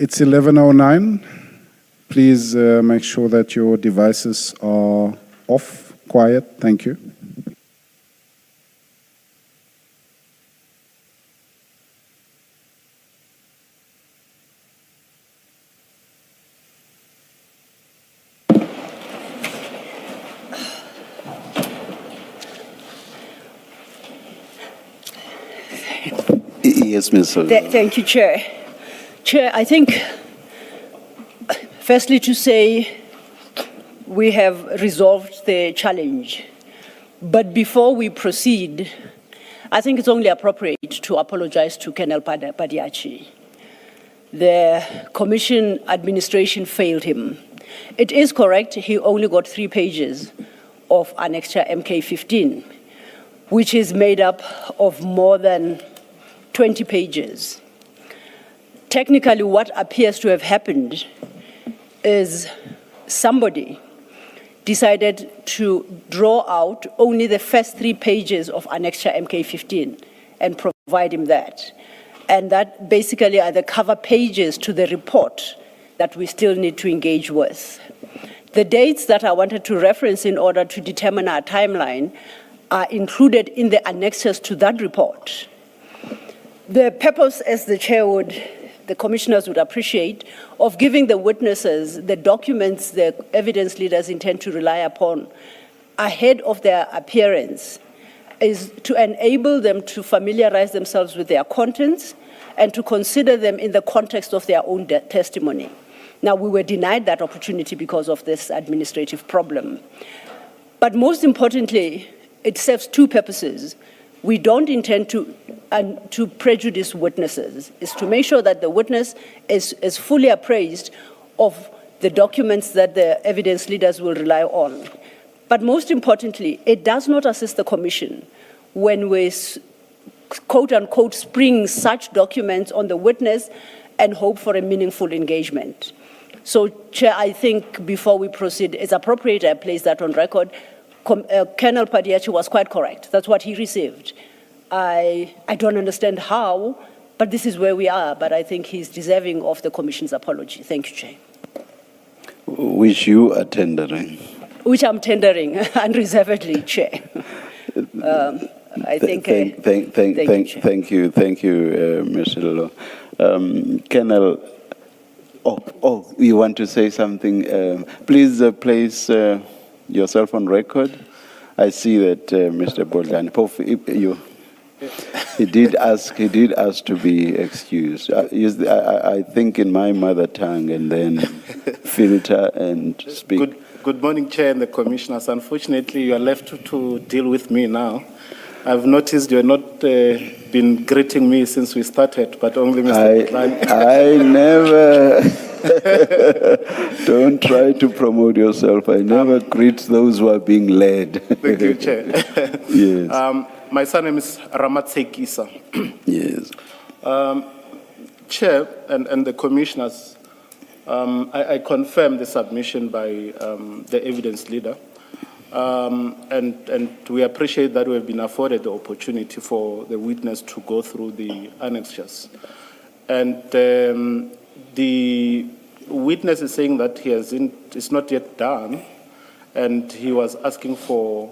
It's 11:09. Please make sure that your devices are off, quiet. Thank you. Yes, Ms. Thank you, Chair. Chair, I think, firstly to say we have resolved the challenge. But before we proceed, I think it's only appropriate to apologize to Colonel Padayachee. The Commission administration failed him. It is correct, he only got 3 pages of Annexure MK15, which is made up of more than 20 pages. Technically, what appears to have happened is somebody decided to draw out only the first 3 pages of Annexure MK15 and provide him that. And that basically are the cover pages to the report that we still need to engage with. The dates that I wanted to reference in order to determine our timeline are included in the annexes to that report. The purpose, as the Chair the commissioners would appreciate, of giving the witnesses the documents the evidence leaders intend to rely upon ahead of their appearance is to enable them to familiarize themselves with their contents and to consider them in the context of their own testimony. Now, we were denied that opportunity because of this administrative problem. But most importantly, it serves 2 purposes. We don't intend to prejudice witnesses. It's to make sure that the witness is fully appraised of the documents that the evidence leaders will rely on. But most importantly, it does not assist the Commission when we quote-unquote spring such documents on the witness and hope for a meaningful engagement. So, Chair, I think before we proceed, it's appropriate I place that on record. Colonel Padayachee was quite correct. That's what he received. I don't understand how, but this is where we are. But I think he's deserving of the Commission's apology. Thank you, Chair. Which you are tendering. Which I'm tendering unreservedly, Chair. I think. Thank you, Mr. Lolo. Colonel, you want to say something? Please place yourself on record. I see that Mr. Boldan, he did ask to be excused. I think in my mother tongue, and then filter and speak. Good morning, Chair and the Commissioners. Unfortunately, you are left to deal with me now. I've noticed you have not been greeting me since we started, but only Mr. Madlanga. I never. Don't try to promote yourself. I never greet those who are being led. Thank you, Chair. Yes. My surname is Ramatsekisa. Yes. Chair and the Commissioners, I confirm the submission by the evidence leader. And we appreciate that we have been afforded the opportunity for the witness to go through the annexures. And the witness is saying that it's not yet done, and he was asking for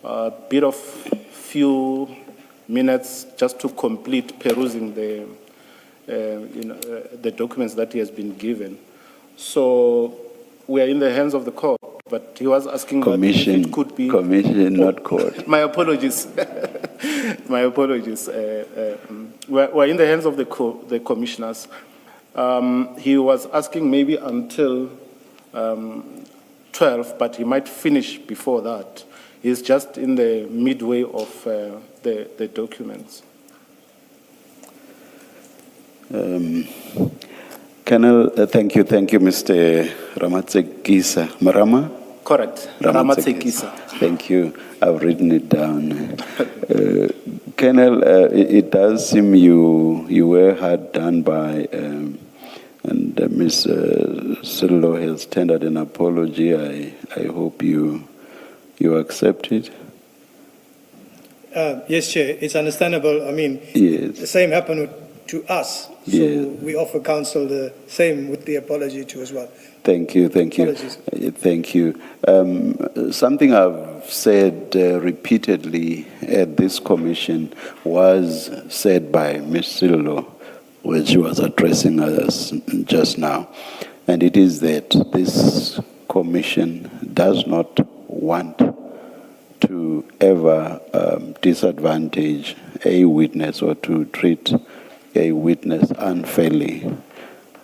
a bit of few minutes just to complete perusing the documents that he has been given. So we are in the hands of the court, but he was asking Commission, that it could be Commission, not court. My apologies. My apologies. We're in the hands of the commissioners. He was asking maybe until 12, but he might finish before that. He's just in the midway of the documents. Colonel, thank you, Mr. Ramatsekisa. Marama? Correct, Ramatsekisa. Thank you. I've written it down. Colonel, it does seem you were hard done by, and Ms. Sillo has tendered an apology. I hope you accept it. Yes, Chair. It's understandable. I mean, yes. The same happened with to us. So Yeah. we offer counsel the same with the apology too as well. Thank you, thank you. Apologies. Thank you. Something I've said repeatedly at this commission was said by Ms. Sillo when she was addressing us just now, and it is that this commission does not want to ever disadvantage a witness or to treat a witness unfairly.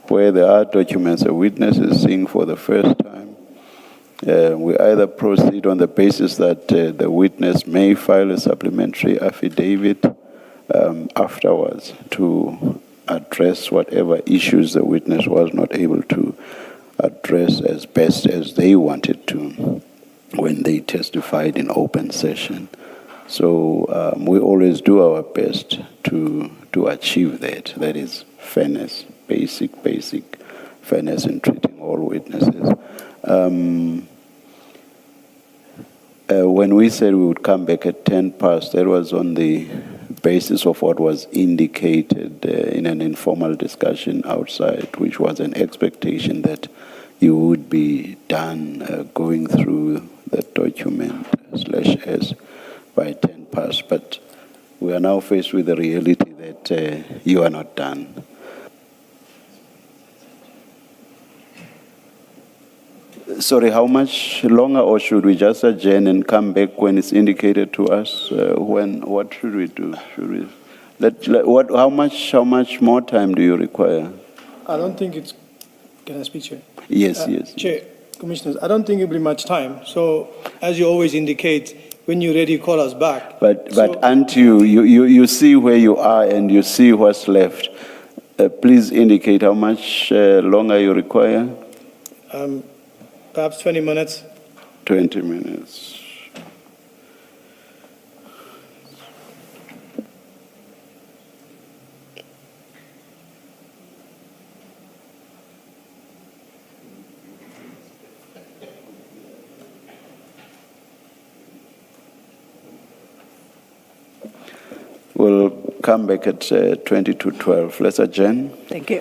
Where there are documents a witness is seeing for the first time, we either proceed on the basis that the witness may file a supplementary affidavit afterwards to address whatever issues the witness was not able to address as best as they wanted to when they testified in open session. So we always do our best to achieve that. That is fairness, basic fairness in treating all witnesses. When we said we would come back at 10 past, that was on the basis of what was indicated in an informal discussion outside, which was an expectation that you would be done going through the document /S by 10 past. But we are now faced with the reality that you are not done. Sorry, how much longer, or should we just adjourn and come back when it's indicated to us? What should we do? Should we how much more time do you require? I don't think it's. Can I speak, Chair? Yes, yes. Chair, Commissioners, I don't think it'll be much time. So, as you always indicate, when you're ready, call us back. But So- aren't you see where you are and you see what's left. Please indicate how much longer you require. Perhaps 20 minutes. 20 minutes. We'll come back at 20 to 12. Let's adjourn. Thank you.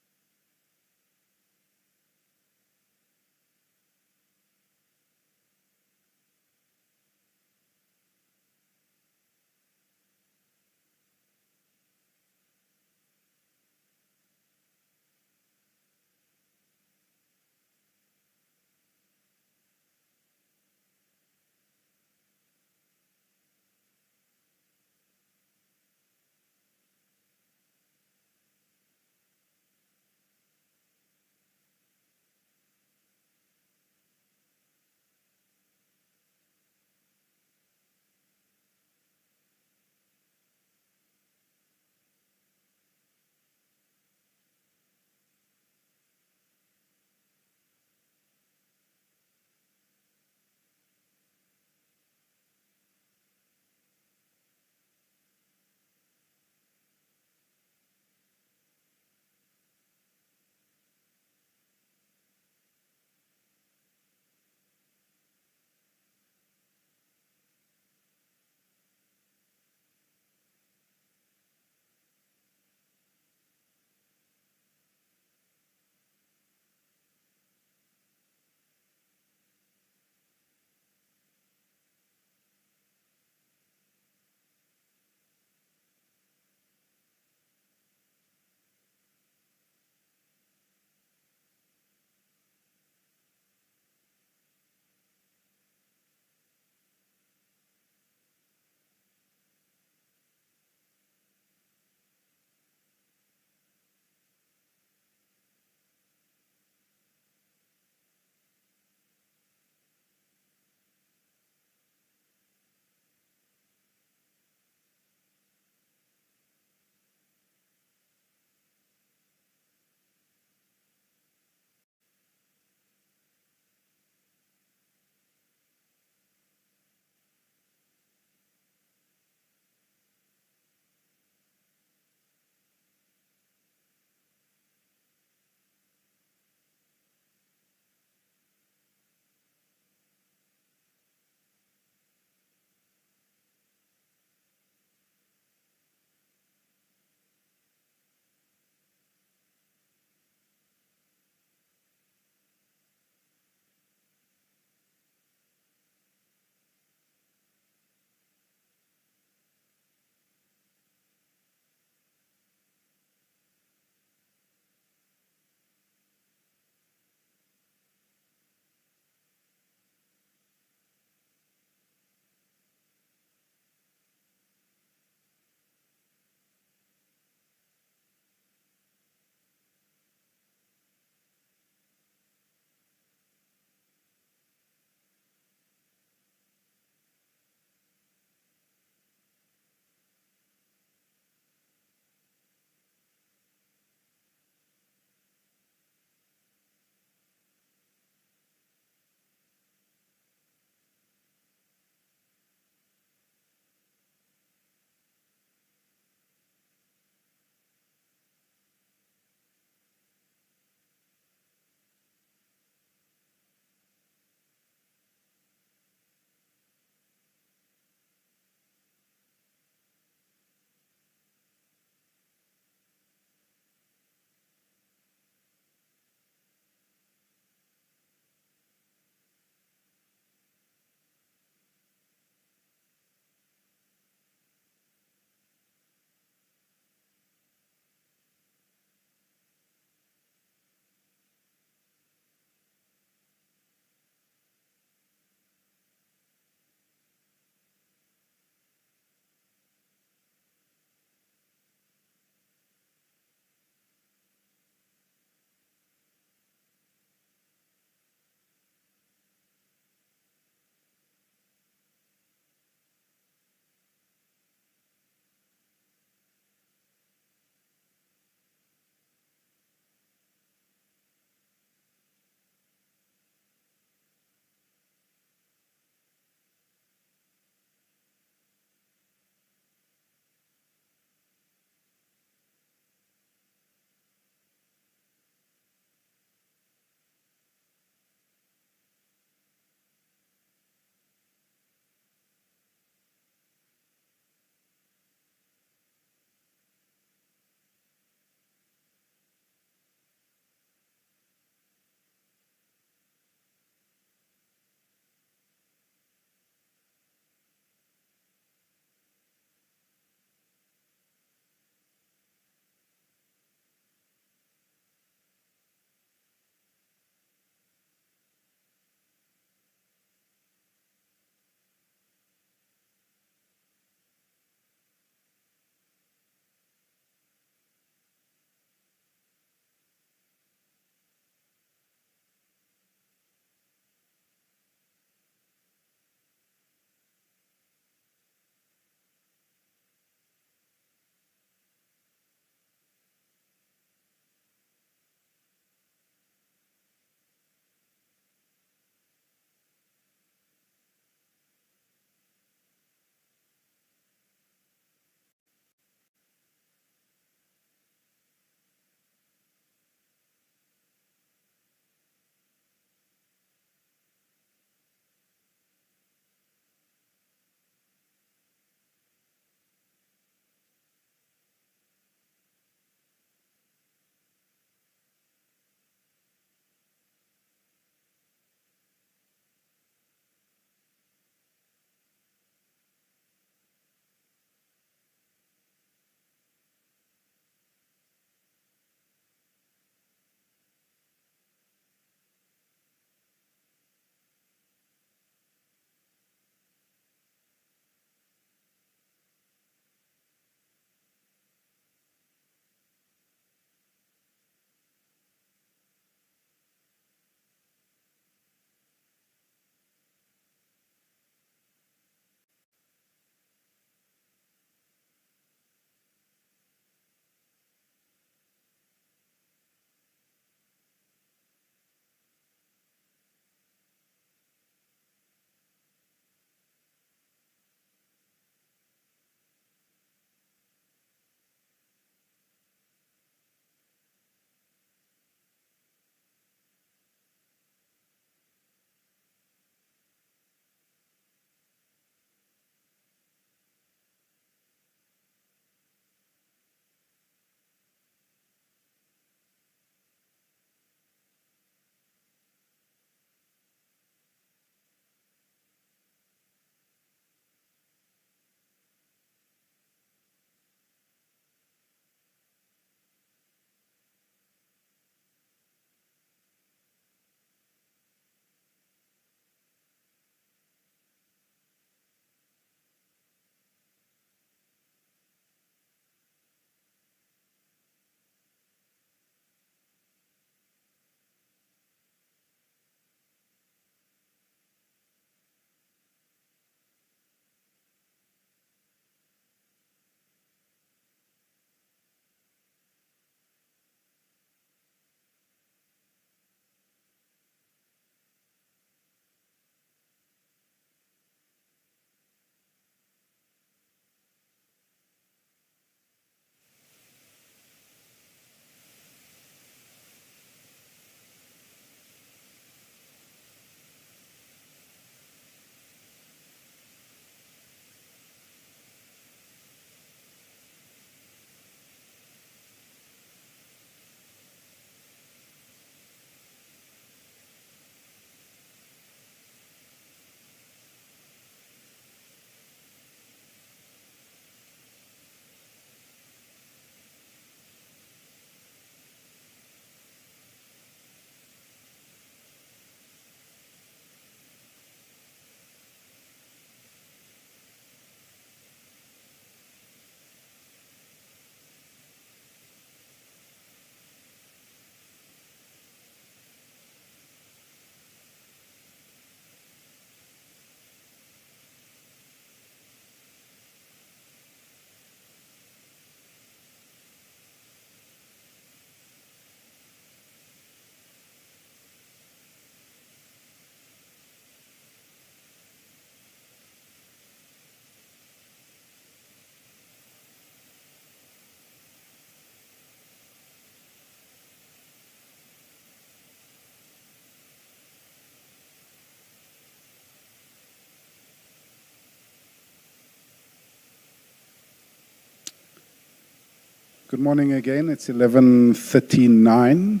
Good morning again. It's 11:39.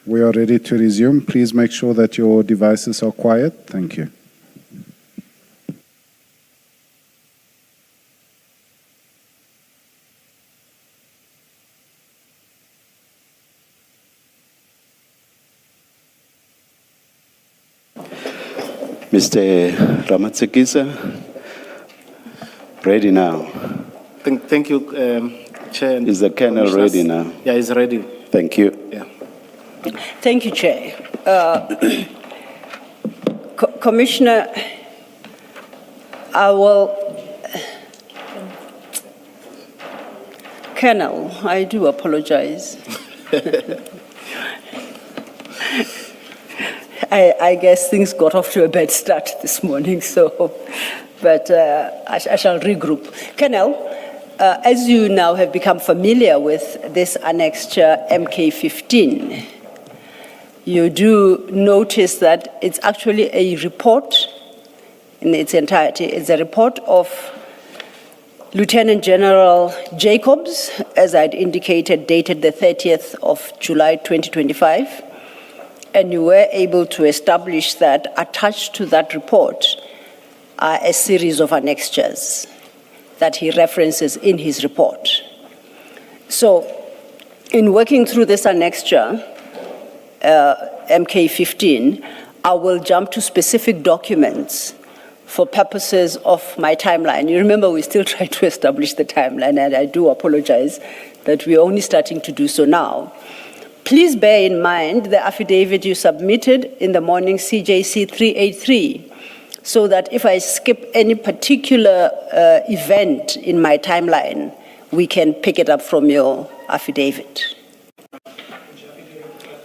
We are ready to resume. Please make sure that your devices are quiet. Thank you. Mr. Ramatsekisa, ready now. Thank you, Chair. and Is the Colonel Commissioners. ready now? Yeah, he's ready. Thank you. Yeah. Thank you, Chair. Commissioner, I will... Colonel, I do apologize. I guess things got off to a bad start this morning, but I shall regroup. Colonel, as you now have become familiar with this annexure MK15, you do notice that it's actually a report in its entirety. It's a report of Lieutenant General Jacobs, as I'd indicated, dated the 30th of July 2025. And you were able to establish that attached to that report are a series of annexures that he references in his report. So, in working through this annexure, MK15, I will jump to specific documents for purposes of my timeline. You remember we still try to establish the timeline, and I do apologize that we're only starting to do so now. Please bear in mind the affidavit you submitted in the morning, CJC 383, so that if I skip any particular event in my timeline, we can pick it up from your affidavit.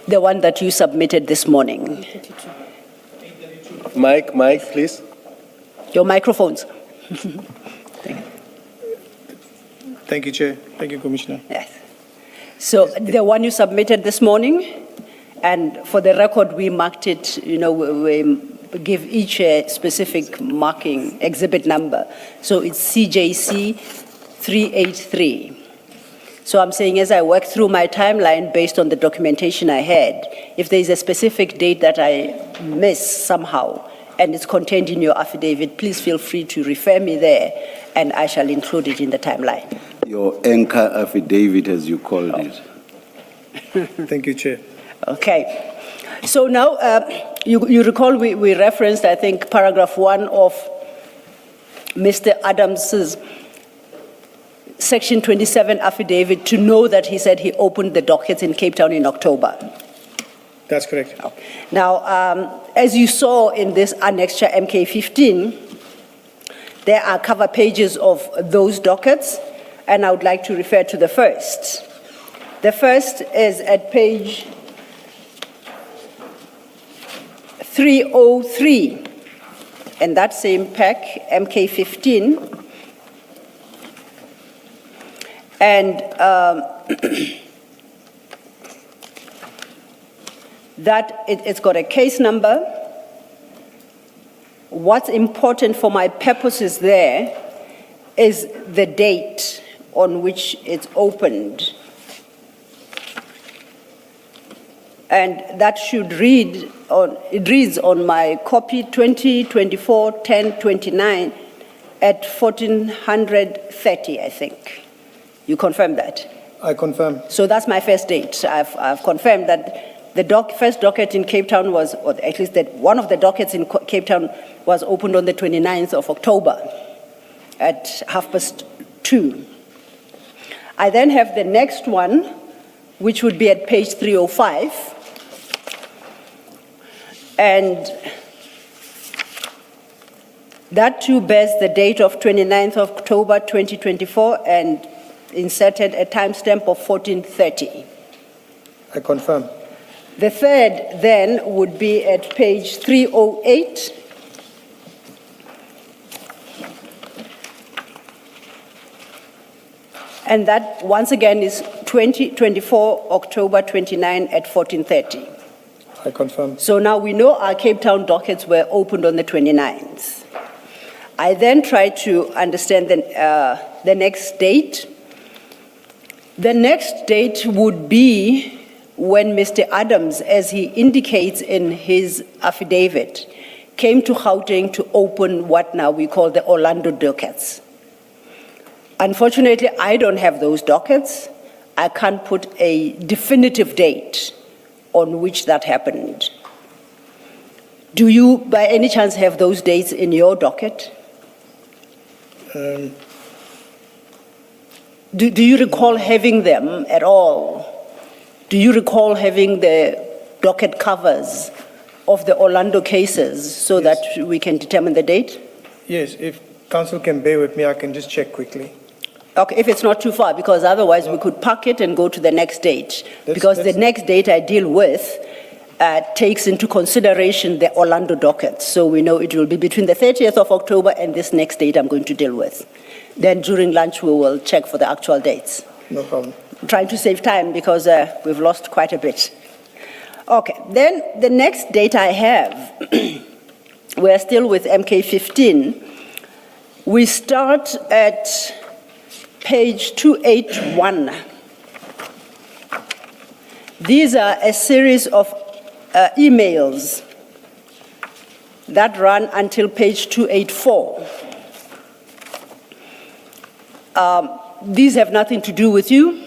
The one that you submitted this morning. Mike, please. Your microphones. Thank you, Chair. Thank you, Commissioner. Yes. So the one you submitted this morning, and for the record, we marked it, we give each a specific marking, exhibit number. So it's CJC 383. So I'm saying as I work through my timeline based on the documentation I had, if there's a specific date that I miss somehow, and it's contained in your affidavit, please feel free to refer me there, and I shall include it in the timeline. Your anchor affidavit, as you called it. Thank you, Chair. Okay. So now, you recall we referenced, I think, paragraph 1 of Mr. Adams's Section 27 affidavit to know that he said he opened the dockets in Cape Town in October. That's correct. Now, as you saw in this annexure MK15, there are cover pages of those dockets, and I would like to refer to the first. The first is at page 303, in that same pack, MK15. And it's got a case number. What's important for my purposes there is the date on which it's opened. And that should reads on my copy 2024-10-29 at 1430, I think. You confirm that? I confirm. So that's my first date. I've confirmed that the first docket in Cape Town was, or at least that one of the dockets in Cape Town was opened on the 29th of October at 2:30. I then have the next one, which would be at page 305. And that too bears the date of 29th of October 2024 and inserted a timestamp of 1430. I confirm. The third then would be at page 308. And that once again is 2024 October 29 at 1430. I confirm. So now we know our Cape Town dockets were opened on the 29th. I then tried to understand the next date. The next date would be when Mr. Adams, as he indicates in his affidavit, came to Gauteng to open what now we call the Orlando dockets. Unfortunately, I don't have those dockets. I can't put a definitive date on which that happened. Do you, by any chance, have those dates in your docket? Do you recall having them at all? Do you recall having the docket covers of the Orlando cases so Yes. that we can determine the date? Yes, if council can bear with me, I can just check quickly. Okay, if it's not too far, because otherwise we could park it and go to the next date. Because the next date I deal with takes into consideration the Orlando docket. So we know it will be between the 30th of October and this next date I'm going to deal with. Then during lunch we will check for the actual dates. No problem. I'm trying to save time because we've lost quite a bit. Okay, then the next date I have, we're still with MK15. We start at page 281. These are a series of emails that run until page 284. These have nothing to do with you.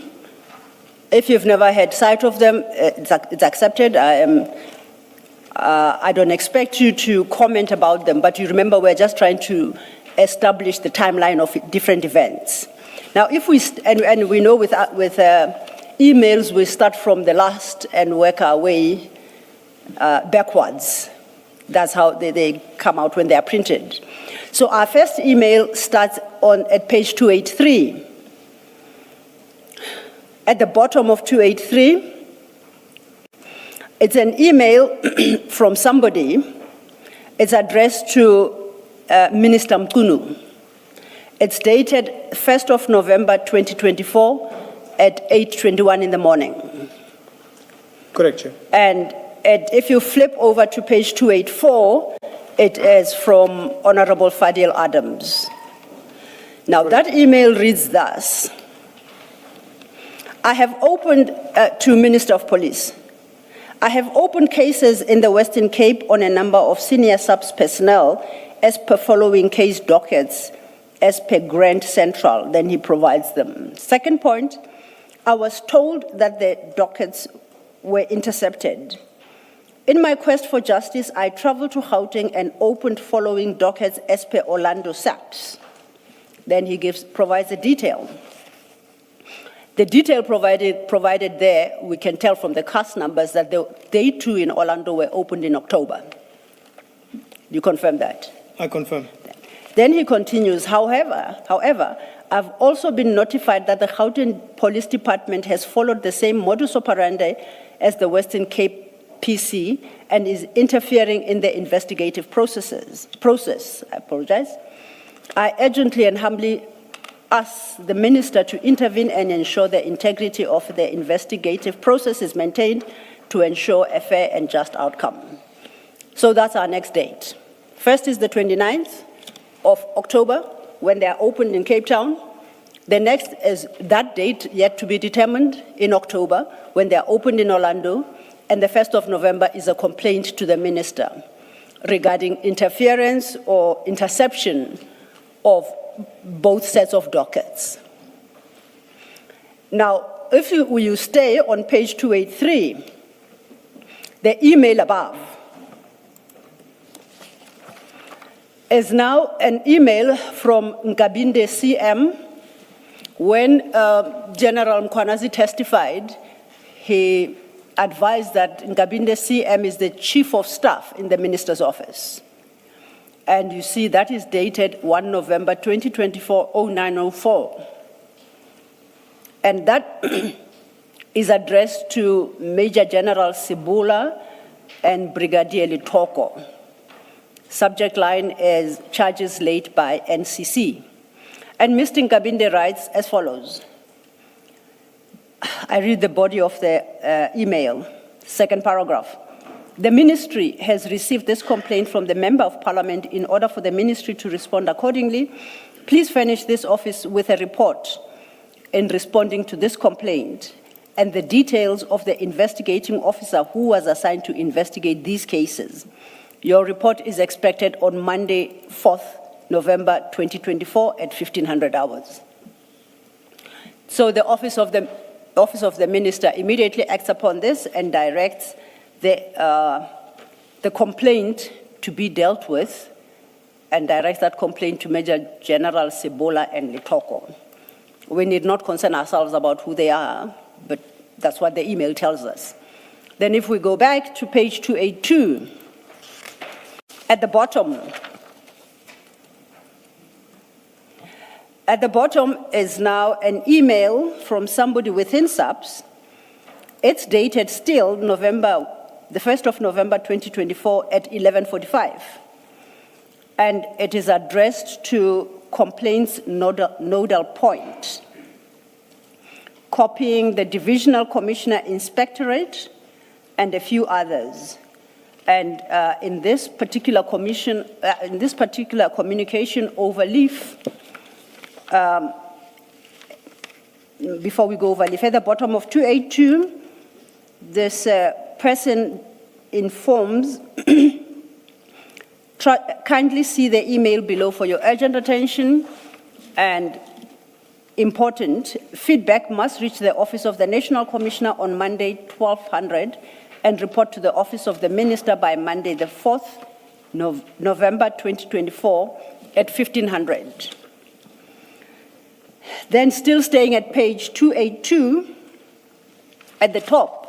If you've never had sight of them, it's accepted. I don't expect you to comment about them, but you remember we're just trying to establish the timeline of different events. Now, if we, and we know with emails, we start from the last and work our way backwards. That's how they come out when they are printed. So our first email starts at page 283. At the bottom of 283, it's an email from somebody. It's addressed to Minister Mkhwanazi. It's dated 1st of November 2024 at 8:21 in the morning. Correct, Chair. And if you flip over to page 284, it is from Honorable Fadil Adams. Now, that email reads thus. I have opened to Minister of Police. I have opened cases in the Western Cape on a number of senior subs personnel as per following case dockets as per Grand Central. Then he provides them. Second point, I was told that the dockets were intercepted. In my quest for justice, I traveled to Gauteng and opened following dockets as per Orlando SAPS. Then he provides a detail. The detail provided there, we can tell from the cast numbers that they too in Orlando were opened in October. You confirm that? I confirm. Then he continues, however, I've also been notified that the Gauteng Police Department has followed the same modus operandi as the Western Cape PC and is interfering in the investigative process. I apologize. I urgently and humbly ask the Minister to intervene and ensure the integrity of the investigative process is maintained to ensure a fair and just outcome. So that's our next date. First is the 29th of October, when they are opened in Cape Town. The next is that date yet to be determined in October, when they are opened in Orlando. And the 1st of November is a complaint to the Minister regarding interference or interception of both sets of dockets. Now, if you stay on page 283, the email above is now an email from Nkabinde CM. When General Mkhwanazi testified, he advised that Nkabinde CM is the Chief of Staff in the Minister's office. And you see that is dated 1 November 2024, 0904. And that is addressed to Major General Sibula and Brigadier Litoko. Subject line is charges laid by NCC. And Mr. Nkabinde writes as follows. I read the body of the email, second paragraph. The ministry has received this complaint from the Member of Parliament. In order for the ministry to respond accordingly, please furnish this office with a report in responding to this complaint and the details of the investigating officer who was assigned to investigate these cases. Your report is expected on Monday, 4th November 2024 at 1500 hours. So the Office of the Minister immediately acts upon this and directs the complaint to be dealt with and directs that complaint to Major General Sebola and Litoko. We need not concern ourselves about who they are, but that's what the email tells us. Then if we go back to page 282, at the bottom is now an email from somebody within SAPS. It's dated still the 1st of November 2024 at 11:45. And it is addressed to complaints nodal point, copying the Divisional Commissioner Inspectorate and a few others. And in this particular communication overleaf, before we go overleaf, at the bottom of 282, this person informs, kindly see the email below for your urgent attention, and important, feedback must reach the Office of the National Commissioner on Monday, 1200, and report to the Office of the Minister by Monday, the 4th November 2024 at 1500. Then still staying at page 282, at the top,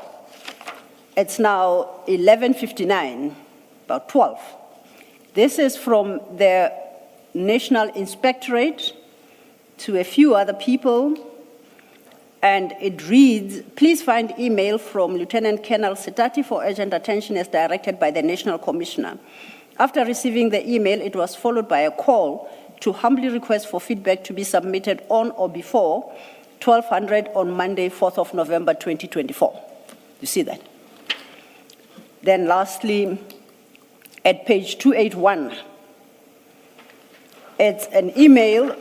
it's now 11:59, about 12. This is from the National Inspectorate to a few other people, and it reads, please find email from Lieutenant Colonel Sitati for urgent attention as directed by the National Commissioner. After receiving the email, it was followed by a call to humbly request for feedback to be submitted on or before 1200 on Monday, 4th of November 2024. You see that? Then lastly, at page 281, it's an email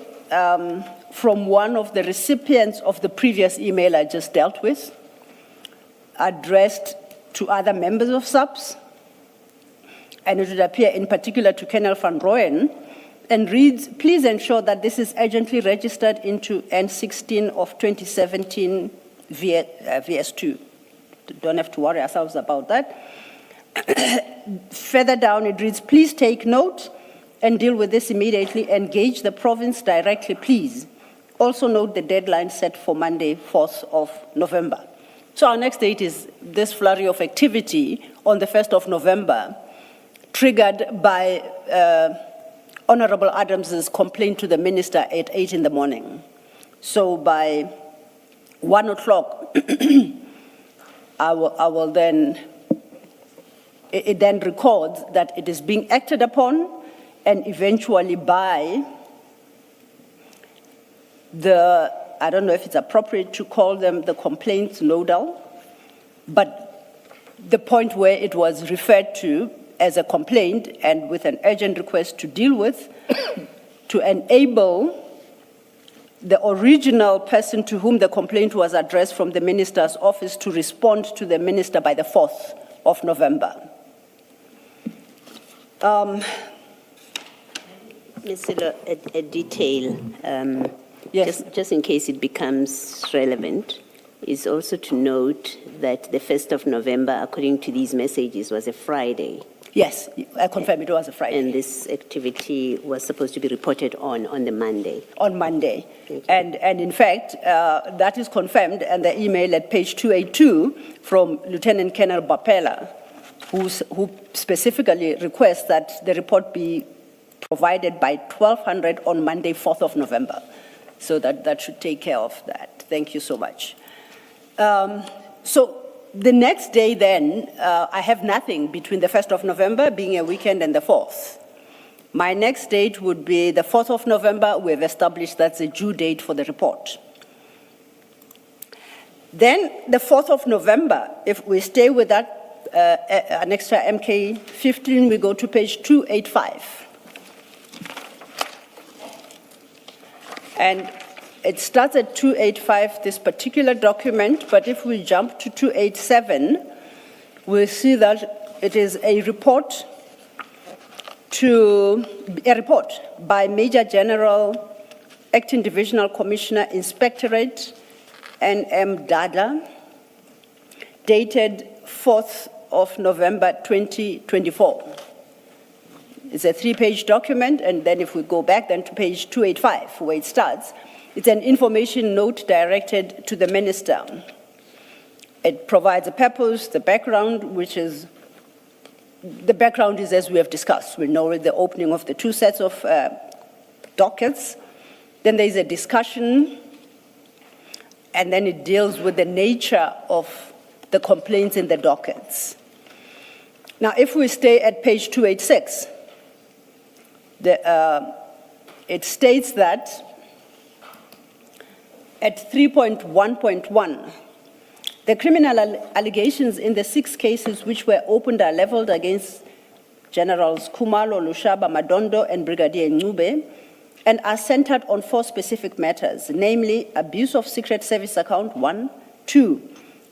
from one of the recipients of the previous email I just dealt with, addressed to other members of SAPS, and it would appear in particular to Colonel van Rooyen, and reads, please ensure that this is urgently registered into N16 of 2017 VS2. Don't have to worry ourselves about that. Further down it reads, please take note and deal with this immediately. Engage the province directly, please. Also note the deadline set for Monday, 4th of November. So our next date is this flurry of activity on the 1st of November, triggered by Honorable Adams's complaint to the minister at 8 in the morning. So by 1 o'clock, I will then, it then records that it is being acted upon, and eventually by the, I don't know if it's appropriate to call them the complaints nodal, but the point where it was referred to as a complaint and with an urgent request to deal with, to enable the original person to whom the complaint was addressed from the minister's office to respond to the minister by the 4th of November. Ms. Silo, a detail, Yes. just in case it becomes relevant, is also to note that the 1st of November, according to these messages, was a Friday. Yes, I confirm it was a Friday. And this activity was supposed to be reported on the Monday. On Monday. And in fact, that is confirmed in the email at page 282 from Lieutenant Colonel Bapela, who specifically requests that the report be provided by 1200 on Monday, 4th of November. So that should take care of that. Thank you so much. So the next day then, I have nothing between the 1st of November being a weekend and the 4th. My next date would be the 4th of November. We've established that's the due date for the report. Then the 4th of November, if we stay with that, an extra MK 15, we go to page 285. And It starts at 285, this particular document, but if we jump to 287, we'll see that it is a report by Major General, Acting Divisional Commissioner, Inspectorate, N.M. Dada, dated 4th of November 2024. It's a 3-page document, and then if we go back then to page 285, where it starts, it's an information note directed to the minister. It provides a purpose, the background, the background is as we have discussed. We know the opening of the 2 sets of dockets. Then there's a discussion, and then it deals with the nature of the complaints in the dockets. Now, if we stay at page 286, it states that at 3.1.1, the criminal allegations in the 6 cases which were opened are leveled against Generals Khumalo, Lushaba, Madondo, and Brigadier Ncube, and are centered on 4 specific matters, namely abuse of secret service account 1, 2,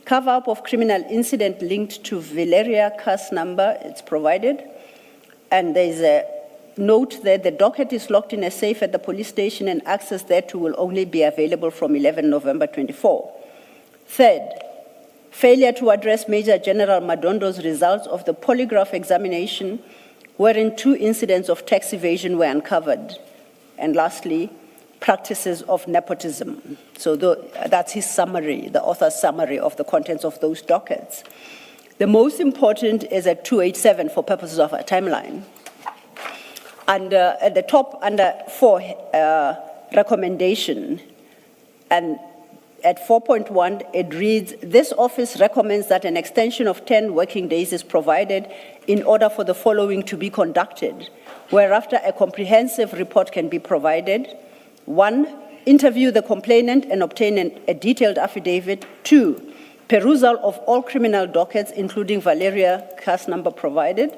cover-up of criminal incident linked to Valeria case number, it's provided, and there's a note that the docket is locked in a safe at the police station and access thereto will only be available from 11 November 24. Third, failure to address Major General Madondo's results of the polygraph examination, wherein 2 incidents of tax evasion were uncovered. And lastly, practices of nepotism. So that's his summary, the author's summary of the contents of those dockets. The most important is at 287 for purposes of our timeline. And at the top, under 4, recommendation, and at 4.1, it reads, this office recommends that an extension of 10 working days is provided in order for the following to be conducted, whereafter a comprehensive report can be provided. 1, interview the complainant and obtain a detailed affidavit. 2, perusal of all criminal dockets, including Valeria case number provided.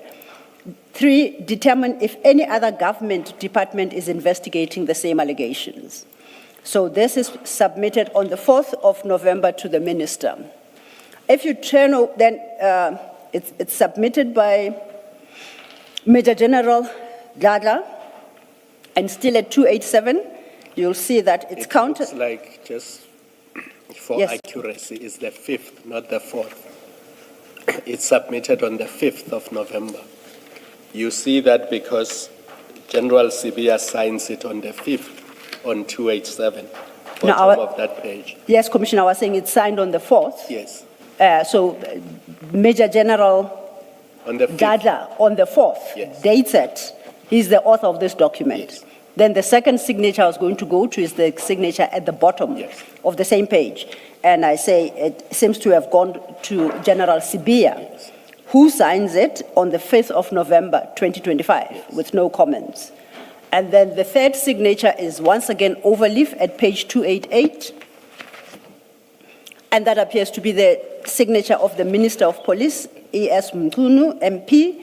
3, determine if any other government department is investigating the same allegations. So this is submitted on the 4th of November to the minister. If you turn, then it's submitted by Major General Dada, and still at 287, you'll see that it's counted. Looks like, just for Yes. accuracy, it's the 5th, not the 4th. It's submitted on the 5th of November. You see that because General Sibia signs it on the 5th on 287, bottom of that page. Yes, Commissioner, I was saying it's signed on the 4th. Yes, So Major General on the 5th. Dada on the 4th, Yes. dates it. He's the author of this document. Yes. Then the second signature I was going to go to is the signature at the bottom Yes. of the same page. And I say it seems to have gone to General Sibia, Yes. who signs it on the 5th of November 2025 with no comments. And then the third signature is once again overleaf at page 288. And that appears to be the signature of the Minister of Police, E.S. Mkhunu, MP,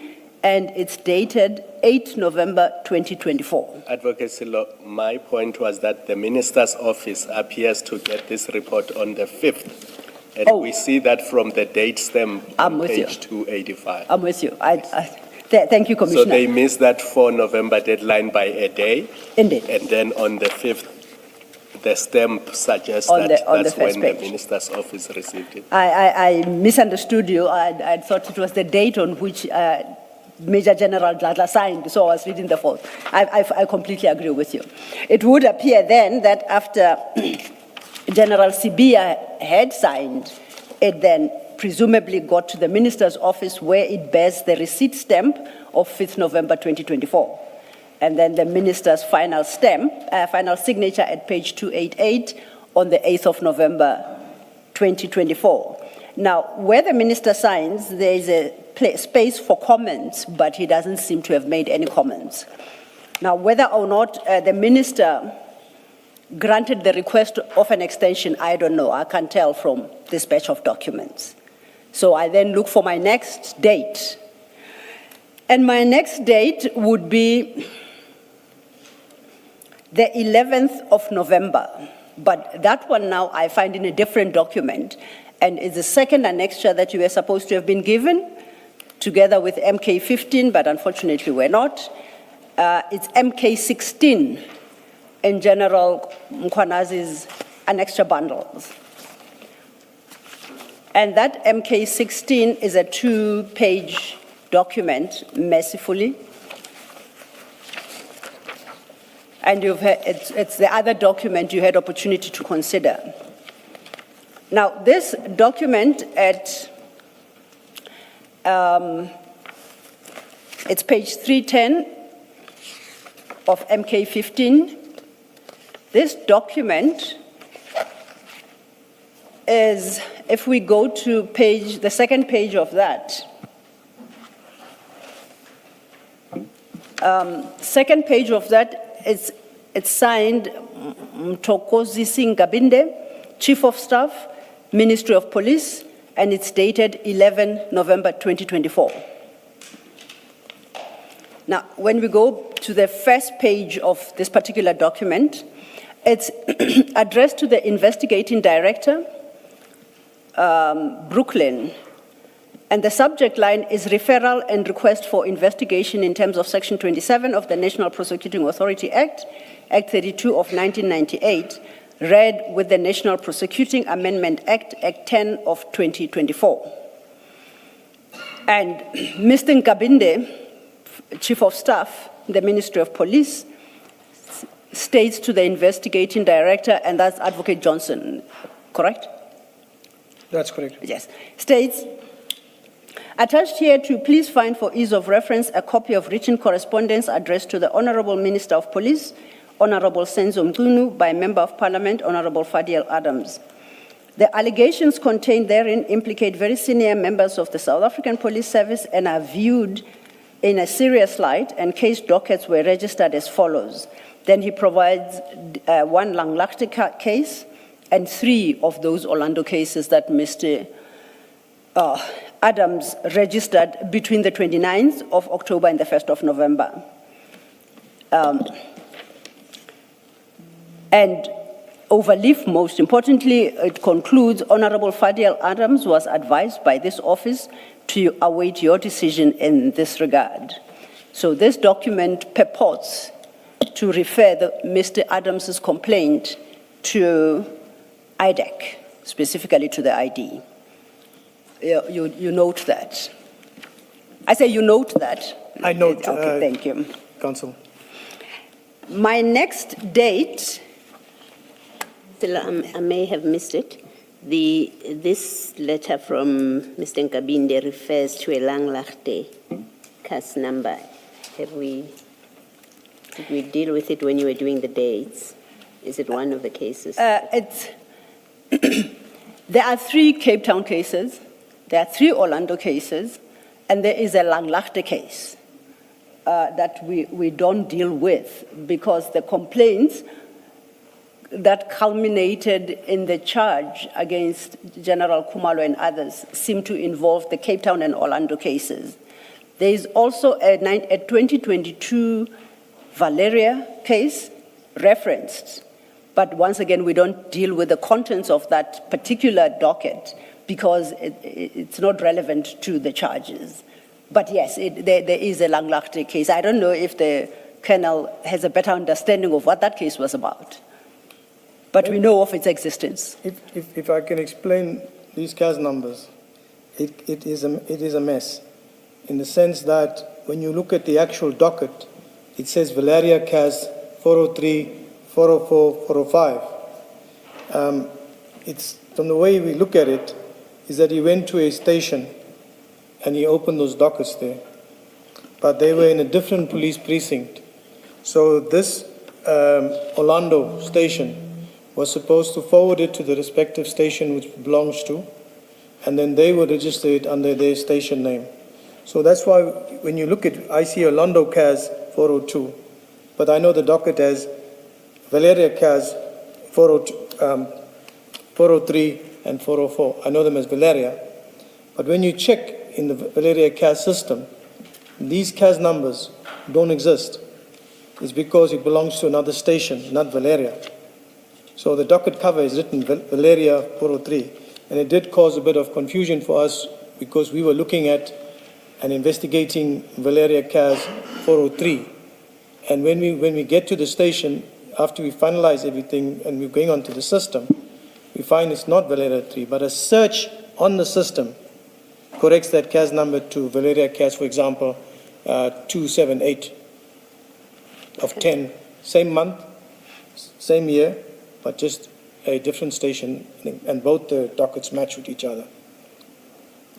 and it's dated 8 November 2024. Advocacy law, my point was that the minister's office appears to get this report on the 5th. And Oh. we see that from the date stamp I'm on with page you. 285. I'm with you. Thank you, So Commissioner. they missed that 4 November deadline by a day. Indeed. And then on the 5th, the stamp suggests On that the that's first when the page. minister's office received it. I misunderstood you. I thought it was the date on which Major General Dada signed, so I was reading the 4th. I completely agree with you. It would appear then that after General Sibia had signed, it then presumably got to the minister's office where it bears the receipt stamp of 5th November 2024. And then the minister's final stamp, final signature at page 288 on the 8th of November 2024. Now, where the minister signs, there is a space for comments, but he doesn't seem to have made any comments. Now, whether or not the minister granted the request of an extension, I don't know. I can't tell from this batch of documents. So I then look for my next date. And my next date would be the 11th of November But that one now I find in a different document, and it's the second annexure that you were supposed to have been given, together with MK15, but unfortunately we're not. It's MK16 in General Mkhwanazi's annexure bundles. And that MK16 is a 2-page document, mercifully. And it's the other document you had opportunity to consider. Now, this document it's page 310 of MK15. This document is, if we go to the second page of that, second page of that, it's signed Mtokozi Singh Gabinde, Chief of Staff, Ministry of Police, and it's dated 11 November 2024. Now, when we go to the first page of this particular document, it's addressed to the Investigating Director, Brooklyn, and the subject line is referral and request for investigation in terms of Section 27 of the National Prosecuting Authority Act, Act 32 of 1998, read with the National Prosecuting Amendment Act, Act 10 of 2024. And Mr. Nkabinde, Chief of Staff, the Ministry of Police, states to the Investigating Director, and that's Advocate Johnson, correct? That's correct. Yes. States, attached here to please find for ease of reference a copy of written correspondence addressed to the Honorable Minister of Police, Honorable Senzo Mchunu, by Member of Parliament, Honorable Fadiel Adams. The allegations contained therein implicate very senior members of the South African Police Service and are viewed in a serious light, and case dockets were registered as follows. Then he provides one Langlaagte case and 3 of those Orlando cases that Mr. Adams registered between the 29th of October and the 1st of November. And overleaf, most importantly, it concludes, Honorable Fadiel Adams was advised by this office to await your decision in this regard. So this document purports to refer Mr. Adams's complaint to IDAC, specifically to the ID. You note that. I say you note that. I note. Okay, thank you. Counsel. My next date. I may have missed it. This letter from Mr. Nkabinde refers to a Langlaagte case number. Did we deal with it when you were doing the dates? Is it one of the cases? There are 3 Cape Town cases, there are 3 Orlando cases, and there is a Langlaagte case that we don't deal with because the complaints that culminated in the charge against General Khumalo and others seem to involve the Cape Town and Orlando cases. There is also a 2022 Valeria case referenced, but once again, we don't deal with the contents of that particular docket because it's not relevant to the charges. But yes, there is a Langlaagte case. I don't know if the Colonel has a better understanding of what that case was about. But we know of its existence. If I can explain these case numbers, it is a mess in the sense that when you look at the actual docket, it says Valeria case 403, 404, 405. It's from the way we look at it is that he went to a station and he opened those dockets there, but they were in a different police precinct. So this Orlando station was supposed to forward it to the respective station which belongs to, and then they would register it under their station name. So that's why when you look at, I see Orlando CAS 402, but I know the docket has Valeria CAS 403 and 404. I know them as Valeria. But when you check in the Valeria CAS system, these CAS numbers don't exist. It's because it belongs to another station, not Valeria. So the docket cover is written Valeria 403, and it did cause a bit of confusion for us because we were looking at and investigating Valeria Cas 403. And when we get to the station, after we finalize everything and we're going onto the system, we find it's not Valeria 3, but a search on the system corrects that CAS number to Valeria Cas, for example, 278 of 10, same month, same year, but just a different station, and both the dockets match with each other.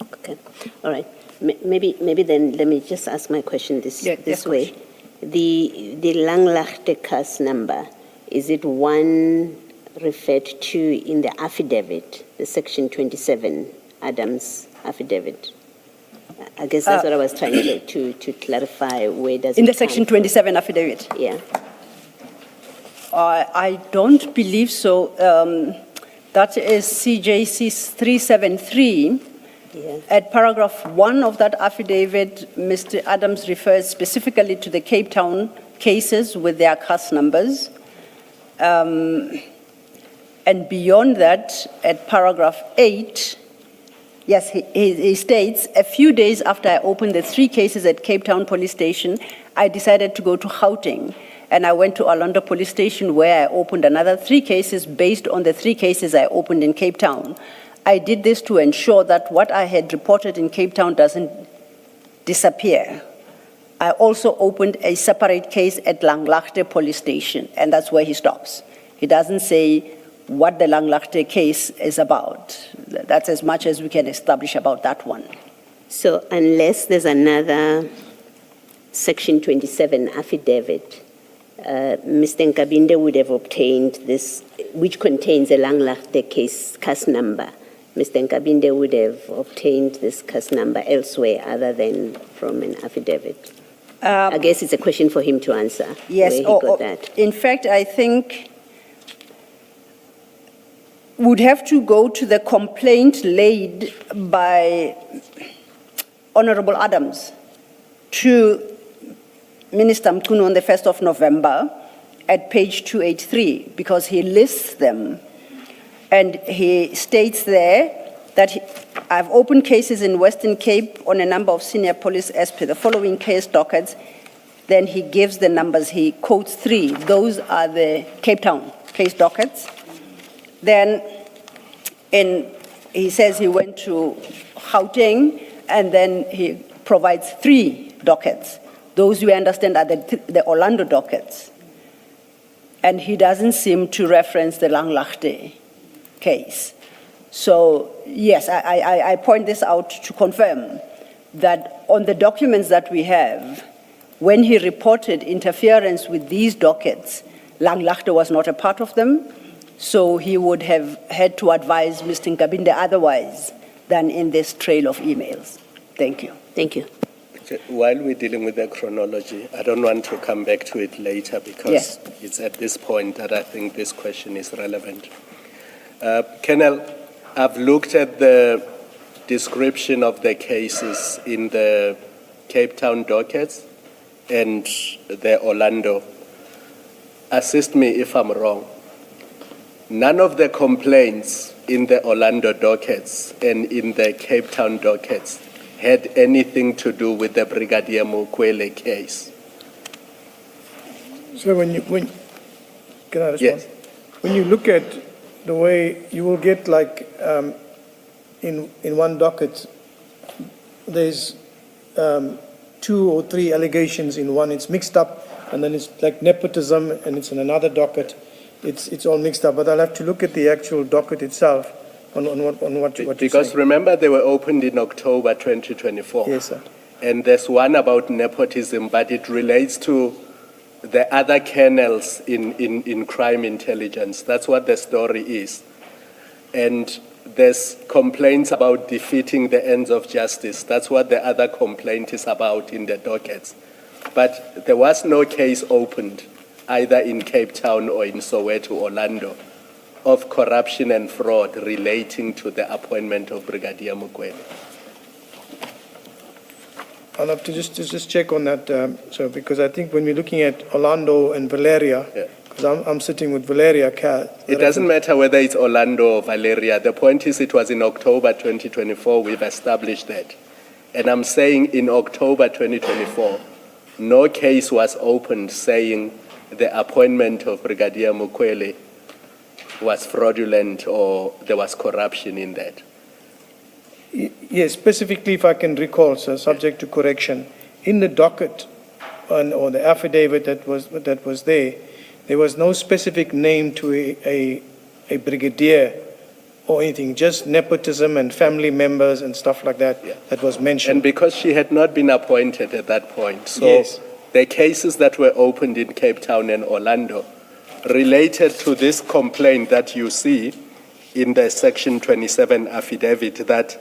Okay, all right. Maybe then let me just ask my question this way. The Langlaagte CAS number, is it one referred to in the affidavit, the Section 27 Adams affidavit? I guess that's what I was trying to clarify. Where does it In the come Section from? 27 affidavit? Yeah. I don't believe so. That is CJC 373. Yeah. At paragraph 1 of that affidavit, Mr. Adams refers specifically to the Cape Town cases with their CAS numbers. And beyond that, at paragraph 8, yes, he states, a few days after I opened the 3 cases at Cape Town Police Station, I decided to go to Gauteng. And I went to Orlando Police Station where I opened another 3 cases based on the 3 cases I opened in Cape Town. I did this to ensure that what I had reported in Cape Town doesn't disappear. I also opened a separate case at Langlaagte Police Station, and that's where he stops. He doesn't say what the Langlaagte case is about. That's as much as we can establish about that one. So unless there's another Section 27 affidavit, Mr. Nkabinde would have obtained this, which contains a Langlaagte case CAS number. Mr. Nkabinde would have obtained this CAS number elsewhere other than from an affidavit. I guess it's a question for him to answer. Yes, where he got that. In fact, I think would have to go to the complaint laid by Honorable Adams to Minister Mkhwanazi on the 1st of November at page 283, because he lists them. And he states there that I've opened cases in Western Cape on a number of senior police as per the following case dockets. Then he gives the numbers, he quotes 3. Those are the Cape Town case dockets. Then he says he went to Gauteng, and then he provides 3 dockets. Those we understand are the Orlando dockets. And he doesn't seem to reference the Langlaagte case. So, yes, I point this out to confirm that on the documents that we have, when he reported interference with these dockets, Langlaagte was not a part of them, so he would have had to advise Mr. Nkabinde otherwise than in this trail of emails. Thank you. Thank you. While we're dealing with the chronology, I don't want to come back to it later because it's at this point that I think this question is relevant. Colonel, I've looked at the description of the cases in the Cape Town dockets and the Orlando. Assist me if I'm wrong. None of the complaints in the Orlando dockets and in the Cape Town dockets had anything to do with the Brigadier Mukwele case. So can I respond? Yes. When you look at the way you will get, like, in one docket, there's 2 or 3 allegations in one. It's mixed up, and then it's like nepotism, and it's in another docket. It's all mixed up. But I'll have to look at the actual docket itself on what you're Because saying. remember, they were opened in October 2024. Yes, sir. And there's one about nepotism, but it relates to the other kernels in crime intelligence. That's what the story is. And there's complaints about defeating the ends of justice. That's what the other complaint is about in the dockets. But there was no case opened, either in Cape Town or in Soweto, Orlando, of corruption and fraud relating to the appointment of Brigadier Mukwele. I'll have to just check on that, so because I think when we're looking at Orlando and Valeria, because I'm sitting with Valeria. It doesn't matter whether it's Orlando or Valeria. The point is it was in October 2024 we've established that. And I'm saying in October 2024, no case was opened saying the appointment of Brigadier Mukwele was fraudulent or there was corruption in that. Yes, specifically, if I can recall, sir, subject to correction, in the docket or the affidavit that was there was no specific name to a brigadier or anything, just nepotism and family members and stuff like that that was mentioned. And because she had not been appointed at that point, so Yes. the cases that were opened in Cape Town and Orlando related to this complaint that you see in the Section 27 affidavit that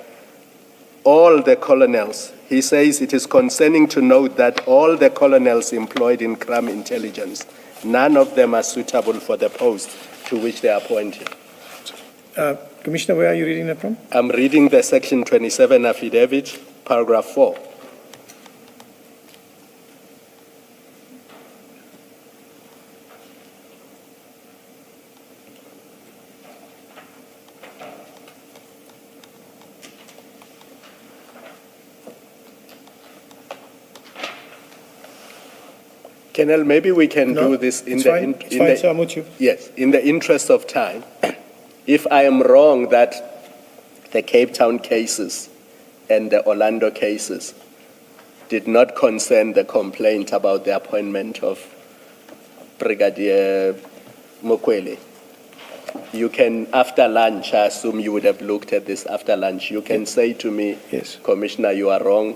all the colonels, he says it is concerning to note that all the colonels employed in crime intelligence, none of them are suitable for the post to which they are appointed. Commissioner, where are you reading that from? I'm reading the Section 27 affidavit, paragraph 4. Colonel, maybe we can do this in it's the... fine. It's fine, sir, I'm with you. Yes, in the interest of time. If I am wrong that the Cape Town cases and the Orlando cases did not concern the complaint about the appointment of Brigadier Mukwele, you can, after lunch, I assume you would have looked at this after lunch, you can say to me, Yes. Commissioner, you are wrong.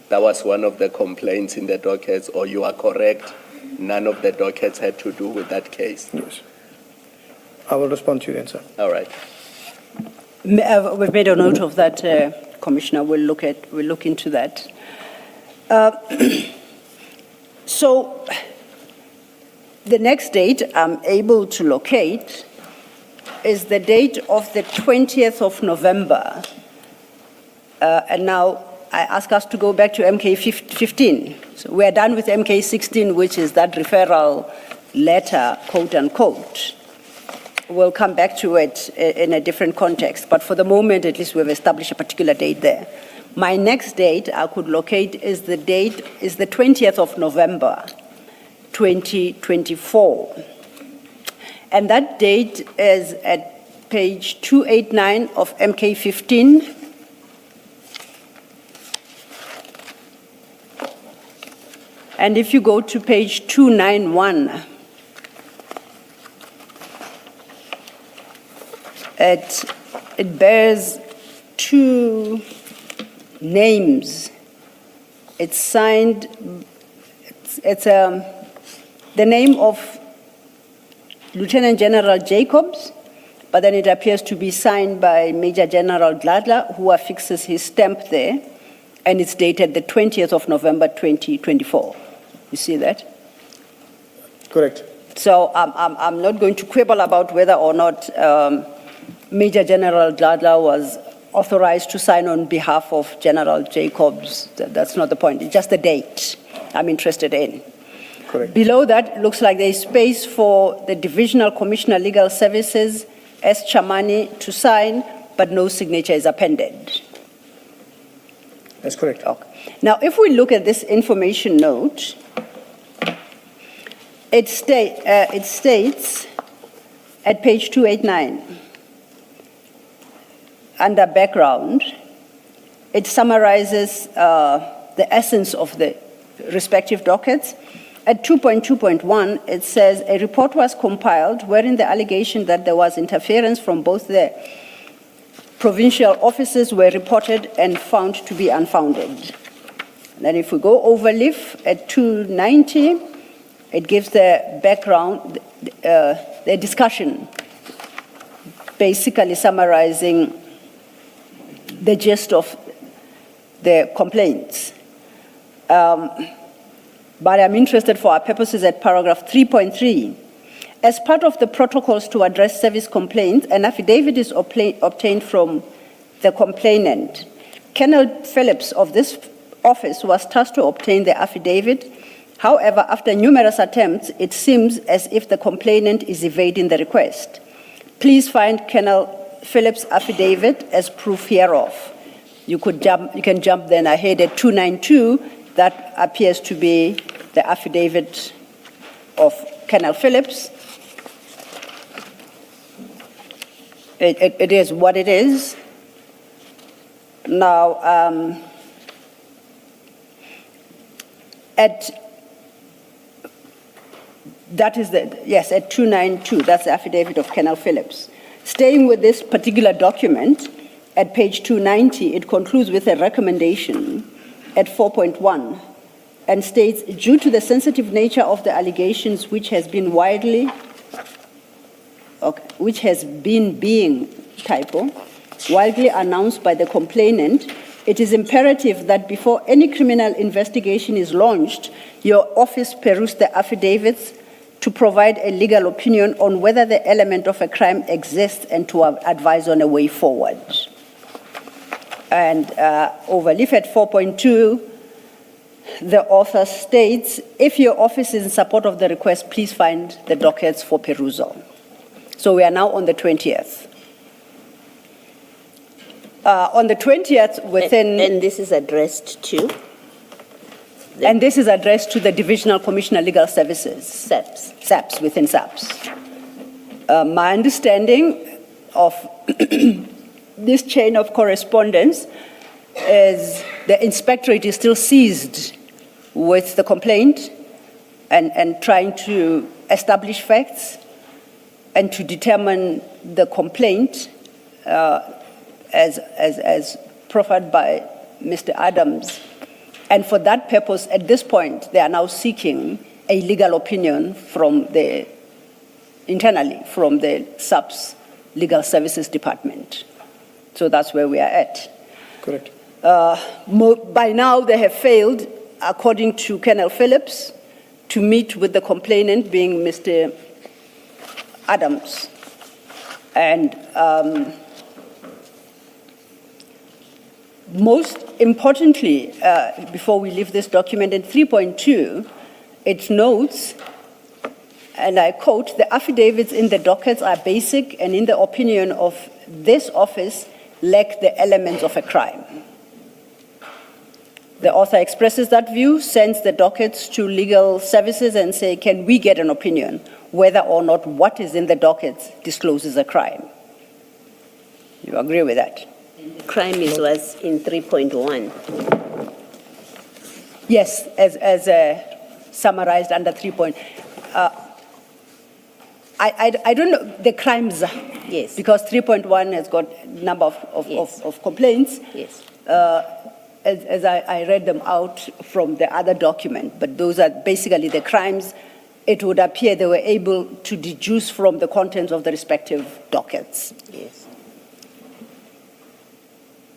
That was one of the complaints in the dockets, or you are correct. None of the dockets had to do with that case. Yes. I will respond to you then, sir. All right. We've made a note of that, Commissioner. We'll look into that. So the next date I'm able to locate is the date of the 20th of November. And now I ask us to go back to MK 15. So we're done with MK 16, which is that referral letter, quote unquote. We'll come back to it in a different context, but for the moment, at least we've established a particular date there. My next date I could locate is the 20th of November, 2024. And that date is at page 289 of MK 15. And if you go to page 291, it bears two names. It's signed, it's the name of Lieutenant General Jacobs, but then it appears to be signed by Major General Gladler, who affixes his stamp there, and it's dated the 20th of November, 2024. You see that? Correct. So I'm not going to quibble about whether or not Major General Gladler was authorized to sign on behalf of General Jacobs. That's not the point. It's just the date I'm interested in. Correct. Below that, it looks like there's space for the Divisional Commissioner Legal Services, S. Chamani, to sign, but no signature is appended. That's correct. Okay. Now, if we look at this information note, it states at page 289, under background, it summarizes the essence of the respective dockets. At 2.2.1, it says a report was compiled wherein the allegation that there was interference from both the provincial offices were reported and found to be unfounded. And then if we go over LIF at 290, it gives the background, the discussion, basically summarizing the gist of the complaints. But I'm interested for our purposes at paragraph 3.3. As part of the protocols to address service complaints, an affidavit is obtained from the complainant. Colonel Phillips of this office was tasked to obtain the affidavit However, after numerous attempts, it seems as if the complainant is evading the request. Please find Colonel Phillips' affidavit as proof hereof. You can jump then ahead at 292. That appears to be the affidavit of Colonel Phillips. It is what it is. Now, at 292, that's the affidavit of Colonel Phillips. Staying with this particular document, at page 290, it concludes with a recommendation at 4.1 and states, due to the sensitive nature of the allegations which has been widely announced by the complainant, it is imperative that before any criminal investigation is launched, your office peruse the affidavits to provide a legal opinion on whether the element of a crime exists and to advise on a way forward. And over leaf at 4.2, the author states, if your office is in support of the request, please find the dockets for perusal. So we are now on the 20th. On the 20th, within... And this is addressed to? And this is addressed to the Divisional Commissioner Legal Services. SAPS. SAPS, within SAPS. My understanding of this chain of correspondence is the Inspectorate is still seized with the complaint and trying to establish facts and to determine the complaint as proffered by Mr. Adams. And for that purpose, at this point, they are now seeking a legal opinion internally from the SAPS Legal Services Department. So that's where we are at. Correct. By now, they have failed, according to Colonel Phillips, to meet with the complainant, being Mr. Adams. And most importantly, before we leave this document, in 3.2, it notes, and I quote, the affidavits in the dockets are basic and in the opinion of this office lack the elements of a crime. The author expresses that view, sends the dockets to legal services and say, can we get an opinion whether or not what is in the dockets discloses a crime? You agree with that? Crime was in 3.1. Yes, as summarized under 3. I don't know the crimes. Yes. Because 3.1 has got a number of complaints. Yes. As I read them out from the other document, but those are basically the crimes. It would appear they were able to deduce from the contents of the respective dockets. Yes.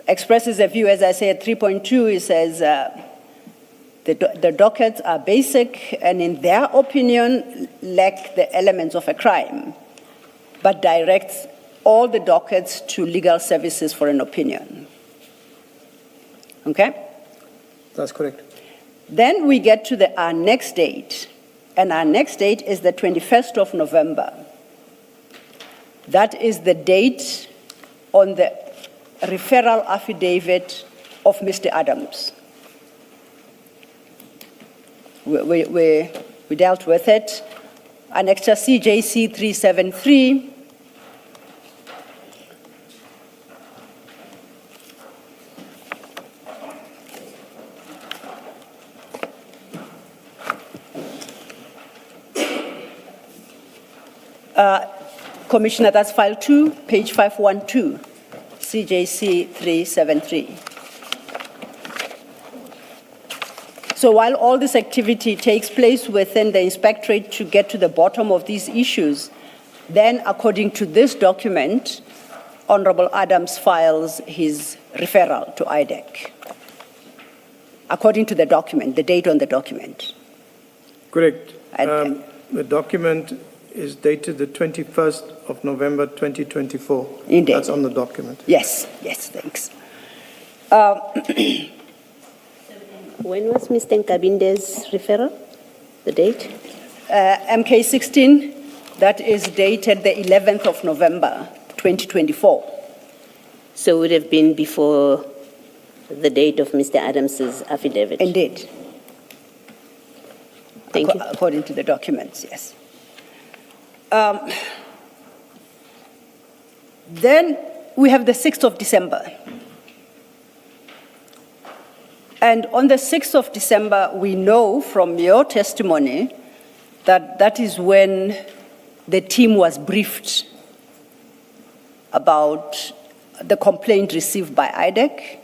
Expresses a view, as I say, at 3.2, it says the dockets are basic and in their opinion lack the elements of a crime, but directs all the dockets to legal services for an opinion. Okay? That's correct. Then we get to our next date, and our next date is the 21st of November. That is the date on the referral affidavit of Mr. Adams. We dealt with it. Annexure CJC 373. Commissioner, that's file 2, page 512, CJC 373. So while all this activity takes place within the Inspectorate to get to the bottom of these issues, then according to this document, Honorable Adams files his referral to IDAC. According to the document, the date on the document. Correct. The document is dated the 21st of November 2024. Indeed. That's on the document. Yes, thanks. When was Mr. Nkabinde's referral? The date? MK16, that is dated the 11th of November, 2024. So it would have been before the date of Mr. Adams's affidavit? Indeed. Thank you. According to the documents, yes. Then we have the 6th of December. And on the 6th of December, we know from your testimony that that is when the team was briefed about the complaint received by IDAC.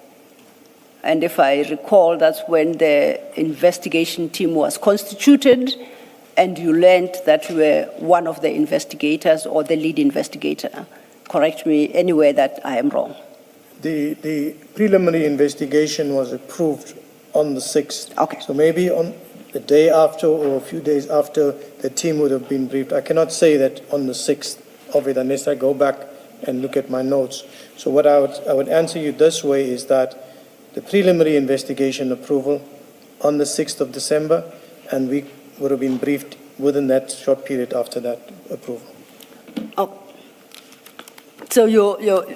And if I recall, that's when the investigation team was constituted, and you learned that you were one of the investigators or the lead investigator. Correct me anywhere that I am wrong. The preliminary investigation was approved on the 6th. Okay. So maybe on the day after or a few days after, the team would have been briefed. I cannot say that on the 6th of it unless I go back and look at my notes. So what I would answer you this way is that the preliminary investigation approval on the 6th of December, and we would have been briefed within that short period after that approval. Oh. So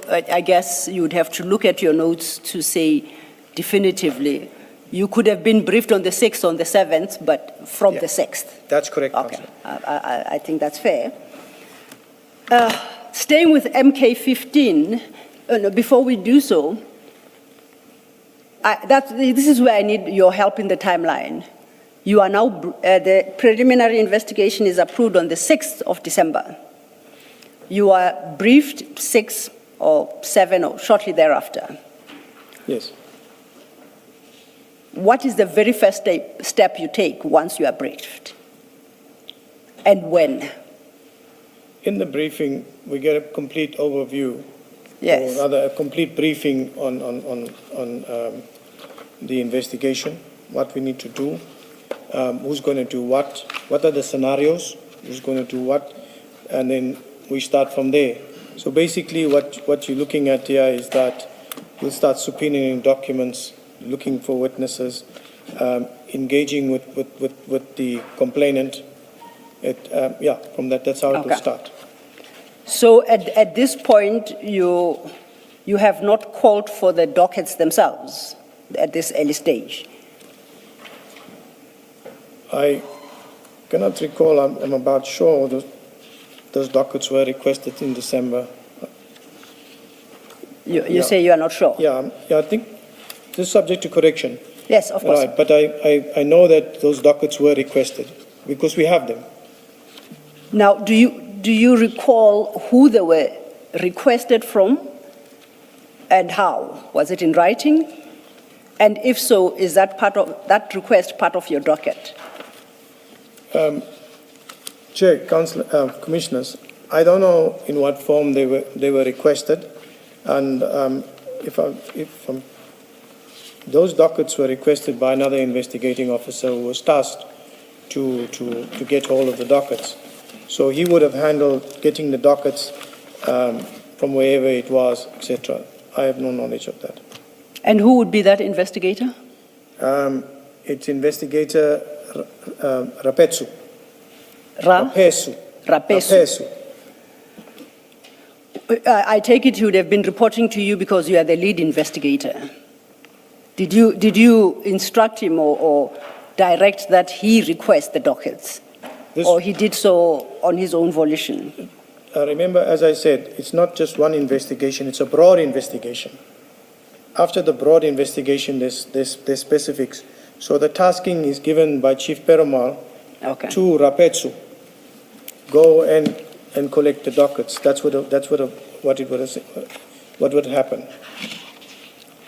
I guess you would have to look at your notes to say definitively you could have been briefed on the 6th, on the 7th, but from the 6th. That's correct, Okay, Councillor. I think that's fair. Staying with MK15, before we do so, this is where I need your help in the timeline. You are now, the preliminary investigation is approved on the 6th of December. You are briefed 6 or 7 or shortly thereafter. Yes. What is the very first step you take once you are briefed? And when? In the briefing, we get a complete overview, Yes. or rather a complete briefing on the investigation, what we need to do, who's going to do what are the scenarios, who's going to do what, and then we start from there. So basically what you're looking at here is that we'll start subpoenaing documents, looking for witnesses, engaging with the complainant. From that's how it will start. So at this point, you have not called for the dockets themselves at this early stage? I cannot recall. I'm about sure those dockets were requested in December. You say you are not sure? Yeah, I think this is subject to correction. Yes, of course. Right, but I know that those dockets were requested because we have them. Now, do you recall who they were requested from and how? Was it in writing? And if so, is that request part of your docket? Chair, Councillor, Commissioners, I don't know in what form they were requested, and those dockets were requested by another investigating officer who was tasked to get hold of the dockets. So he would have handled getting the dockets from wherever it was, etc. I have no knowledge of that. And who would be that investigator? It's Investigator Rapesu. Rapesu. I take it he would have been reporting to you because you are the lead investigator. Did you instruct him or direct that he request the dockets? Or he did so on his own volition? Remember, as I said, it's not just one investigation, it's a broad investigation. After the broad investigation, there's specifics. So the tasking is given by Chief Perumal to Rapetsu. Go and collect the dockets. That's what would happen.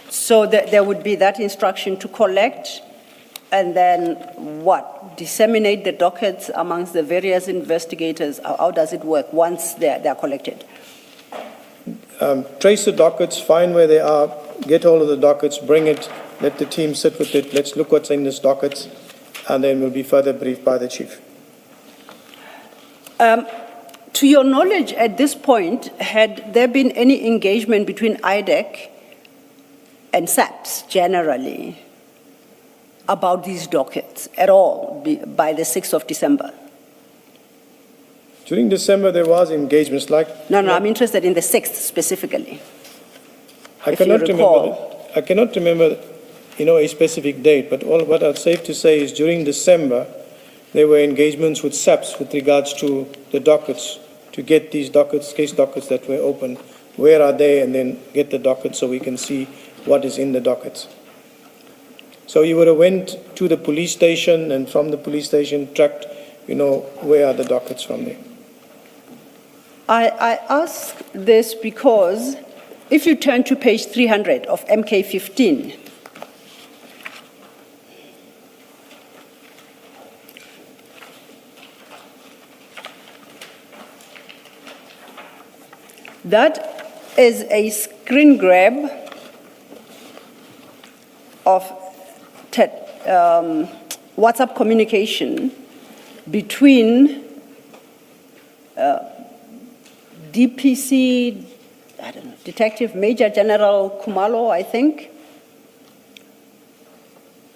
So there would be that instruction to collect, and then what? Disseminate the dockets amongst the various investigators. How does it work once they're collected? Trace the dockets, find where they are, get hold of the dockets, bring it, let the team sit with it, let's look what's in these dockets, and then we'll be further briefed by the chief. To your knowledge, at this point, had there been any engagement between IDAC and SAPS generally about these dockets at all by the 6th of December? During December, there was engagements like... No, I'm interested in the 6th specifically. I if you cannot recall. I cannot remember, a specific date, but what I'm safe to say is during December, there were engagements with SAPS with regards to the dockets, to get these dockets, case dockets that were open, where are they, and then get the dockets so we can see what is in the dockets. So you would have went to the police station, and from the police station tracked, where are the dockets from there. I ask this because if you turn to page 300 of MK15, that is a screen grab of WhatsApp communication between DPC, I don't know, Detective Major General Khumalo, I think.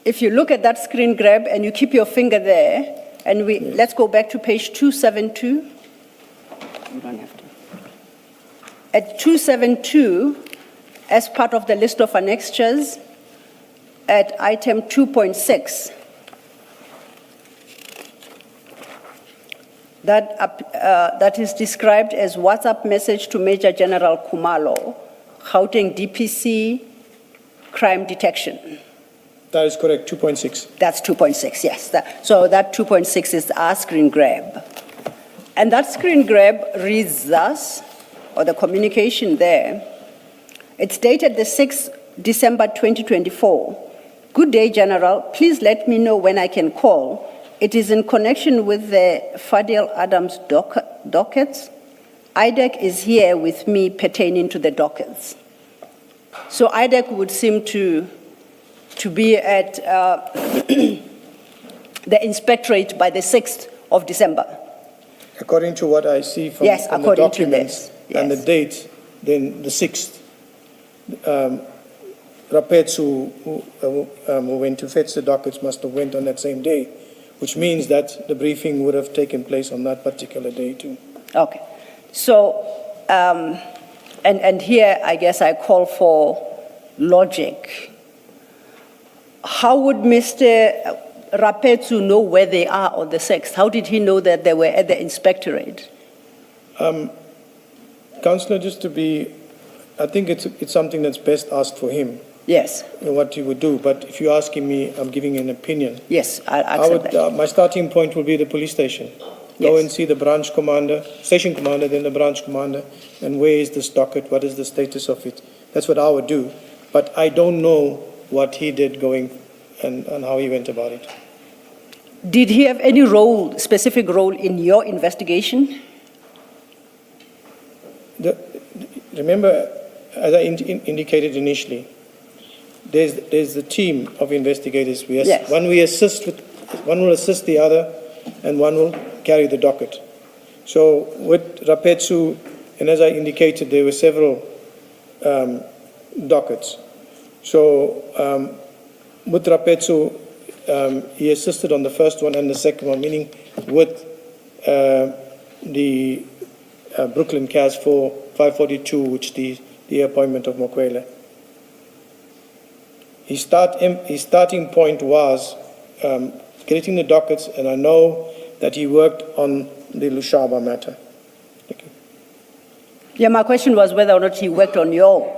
If you look at that screen grab and you keep your finger there, and let's go back to page 272. You don't have to. At 272, as part of the list of annexures, at item 2.6, that is described as WhatsApp message to Major General Khumalo, Gauteng DPC, crime detection. That is correct, 2.6. That's 2.6, yes. So that 2.6 is our screen grab. And that screen grab reads thus, or the communication there, it's dated the 6th December 2024. Good day, General. Please let me know when I can call. It is in connection with the Fadil Adams dockets. IDAC is here with me pertaining to the dockets. So IDAC would seem to be at the inspectorate by the 6th of December. According to what I see from, yes, from the according documents to this. Yes. And the date, then the 6th, Rapetsu, who went to fetch the dockets, must have went on that same day, which means that the briefing would have taken place on that particular day too. Okay. So, and here I guess I call for logic. How would Mr. Rapetsu know where they are on the 6th? How did he know that they were at the inspectorate? Councillor, just to be, I think it's something that's best asked for him. Yes. What he would do, but if you're asking me, I'm giving an opinion. Yes, I accept that. My starting point will be the police station. Go and see the branch commander, station commander, then the branch commander, and where is this docket, what is the status of it. That's what I would do. But I don't know what he did going and how he went about it. Did he have any role, specific role in your investigation? Remember, as I indicated initially, there's the team of investigators. Yes. One will assist the other, and one will carry the docket. So with Rapetsu, and as I indicated, there were several dockets. So with Rapetsu, he assisted on the first one and the second one, meaning with the Brooklyn CAS 542, which the appointment of Mokwele. His starting point was getting the dockets, and I know that he worked on the Lushaba matter. Thank you. Yeah, my question was whether or not he worked on your.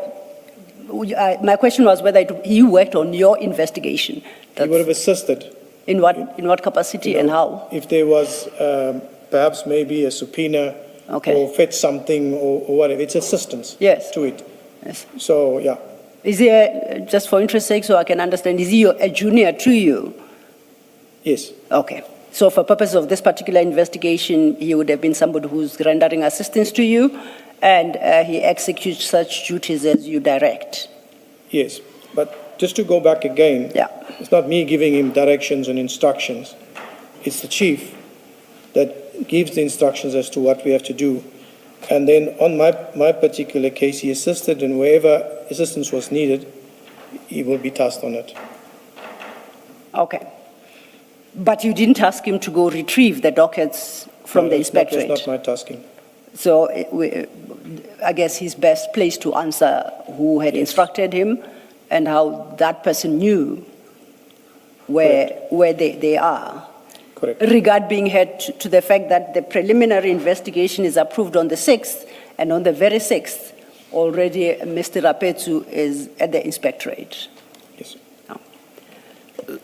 My question was whether he worked on your investigation. He would have assisted. In what capacity and how? If there was perhaps maybe a subpoena, or fetch something or whatever, it's assistance. Yes. To it. Yes. So yeah. Is he, just for interest's sake, so I can understand, is he a junior to you? Yes. Okay. So for purposes of this particular investigation, he would have been somebody who's rendering assistance to you, and he executes such duties as you direct. Yes. But just to go back again, it's not me giving him directions and instructions. It's the chief that gives the instructions as to what we have to do. And then on my particular case, he assisted, and wherever assistance was needed, he will be tasked on it. Okay. But you didn't ask him to go retrieve the dockets from the inspectorate? That's not my tasking. So I guess he's best placed to answer who had instructed him and how that person knew where they are. Correct. Regard being had to the fact that the preliminary investigation is approved on the 6th, and on the very 6th, already Mr. Rapetsu is at the inspectorate. Yes.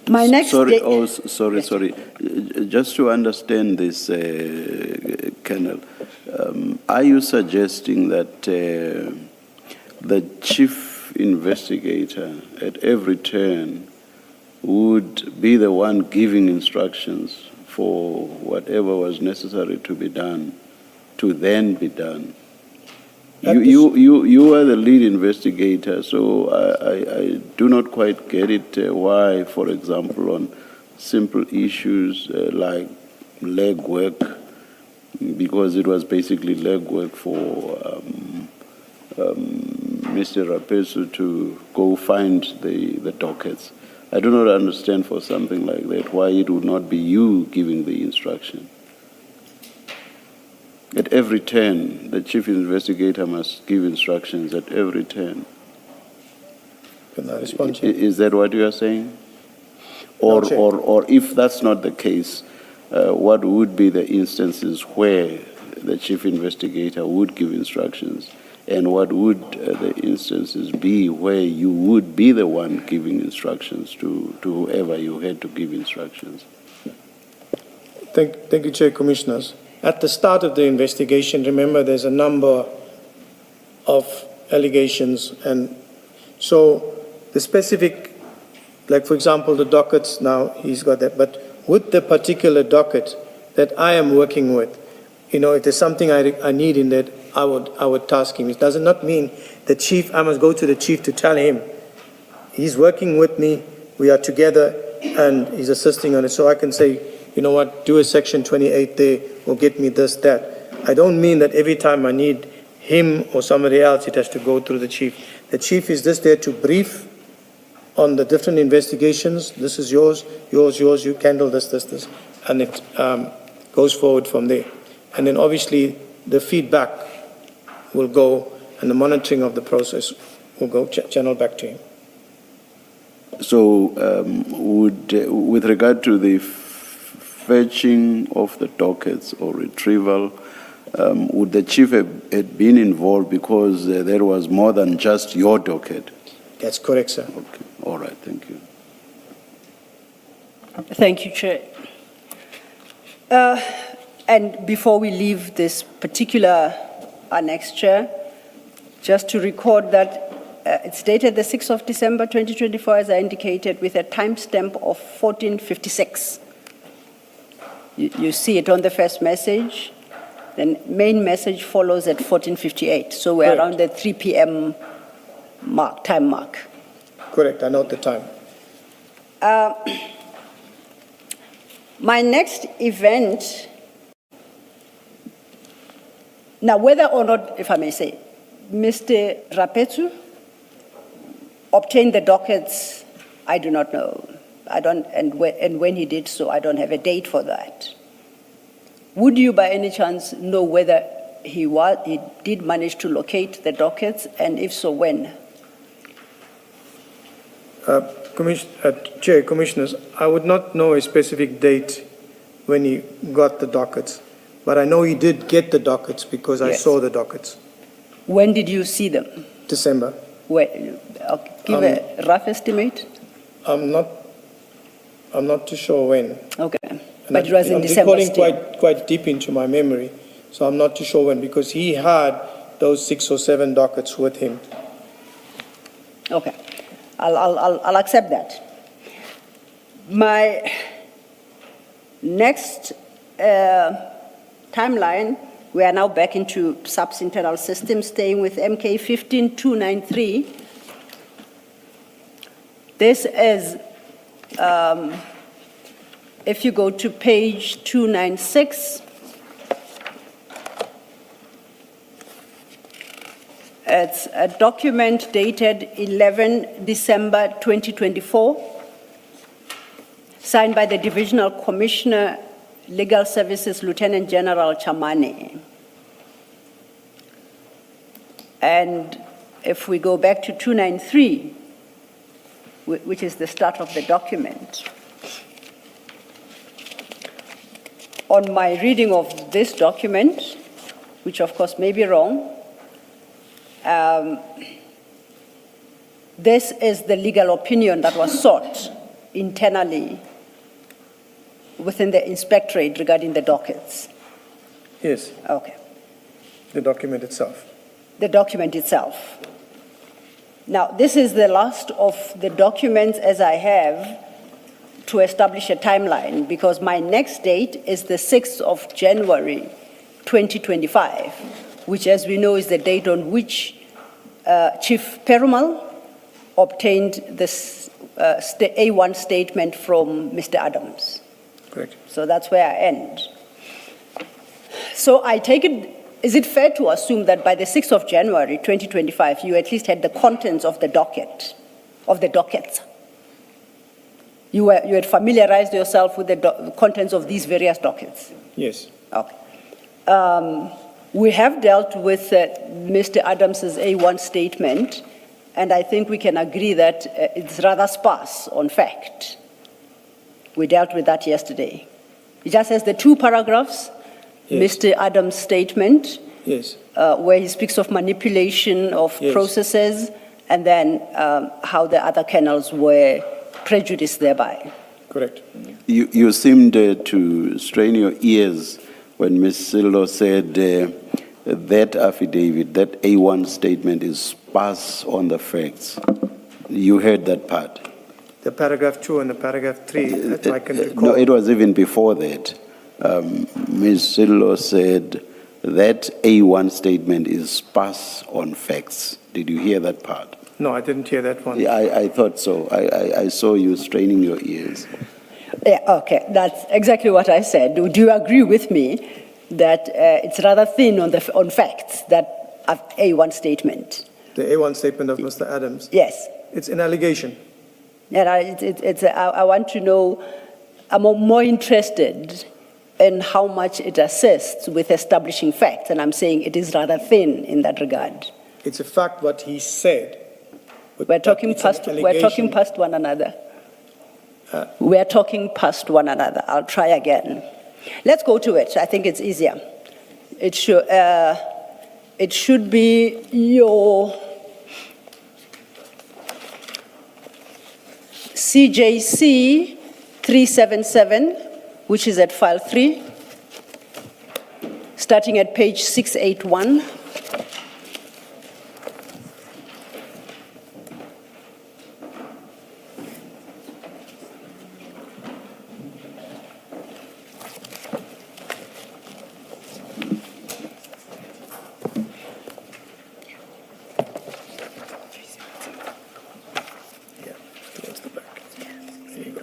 My next sorry, day- sorry. Just to understand this, Colonel, are you suggesting that the chief investigator at every turn would be the one giving instructions for whatever was necessary to be done, to then be done? You are the lead investigator, so I do not quite get it why, for example, on simple issues like leg work, because it was basically leg work for Mr. Rapesu to go find the dockets. I do not understand for something like that why it would not be you giving the instruction. At every turn, the chief investigator must give instructions at every turn. Can I respond? Is that what you are saying? No, Chair. Or if that's not the case, what would be the instances where the chief investigator would give instructions, and what would the instances be where you would be the one giving instructions to whoever you had to give instructions? Thank you, Chair, Commissioners. At the start of the investigation, remember there's a number of allegations, and so the specific, like for example the dockets, now he's got that, but with the particular docket that I am working with, if there's something I need in that, I would task him. It does not mean the chief, I must go to the chief to tell him. He's working with me, we are together, and he's assisting on it, so I can say, you know what, do a section 28 there, or get me this, that. I don't mean that every time I need him or somebody else, it has to go through the chief. The chief is just there to brief on the different investigations. This is yours, you handle this, and it goes forward from there. And then obviously the feedback will go, and the monitoring of the process will go channel back to him. So with regard to the fetching of the dockets or retrieval, would the chief have been involved because there was more than just your docket? That's correct, sir. Okay, all right, thank you. Thank you, Chair. And before we leave this particular annex, Chair, just to record that it's dated the 6th of December 2024, as I indicated, with a timestamp of 1456. You see it on the first message. Then main message follows at 1458. So we're Correct. around the 3 p.m. time mark. Correct, I note the time. My next event, now whether or not, if I may say, Mr. Rapetsu obtained the dockets, I do not know. And when he did so, I don't have a date for that. Would you by any chance know whether he did manage to locate the dockets, and if so, when? Chair, Commissioners, I would not know a specific date when he got the dockets, but I know he did get the dockets because I Yes. saw the dockets. When did you see them? December. Give a rough estimate. I'm not too sure when. Okay, And but it was in I'm December recalling still. quite deep into my memory, so I'm not too sure when, because he had those 6 or 7 dockets with him. Okay, I'll accept that. My next timeline, we are now back into sub-internal systems, staying with MK 15293. This is, if you go to page 296, it's a document dated 11 December 2024. signed by the Divisional Commissioner, Legal Services, Lieutenant General Chamane. And if we go back to 293, which is the start of the document, on my reading of this document, which of course may be wrong, this is the legal opinion that was sought internally within the inspectorate regarding the dockets. Yes, Okay. the document itself. The document itself. Now, this is the last of the documents as I have to establish a timeline, because my next date is the 6th of January, 2025, which, as we know, is the date on which Chief Perumal obtained this A1 statement from Mr. Adams. Correct. So that's where I end. So I take it, is it fair to assume that by the 6th of January 2025, you at least had the contents of the docket, of the dockets? You had familiarized yourself with the contents of these various dockets? Yes. Okay. We have dealt with Mr. Adams's A1 statement, and I think we can agree that it's rather sparse on fact. We dealt with that yesterday. It just has the two paragraphs, Yes. Mr. Adams' statement, Yes. where he speaks of manipulation of Yes. processes, and then how the other kennels were prejudiced thereby. Correct. You seemed to strain your ears when Ms. Sillo said that affidavit, that A1 statement is sparse on the facts. You heard that part? The paragraph 2 and the paragraph 3, that I can recall. No, it was even before that. Ms. Sillo said that A1 statement is sparse on facts. Did you hear that part? No, I didn't hear that one. Yeah, I thought so. I saw you straining your ears. Yeah, okay, that's exactly what I said. Do you agree with me that it's rather thin on facts, that A1 statement? The A1 statement of Mr. Adams. Yes. It's an allegation. And I want to know, I'm more interested in how much it assists with establishing facts, and I'm saying it is rather thin in that regard. It's a fact what he said. but We're talking it's an allegation. past one another. We're talking past one another. I'll try again. Let's go to it. I think it's easier. It should be your CJC 377, which is at file 3, starting at page 681. Yeah, towards the back. There you go.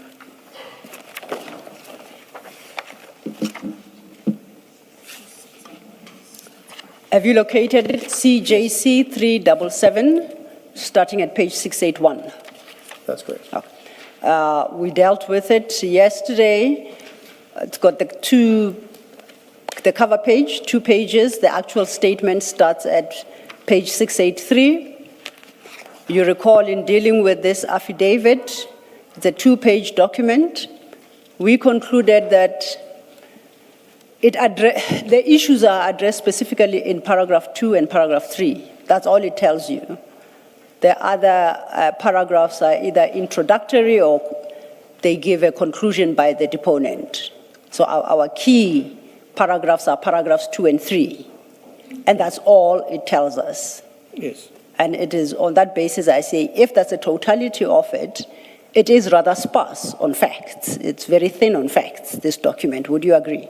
Have you located it? CJC 377, starting at page 681. That's correct. We dealt with it yesterday. It's got the cover page, 2 pages. The actual statement starts at page 683. You recall in dealing with this affidavit, it's a 2-page document. We concluded that the issues are addressed specifically in paragraph 2 and paragraph 3. That's all it tells you. The other paragraphs are either introductory or they give a conclusion by the deponent. So our key paragraphs are paragraphs 2 and 3. And that's all it tells us. Yes. And it is on that basis I say, if that's the totality of it, it is rather sparse on facts. It's very thin on facts, this document. Would you agree?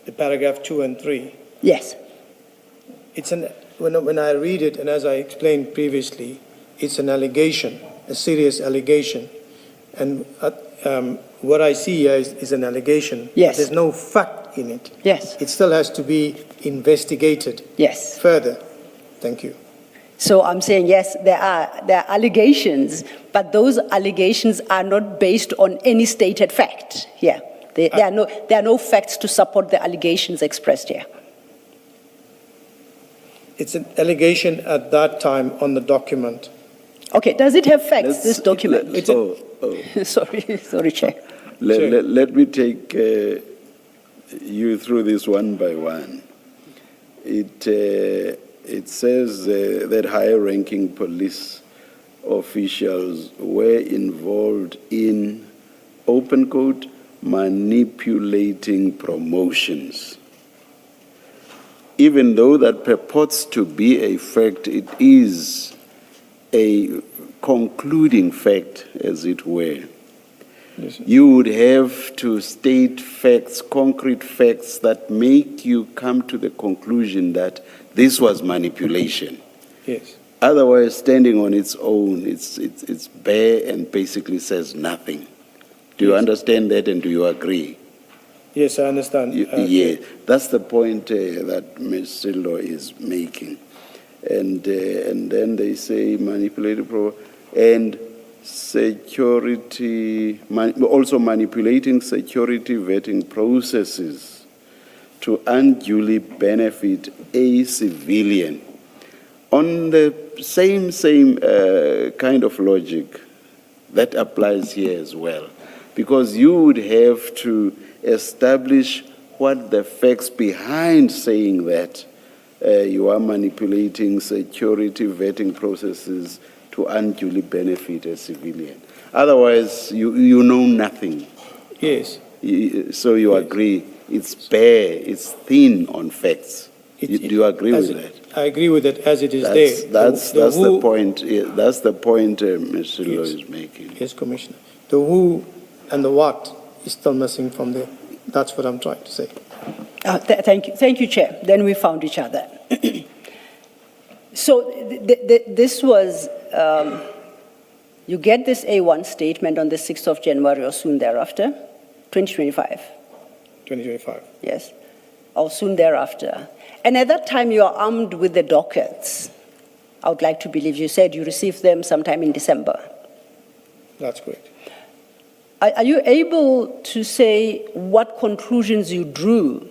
The paragraph 2 and 3. Yes. When I read it, and as I explained previously, it's an allegation, a serious allegation. And what I see here is an allegation. Yes. There's no fact in it. Yes. It still has to be investigated Yes. further. Thank you. So I'm saying, yes, there are allegations, but those allegations are not based on any stated fact here. There are no facts to support the allegations expressed here. It's an allegation at that time on the document. Okay, does it have facts, Let's- this document? Sorry, Chair. Let me take you through this one by one. It says that higher-ranking police officials were involved in, open quote, manipulating promotions. Even though that purports to be a fact, it is a concluding fact, as it were. Yes, sir. You would have to state facts, concrete facts that make you come to the conclusion that this was manipulation. Yes. Otherwise, standing on its own, it's bare and basically says nothing. Do you Yes. understand that, and do you agree? Yes, I understand. Yeah, that's the point that Ms. Sillo is making. And then they say manipulated and security, also manipulating security vetting processes to unduly benefit a civilian. On the same kind of logic, that applies here as well. Because you would have to establish what the facts behind saying that you are manipulating security vetting processes to unduly benefit a civilian. Otherwise, you know nothing. Yes. So you agree, it's bare, it's thin on facts. Do you agree with that? I agree with that as it is there. That's the point. That's the point Mr. Lo is making. Yes, Commissioner. The who and the what is still missing from there. That's what I'm trying to say. Thank you, Chair. Then we found each other. So this was, you get this A1 statement on the 6th of January or soon thereafter, 2025. 2025. Yes, or soon thereafter. And at that time, you are armed with the dockets. I would like to believe you said you received them sometime in December. That's correct. Are you able to say what conclusions you drew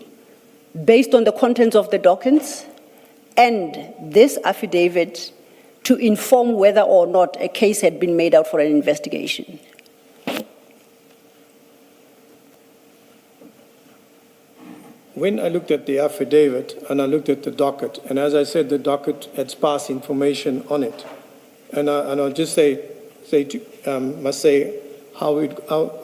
based on the contents of the documents and this affidavit to inform whether or not a case had been made out for an investigation? When I looked at the affidavit and I looked at the docket, and as I said, the docket had sparse information on it, and I'll just must say how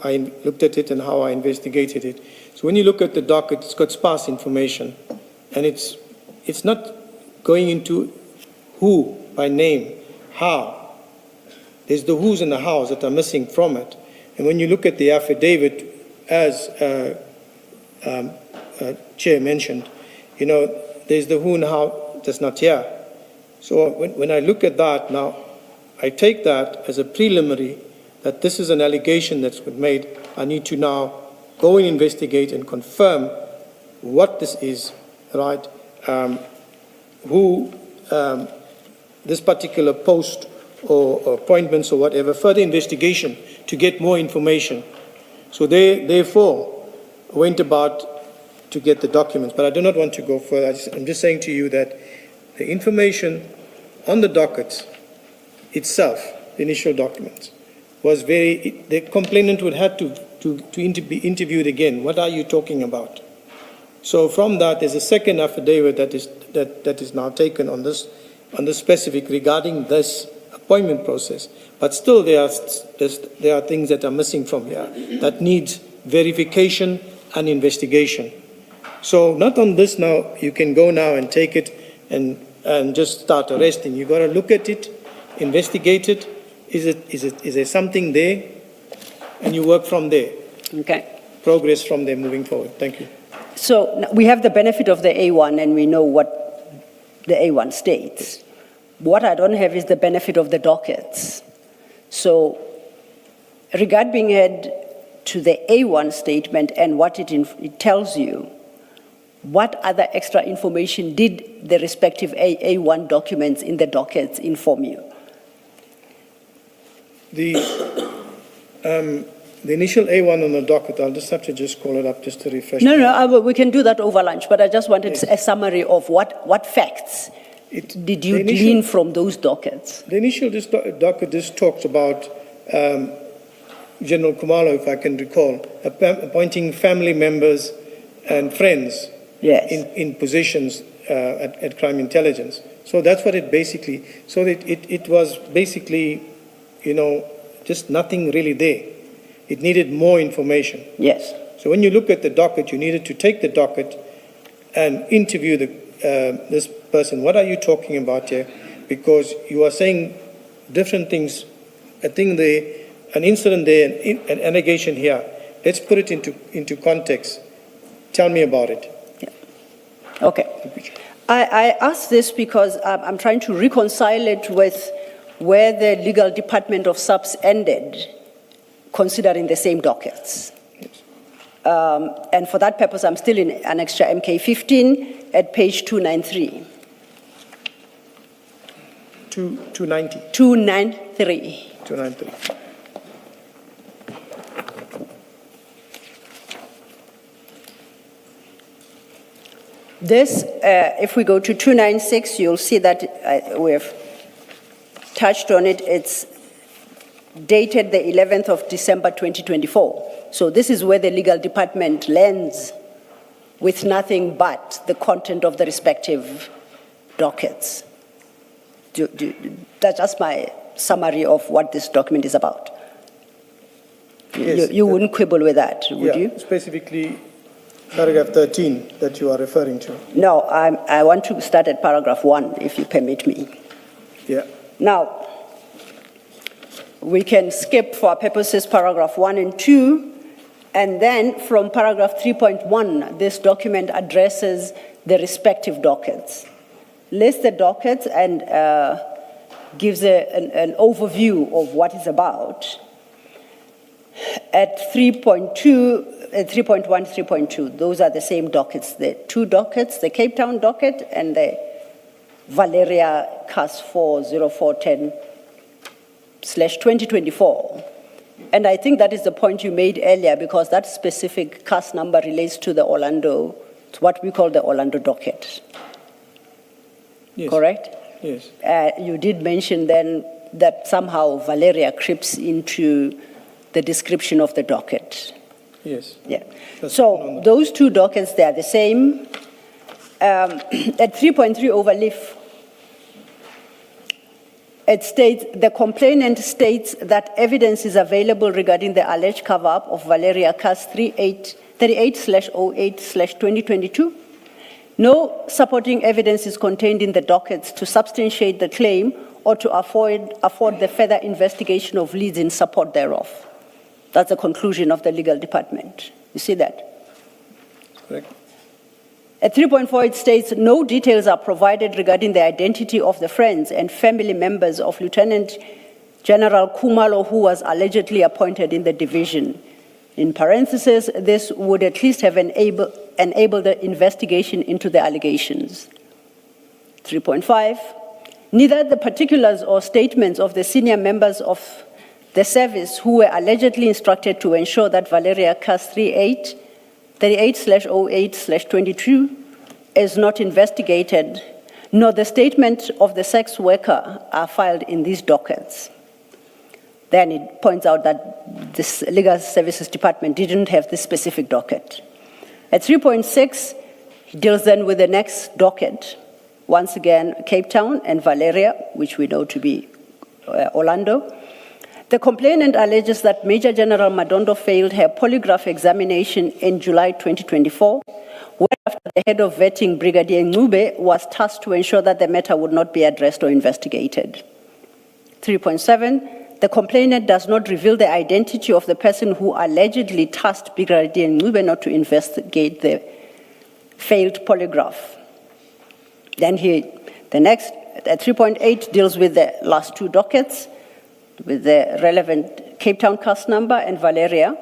I looked at it and how I investigated it. So when you look at the docket, it's got sparse information, and it's not going into who by name, how. There's the who's and the hows that are missing from it. And when you look at the affidavit, as Chair mentioned, there's the who and how that's not here. So when I look at that now, I take that as a preliminary that this is an allegation that's been made. I need to now go and investigate and confirm what this is, right? Who this particular post or appointments or whatever, further investigation to get more information. So they therefore went about to get the documents, but I do not want to go further. I'm just saying to you that the information on the dockets itself, the initial documents, was the complainant would have to be interviewed again. What are you talking about? So from that, there's a second affidavit that is now taken on this specific regarding this appointment process. But still, there are things that are missing from here that needs verification and investigation. So not on this now, you can go now and take it and just start arresting. You've got to look at it, investigate it. Is there something there? And you work from there. Okay. Progress from there moving forward. Thank you. So we have the benefit of the A1 and we know what the A1 states. What I don't have is the benefit of the dockets. So regarding head to the A1 statement and what it tells you, what other extra information did the respective A1 documents in the dockets inform you? The initial A1 on the docket, I'll just have to just call it up just to refresh. We can do that over lunch, but I just wanted a summary of what facts did you glean from those dockets? The initial docket just talks about General Mkhwanazi, if I can recall, appointing family members and friends in positions at crime intelligence. So that's what it basically, so it was basically, just nothing really there. It needed more information. Yes. So when you look at the docket, you needed to take the docket and interview this person. What are you talking about here? Because you are saying different things. I think an incident there, an allegation here. Let's put it into context. Tell me about it. Yeah. Okay. I ask this because I'm trying to reconcile it with where the legal department of subs ended, considering the same dockets. And for that purpose, I'm still in Annexure MK15 at page 293. 290. 293. 293. This, if we go to 296, you'll see that we have touched on it. It's dated the 11th of December 2024. So this is where the legal department lands with nothing but the content of the respective dockets. That's just my summary of what this document is about. Yes, you wouldn't quibble with that, would you? Specifically, paragraph 13 that you are referring to. No, I want to start at paragraph 1, if you permit me. Yeah. Now, we can skip for our purposes paragraph 1 and 2, and then from paragraph 3.1, this document addresses the respective dockets. Lists the dockets and gives an overview of what it's about. At 3.1, 3.2, those are the same dockets. The two dockets, the Cape Town docket and the Valeria CAS 40410/2024. And I think that is the point you made earlier, because that specific CAS number relates to the Orlando, to what we call the Orlando docket. Yes. Correct? Yes. You did mention then that somehow Valeria creeps into the description of the docket. Yes. Yeah. So those two dockets, they are the same. At 3.3 overleaf, it states, the complainant states that evidence is available regarding the alleged cover-up of Valeria CAS 38/08/2022. No supporting evidence is contained in the dockets to substantiate the claim or to afford the further investigation of leads in support thereof. That's the conclusion of the legal department. You see that? Correct. At 3.4, it states, no details are provided regarding the identity of the friends and family members of Lieutenant General Khumalo, who was allegedly appointed in the division. In parentheses, this would at least have enabled the investigation into the allegations. 3.5, neither the particulars or statements of the senior members of the service who were allegedly instructed to ensure that Valeria CAS 38/08/22 is not investigated, nor the statement of the sex worker are filed in these dockets. Then it points out that this legal services department didn't have this specific docket. At 3.6, it deals then with the next docket. Once again, Cape Town and Valeria, which we know to be Orlando. The complainant alleges that Major General Madondo failed her polygraph examination in July 2024, whereafter the head of vetting, Brigadier Ncube, was tasked to ensure that the matter would not be addressed or investigated. 3.7, the complainant does not reveal the identity of the person who allegedly tasked Brigadier Ncube not to investigate the failed polygraph. Then the next, at 3.8, deals with the last two dockets, with the relevant Cape Town CAS number and Valeria,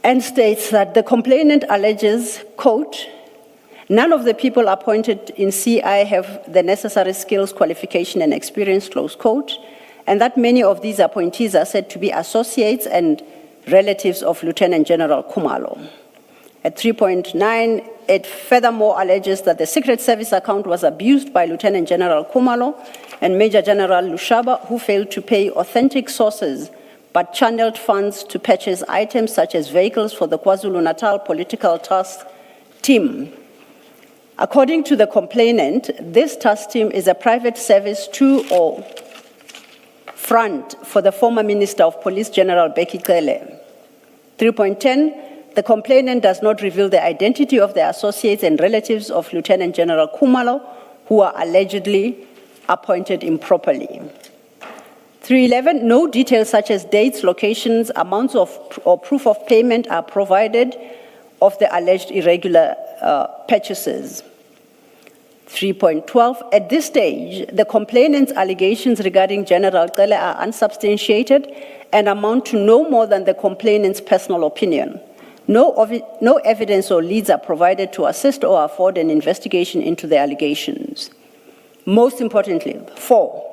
and states that the complainant alleges, quote, None of the people appointed in CI have the necessary skills, qualification, and experience, close quote, and that many of these appointees are said to be associates and relatives of Lieutenant General Khumalo. At 3.9, it furthermore alleges that the Secret Service account was abused by Lieutenant General Khumalo and Major General Lushaba, who failed to pay authentic sources but channeled funds to purchase items such as vehicles for the KwaZulu-Natal Political Task Team. According to the complainant, this task team is a private service to or front for the former Minister of Police, General Bheki Cele. 3.10, the complainant does not reveal the identity of the associates and relatives of Lieutenant General Khumalo, who are allegedly appointed improperly. 3.11, no details such as dates, locations, amounts of or proof of payment are provided of the alleged irregular purchases. 3.12, at this stage, the complainant's allegations regarding General Cele are unsubstantiated and amount to no more than the complainant's personal opinion. No evidence or leads are provided to assist or afford an investigation into the allegations. Most importantly, 4,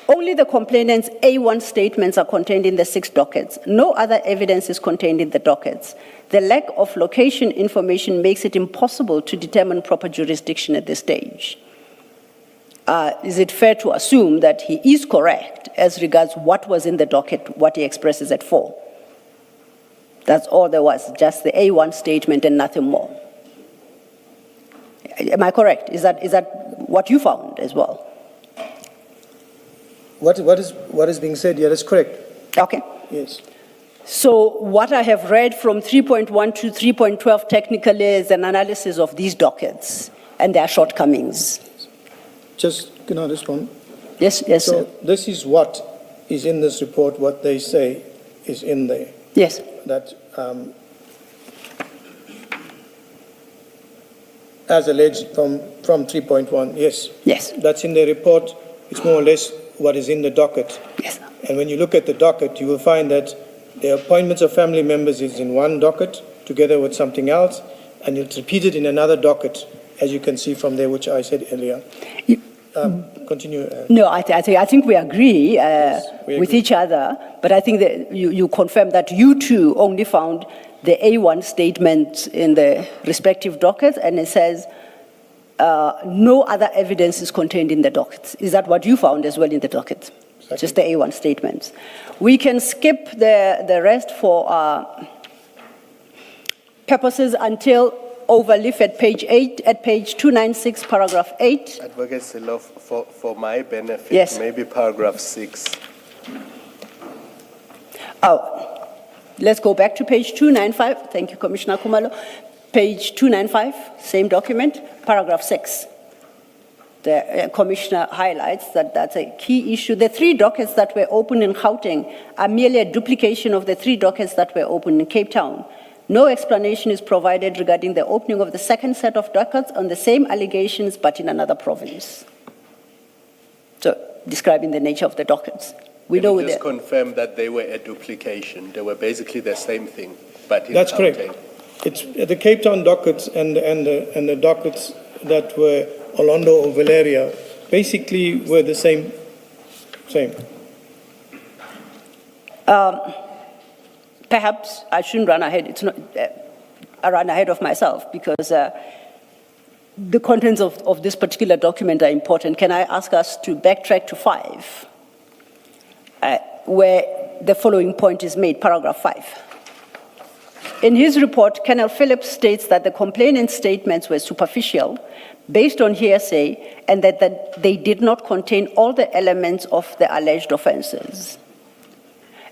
only the complainant's A1 statements are contained in the 6 dockets. No other evidence is contained in the dockets. The lack of location information makes it impossible to determine proper jurisdiction at this stage. Is it fair to assume that he is correct as regards what was in the docket, what he expresses at 4? That's all there was, just the A1 statement and nothing more. Am I correct? Is that what you found as well? What is being said here is correct. Okay. Yes. So what I have read from 3.1 to 3.12 technically is an analysis of these dockets and their shortcomings. Just, can I respond? Yes, So sir. this is what is in this report, what they say is in there. Yes. That, as alleged from 3.1, yes. Yes. That's in the report. It's more or less what is in the docket. Yes. And when you look at the docket, you will find that the appointments of family members is in one docket together with something else, and it's repeated in another docket, as you can see from there, which I said earlier. Continue. No, I think we agree, we with agree. each other, but I think that you confirm that you too only found the A1 statement in the respective dockets, and it says no other evidence is contained in the dockets. Is that what you found as well in the dockets? Exactly. Just the A1 statements. We can skip the rest for purposes until overleaf at page 8, at page 296, paragraph 8. Advocate Silo, for my benefit, Yes. maybe paragraph 6. Oh, let's go back to page 295. Thank you, Commissioner Khumalo. Page 295, same document, paragraph 6. The Commissioner highlights that that's a key issue. The 3 dockets that were opened in Gauteng are merely a duplication of the 3 dockets that were opened in Cape Town. No explanation is provided regarding the opening of the second set of dockets on the same allegations but in another province. So, describing the nature of the dockets. We know Can you just confirm that they were a duplication? They were basically the same thing, but in That's correct. Gauteng. It's the Cape Town dockets and the dockets that were Orlando or Valeria basically were the same. Perhaps I shouldn't run ahead. It's not, I run ahead of myself because the contents of this particular document are important. Can I ask us to backtrack to 5, where the following point is made, paragraph 5. In his report, Colonel Phillips states that the complainant's statements were superficial, based on hearsay, and that they did not contain all the elements of the alleged offenses.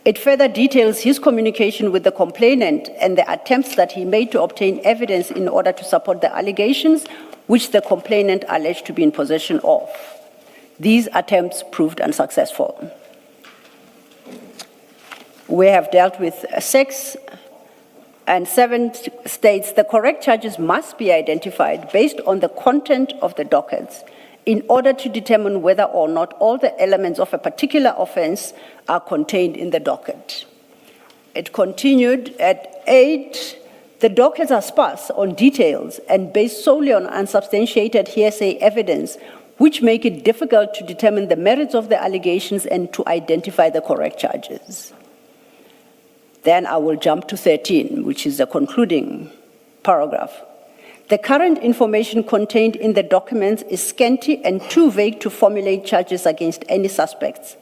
It further details his communication with the complainant and the attempts that he made to obtain evidence in order to support the allegations which the complainant alleged to be in possession of. These attempts proved unsuccessful. We have dealt with 6, and 7 states the correct charges must be identified based on the content of the dockets in order to determine whether or not all the elements of a particular offense are contained in the docket. It continued at 8, The dockets are sparse on details and based solely on unsubstantiated hearsay evidence, which make it difficult to determine the merits of the allegations and to identify the correct charges. Then I will jump to 13, which is the concluding paragraph. The current information contained in the documents is scanty and too vague to formulate charges against any suspects.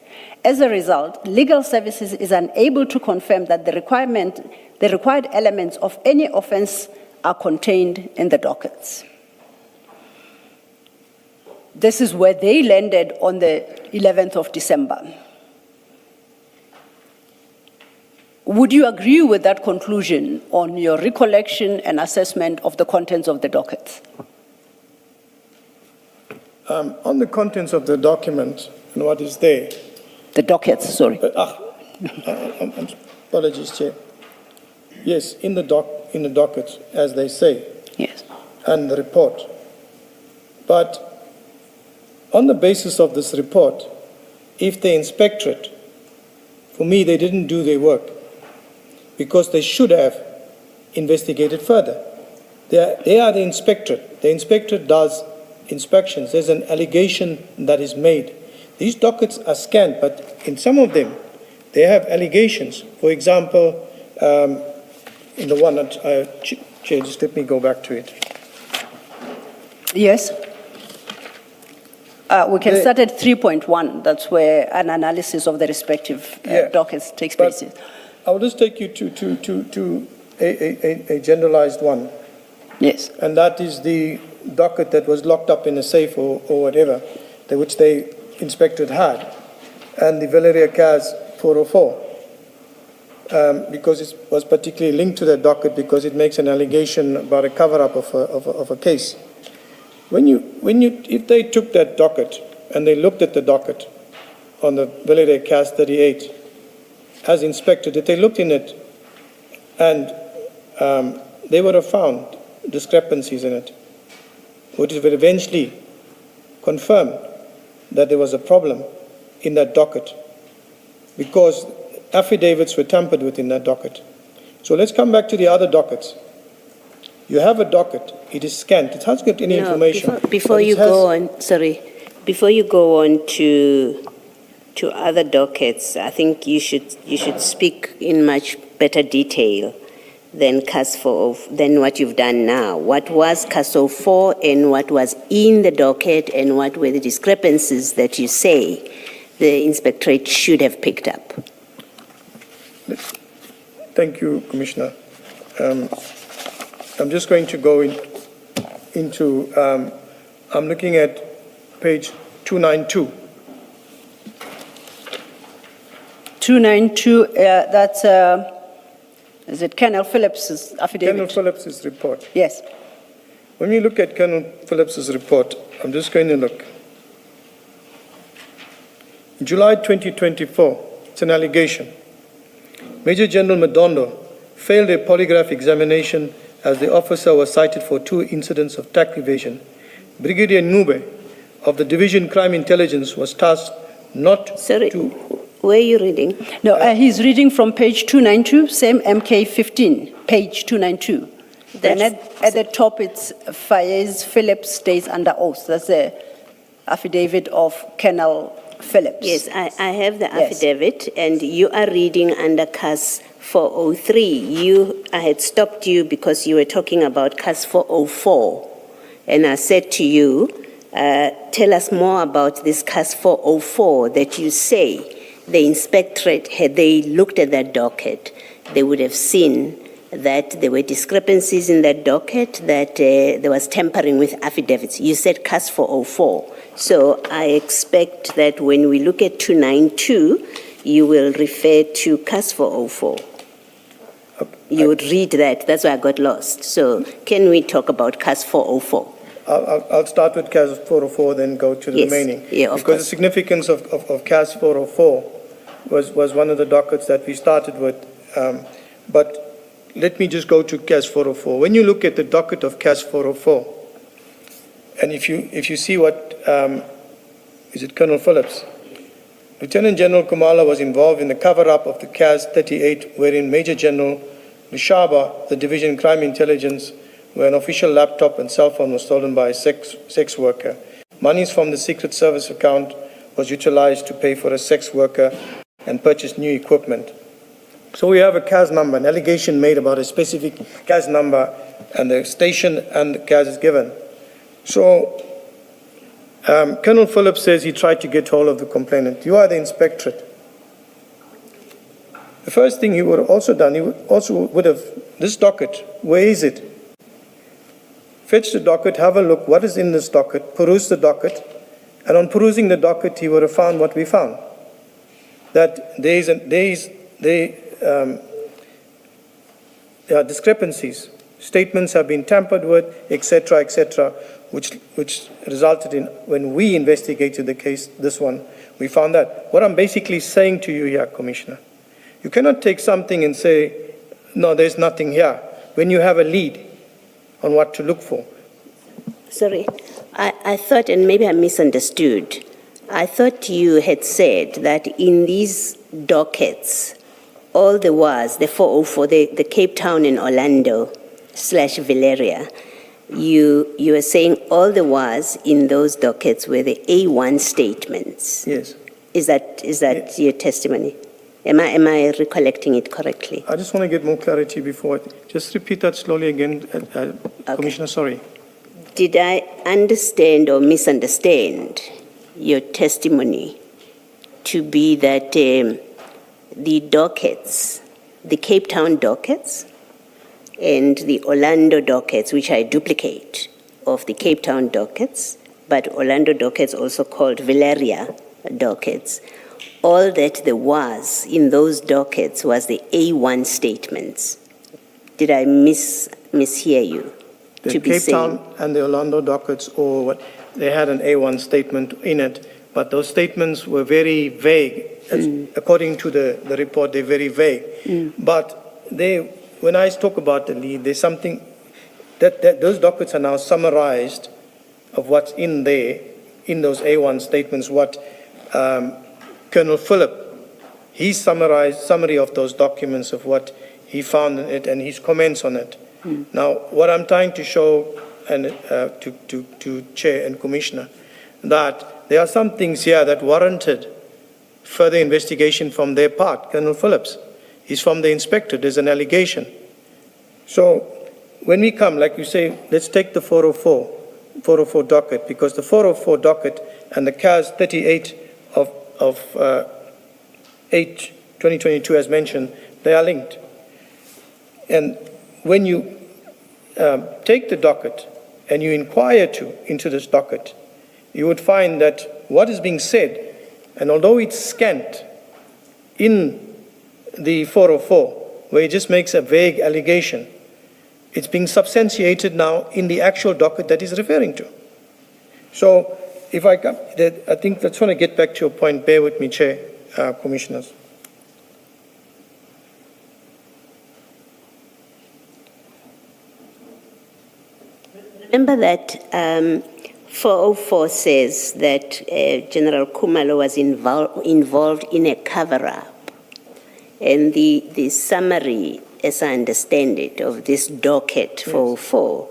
As a result, legal services is unable to confirm that the required elements of any offense are contained in the dockets. This is where they landed on the 11th of December. Would you agree with that conclusion on your recollection and assessment of the contents of the dockets? On the contents of the document and what is there. The dockets, sorry. Apologies, Chair. Yes, in the dockets, as they say. Yes. And the report. But on the basis of this report, if the inspectorate, for me, they didn't do their work because they should have investigated further. They are the inspectorate. The inspectorate does inspections. There's an allegation that is made. These dockets are scanned, but in some of them, they have allegations. For example, in the one that Chair, just let me go back to it. Yes. We can start at 3.1. That's where an analysis of the respective dockets takes place. I'll just take you to a generalized one. Yes. And that is the docket that was locked up in a safe or whatever, which the inspectorate had, and the Valeria CAS 404, because it was particularly linked to that docket because it makes an allegation about a cover-up of a case. If they took that docket and they looked at the docket on the Valeria CAS 38 as inspected, if they looked in it and they would have found discrepancies in it, which would eventually confirm that there was a problem in that docket because affidavits were tampered with in that docket. So let's come back to the other dockets. You have a docket, it is scanned, it hasn't got any information. Before you go on to other dockets, I think you should speak in much better detail than than what you've done now. What was CAS 04 and what was in the docket and what were the discrepancies that you say the inspectorate should have picked up? Thank you, Commissioner. I'm just going to go into, I'm looking at page 292. 292, that's, is it Colonel Phillips's affidavit? Colonel Phillips's report. Yes. When we look at Colonel Phillips's report, I'm just going to look. In July 2024, it's an allegation. Major General Madondo failed a polygraph examination as the officer was cited for 2 incidents of tax evasion. Brigadier Nube of the Division Crime Intelligence was tasked not to... Where are you reading? No, he's reading from page 292, same MK 15, page 292. Then at the top, it's Fayez Phillips stays under oath. That's the affidavit of Colonel Phillips. Yes, I have the affidavit, and you are reading under CAS 403. I had stopped you because you were talking about CAS 404, and I said to you, tell us more about this CAS 404 that you say the inspectorate, had they looked at that docket, they would have seen that there were discrepancies in that docket, that there was tampering with affidavits. You said CAS 404. So I expect that when we look at 292, you will refer to CAS 404. You would read that. That's why I got lost. So can we talk about CAS 404? I'll start with CAS 404, then go to the remaining. Yeah, of because course. the significance of CAS 404 was one of the dockets that we started with. But let me just go to CAS 404. When you look at the docket of CAS 404, and if you see what, is it Colonel Phillips? Lieutenant General Kumala was involved in the cover-up of the CAS 38, wherein Major General Lushaba, the Division Crime Intelligence, where an official laptop and cell phone was stolen by a sex worker. Monies from the Secret Service account was utilized to pay for a sex worker and purchase new equipment. So we have a CAS number, an allegation made about a specific CAS number, and the station and the CAS is given. So Colonel Phillips says he tried to get hold of the complainant. You are the inspectorate. The first thing he would have also done, he would have, this docket, where is it? Fetch the docket, have a look, what is in this docket, peruse the docket, and on perusing the docket, he would have found what we found. That there are discrepancies. Statements have been tampered with, etc., which resulted in, when we investigated the case, this one, we found that. What I'm basically saying to you here, Commissioner, you cannot take something and say, no, there's nothing here, when you have a lead on what to look for. Sorry, I thought, and maybe I misunderstood, I thought you had said that in these dockets, all there was, the 404, the Cape Town and Orlando / Valeria, you were saying all there was in those dockets were the A1 statements. Yes. Is that your testimony? Am I recollecting it correctly? I just want to get more clarity before. Just repeat that slowly again, Okay. Commissioner, sorry. Did I understand or misunderstand your testimony to be that the dockets, the Cape Town dockets and the Orlando dockets, which are a duplicate of the Cape Town dockets, but Orlando dockets also called Valeria dockets, all that there was in those dockets was the A1 statements? Did I mishear you? The Cape Town and the Orlando dockets, or what, they had an A1 statement in it, but those statements were very vague. According to the report, they're very vague. But when I talk about the lead, there's something that those dockets are now summarized of what's in there, in those A1 statements, what Colonel Phillip, he summarized summary of those documents of what he found in it and his comments on it. Now, what I'm trying to show and to Chair and Commissioner, that there are some things here that warranted further investigation from their part. Colonel Phillips, he's from the inspector, there's an allegation. So when we come, like you say, let's take the 404 docket, because the 404 docket and the CAS 38 of 8/2022 as mentioned, they are linked. And when you take the docket and you inquire into this docket, you would find that what is being said, and although it's scant in the 404, where it just makes a vague allegation, it's being substantiated now in the actual docket that he's referring to. So if I think that's want to get back to your point. Bear with me, Chair, Commissioners. Remember that 404 says that General Khumalo was involved in a cover-up. And the summary, as I understand it, of this docket 404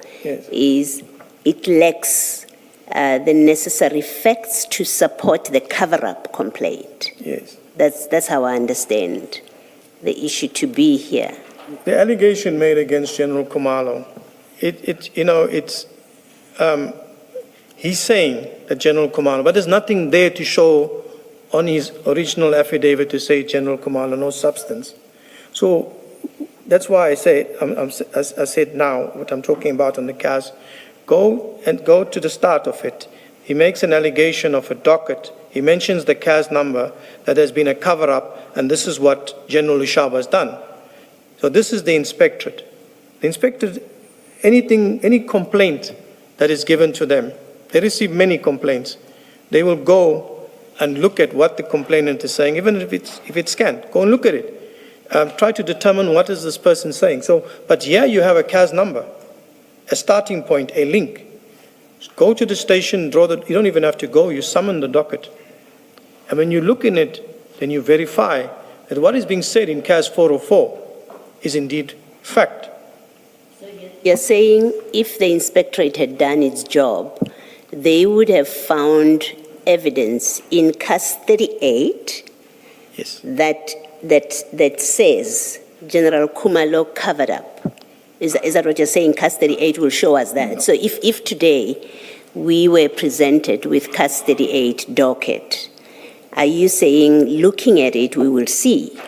is it lacks the necessary facts to support the cover-up complaint. Yes. That's how I understand the issue to be here. The allegation made against General Khumalo, he's saying that General Khumalo, but there's nothing there to show on his original affidavit to say General Khumalo, no substance. So that's why I say, I said now, what I'm talking about on the CAS, go to the start of it. He makes an allegation of a docket. He mentions the CAS number, that has been a cover-up, and this is what General Lushaba has done. So this is the inspectorate. The inspectorate, any complaint that is given to them, they receive many complaints. They will go and look at what the complainant is saying, even if it's scanned. Go and look at it. Try to determine what is this person saying. So, but here you have a CAS number, a starting point, a link. Go to the station, you don't even have to go, you summon the docket. And when you look in it, then you verify that what is being said in CAS 404 is indeed fact. You're saying if the inspectorate had done its job, they would have found evidence in CAS 38 Yes. that says General Khumalo covered up. Is that what you're saying? CAS 38 will show us that. No. So if today we were presented with CAS 38 docket, are you saying, looking at it, we will see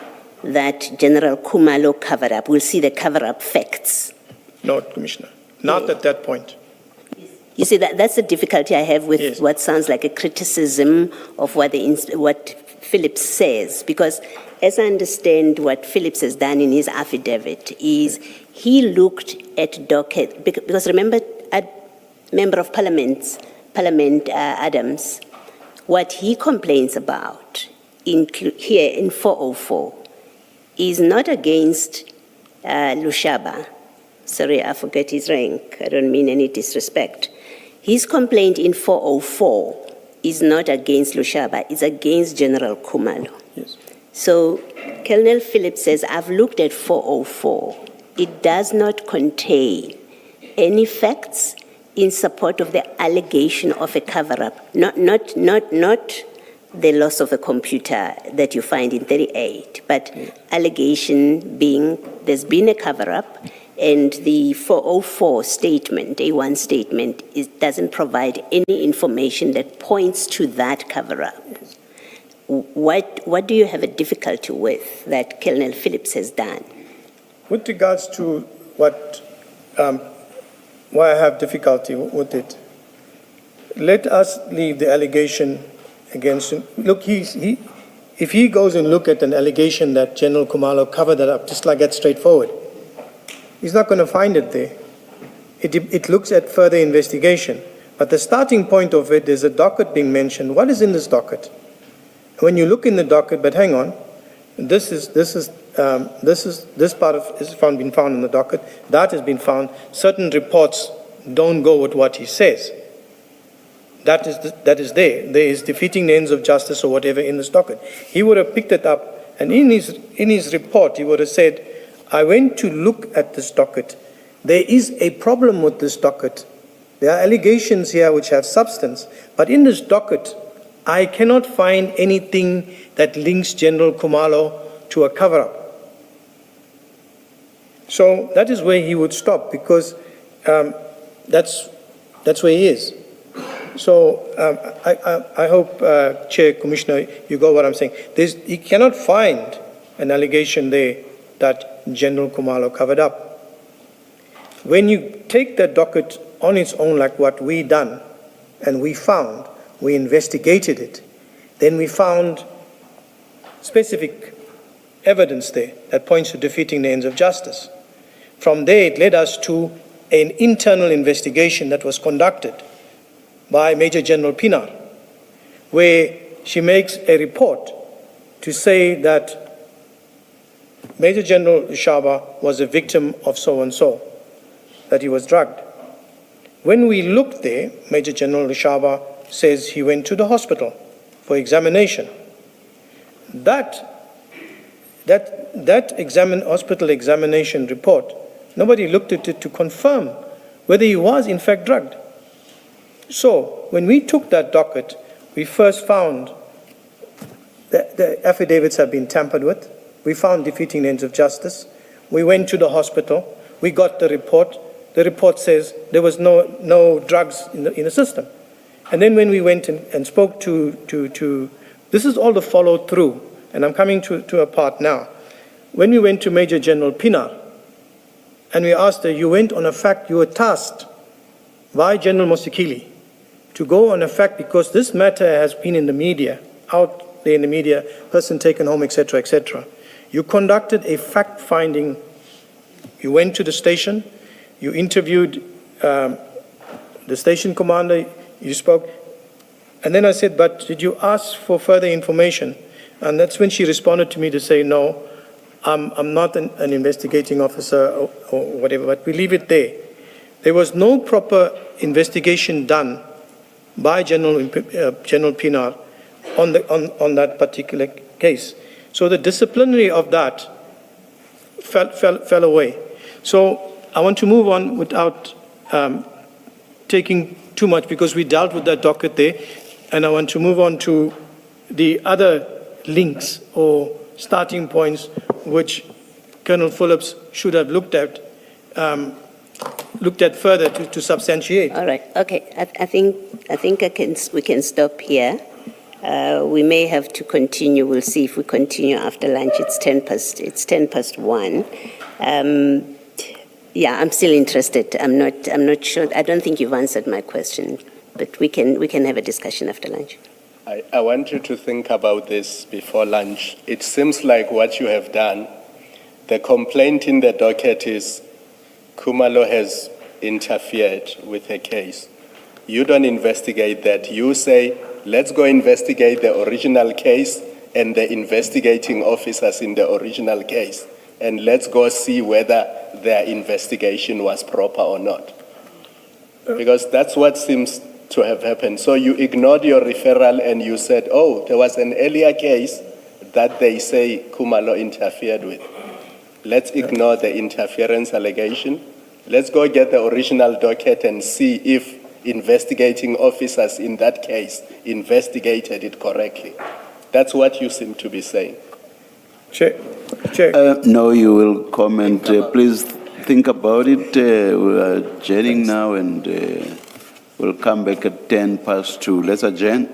that General Khumalo covered up, we'll see the cover-up facts? No, Commissioner, not at that point. You see, that's the difficulty I have with Yes. what sounds like a criticism of what Phillips says, because as I understand what Phillips has done in his affidavit is he looked at docket, because remember, Member of Parliament Adams, what he complains about here in 404 is not against Lushaba. Sorry, I forget his rank. I don't mean any disrespect. His complaint in 404 is not against Lushaba, it's against General Khumalo. Yes. So Colonel Phillips says, I've looked at 404. It does not contain any facts in support of the allegation of a cover-up, not the loss of a computer that you find in 38, but allegation being there's been a cover-up, and the 404 statement, A1 statement, doesn't provide any information that points to that cover-up. What do you have a difficulty with that Colonel Phillips has done? With regards to why I have difficulty with it, let us leave the allegation against him. Look, if he goes and look at an allegation that General Khumalo covered that up, just like that straightforward, he's not going to find it there. It looks at further investigation. But the starting point of it is a docket being mentioned. What is in this docket? When you look in the docket, but hang on, this part is been found in the docket. That has been found. Certain reports don't go with what he says. That is there. There is defeating the ends of justice or whatever in this docket. He would have picked it up, and in his report, he would have said, I went to look at this docket. There is a problem with this docket. There are allegations here which have substance, but in this docket, I cannot find anything that links General Khumalo to a cover-up. So that is where he would stop, because that's where he is. So I hope, Chair, Commissioner, you got what I'm saying. He cannot find an allegation there that General Khumalo covered up. When you take the docket on its own, like what we done, and we investigated it, then we found specific evidence there that points to defeating the ends of justice. From there, it led us to an internal investigation that was conducted by Major General Pinar, where she makes a report to say that Major General Shaba was a victim of so-and-so, that he was drugged. When we looked there, Major General Shaba says he went to the hospital for examination. That hospital examination report, nobody looked at it to confirm whether he was in fact drugged. So when we took that docket, we first found that the affidavits have been tampered with. We found defeating the ends of justice. We went to the hospital. We got the report. The report says there was no drugs in the system. And then when we went and spoke to this is all the follow through, and I'm coming to a part now. When we went to Major General Pinar, and we asked her, you went on a fact, you were tasked by General Mosikili to go on a fact, because this matter has been in the media, out there in the media, person taken home, etc., etc. You conducted a fact-finding. You went to the station, you interviewed the station commander, you spoke, and then I said, but did you ask for further information? And that's when she responded to me to say, no, I'm not an investigating officer or whatever, but we leave it there. There was no proper investigation done by General Pinar on that particular case. So the disciplinary of that fell away. So I want to move on without taking too much, because we dealt with that docket there, and I want to move on to the other links or starting points which Colonel Phillips should have looked at further to substantiate. All right. Okay. I think we can stop here. We may have to continue. We'll see if we continue after lunch. It's 1:10. Yeah, I'm still interested. I'm not sure. I don't think you've answered my question, but we can have a discussion after lunch. I want you to think about this before lunch. It seems like what you have done, the complaint in the docket is Khumalo has interfered with a case. You don't investigate that. You say, let's go investigate the original case and the investigating officers in the original case, and let's go see whether their investigation was proper or not. Because that's what seems to have happened. So you ignored your referral and you said, oh, there was an earlier case that they say Khumalo interfered with. Let's ignore the interference allegation. Let's go get the original docket and see if investigating officers in that case investigated it correctly. That's what you seem to be saying. Chair. No, you will comment. Please think about it. We are adjourning now, and we'll come back at 2:10. Let's adjourn.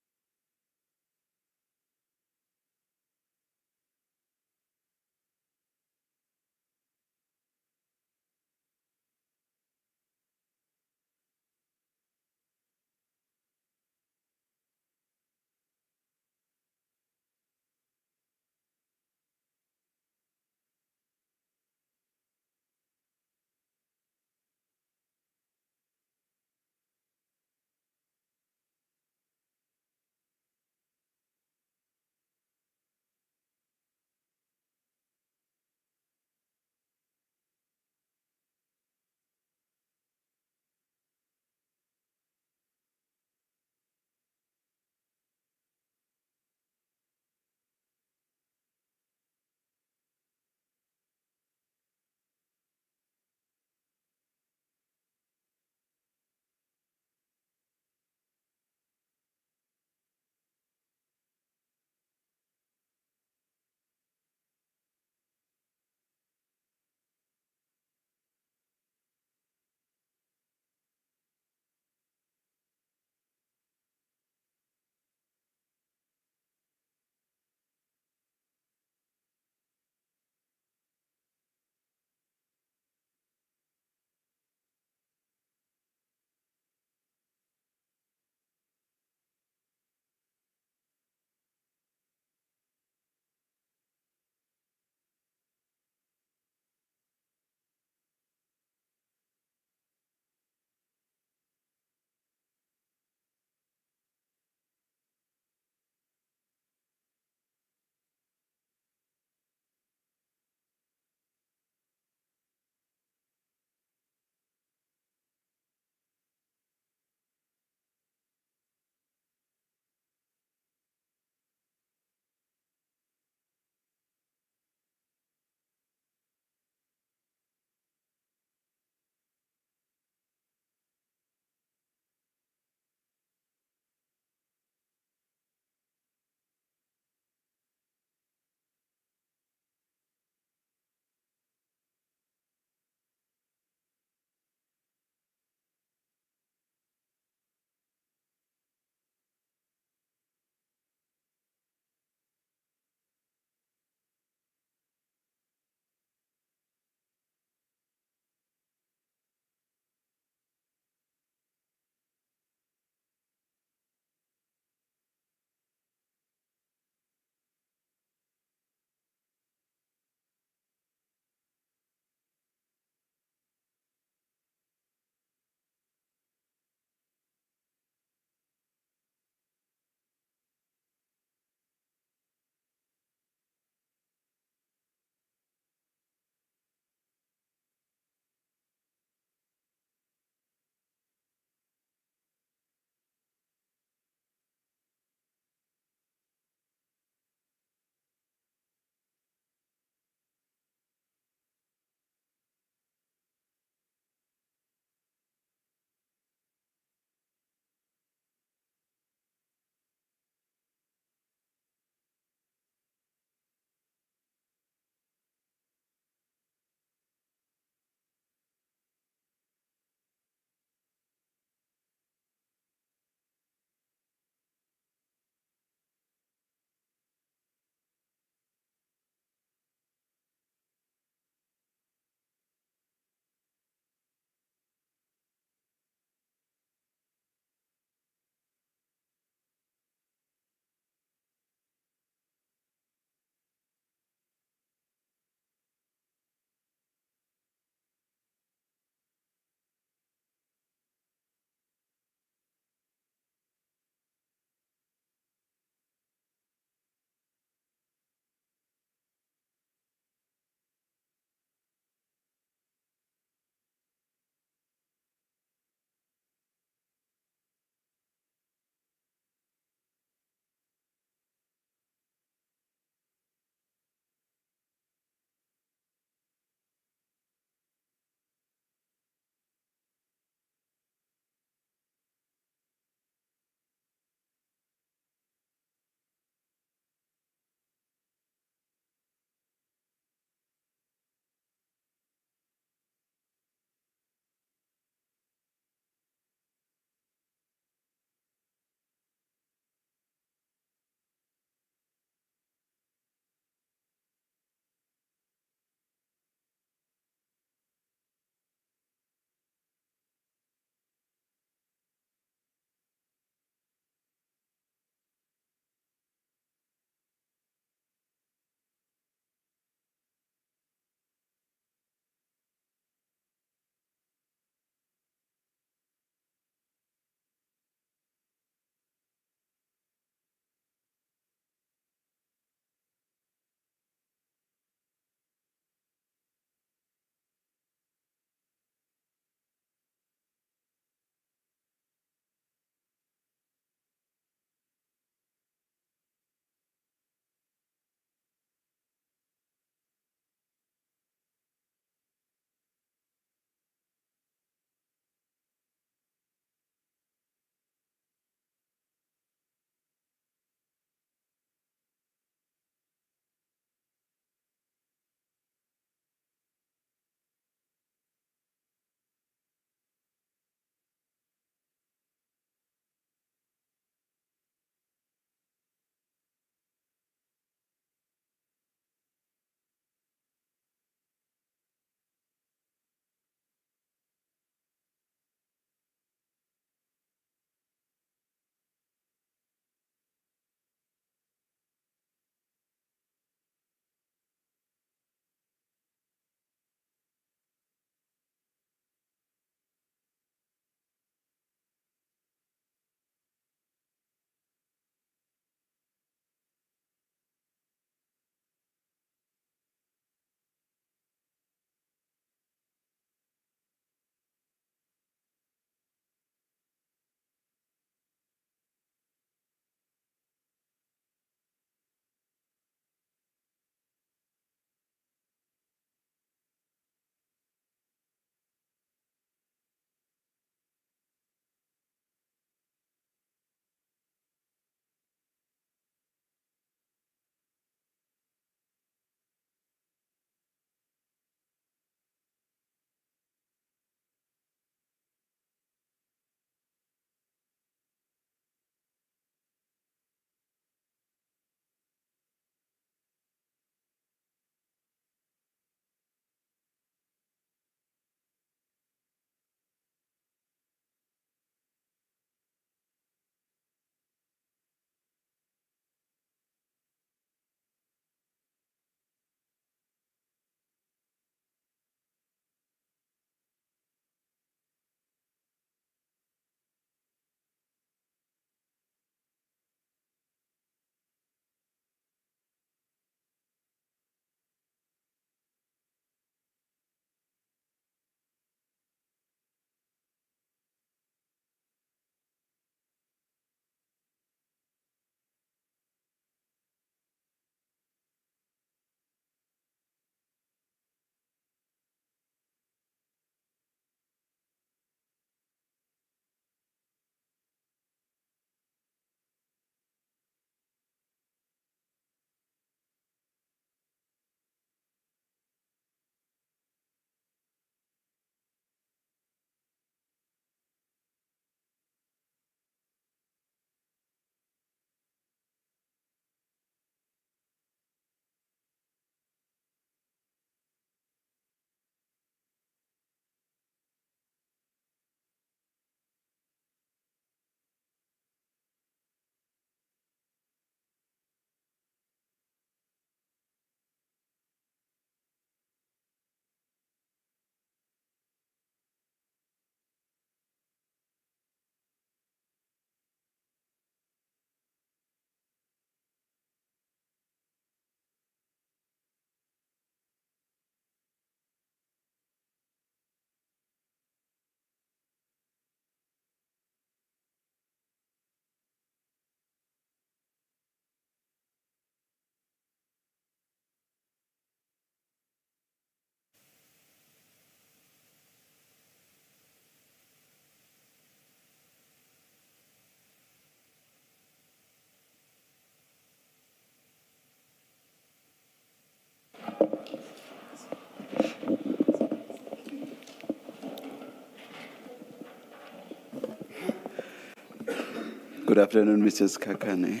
Good afternoon, Mrs. Kakane.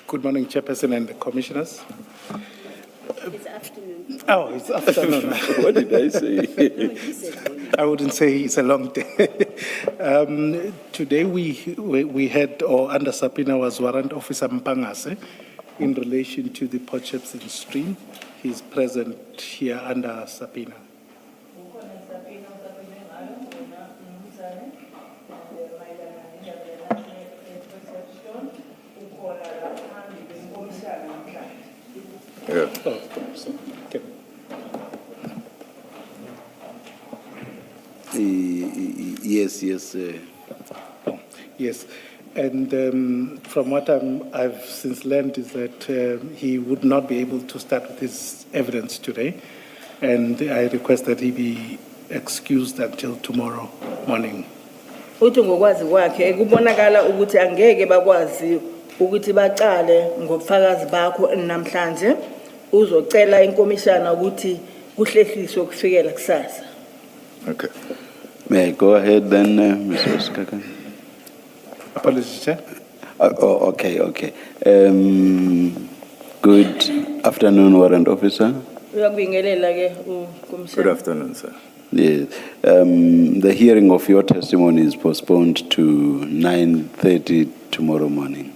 Good morning, Chairperson and the Commissioners. It's afternoon. Oh, it's afternoon. What did I say? I wouldn't say it's a long day. Today we had, or under subpoena was Warrant Officer Mpangase in relation to the Port Shepstone stream. He's present here under subpoena. Oh, so, okay. Yes. Yes, and from what I've since learned is that he would not be able to start with his evidence today, and I request that he be excused until tomorrow morning. Uthi ngokwazi kwakhe kubonakala ukuthi angeke bakwazi ukuthi baqale ngobufakazi bakho namhlanje uzocela inkomishana ukuthi kuhlehliswe kufikela kusasa. Okay. May I go ahead then, Mrs. Kakane? Apologies, Chair. Okay. Good afternoon, Warrant Officer. Uyakubingelela ke Good afternoon, sir. Yes. The hearing of your testimony is postponed to 9:30 tomorrow morning.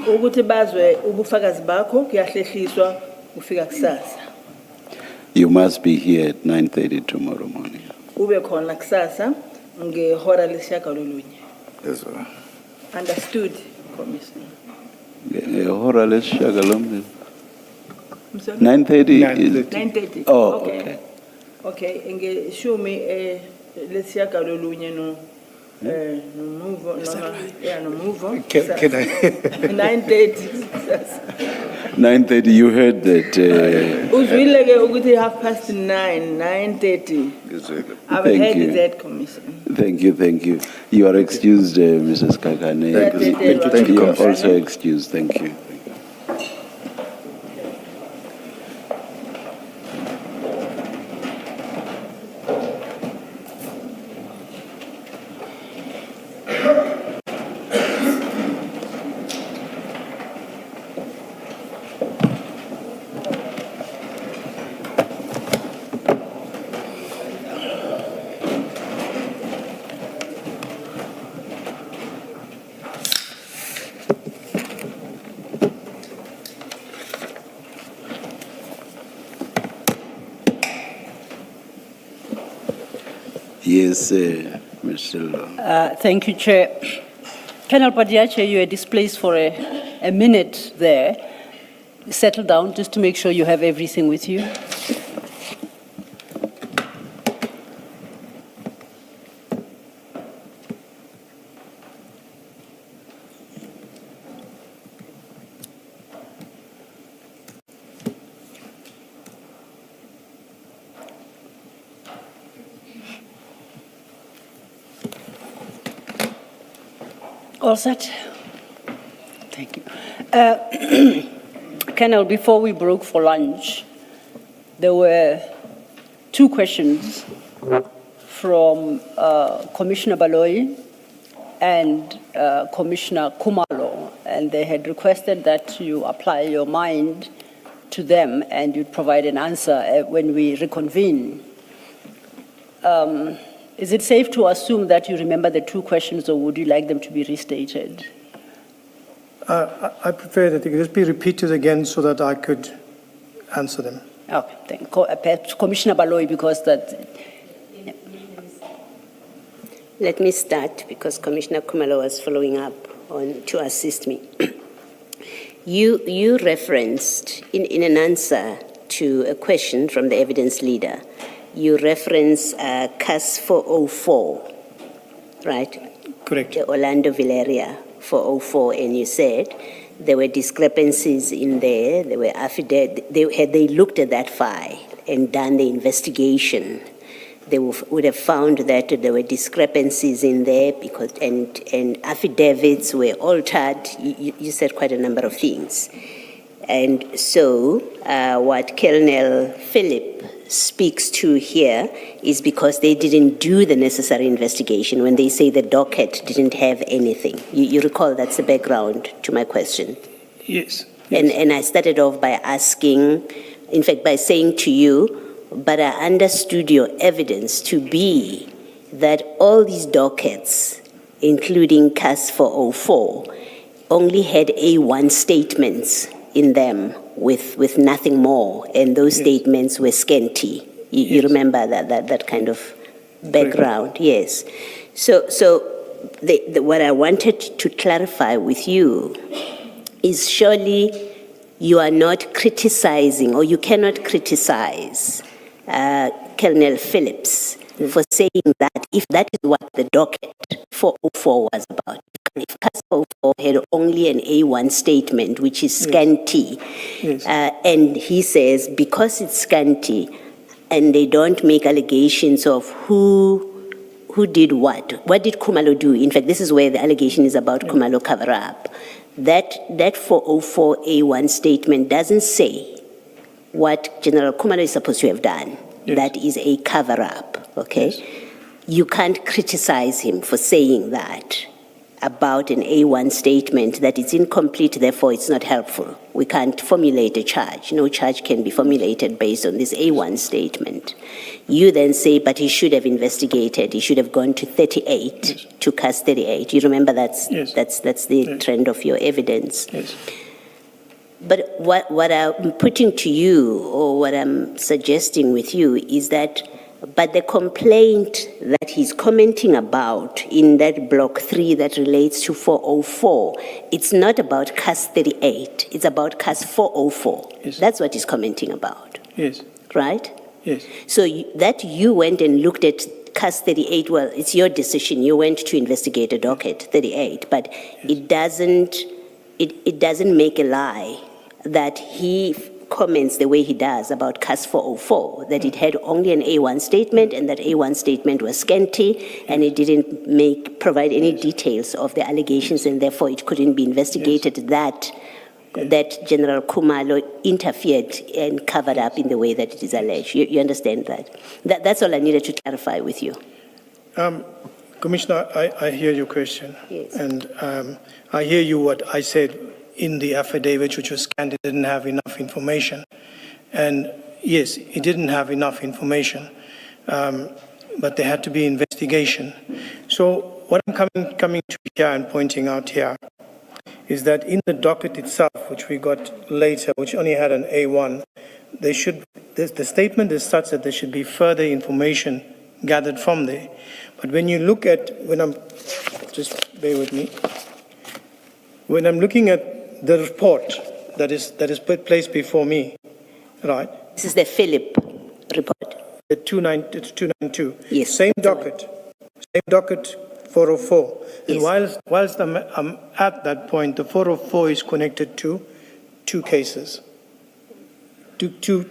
ukuthi bazwe ubufakazi bakho kuyahlehliswa kufika kusasa. You must be here at 9:30 tomorrow morning. Ube khona kusasa ngehora lesishagalolunye. Yes, sir. Understood, Commissioner. 9:30 is. 9:30. Oh, okay. Okay, ngeshumi lesishagalolunye no Muvo, no Muvo. Can I? 9:30. 9:30, you heard that. Uzwile ke ukuthi 9:30. I've Thank you. heard that, Commissioner. Thank you. You are excused, Mrs. Kakane. Thank you. You are also excused. Thank you. Yes, Mr. Thank you, Chair. Colonel Padayachee, you are displaced for a minute there. Settle down just to make sure you have everything with you. All set? Thank you. Colonel, before we broke for lunch, there were two questions from Commissioner Baloyi and Commissioner Kumalo, and they had requested that you apply your mind to them and you'd provide an answer when we reconvene. Is it safe to assume that you remember the two questions, or would you like them to be restated? I prefer that they could just be repeated again so that I could answer them. Okay, thank you. Perhaps Commissioner Baloyi, because that. Yeah. Let me start because Commissioner Kumalo was following up on to assist me. You referenced in an answer to a question from the evidence leader, you reference CAS 404, right? Correct. The Orlando Valeria 404, and you said there were discrepancies in there. There were affidavits. Had they looked at that file and done the investigation, they would have found that there were discrepancies in there because and affidavits were altered. You said quite a number of things. And so what Colonel Philip speaks to here is because they didn't do the necessary investigation when they say the docket didn't have anything. You recall that's the background to my question. Yes. And I started off by asking, in fact, by saying to you, but I understood your evidence to be that all these dockets, including CAS 404, only had A1 statements in them with nothing more, and those statements were scanty. You remember that kind of background? Yes. So what I wanted to clarify with you is surely you are not criticizing, or you cannot criticize Colonel Phillips for saying that if that is what the docket 404 was about. If CAS 404 had only an A1 statement, which is scanty, and he says because it's scanty and they don't make allegations of who did what did Khumalo do? In fact, this is where the allegation is about Khumalo cover-up. That 404 A1 statement doesn't say what General Khumalo is supposed to have done. That is a cover-up, okay? You can't criticize him for saying that about an A1 statement, that it's incomplete, therefore it's not helpful. We can't formulate a charge. No charge can be formulated based on this A1 statement. You then say, but he should have investigated. He should have gone to 38, to CAS 38. You remember that's the trend of your evidence. But what I'm putting to you, or what I'm suggesting with you, is that but the complaint that he's commenting about in that block 3 that relates to 404, it's not about CAS 38, it's about CAS 404. That's what he's commenting about. Yes. Right? Yes. So that you went and looked at CAS 38, well, it's your decision. You went to investigate a docket 38, but it doesn't make a lie that he comments the way he does about CAS 404, that it had only an A1 statement and that A1 statement was scanty and it didn't provide any details of the allegations and therefore it couldn't be investigated, that General Khumalo interfered and covered up in the way that it is alleged. You understand that? That's all I needed to clarify with you. Commissioner, I hear your question. Yes. And I hear you what I said in the affidavit, which was scanned, it didn't have enough information. And yes, it didn't have enough information, but there had to be investigation. So what I'm coming to here and pointing out here is that in the docket itself, which we got later, which only had an A1, the statement is such that there should be further information gathered from there. But when you look at, just bear with me, when I'm looking at the report that is placed before me, right? This is the Philip report. It's 292. Yes. Same docket 404. Yes. And whilst I'm at that point, the 404 is connected to two cases, two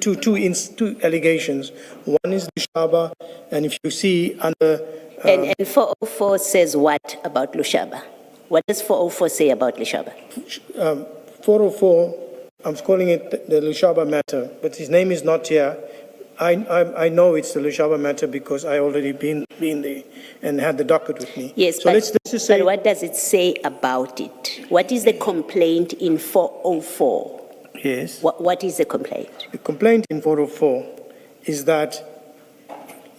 allegations. One is Lushaba, and if you see under... And 404 says what about Lushaba? What does 404 say about Lushaba? 404, I'm calling it the Lushaba matter, but his name is not here. I know it's the Lushaba matter because I already been there and had the docket with me. Yes, so but, let's just say, but what does it say about it? What is the complaint in 404? Yes. What is the complaint? The complaint in 404 is that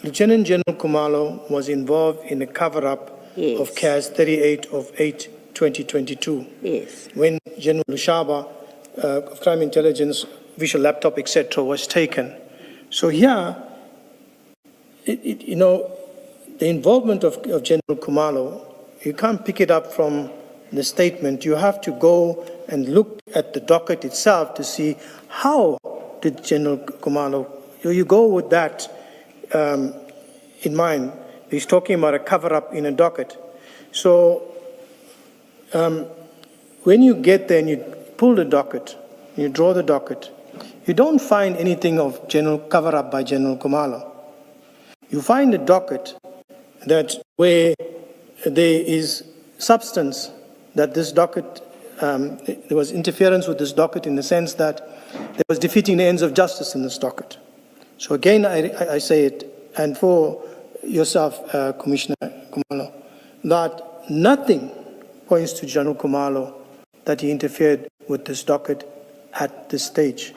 Lieutenant General Khumalo was involved in a cover-up of CAS 38 of 8/2022. Yes. When General Lushaba of Crime Intelligence, visual laptop, etc., was taken. So here, the involvement of General Khumalo, you can't pick it up from the statement. You have to go and look at the docket itself to see how did General Khumalo, you go with that in mind. He's talking about a cover-up in a docket. So when you get there and you pull the docket, you draw the docket, you don't find anything of general cover-up by General Khumalo. You find a docket that where there is substance that this docket there was interference with this docket in the sense that there was defeating the ends of justice in this docket. So again, I say it, and for yourself, Commissioner Khumalo, that nothing points to General Khumalo that he interfered with this docket at this stage.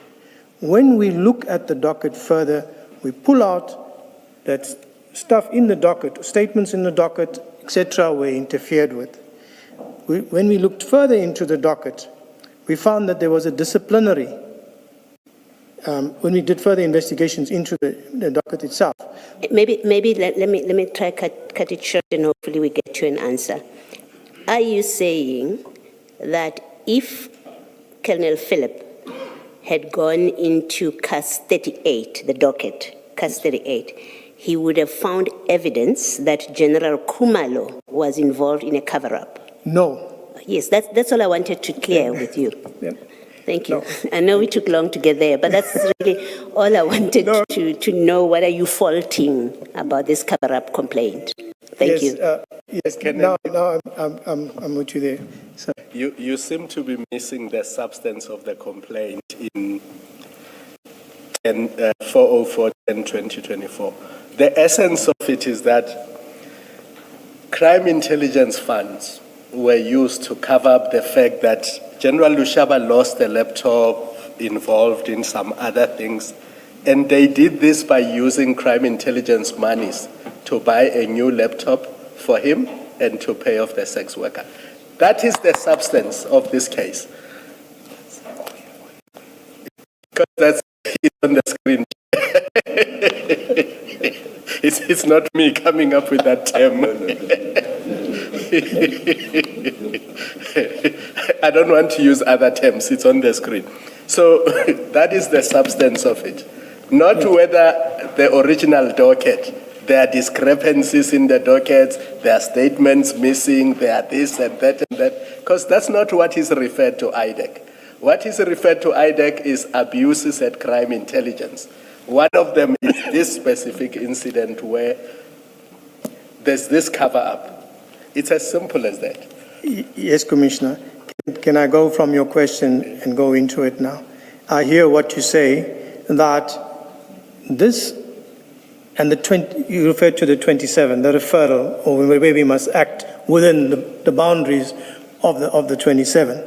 When we look at the docket further, we pull out that stuff in the docket, statements in the docket, etc., were interfered with. When we looked further into the docket, we found that there was a disciplinary, when we did further investigations into the docket itself. Maybe let me try cut it short and hopefully we get to an answer. Are you saying that if Colonel Philip had gone into CAS 38, the docket, CAS 38, he would have found evidence that General Khumalo was involved in a cover-up? No. Yes, that's all I wanted to clear with you. Yeah. Thank you. No. I know we took long to get there, but that's really all I wanted to know. What are you faulting about this cover-up complaint? Thank you. Yes, now I'm with you there. So. You seem to be missing the substance of the complaint in 404/10/2024. The essence of it is that crime intelligence funds were used to cover up the fact that General Lushaba lost a laptop involved in some other things, and they did this by using crime intelligence monies to buy a new laptop for him and to pay off the sex worker. That is the substance of this case. Because that's on the screen. It's not me coming up with that term. I don't want to use other terms. It's on the screen. So that is the substance of it. Not whether the original docket, there are discrepancies in the dockets, there are statements missing, there are this and that, because that's not what is referred to IDAC. What is referred to IDAC is abuses at crime intelligence. One of them is this specific incident where there's this cover-up. It's as simple as that. Yes, Commissioner. Can I go from your question and go into it now? I hear what you say, that this and you referred to the 27, the referral, or where we must act within the boundaries of the 27.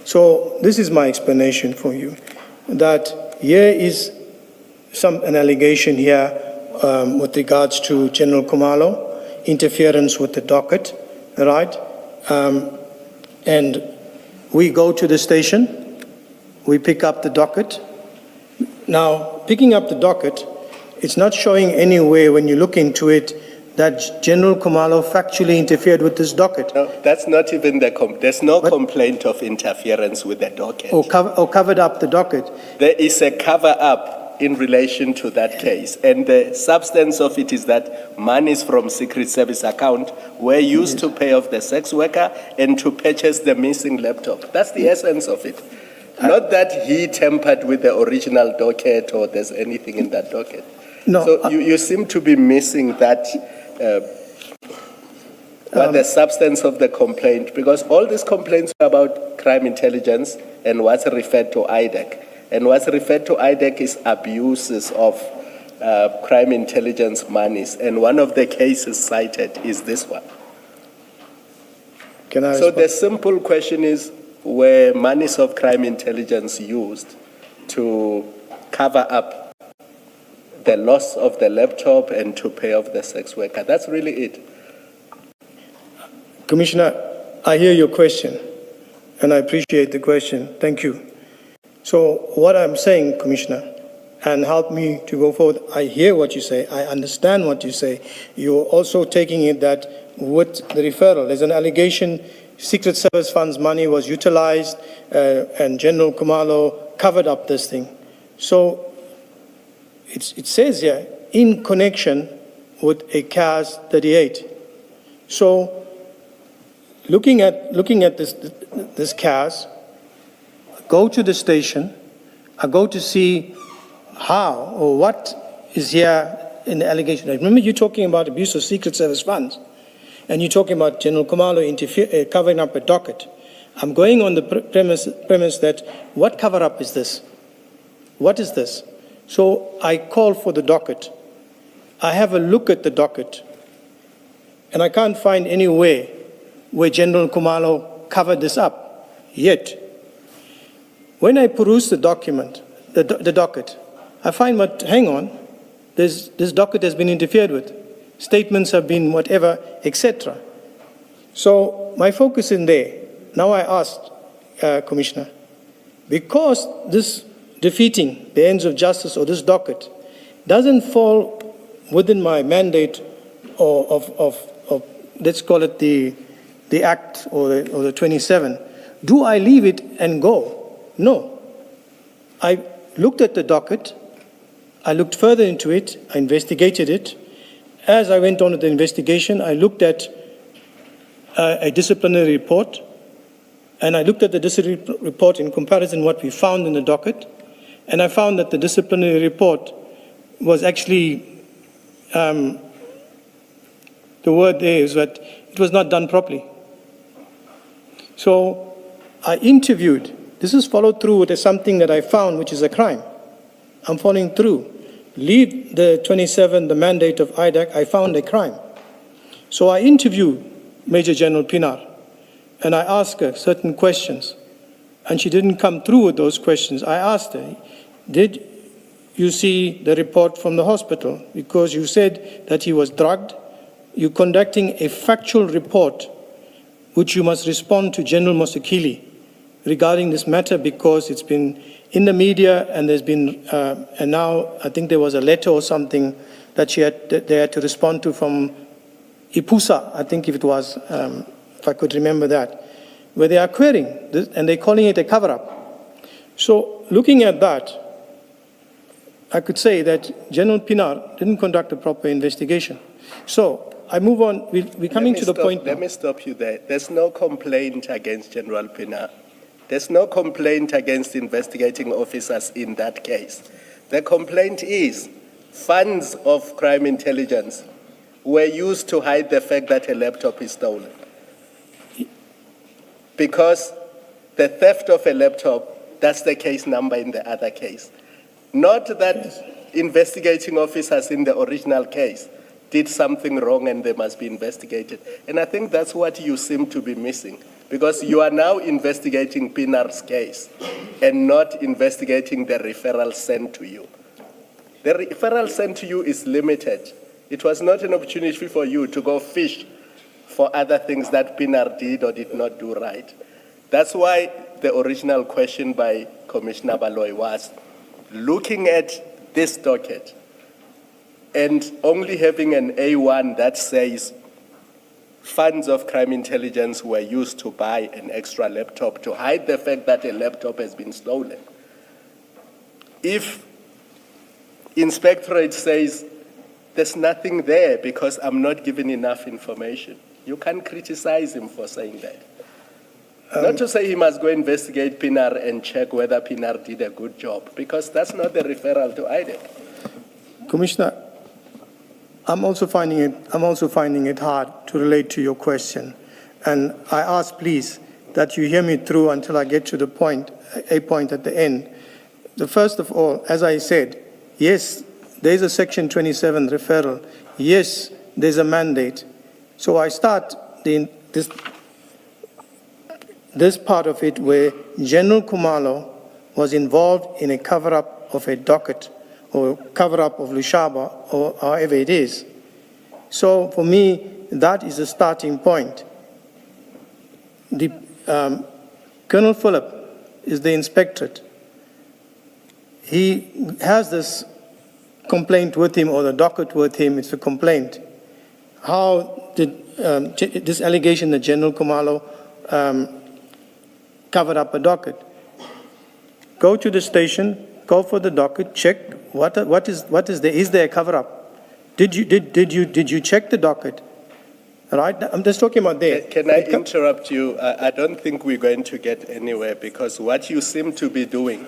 So this is my explanation for you, that here is an allegation here with regards to General Khumalo, interference with the docket, right? And we go to the station, we pick up the docket. Now, picking up the docket, it's not showing anywhere when you look into it that General Khumalo factually interfered with this docket. No, that's not even there's no complaint of interference with the docket. Or covered up the docket. There is a cover-up in relation to that case. And the substance of it is that monies from Secret Service account were used to pay off the sex worker and to purchase the missing laptop. That's the essence of it. Not that he tampered with the original docket or there's anything in that docket. No, so you seem to be missing that, the substance of the complaint, because all these complaints are about crime intelligence and what's referred to IDAC. And what's referred to IDAC is abuses of crime intelligence monies. And one of the cases cited is this one. So the simple question is, were monies of crime intelligence used to cover up the loss of the laptop and to pay off the sex worker? That's really it. Commissioner, I hear your question, and I appreciate the question. Thank you. So what I'm saying, Commissioner, and help me to go forward, I hear what you say, I understand what you say. You're also taking it that with the referral, there's an allegation Secret Service funds money was utilized and General Khumalo covered up this thing. So it says here, in connection with a CAS 38. So looking at this CAS, go to the station, I go to see how or what is here in the allegation. Remember, you're talking about abuse of Secret Service funds, and you're talking about General Khumalo covering up a docket. I'm going on the premise that what cover-up is this? What is this? So I call for the docket. I have a look at the docket, and I can't find any way where General Khumalo covered this up. Yet, when I peruse the document, the docket, I find, but hang on, this docket has been interfered with. Statements have been whatever, etc. So my focus in there. Now I asked, Commissioner, because this defeating the ends of justice or this docket doesn't fall within my mandate of let's call it the Act or the 27, do I leave it and go? No. I looked at the docket. I looked further into it. I investigated it. As I went on with the investigation, I looked at a disciplinary report, and I looked at the disciplinary report in comparison to what we found in the docket, and I found that the disciplinary report was actually, the word there is that it was not done properly. So I interviewed. This is followed through with something that I found, which is a crime. I'm following through. Leave the 27, the mandate of IDAC, I found a crime. So I interviewed Major General Pinar, and I asked her certain questions, and she didn't come through with those questions. I asked her, did you see the report from the hospital? Because you said that he was drugged. You're conducting a factual report, which you must respond to General Mosekile regarding this matter, because it's been in the media, and there's been, and now I think there was a letter or something that they had to respond to from IPUSA, I think if it was, if I could remember that, where they are querying this, and they're calling it a cover-up. So looking at that, I could say that General Pinar didn't conduct a proper investigation. So I move on. We're coming to the point. Let me stop you there. There's no complaint against General Pinar. There's no complaint against investigating officers in that case. The complaint is funds of crime intelligence were used to hide the fact that a laptop is stolen. Because the theft of a laptop, that's the case number in the other case. Not that investigating officers in the original case did something wrong and they must be investigated. And I think that's what you seem to be missing, because you are now investigating Pinar's case and not investigating the referral sent to you. The referral sent to you is limited. It was not an opportunity for you to go fish for other things that Pinar did or did not do right. That's why the original question by Commissioner Baloy was, looking at this docket and only having an A1 that says funds of crime intelligence were used to buy an extra laptop to hide the fact that a laptop has been stolen. If Inspectorate says there's nothing there because I'm not given enough information, you can't criticize him for saying that. Not to say he must go investigate Pinar and check whether Pinar did a good job, because that's not the referral to IDAC. Commissioner, I'm also finding it hard to relate to your question, and I ask, please, that you hear me through until I get to the point, a point at the end. The first of all, as I said, yes, there's a Section 27 referral. Yes, there's a mandate. So I start this part of it where General Khumalo was involved in a cover-up of a docket or cover-up of Lushaba, or however it is. So for me, that is the starting point. Colonel Phillip is the inspectorate. He has this complaint with him, or the docket with him. It's a complaint. How did this allegation that General Khumalo covered up a docket? Go to the station, go for the docket, check what is there. Is there a cover-up? Did you check the docket? Right? I'm just talking about there. Can I interrupt you? I don't think we're going to get anywhere, because what you seem to be doing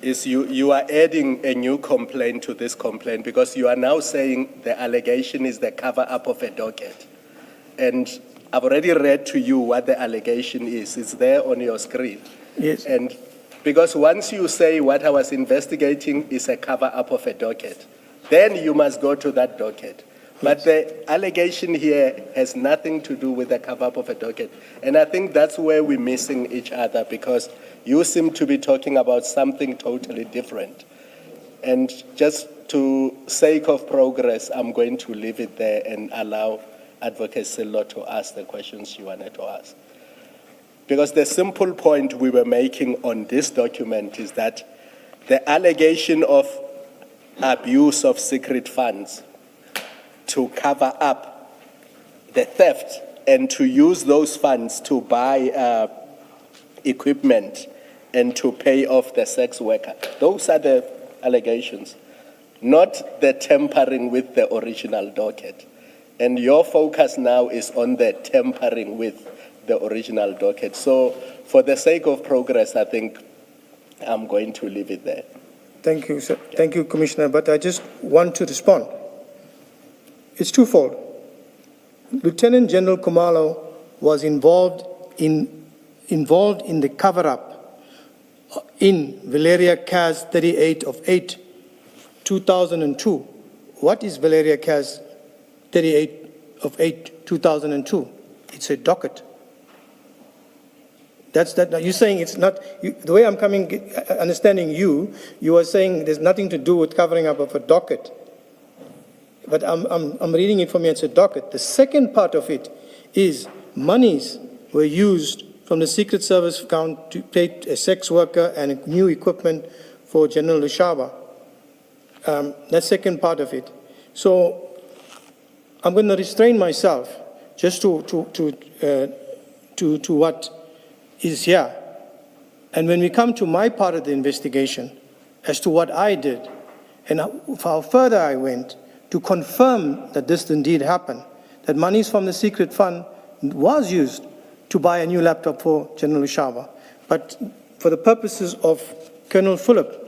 is you are adding a new complaint to this complaint, because you are now saying the allegation is the cover-up of a docket. And I've already read to you what the allegation is. It's there on your screen. Yes. And because once you say what I was investigating is a cover-up of a docket, then you must go to that docket. But the allegation here has nothing to do with the cover-up of a docket. And I think that's where we're missing each other, because you seem to be talking about something totally different. And just to sake of progress, I'm going to leave it there and allow Advocate Silo to ask the questions she wanted to ask. Because the simple point we were making on this document is that the allegation of abuse of secret funds to cover up the theft and to use those funds to buy equipment and to pay off the sex worker. Those are the allegations, not the tampering with the original docket. And your focus now is on the tampering with the original docket. So for the sake of progress, I think I'm going to leave it there. Thank you, sir. Thank you, Commissioner. But I just want to respond. It's twofold. Lieutenant General Khumalo was involved in the cover-up in Valeria Cas 38 of 8, 2002. What is Valeria Cas 38 of 8, 2002? It's a docket. That's that. You're saying it's not. The way I'm understanding you are saying there's nothing to do with covering up of a docket. But I'm reading it from you. It's a docket. The second part of it is monies were used from the Secret Service account to pay a sex worker and new equipment for General Lushaba. That second part of it. So I'm going to restrain myself just to what is here. And when we come to my part of the investigation as to what I did and how further I went to confirm that this indeed happened, that monies from the secret fund was used to buy a new laptop for General Lushaba. But for the purposes of Colonel Phillip,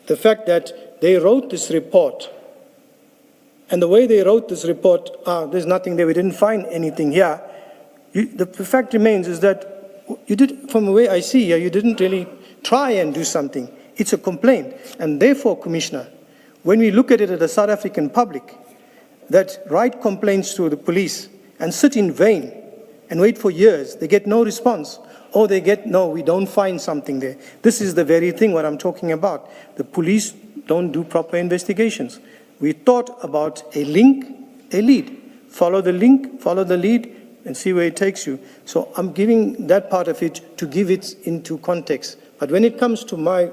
the fact that they wrote this report, and the way they wrote this report, there's nothing there, we didn't find anything here. The fact remains is that you did, from the way I see here, you didn't really try and do something. It's a complaint. And therefore, Commissioner, when we look at it as the South African public that write complaints to the police and sit in vain and wait for years, they get no response, or they get, no, we don't find something there. This is the very thing what I'm talking about. The police don't do proper investigations. We thought about a link, a lead. Follow the link, follow the lead, and see where it takes you. So I'm giving that part of it to give it into context. But when it comes to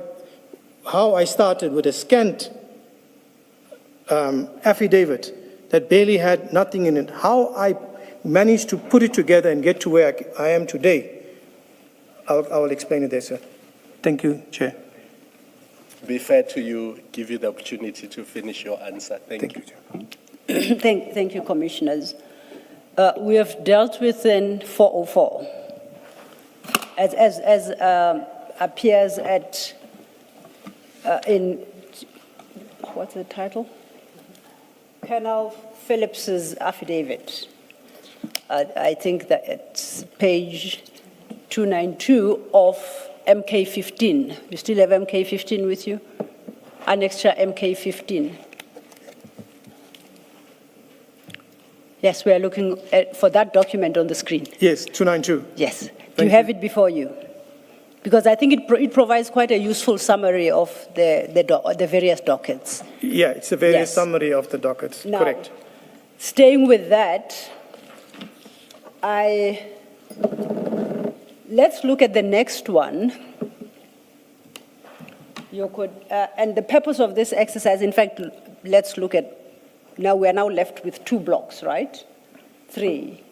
how I started with a scant affidavit that barely had nothing in it, how I managed to put it together and get to where I am today, I will explain it there, sir. Thank you, Chair. Be fair to you, give you the opportunity to finish your answer. Thank you. Chair. Thank you, Commissioners. We have dealt with in 404, as appears in, what's the title? Colonel Phillips's affidavit. I think that it's page 292 of MK15. You still have MK15 with you? Annexure MK15. Yes, we are looking for that document on the screen. Yes, 292. Yes. Do you have it before you? Because I think it provides quite a useful summary of the various dockets. Yeah, it's a various Yes. summary of the dockets. Now, correct. Staying with that, let's look at the next one. You could, and the purpose of this exercise, in fact, let's look at, now we are now left with 2 blocks, right? 3.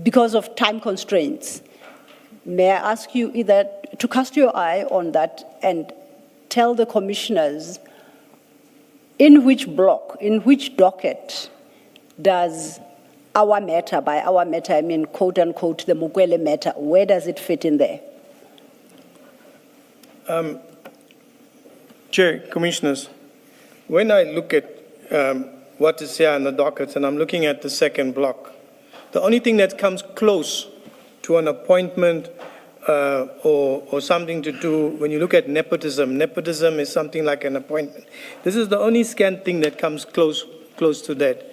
Because of time constraints, may I ask you either to cast your eye on that and tell the commissioners in which block, in which docket does our matter, by our matter I mean quote unquote the Mukwele matter, where does it fit in there? Chair, Commissioners, when I look at what is here in the dockets, and I'm looking at the second block. The only thing that comes close to an appointment or something to do, when you look at nepotism is something like an appointment. This is the only scant thing that comes close to that.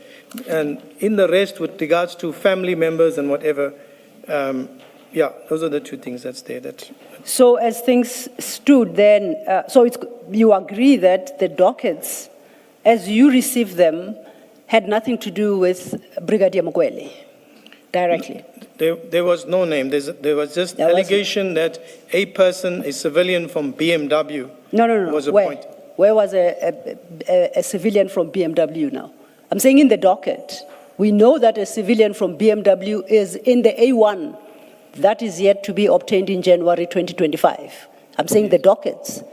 And in the rest, with regards to family members and whatever, those are the two things that's there. So as things stood then, you agree that the dockets, as you received them, had nothing to do with Brigadier Mkhwanazi directly? There was no name. There was just allegation that a person, a civilian from BMW, was appointed. Where was a civilian from BMW now? I'm saying in the docket. We know that a civilian from BMW is in the A1 that is yet to be obtained in January 2025. I'm saying the dockets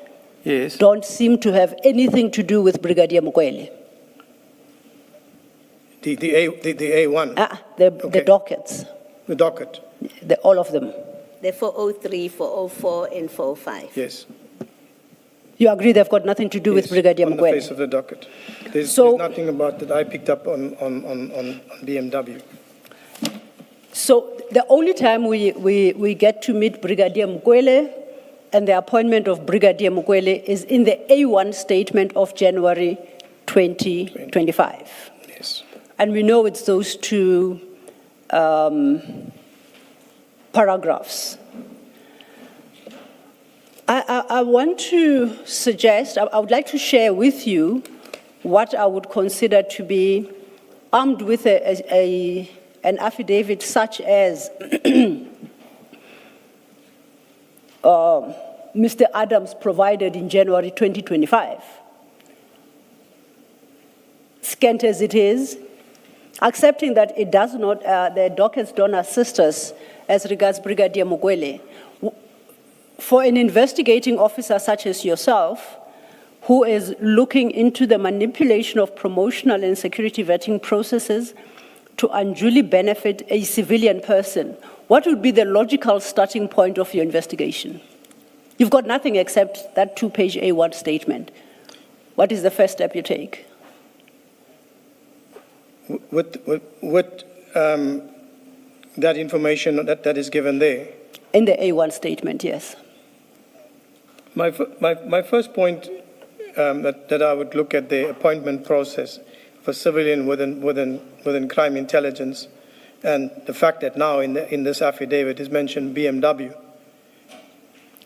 don't seem to have anything to do with Brigadier Mkhwanazi. The A1? The dockets. The docket? All of them. The 403, 404, and 405. Yes. You agree they've got nothing to do with Brigadier Mkhwanazi? On the face of the docket. There's nothing about that I picked up on BMW. So the only time we get to meet Brigadier Mkhwanazi and the appointment of Brigadier Mkhwanazi is in the A1 statement of January 2025. Yes. And we know it's those two paragraphs. I want to suggest, I would like to share with you what I would consider to be armed with an affidavit such as Mr. Adams provided in January 2025. Scant as it is, accepting that it does not, the dockets don't assist us as regards Brigadier Mkhwanazi. For an investigating officer such as yourself, who is looking into the manipulation of promotional and security vetting processes to unduly benefit a civilian person, what would be the logical starting point of your investigation? You've got nothing except that two-page A1 statement. What is the first step you take? With that information that is given there? In the A1 statement, yes. My first point that I would look at the appointment process for civilian within crime intelligence, and the fact that now in this affidavit is mentioned BMW.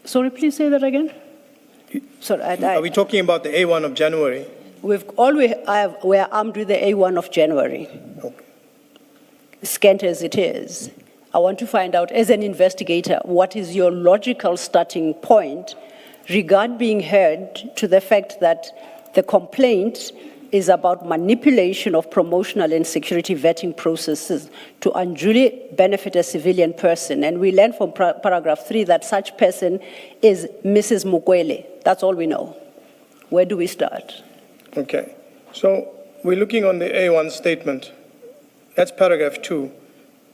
Sorry, please say that again. Sorry, Are we talking about the A1 of January? We are armed with the A1 of January. Okay. Scant as it is, I want to find out, as an investigator, what is your logical starting point regard being heard to the fact that the complaint is about manipulation of promotional and security vetting processes to unduly benefit a civilian person. And we learn from paragraph 3 that such person is Mrs. Mkhwanazi. That's all we know. Where do we start? Okay. So we're looking on the A1 statement. That's paragraph 2.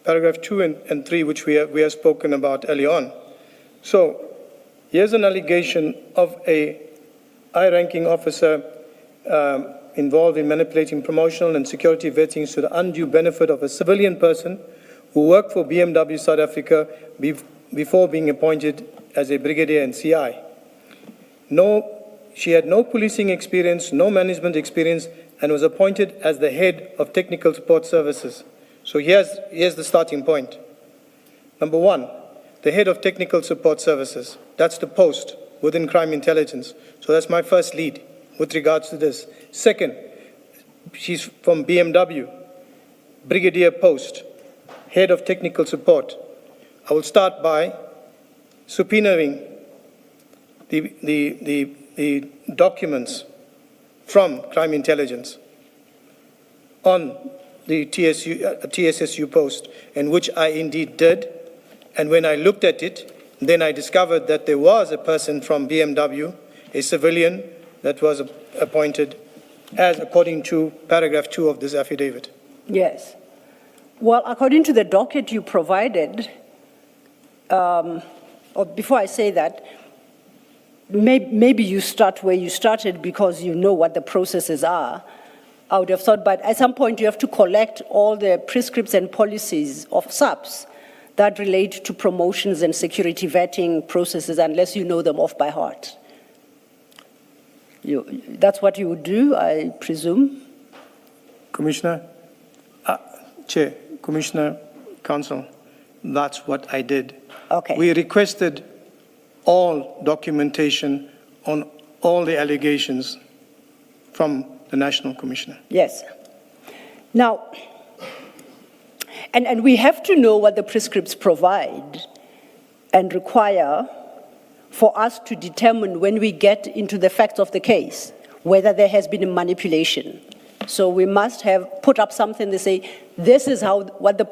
Paragraph 2 and 3, which we have spoken about early on. So here's an allegation of a high-ranking officer involved in manipulating promotional and security vetting to the undue benefit of a civilian person who worked for BMW South Africa before being appointed as a brigadier and CI. She had no policing experience, no management experience, and was appointed as the head of technical support services. So here's the starting point. Number 1, the head of technical support services. That's the post within crime intelligence. So that's my first lead with regards to this. Second, she's from BMW, brigadier post, head of technical support. I will start by subpoenaing the documents from crime intelligence on the TSSU post, and which I indeed did. And when I looked at it, then I discovered that there was a person from BMW, a civilian, that was appointed as according to paragraph 2 of this affidavit. Yes. Well, according to the docket you provided, or before I say that, maybe you start where you started because you know what the processes are. I would have thought, but at some point you have to collect all the prescripts and policies of SAPS that relate to promotions and security vetting processes unless you know them off by heart. That's what you would do, I presume? Commissioner, Chair, Commissioner, Council, that's what I did. Okay. We requested all documentation on all the allegations from the National Commissioner. Yes. Now, and we have to know what the prescripts provide and require for us to determine when we get into the facts of the case, whether there has been a manipulation. So we must have put up something to say, this is how the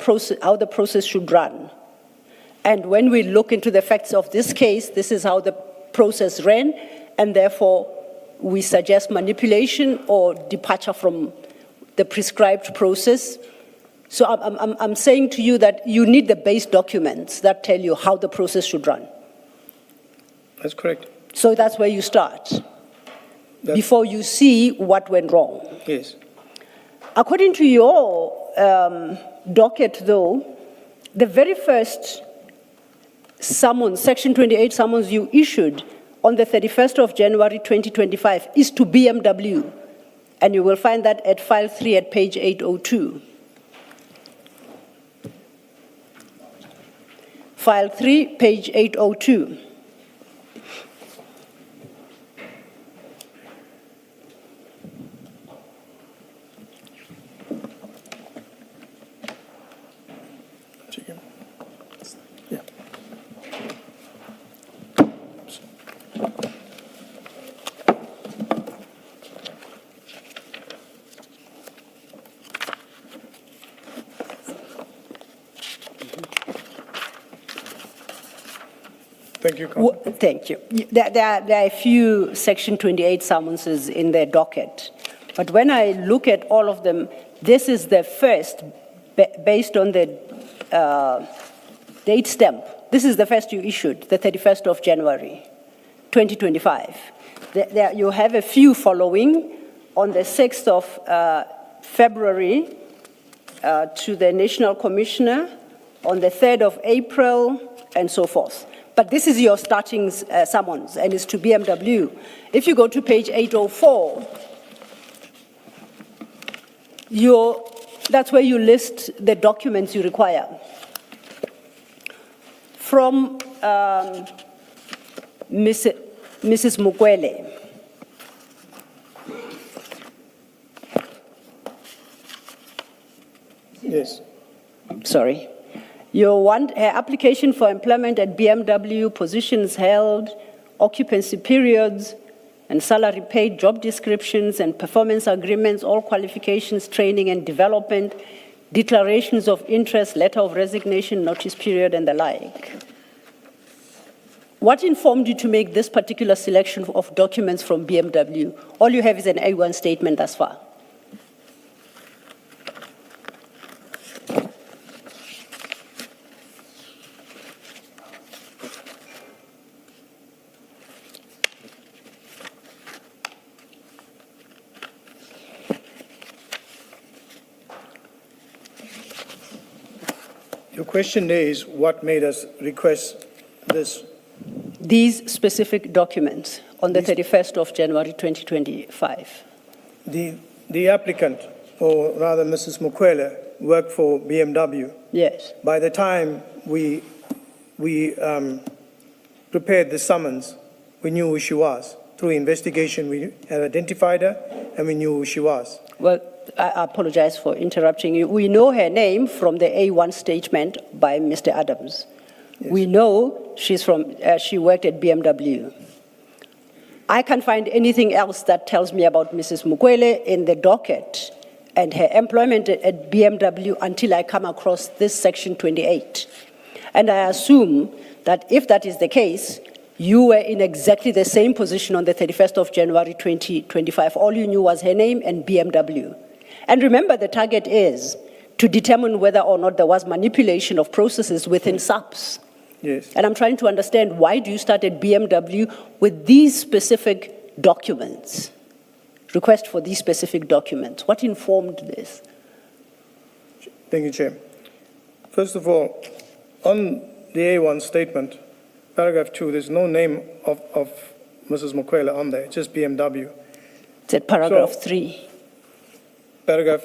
process should run. And when we look into the facts of this case, this is how the process ran, and therefore we suggest manipulation or departure from the prescribed process. So I'm saying to you that you need the base documents that tell you how the process should run. That's correct. So that's where you start, before you see what went wrong. Yes. According to your docket, though, the very first summons, Section 28 summons you issued on the 31st of January 2025 is to BMW, and you will find that at file 3 at page 802. File 3, page 802. Yeah. Thank you, Council. Thank you. There are a few Section 28 summonses in the docket, but when I look at all of them, this is the first, based on the date stamp. This is the first you issued, the 31st of January, 2025. You have a few following on the 6th of February to the National Commissioner, on the 3rd of April, and so forth. But this is your starting summons, and it's to BMW. If you go to page 804, that's where you list the documents you require. From Mrs. Mukwele. Yes. Sorry. You want her application for employment at BMW, positions held, occupancy periods, and salary paid, job descriptions and performance agreements, all qualifications, training and development, declarations of interest, letter of resignation, notice period, and the like. What informed you to make this particular selection of documents from BMW? All you have is an A1 statement thus far. Your question is, what made us request this? These specific documents on the 31st of January 2025. The applicant, or rather Mrs. Mukwele, worked for BMW. Yes. By the time we prepared the summons, we knew who she was. Through investigation, we had identified her, and we knew who she was. Well, I apologize for interrupting you. We know her name from the A1 statement by Mr. Adams. Yes. We know she worked at BMW. I can't find anything else that tells me about Mrs. Mukwele in the docket and her employment at BMW until I come across this Section 28. And I assume that if that is the case, you were in exactly the same position on the 31st of January 2025. All you knew was her name and BMW. And remember, the target is to determine whether or not there was manipulation of processes within SAPS. Yes. And I'm trying to understand, why do you start at BMW with these specific documents? request for these specific documents? What informed this? Thank you, Chair. First of all, on the A1 statement, paragraph 2, there's no name of Mrs. Mkhwanazi on there, just BMW. It's at paragraph So- 3. Paragraph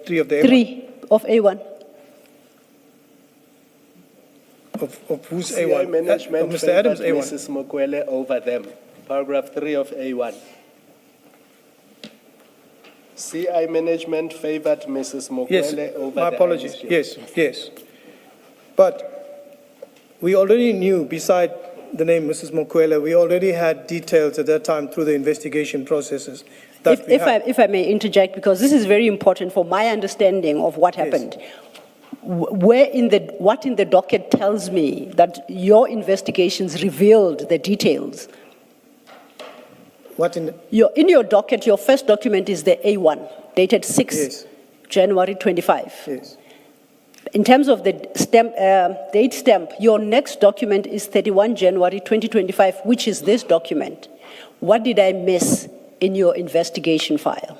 3 of the A1. 3 of A1. Of whose CI A1? management Of Mr. Adams' favored A1. Mrs. Mkhwanazi over them. Paragraph 3 of A1. CI management favored Mrs. Yes, Mkhwanazi over my the apologies. IDAC. Yes. But we already knew, beside the name Mrs. Mkhwanazi, we already had details at that time through the investigation processes that we had. If I may interject, because this is very important for my understanding of what Yes. happened. What in the docket tells me that your investigations revealed the details? What in the, In your docket, your first document is the A1, dated 6 Yes. January 25. yes. In terms of the date stamp, your next document is 31 January 2025, which is this document. What did I miss in your investigation file?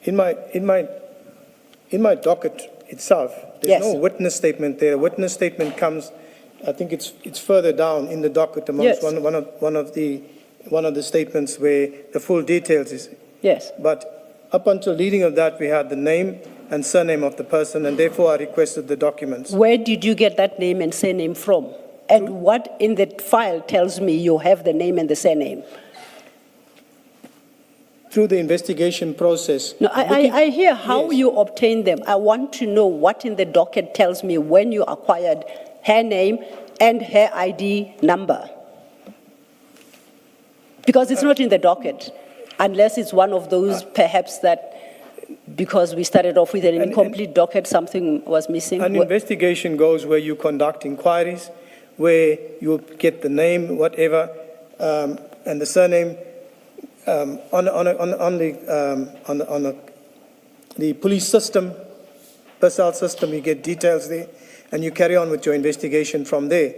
In my docket itself, Yes. there's no witness statement there. A witness statement comes, I think it's further down in the docket amongst Yes. one of the statements where the full details is. Yes. But up until leading of that, we had the name and surname of the person, and therefore I requested the documents. Where did you get that name and surname from? And what in the file tells me you have the name and the surname? Through the investigation process. No, looking- I hear how Yes. you obtained them. I want to know what in the docket tells me when you acquired her name and her ID number. Because it's not in the docket, unless it's one of those perhaps that, because we started off with an incomplete docket, something was missing. An investigation goes where you conduct inquiries, where you get the name, whatever, and the surname. On the police system, personnel system, you get details there, and you carry on with your investigation from there.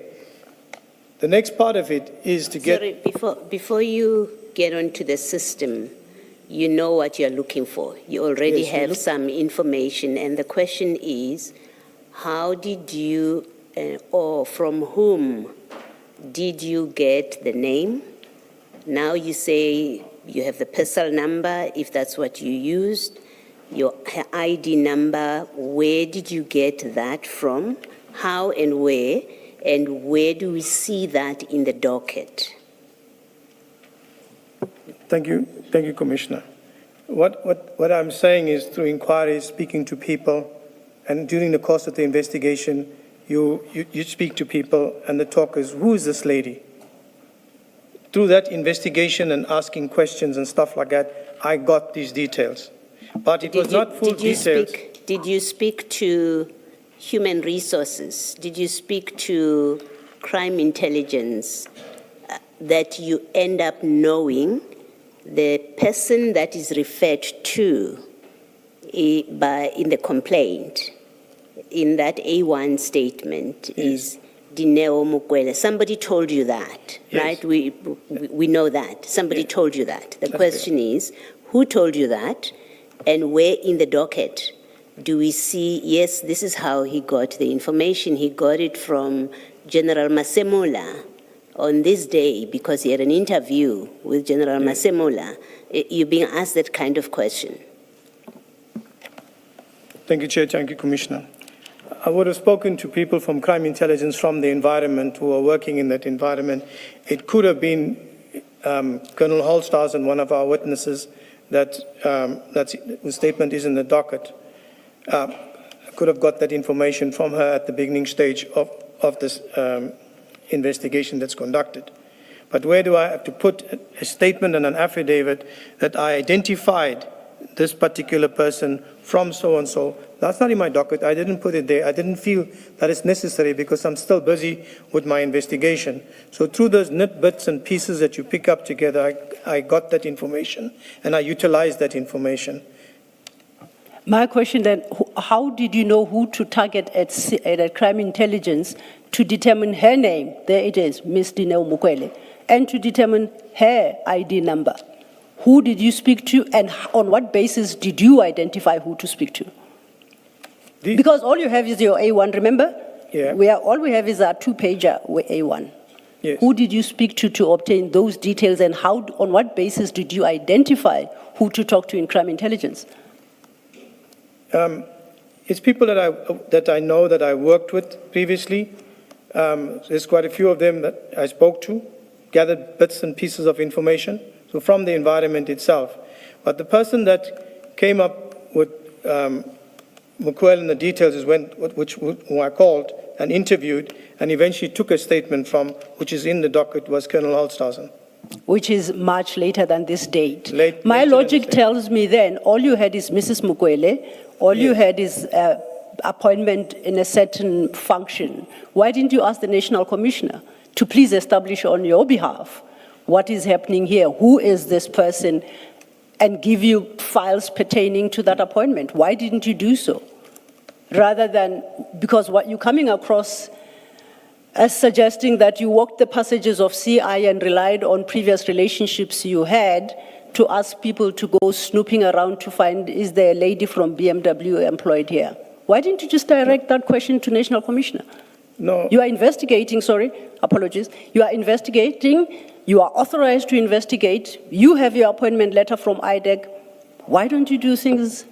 The next part of it is to get. Sorry, before you get onto the system, you know what you're looking for. You already Yes, we have look- some information, and the question is, how did you, or from whom did you get the name? Now you say you have the personal number, if that's what you used, your ID number. Where did you get that from? How and where? And where do we see that in the docket? Thank you, Commissioner. What I'm saying is, through inquiries, speaking to people, and during the course of the investigation, you speak to people, and the talk is, who is this lady? Through that investigation and asking questions and stuff like that, I got these details. But it was not full details. Did you speak to human resources? Did you speak to crime intelligence that you end up knowing the person that is referred to in the complaint, in that A1 statement, is Dineo Mkhwanazi? Somebody told you that, Yes. right? We know that. Somebody told you that. The question is, who told you that? And where in the docket do we see, yes, this is how he got the information. He got it from General Masemola on this day because he had an interview with General Masemola. You're being asked that kind of question. Thank you, Chair. Thank you, Commissioner. I would have spoken to people from crime intelligence from the environment who are working in that environment. It could have been Colonel Holstars and one of our witnesses that the statement is in the docket. I could have got that information from her at the beginning stage of this investigation that's conducted. But where do I have to put a statement and an affidavit that I identified this particular person from so-and-so? That's not in my docket. I didn't put it there. I didn't feel that it's necessary because I'm still busy with my investigation. So through those bits and pieces that you pick up together, I got that information and I utilized that information. My question then, how did you know who to target at crime intelligence to determine her name? There it is, Ms. Dineo Mukwele, and to determine her ID number. Who did you speak to, and on what basis did you identify who to speak to? Because all you have is your A1, remember? Yeah. All we have is our two-pager A1. Yes. Who did you speak to obtain those details, and how, on what basis did you identify who to talk to in crime intelligence? It's people that I know that I worked with previously. There's quite a few of them that I spoke to, gathered bits and pieces of information, so from the environment itself. But the person that came up with Mukwele and the details is who I called and interviewed and eventually took a statement from, which is in the docket, was Colonel Holstausen. Which is much later than this date. My later logic than this date. tells me then all you had is Mrs. Mukwele, all you had is appointment in a certain function. Why didn't you ask the National Commissioner to please establish on your behalf what is happening here? Who is this person? And give you files pertaining to that appointment. Why didn't you do so? Rather than, because what you're coming across as suggesting that you walked the passages of CI and relied on previous relationships you had to ask people to go snooping around to find, is there a lady from BMW employed here? Why didn't you just direct that question to National Commissioner? No. You are investigating, sorry, apologies. You are investigating, you are authorized to investigate, you have your appointment letter from IDAC. Why don't you do things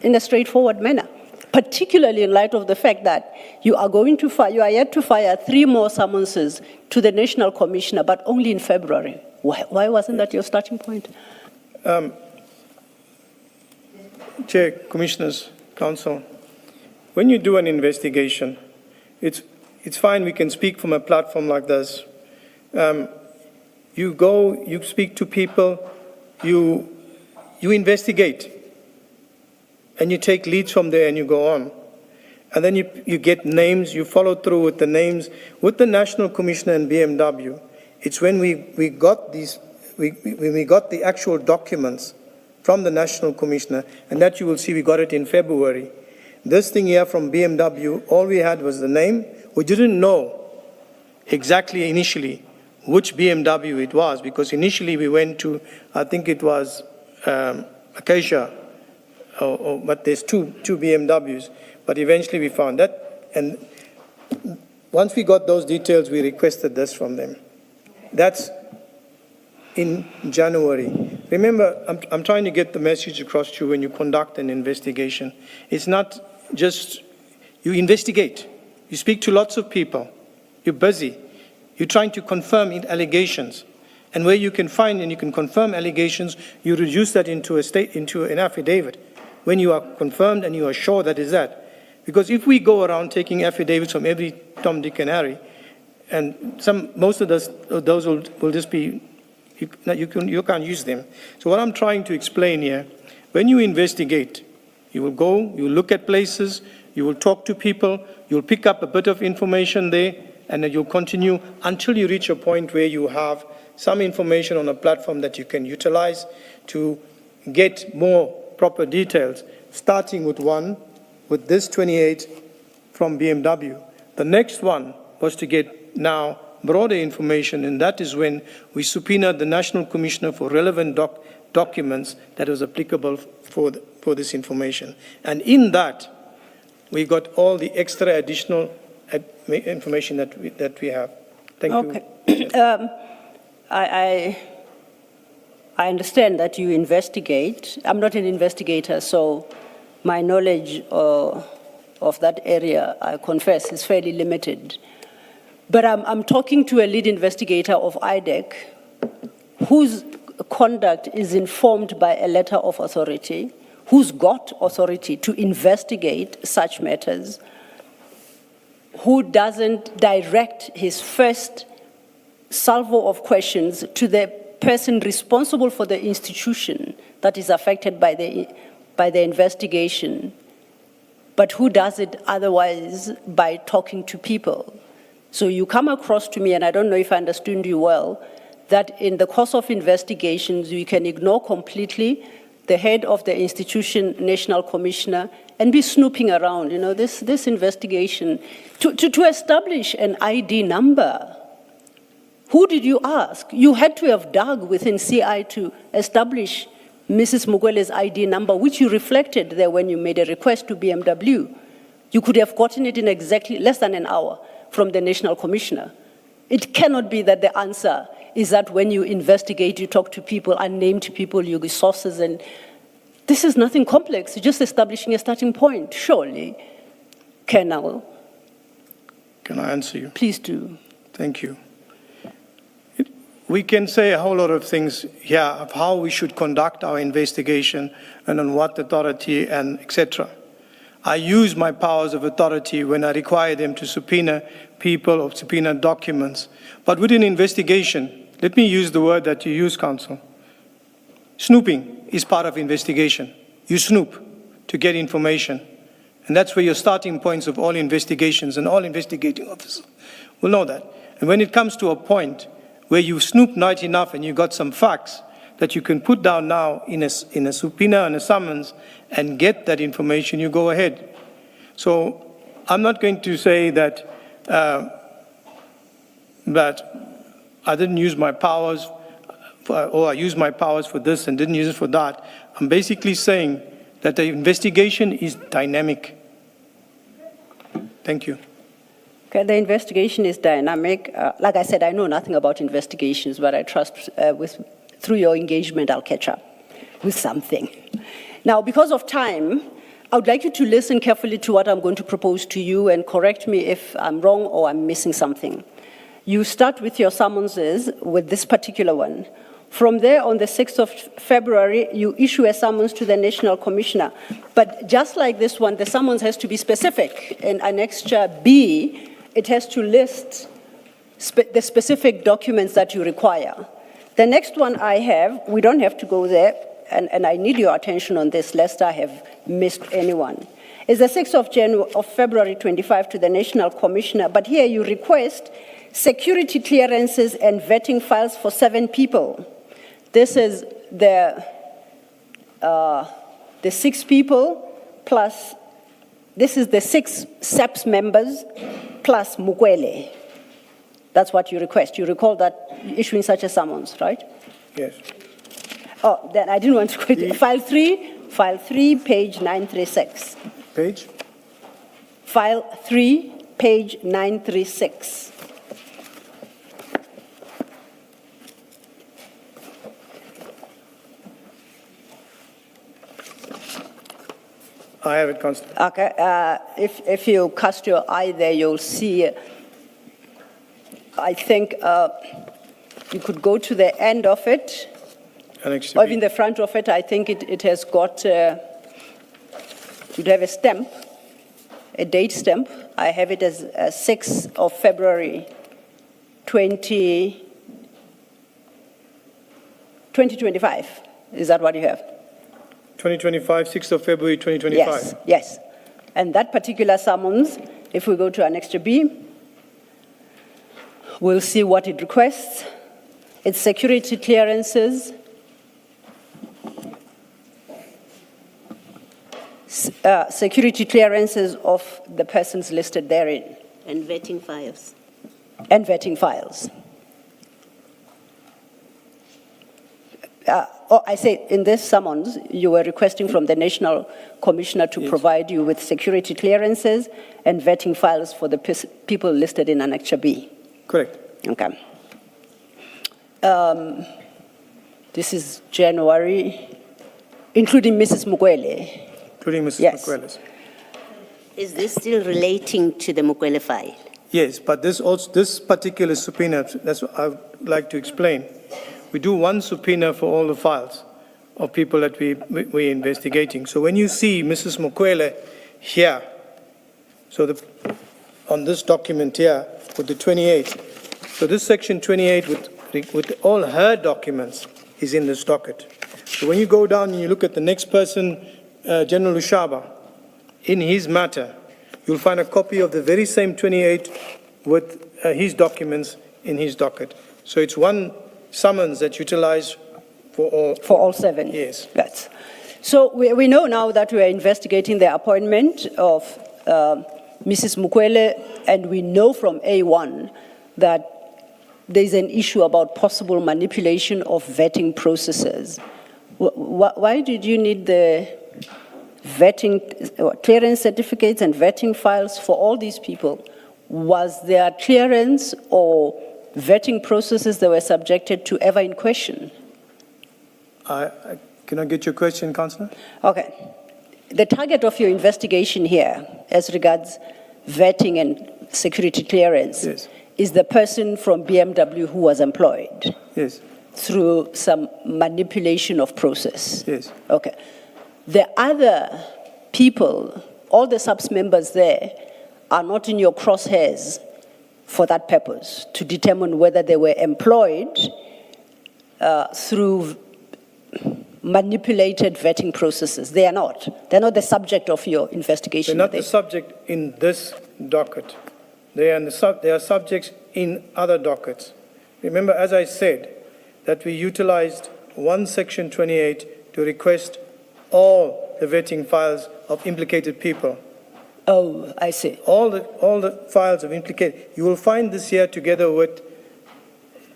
in a straightforward manner? Particularly in light of the fact that you are yet to fire 3 more summonses to the National Commissioner, but only in February. Why wasn't that your starting point? Chair, Commissioners, Council, when you do an investigation, it's fine, we can speak from a platform like this. You go, you speak to people, you investigate, and you take leads from there and you go on. And then you get names, you follow through with the names. With the National Commissioner and BMW, it's when we got the actual documents from the National Commissioner, and that you will see we got it in February. This thing here from BMW, all we had was the name. We didn't know exactly initially which BMW it was, because initially we went to, I think it was Acacia, but there's two BMWs. But eventually we found that, and once we got those details, we requested this from them. That's in January. Remember, I'm trying to get the message across to you when you conduct an investigation. It's not just, you investigate. You speak to lots of people. You're busy. You're trying to confirm allegations. And where you can find and you can confirm allegations, you reduce that into an affidavit. When you are confirmed and you are sure that is that. Because if we go around taking affidavits from every Tom, Dick, and Harry, and most of those will just be, you can't use them. So what I'm trying to explain here, when you investigate, you will go, you will look at places, you will talk to people, you'll pick up a bit of information there, and then you'll continue until you reach a point where you have some information on a platform that you can utilize to get more proper details, starting with this 28 from BMW. The next one was to get now broader information, and that is when we subpoenaed the National Commissioner for relevant documents that was applicable for this information. And in that, we got all the extra additional information that we have. Thank you. I understand that you investigate. I'm not an investigator, so my knowledge of that area, I confess, is fairly limited. But I'm talking to a lead investigator of IDAC whose conduct is informed by a letter of authority, who's got authority to investigate such matters, who doesn't direct his first salvo of questions to the person responsible for the institution that is affected by the investigation, but who does it otherwise by talking to people. So you come across to me, and I don't know if I understood you well, that in the course of investigations, you can ignore completely the head of the institution, national commissioner, and be snooping around, this investigation to establish an ID number. Who did you ask? You had to have dug within CI to establish Mrs. Mukwele's ID number, which you reflected there when you made a request to BMW. You could have gotten it in exactly less than an hour from the national commissioner. It cannot be that the answer is that when you investigate, you talk to people, unnamed people, you get sources, and this is nothing complex. You're just establishing a starting point, surely. Colonel. Can I answer you? Please do. Thank you. We can say a whole lot of things here of how we should conduct our investigation and on what authority and etc. I use my powers of authority when I require them to subpoena people or subpoena documents. But within investigation, let me use the word that you use, Counsel. Snooping is part of investigation. You snoop to get information. And that's where your starting points of all investigations and all investigating officers will know that. And when it comes to a point where you snoop not enough and you got some facts that you can put down now in a subpoena and a summons and get that information, you go ahead. So I'm not going to say that I didn't use my powers or I used my powers for this and didn't use it for that. I'm basically saying that the investigation is dynamic. Thank you. Okay, the investigation is dynamic. Like I said, I know nothing about investigations, but I trust through your engagement, I'll catch up with something. Now, because of time, I would like you to listen carefully to what I'm going to propose to you and correct me if I'm wrong or I'm missing something. You start with your summonses with this particular one. From there, on the 6th of February, you issue a summons to the National Commissioner. But just like this one, the summons has to be specific. In Annexure B, it has to list the specific documents that you require. The next one I have, we don't have to go there, and I need your attention on this, lest I have missed anyone, is the 6th of February 25 to the National Commissioner. But here you request security clearances and vetting files for 7 people. This is the 6 people plus, this is the 6 SAPS members plus Mukwele. That's what you request. You recall that issuing such a summons, right? Yes. Oh, then I didn't want to quit. File 3, page 936. Page? File 3, page 936. I have it, Constable. Okay. If you cast your eye there, you'll see, I think you could go to the end of it, or even the front of it. I think it has got, you'd have a stamp, a date stamp. I have it as 6th of February 2025. Is that what you have? 2025, 6th of February 2025. Yes, yes. And that particular summons, if we go to Annexure B, we'll see what it requests. It's security clearances, security clearances of the persons listed therein. And vetting files. And vetting files. I say in this summons, you were requesting from the National Commissioner to provide you with security clearances and vetting files for the people listed in Annexure B. Correct. Okay. This is January, including Mrs. Mukwele. Including Mrs. Yes. Mukwele's. Is this still relating to the Mukwele file? Yes, but this particular subpoena, that's what I would like to explain. We do one subpoena for all the files of people that we're investigating. So when you see Mrs. Mukwele here, so on this document here with the 28, so this section 28 with all her documents is in this docket. So when you go down and you look at the next person, General Ushaba, in his matter, you'll find a copy of the very same 28 with his documents in his docket. So it's one summons that utilize For all 7? Yes. Yes. So we know now that we are investigating the appointment of Mrs. Mukwele, and we know from A1 that there is an issue about possible manipulation of vetting processes. Why did you need the vetting, clearance certificates and vetting files for all these people? Was there clearance or vetting processes that were subjected to ever in question? Can I get your question, Councillor? Okay. The target of your investigation here, as regards vetting and security clearance, Yes. is the person from BMW who was employed Yes, through some manipulation of process. yes. Okay. The other people, all the subs members there, are not in your crosshairs for that purpose, to determine whether they were employed through manipulated vetting processes. They are not. They're not the subject of your investigation. They're not the subject in this docket. They are subjects in other dockets. Remember, as I said, that we utilized Section 28 to request all the vetting files of implicated people. Oh, I see. All the files of implicated. You will find this here together with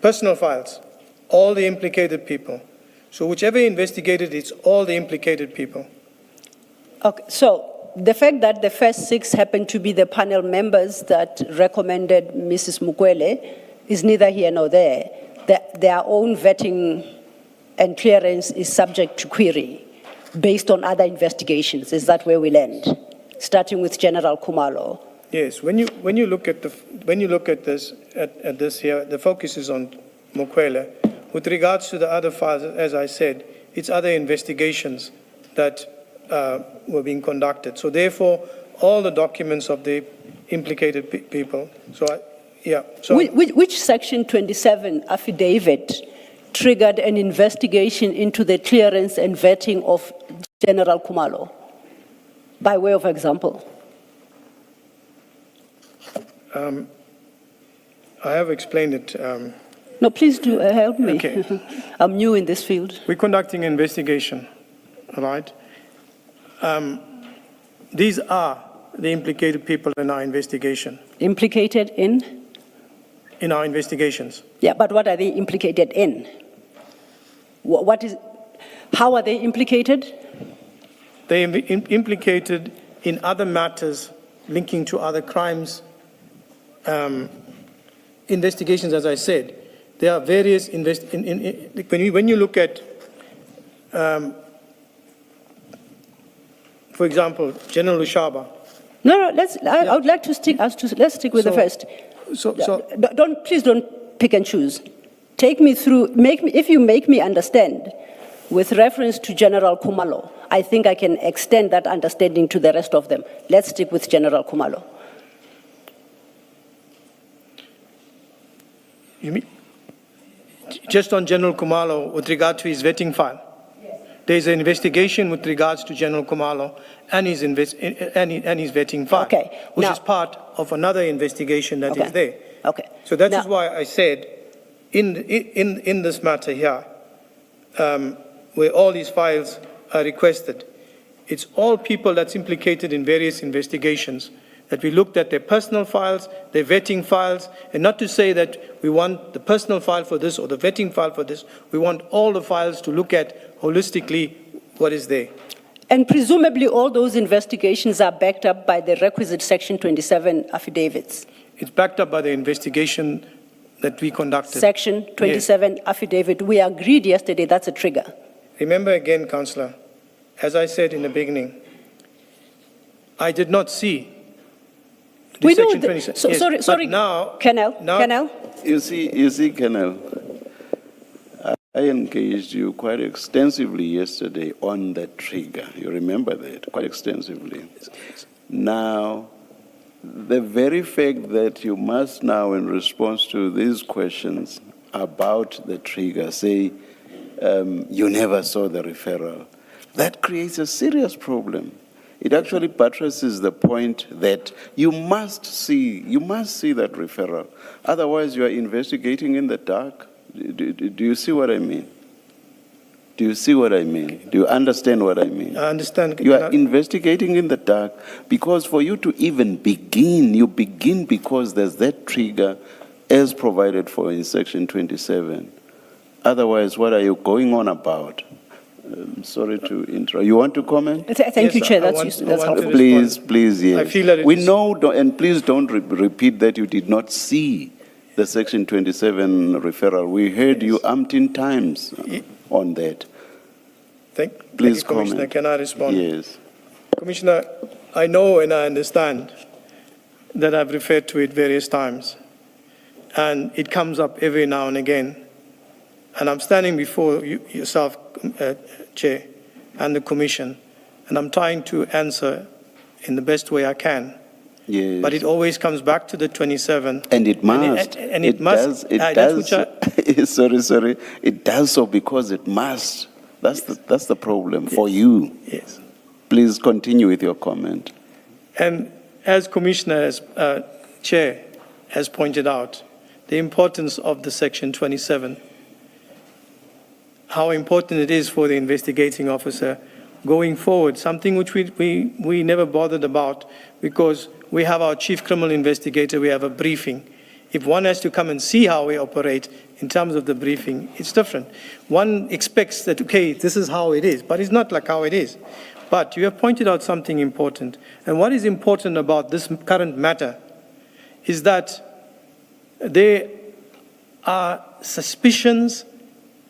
personal files, all the implicated people. So whichever investigated, it's all the implicated people. Okay, so the fact that the first 6 happened to be the panel members that recommended Mrs. Mukwele is neither here nor there. Their own vetting and clearance is subject to query based on other investigations. Is that where we land? Starting with General Khumalo. Yes, when you look at this here, the focus is on Mukwele. With regards to the other files, as I said, it's other investigations that were being conducted. So therefore, all the documents of the implicated people. So, Which Section 27 affidavit triggered an investigation into the clearance and vetting of General Khumalo, by way of example? I have explained it. No, please do help me. Okay. I'm new in this field. We're conducting an investigation, all right? These are the implicated people in our investigation. Implicated in? In our investigations. Yeah, but what are they implicated in? How are they implicated? They are implicated in other matters linking to other crimes. Investigations, as I said, there are various when you look at, for example, General Lushaba. No, I would like to stick. Let's stick with the first. Please don't pick and choose. Take me through. If you make me understand, with reference to General Khumalo, I think I can extend that understanding to the rest of them. Let's stick with General Khumalo. You mean just on General Khumalo with regard to his vetting file? Yes. There's an investigation with regards to General Khumalo and his vetting file, okay. which is part of another investigation that is there. Okay. So that is why I said, in this matter here, where all these files are requested, it's all people that's implicated in various investigations, that we looked at their personal files, their vetting files, and not to say that we want the personal file for this or the vetting file for this. We want all the files to look at holistically what is there. And presumably all those investigations are backed up by the requisite Section 27 affidavits. It's backed up by the investigation that we conducted. Section 27 affidavit. We agreed yesterday that's a trigger. Remember again, Councillor, as I said in the beginning, I did not see we know Section 27. So, yes, sorry, now, Colonel. You see, Colonel, I engaged you quite extensively yesterday on that trigger. You remember that quite extensively. Now, the very fact that you must now, in response to these questions about the trigger, say you never saw the referral, that creates a serious problem. It actually buttresses the point that you must see that referral. Otherwise, you are investigating in the dark. Do you see what I mean? Do you see what I mean? Do you understand what I mean? I understand. You are investigating in the dark because for you to even begin, you begin because there's that trigger as provided for in Section 27. Otherwise, what are you going on about? Sorry to interrupt. You want to comment? Thank you, Yes, Chair. I That's want- useful. I That's want to helpful. Please, yes. I feel that it we is- know, and please don't repeat that you did not see the Section 27 referral. We heard you umpteen times on that. Thank Please you, Commissioner. comment. Can I respond? Yes. Commissioner, I know and I understand that I've referred to it various times, and it comes up every now and again. And I'm standing before yourself, Chair, and the Commission, and I'm trying to answer in the best way I can. Yes. But it always comes back to the 27. And it must. And it must. It That's does. Sorry. It does so because it must. That's the problem for you. Yes. Please continue with your comment. And as Commissioner, Chair, has pointed out, the importance of the Section 27, how important it is for the investigating officer going forward, something which we never bothered about because we have our chief criminal investigator, we have a briefing. If one has to come and see how we operate in terms of the briefing, it's different. One expects that, okay, this is how it is, but it's not like how it is. But you have pointed out something important. And what is important about this current matter is that there are suspicions,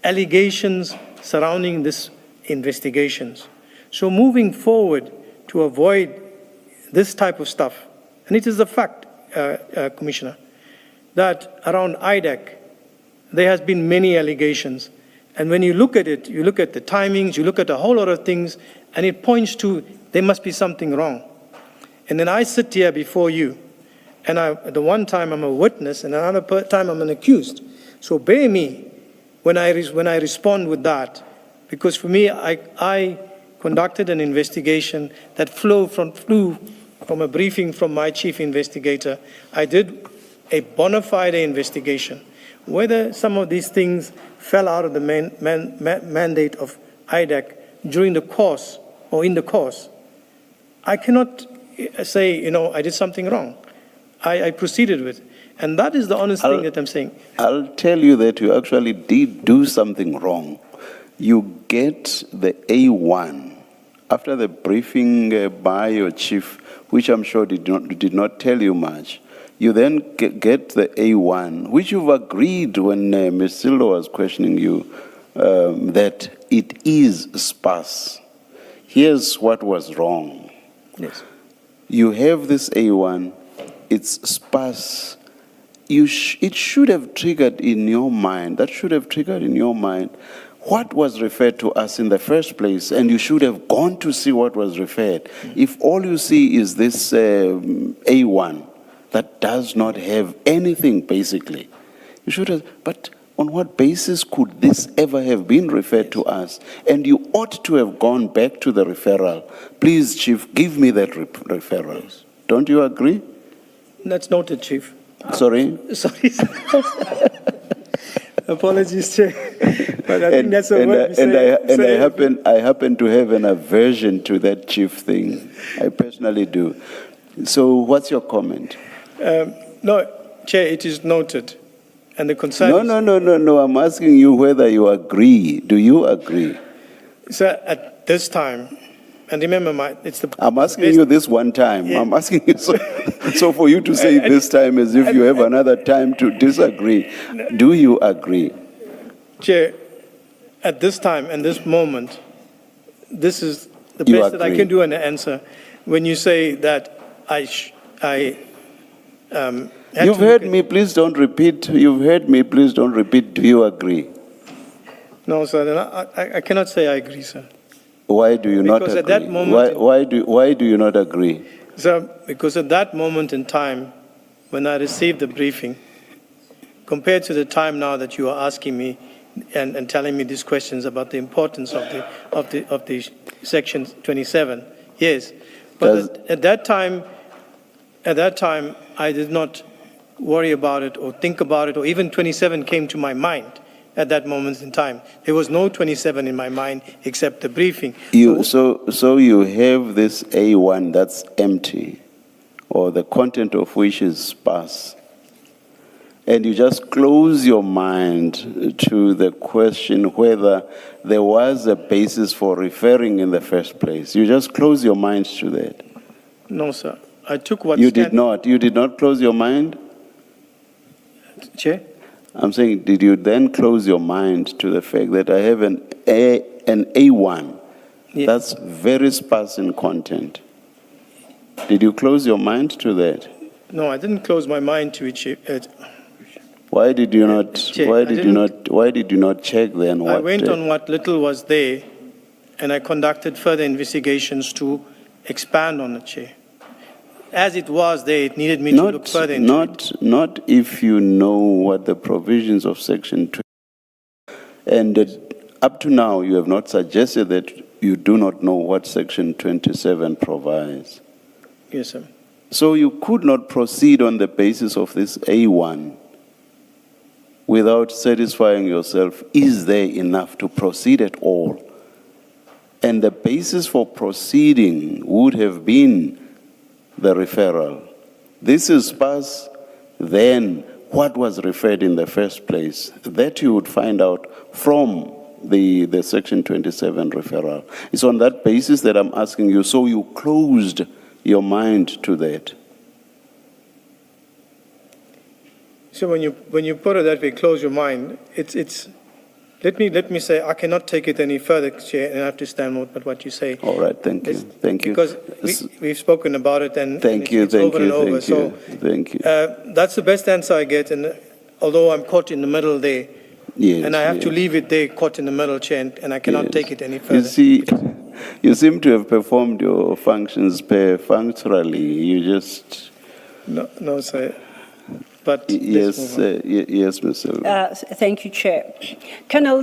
allegations surrounding this investigations. So moving forward to avoid this type of stuff, and it is a fact, Commissioner, that around IDAC, there has been many allegations. And when you look at it, you look at the timings, you look at a whole lot of things, and it points to there must be something wrong. And then I sit here before you, and the one time I'm a witness, and another time I'm an accused. So bear me when I respond with that, because for me, I conducted an investigation that flew from a briefing from my chief investigator. I did a bona fide investigation. Whether some of these things fell out of the mandate of IDAC during the course or in the course, I cannot say, I did something wrong. I proceeded with. And that is the honest thing that I'm saying. I'll tell you that you actually did do something wrong. You get the A1 after the briefing by your chief, which I'm sure did not tell you much. You then get the A1, which you've agreed when Ms. Silva was questioning you, that it is sparse. Here's what was wrong. Yes. You have this A1, it's sparse. It should have triggered in your mind, what was referred to us in the first place, and you should have gone to see what was referred. If all you see is this A1 that does not have anything, basically, you should have, but on what basis could this ever have been referred to us? And you ought to have gone back to the referral. Please, Chief, give me that referral. Don't you agree? That's noted, Chief. Sorry? Sorry. Apologies, Chair. But I think that's a word we say. I happen to have an aversion to that chief thing. I personally do. So what's your comment? No, Chair, it is noted. And the concern No. I'm asking you whether you agree. Do you agree? Sir, at this time, and remember, I'm asking you this one time. Yeah. I'm asking you so for you to say this time as if you have another time to disagree. Do you agree? Chair, at this time and this moment, this is the best that I can do an answer. When you say that You've heard me, please don't repeat. You've heard me, please don't repeat. Do you agree? No, sir, I cannot say I agree, sir. Why do you not agree? Because at that moment, why do you not agree? Sir, because at that moment in time, when I received the briefing, compared to the time now that you are asking me and telling me these questions about the importance of the Section 27, yes. But at that time, I did not worry about it or think about it, or even 27 came to my mind at that moment in time. There was no 27 in my mind except the briefing. So you have this A1 that's empty, or the content of which is sparse, and you just close your mind to the question whether there was a basis for referring in the first place. You just close your mind to that. No, sir. I took what You did not. You did not close your mind? Chair? I'm saying, did you then close your mind to the fact that I have an A1 Yeah. that's very sparse in content? Did you close your mind to that? No, I didn't close my mind to it, Chair. Why did you not? Chair, Why I did you didn't- not? Why did you not check then? I went on what little was there, and I conducted further investigations to expand on it, Chair. As it was there, it needed me to look further into it. Not if you know what the provisions of Section 2. And up to now, you have not suggested that you do not know what Section 27 provides. Yes, sir. So you could not proceed on the basis of this A1 without satisfying yourself, is there enough to proceed at all? And the basis for proceeding would have been the referral. This is sparse, then what was referred in the first place? That you would find out from the Section 27 referral. It's on that basis that I'm asking you, so you closed your mind to that? So when you put it that way, close your mind, it's let me say, I cannot take it any further, Chair, and I have to stand with what you say. All right, thank you. Thank you. Because we've spoken about it, and Thank you, it's thank over you, and over. thank So you, thank you. that's the best answer I get, and although I'm caught in the middle there, Yes, and I have to yes. leave it there, caught in the middle, Chair, and I cannot Yes. take it any You further. see, you seem to have performed your functions perfunctorily. You just... No, sir. But Yes, let's move on. yes, Ms. Silva. Thank you, Chair. Colonel,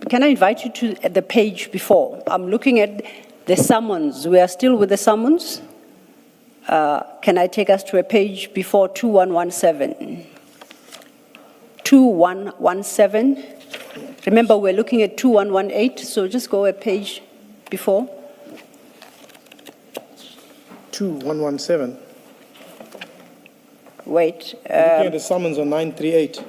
can I invite you to the page before? I'm looking at the summons. We are still with the summons. Can I take us to a page before 2117? 2117. Remember, we're looking at 2118, so just go a page before. 2117. Wait. Looking at the summons on 938.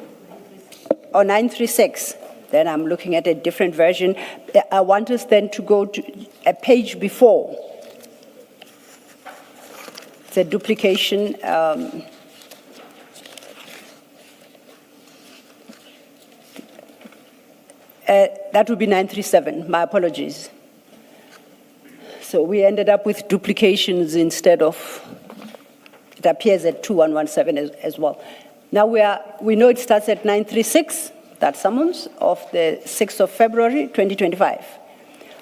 Or 936. Then I'm looking at a different version. I want us then to go to a page before. It's a duplication. That would be 937. My apologies. So we ended up with duplications instead of, it appears at 2117 as well. Now we know it starts at 936, that summons of the 6th of February, 2025.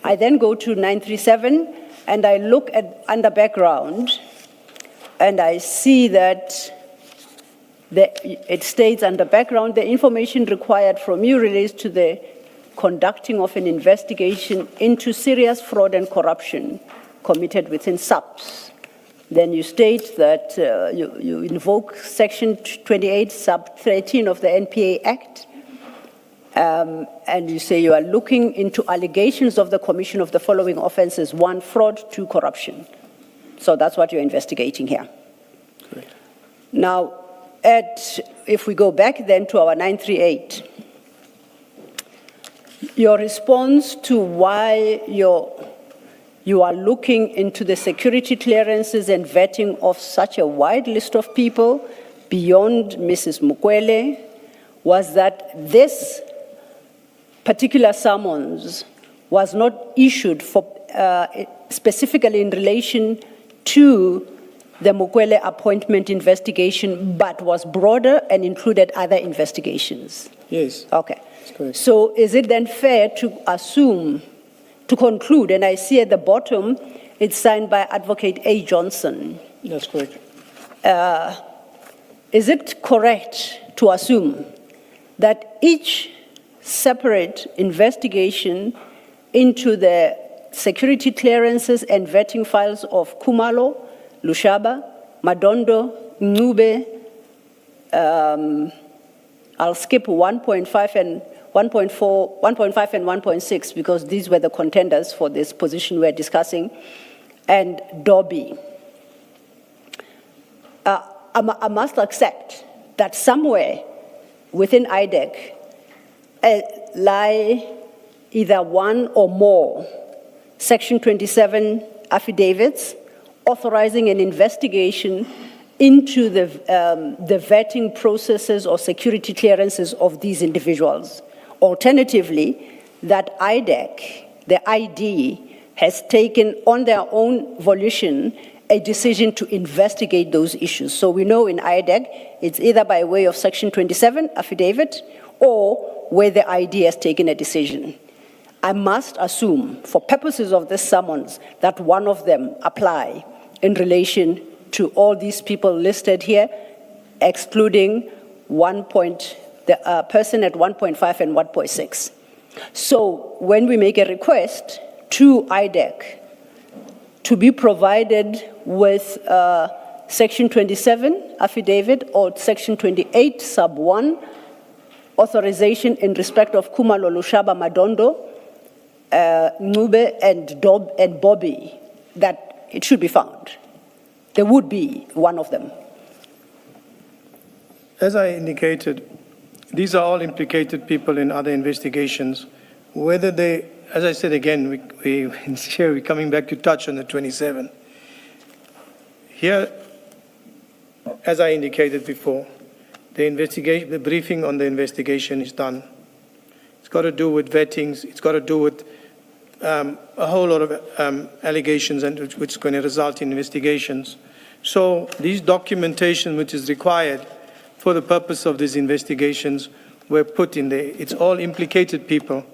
I then go to 937 and I look at under background and I see that it states under background, the information required from you relates to the conducting of an investigation into serious fraud and corruption committed within SAPS. Then you state that you invoke Section 28, Sub 13 of the NPA Act, and you say you are looking into allegations of the commission of the following offenses: 1, fraud; 2, corruption. So that's what you're investigating here. Correct. Now, if we go back then to our 938, your response to why you are looking into the security clearances and vetting of such a wide list of people beyond Mrs. Mukwele was that this particular summons was not issued for, specifically in relation to the Mukwele appointment investigation, but was broader and included other investigations. Yes. Okay. That's correct. So is it then fair to assume, to conclude, and I see at the bottom, it's signed by Advocate A. Johnson. That's correct. Is it correct to assume that each separate investigation into the security clearances and vetting files of Kumalo, Lushaba, Madondo, Ncube, I'll skip 1.5 and 1.4, 1.5 and 1.6 because these were the contenders for this position we're discussing, and Dobby. I must accept that somewhere within IDAC lie either one or more Section 27 affidavits authorizing an investigation into the vetting processes or security clearances of these individuals. Alternatively, that IDAC, the ID, has taken on their own volition a decision to investigate those issues. So we know in IDAC, it's either by way of Section 27 affidavit or where the ID has taken a decision. I must assume, for purposes of this summons, that one of them apply in relation to all these people listed here, excluding the person at 1.5 and 1.6. So when we make a request to IDAC to be provided with Section 27 affidavit or Section 28 sub 1 authorization in respect of Kumalo Lushaba Madondo, Ncube and Bobby, that it should be found. There would be one of them. As I indicated, these are all implicated people in other investigations. Whether they, as I said again, we're coming back to touch on the 27. Here, as I indicated before, the briefing on the investigation is done. It's got to do with vettings. It's got to do with a whole lot of allegations, and which is going to result in investigations. So these documentation which is required for the purpose of these investigations were put in there. It's all implicated people.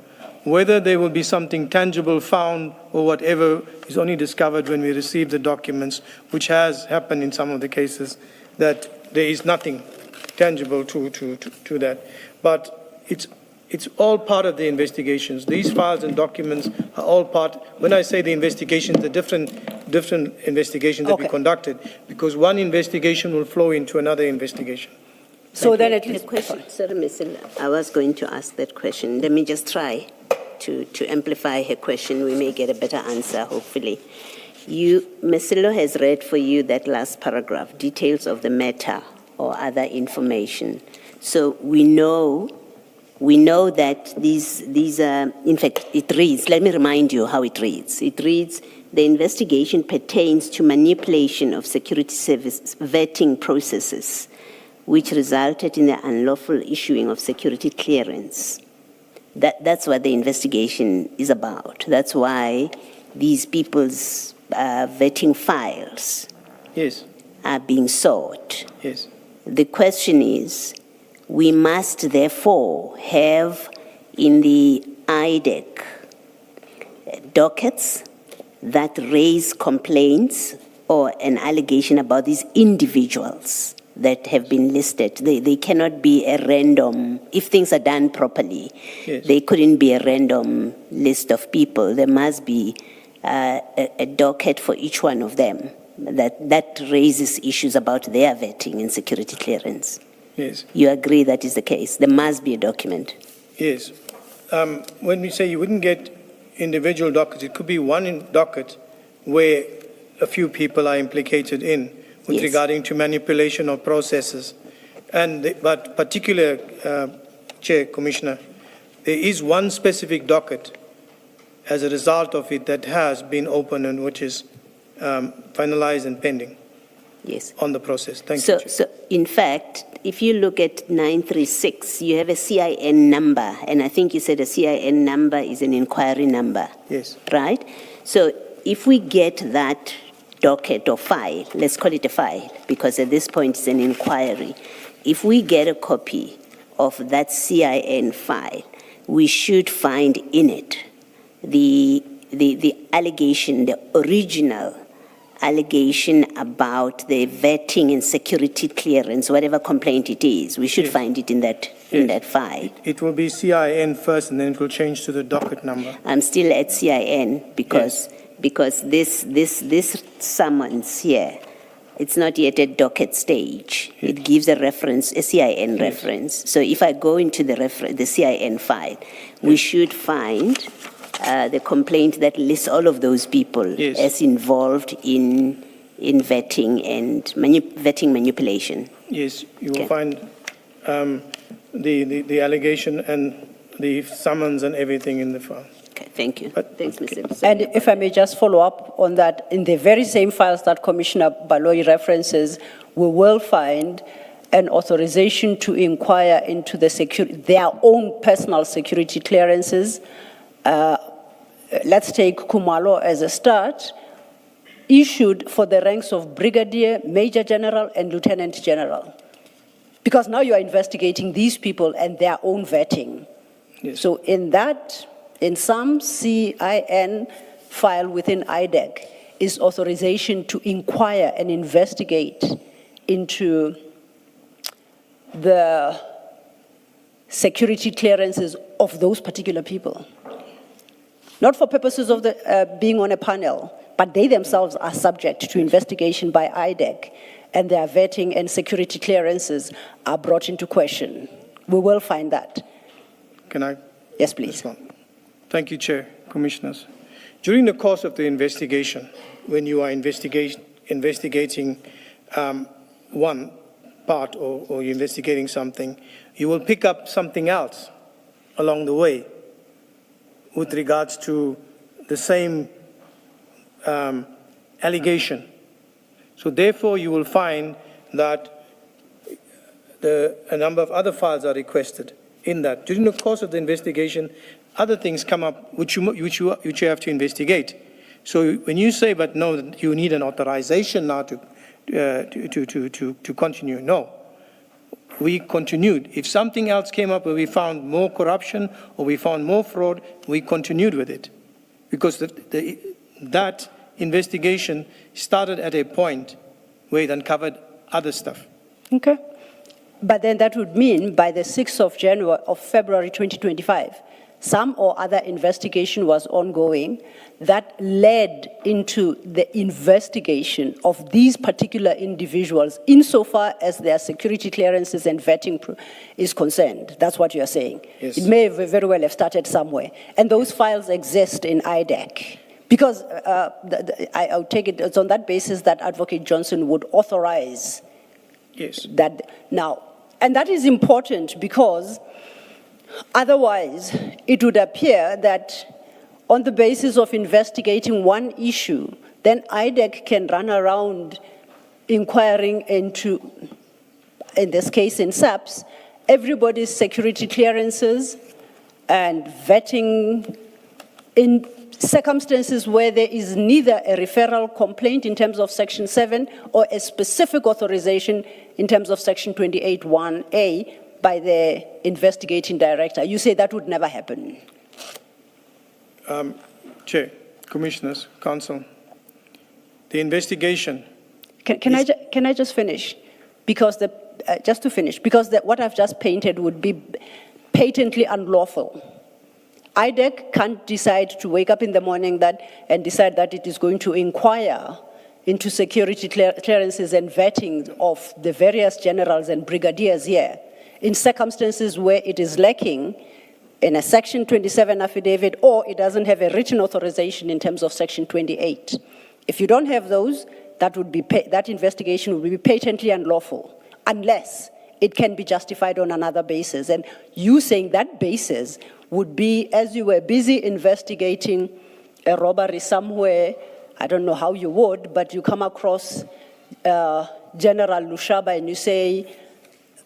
Whether there will be something tangible found or whatever is only discovered when we receive the documents, which has happened in some of the cases, that there is nothing tangible to that. But it's all part of the investigations. These files and documents are all part. When I say the investigations, the different investigations that we conducted, because one investigation will flow into another investigation. So then at least... The question, sorry, Ms. I was going to ask that question. Let me just try to amplify her question. We may get a better answer, hopefully. Ms. Silo has read for you that last paragraph, details of the matter or other information. So we know that these are, in fact, it reads, let me remind you how it reads. It reads, the investigation pertains to manipulation of security service vetting processes, which resulted in the unlawful issuing of security clearance. That's what the investigation is about. That's why these people's vetting files are being sought. Yes. The question is, we must therefore have in the IDAC dockets that raise complaints or an allegation about these individuals that have been listed. They cannot be a random, if things are done properly, they couldn't be a random list of people. There must be a docket for each one of them that raises issues about their vetting and security clearance. Yes. You agree that is the case? There must be a document. Yes. When we say you wouldn't get individual dockets, it could be one docket where a few people are implicated in with regarding to manipulation of processes. But particular, Chair, Commissioner, there is one specific docket as a result of it that has been opened and which is finalized and pending on the process. Thank you, Chair. So, in fact, if you look at 936, you have a CIN number, and I think you said a CIN number is an inquiry number. Yes. Right? So if we get that docket or file, let's call it a file, because at this point it's an inquiry. If we get a copy of that CIN file, we should find in it the allegation, the original allegation about the vetting and security clearance, whatever complaint it is. We should find it in that file. It will be CIN first, and then it will change to the docket number. I'm still at CIN because this summons here It's not yet at docket stage. It gives a reference, a CIN reference. So if I go into the CIN file, we should find the complaint that lists all of those people as involved in vetting and vetting manipulation. Yes, you will find the allegation and the summons and everything in the file. Okay, thank you. Thanks, Mr. And if I may just follow up on that, in the very same files that Commissioner Baloyi references, we will find an authorization to inquire into their own personal security clearances. Let's take Kumalo as a start, issued for the ranks of Brigadier, Major General, and Lieutenant General. Because now you are investigating these people and their own vetting. Yes. So in some CIN file within IDAC is authorization to inquire and investigate into the security clearances of those particular people. Not for purposes of being on a panel, but they themselves are subject to investigation by IDAC, and their vetting and security clearances are brought into question. We will find that. Can I? Yes, please. Respond? Thank you, Chair, Commissioners. During the course of the investigation, when you are investigating one part or you're investigating something, you will pick up something else along the way with regards to the same allegation. So therefore, you will find that a number of other files are requested in that. During the course of the investigation, other things come up which you have to investigate. So when you say, but no, you need an authorization now to continue, no. We continued. If something else came up where we found more corruption or we found more fraud, we continued with it. Because that investigation started at a point where it uncovered other stuff. Okay. But then that would mean by the 6th of February 2025, some or other investigation was ongoing that led into the investigation of these particular individuals insofar as their security clearances and vetting is concerned. That's what you're saying. Yes. It may very well have started somewhere. And those files exist in IDAC. Because I'll take it, it's on that basis that Advocate Johnson would authorize that now. And that is important because otherwise it would appear that on the basis of investigating one issue, then IDAC can run around inquiring into, in this case in SAPS, everybody's security clearances and vetting in circumstances where there is neither a referral complaint in terms of Section 7 or a specific authorization in terms of Section 28(1)A by the investigating director. You say that would never happen. Chair, Commissioners, Council, the investigation. Can I just finish? Because just to finish, because what I've just painted would be patently unlawful. IDAC can't decide to wake up in the morning and decide that it is going to inquire into security clearances and vetting of the various generals and brigadiers here in circumstances where it is lacking in a Section 27 affidavit or it doesn't have a written authorization in terms of Section 28. If you don't have those, that investigation will be patently unlawful unless it can be justified on another basis. And you saying that basis would be, as you were busy investigating a robbery somewhere, I don't know how you would, but you come across General Lushaba and you say,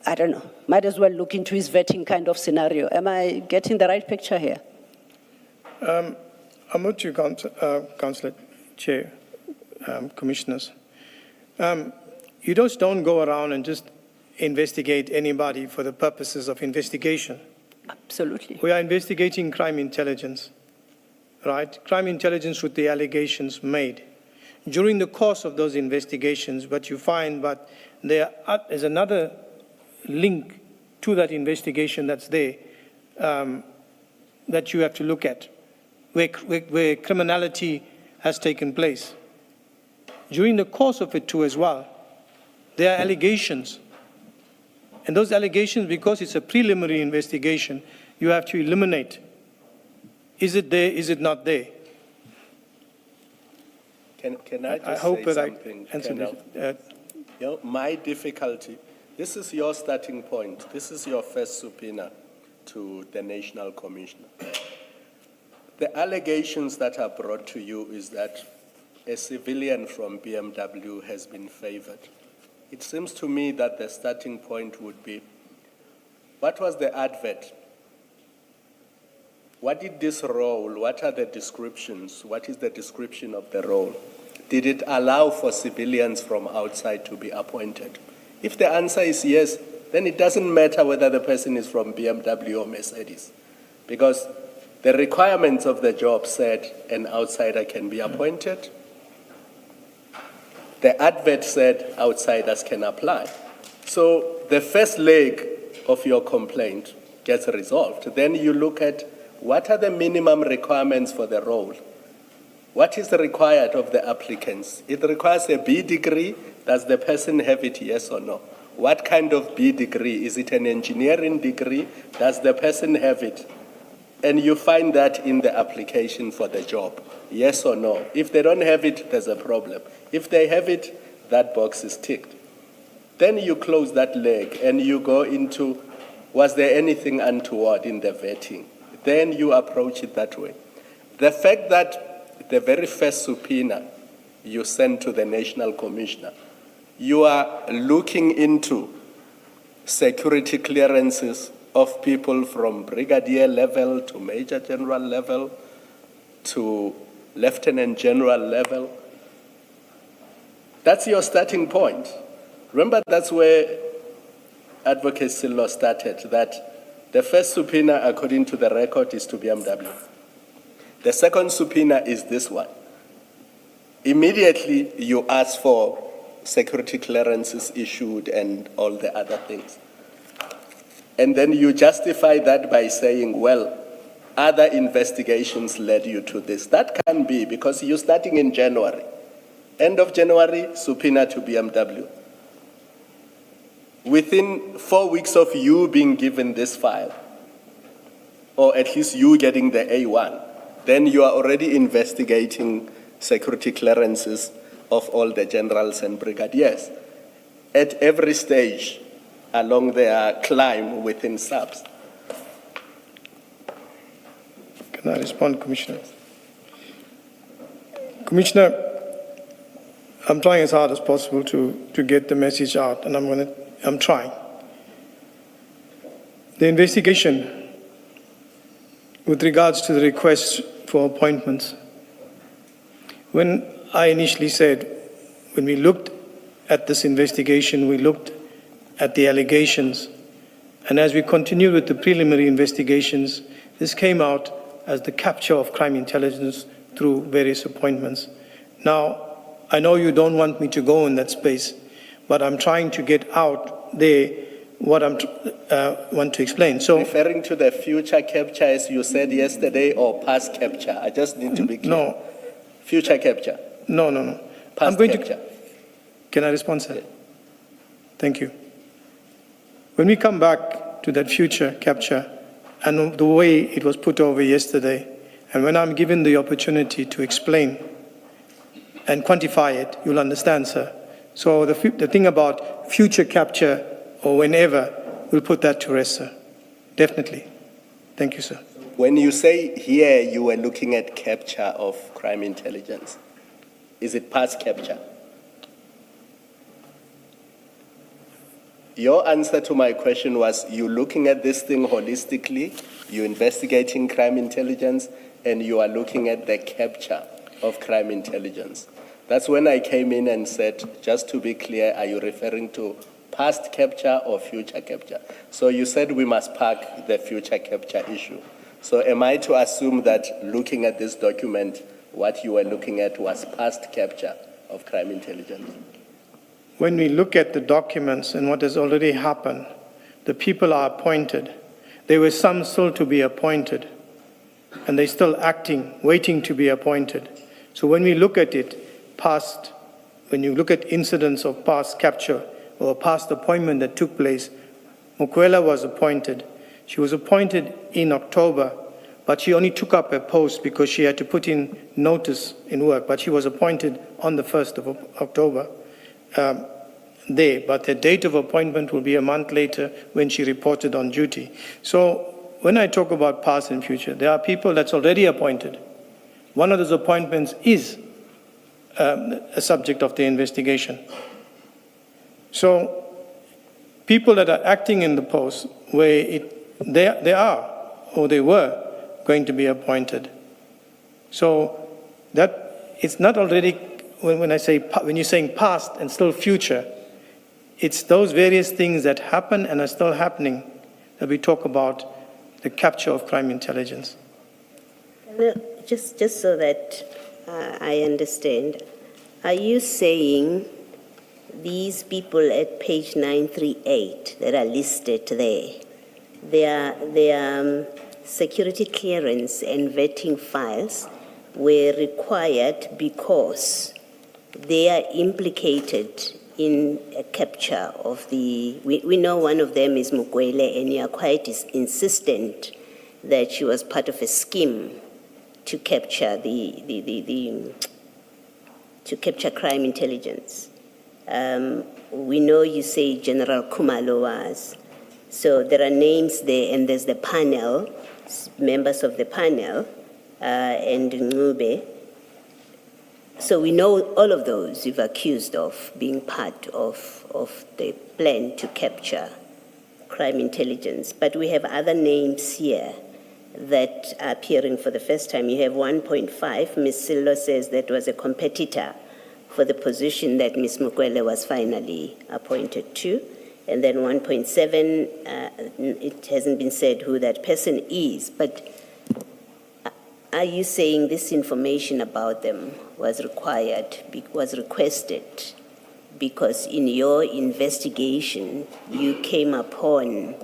I don't know, might as well look into his vetting kind of scenario. Am I getting the right picture here? I'm with you, Councillor, Chair, Commissioners. You just don't go around and just investigate anybody for the purposes of investigation. Absolutely. We are investigating crime intelligence, right? Crime intelligence with the allegations made. During the course of those investigations, what you find, but there is another link to that investigation that's there that you have to look at, where criminality has taken place. During the course of it too as well, There are allegations. And those allegations, because it's a preliminary investigation, you have to eliminate. Is it there? Is it not there? Can I just hope say that I something? answered Colonel? it. You know, my difficulty, this is your starting point. This is your first subpoena to the National Commissioner. The allegations that are brought to you is that a civilian from BMW has been favored. It seems to me that the starting point would be, what was the advert? What did this role, what are the descriptions? What is the description of the role? Did it allow for civilians from outside to be appointed? If the answer is yes, then it doesn't matter whether the person is from BMW or Mercedes, because the requirements of the job said an outsider can be appointed. The advert said outsiders can apply. So the first leg of your complaint gets resolved. Then you look at what are the minimum requirements for the role? What is required of the applicants? It requires a B degree. Does the person have it, yes or no? What kind of B degree? Is it an engineering degree? Does the person have it? And you find that in the application for the job, yes or no? If they don't have it, there's a problem. If they have it, that box is ticked. Then you close that leg and you go into, was there anything untoward in the vetting? Then you approach it that way. The fact that the very first subpoena you send to the National Commissioner, you are looking into security clearances of people from brigadier level to major general level to lieutenant general level. That's your starting point. Remember, that's where advocacy law started, that the first subpoena, according to the record, is to BMW. The second subpoena is this one. Immediately, you ask for security clearances issued and all the other things. And then you justify that by saying, well, other investigations led you to this. That can be because you're starting in January. End of January, subpoena to BMW. Within 4 weeks of you being given this file, or at least you getting the A1, then you are already investigating security clearances of all the generals and brigadiers at every stage along their climb within subs. Can I respond, Commissioner? Commissioner, I'm trying as hard as possible to get the message out, and I'm trying. The investigation with regards to the request for appointments, when I initially said, when we looked at this investigation, we looked at the allegations, and as we continued with the preliminary investigations, this came out as the capture of crime intelligence through various appointments. Now, I know you don't want me to go in that space, but I'm trying to get out there what I want to explain. So, referring to the future capture, as you said yesterday, or past capture? I just need to be clear. No. Future capture? No. Past I'm going capture? Can I respond, sir? Thank you. When we come back to that future capture and the way it was put over yesterday, and when I'm given the opportunity to explain and quantify it, you'll understand, sir. So the thing about future capture or whenever, we'll put that to rest, sir. Definitely. Thank you, sir. When you say here you were looking at capture of crime intelligence, is it past capture? Your answer to my question was you're looking at this thing holistically, you're investigating crime intelligence, and you are looking at the capture of crime intelligence. That's when I came in and said, just to be clear, are you referring to past capture or future capture? So you said we must park the future capture issue. So am I to assume that looking at this document, what you were looking at was past capture of crime intelligence? When we look at the documents and what has already happened, the people are appointed. There were some still to be appointed, and they're still acting, waiting to be appointed. So when we look at it, when you look at incidents of past capture, or a past appointment that took place. Mkhwanazi was appointed. She was appointed in October, but she only took up her post because she had to put in notice in work. But she was appointed on the 1st of October there. But the date of appointment will be a month later when she reported on duty. So when I talk about past and future, there are people that's already appointed. One of those appointments is a subject of the investigation. So people that are acting in the post where they are or they were going to be appointed. So that it's not already, when you're saying past and still future, it's those various things that happen and are still happening that we talk about the capture of crime intelligence. Just so that I understand, are you saying these people at page 938 that are listed there, their security clearance and vetting files were required because they are implicated in a capture of the, we know one of them is Mkhwanazi, and you are quite insistent that she was part of a scheme to capture to capture crime intelligence. We know you say General Khumalo was. So there are names there, and there's the panel, members of the panel, and Ngube. So we know all of those you've accused of being part of the plan to capture crime intelligence. But we have other names here that are appearing for the first time. You have 1.5, Ms. Sillo says that was a competitor for the position that Ms. Mkhwanazi was finally appointed to. And then 1.7, it hasn't been said who that person is, but are you saying this information about them was requested because in your investigation you came upon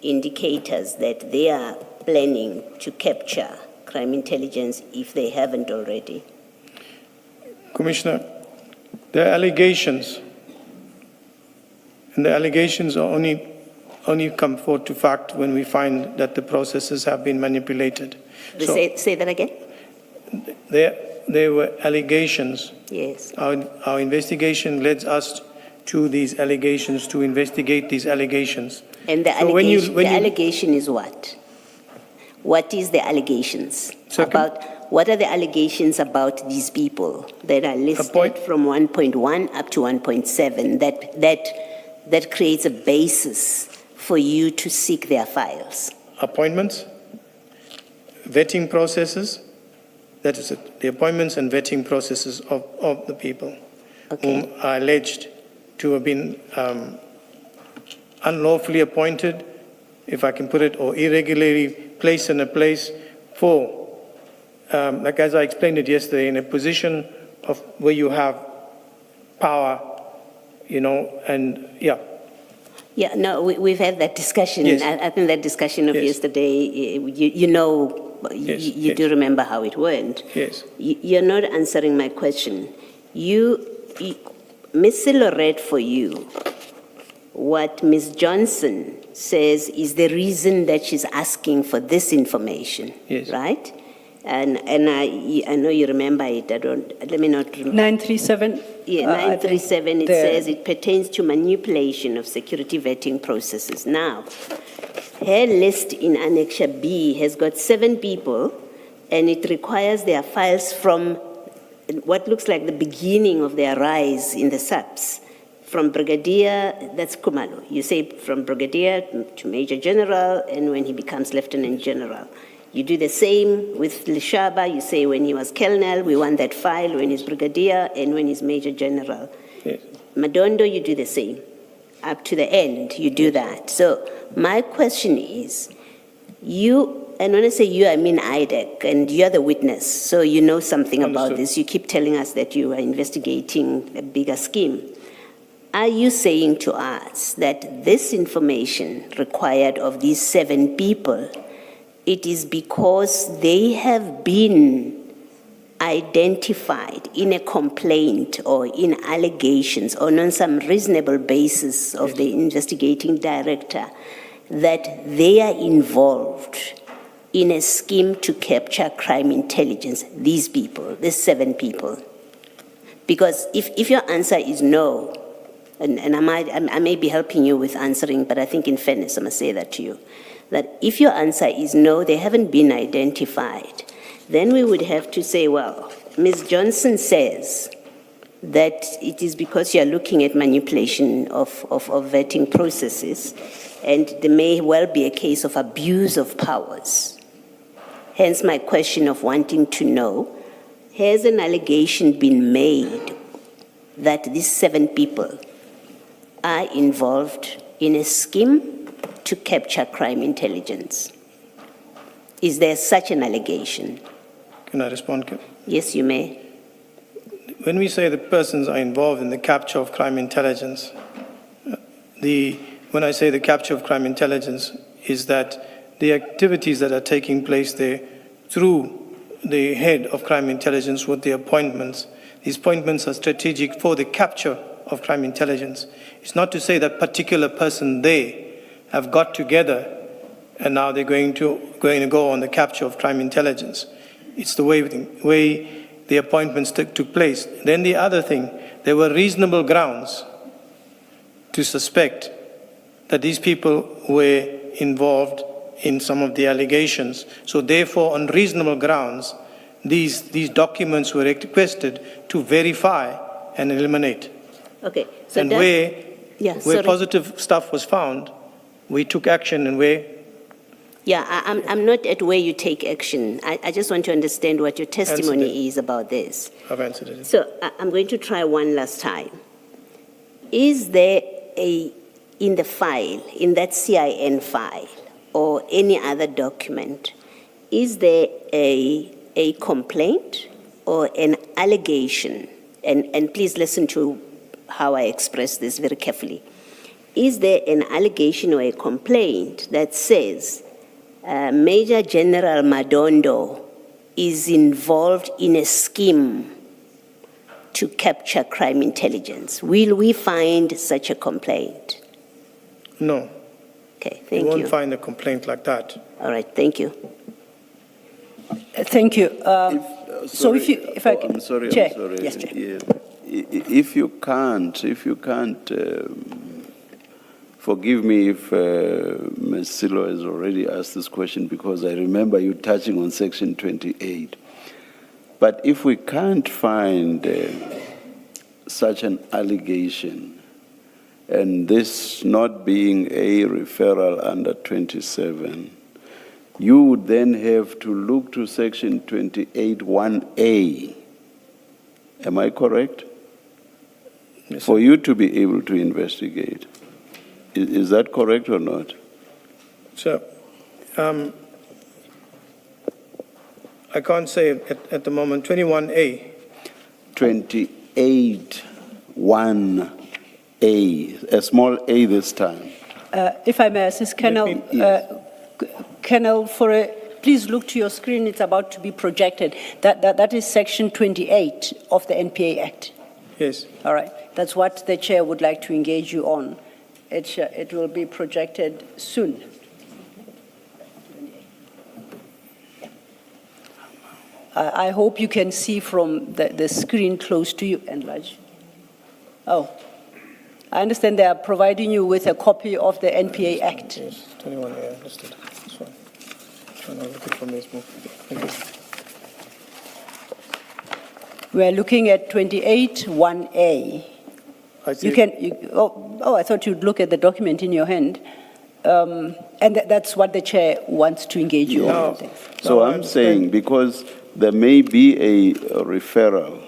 indicators that they are planning to capture crime intelligence if they haven't already? Commissioner, there are allegations, and the allegations are only come forward to fact when we find that the processes have been manipulated. Say that again? There were allegations. Yes. Our investigation led us to these allegations, to investigate these allegations. And the So allegation is what? What is the allegations? What are the allegations about these people that are listed from 1.1 up to 1.7 that creates a basis for you to seek their files? Appointments, vetting processes, that is it, the appointments and vetting processes of the people whom are alleged to have been unlawfully appointed, if I can put it, or irregularly placed in a place for, like as I explained it yesterday, in a position of where you have power, and yeah. Yeah, no, we've had that discussion. Yes. I think that discussion of yesterday, you do remember how it went. Yes. You're not answering my question. Ms. Silo read for you what Ms. Johnson says is the reason that she's asking for this information, yes, right? And I know you remember it. Let me not remember. 937. Yeah, 937, it says it pertains to manipulation of security vetting processes. Now, her list in Annex B has got 7 people, and it requires their files from what looks like the beginning of their rise in the SAPS. From Brigadier, that's Khumalo. You say from Brigadier to Major General, and when he becomes Lieutenant General. You do the same with Lishaba. You say when he was Colonel, we want that file, when he's Brigadier, and when he's Major General. Yes. Madondo, you do the same. Up to the end, you do that. So my question is, and when I say you, I mean IDAC, and you're the witness, so you know something about this. You keep telling us that you are investigating a bigger scheme. Are you saying to us that this information required of these 7 people, it is because they have been identified in a complaint or in allegations or on some reasonable basis of the investigating director that they are involved in a scheme to capture crime intelligence, these people, these 7 people? Because if your answer is no, and I may be helping you with answering, but I think in fairness I must say that to you, that if your answer is no, they haven't been identified, then we would have to say, well, Ms. Johnson says that it is because you're looking at manipulation of vetting processes, and there may well be a case of abuse of powers. Hence my question of wanting to know, has an allegation been made that these 7 people are involved in a scheme to capture crime intelligence? Is there such an allegation? Can I respond, Kim? Yes, you may. When we say the persons are involved in the capture of crime intelligence, when I say the capture of crime intelligence, is that the activities that are taking place there through the head of crime intelligence with the appointments, these appointments are strategic for the capture of crime intelligence. It's not to say that particular person they have got together and now they're going to go on the capture of crime intelligence. It's the way the appointments took place. Then the other thing, there were reasonable grounds to suspect that these people were involved in some of the allegations. So therefore, on reasonable grounds, these documents were requested to verify and eliminate. Okay. So and where positive stuff was found, we took action, and where... Yeah, I'm not at where you take action. I just want to understand what your testimony is about this. I've answered it. So I'm going to try one last time. Is there in the file, in that CIN file, or any other document, is there a complaint or an allegation? And please listen to how I express this very carefully. Is there an allegation or a complaint that says Major General Madondo is involved in a scheme to capture crime intelligence? Will we find such a complaint? No. Okay, thank you. We won't find a complaint like that. All right, thank you. Thank you. So if I can, I'm sorry. Chair. I'm sorry. Yes, Chair. Yeah. If you can't, forgive me if Ms. Silo has already asked this question, because I remember you touching on Section 28. But if we can't find such an allegation, and this not being a referral under 27, you would then have to look to Section 28(1)(a). Am I correct? Yes, for you to be able to investigate. Is that correct or not? So, I can't say at the moment. 21A. 28(1)(a), a small a this time. If I may assist, Colonel, Colonel, please look to your screen. It's about to be projected. That is Section 28 of the NPA Act. Yes. All right. That's what the chair would like to engage you on. It will be projected soon. I hope you can see from the screen close to you. Enlarge. Oh, I understand they are providing you with a copy of the NPA Act. Yes, 21A, understood. That's fine. Trying to look it from this move. Thank you. We're looking at 28(1)(a). I see. I thought you'd look at the document in your hand. And that's what the chair wants to engage you on. So I'm saying, because there may be a referral,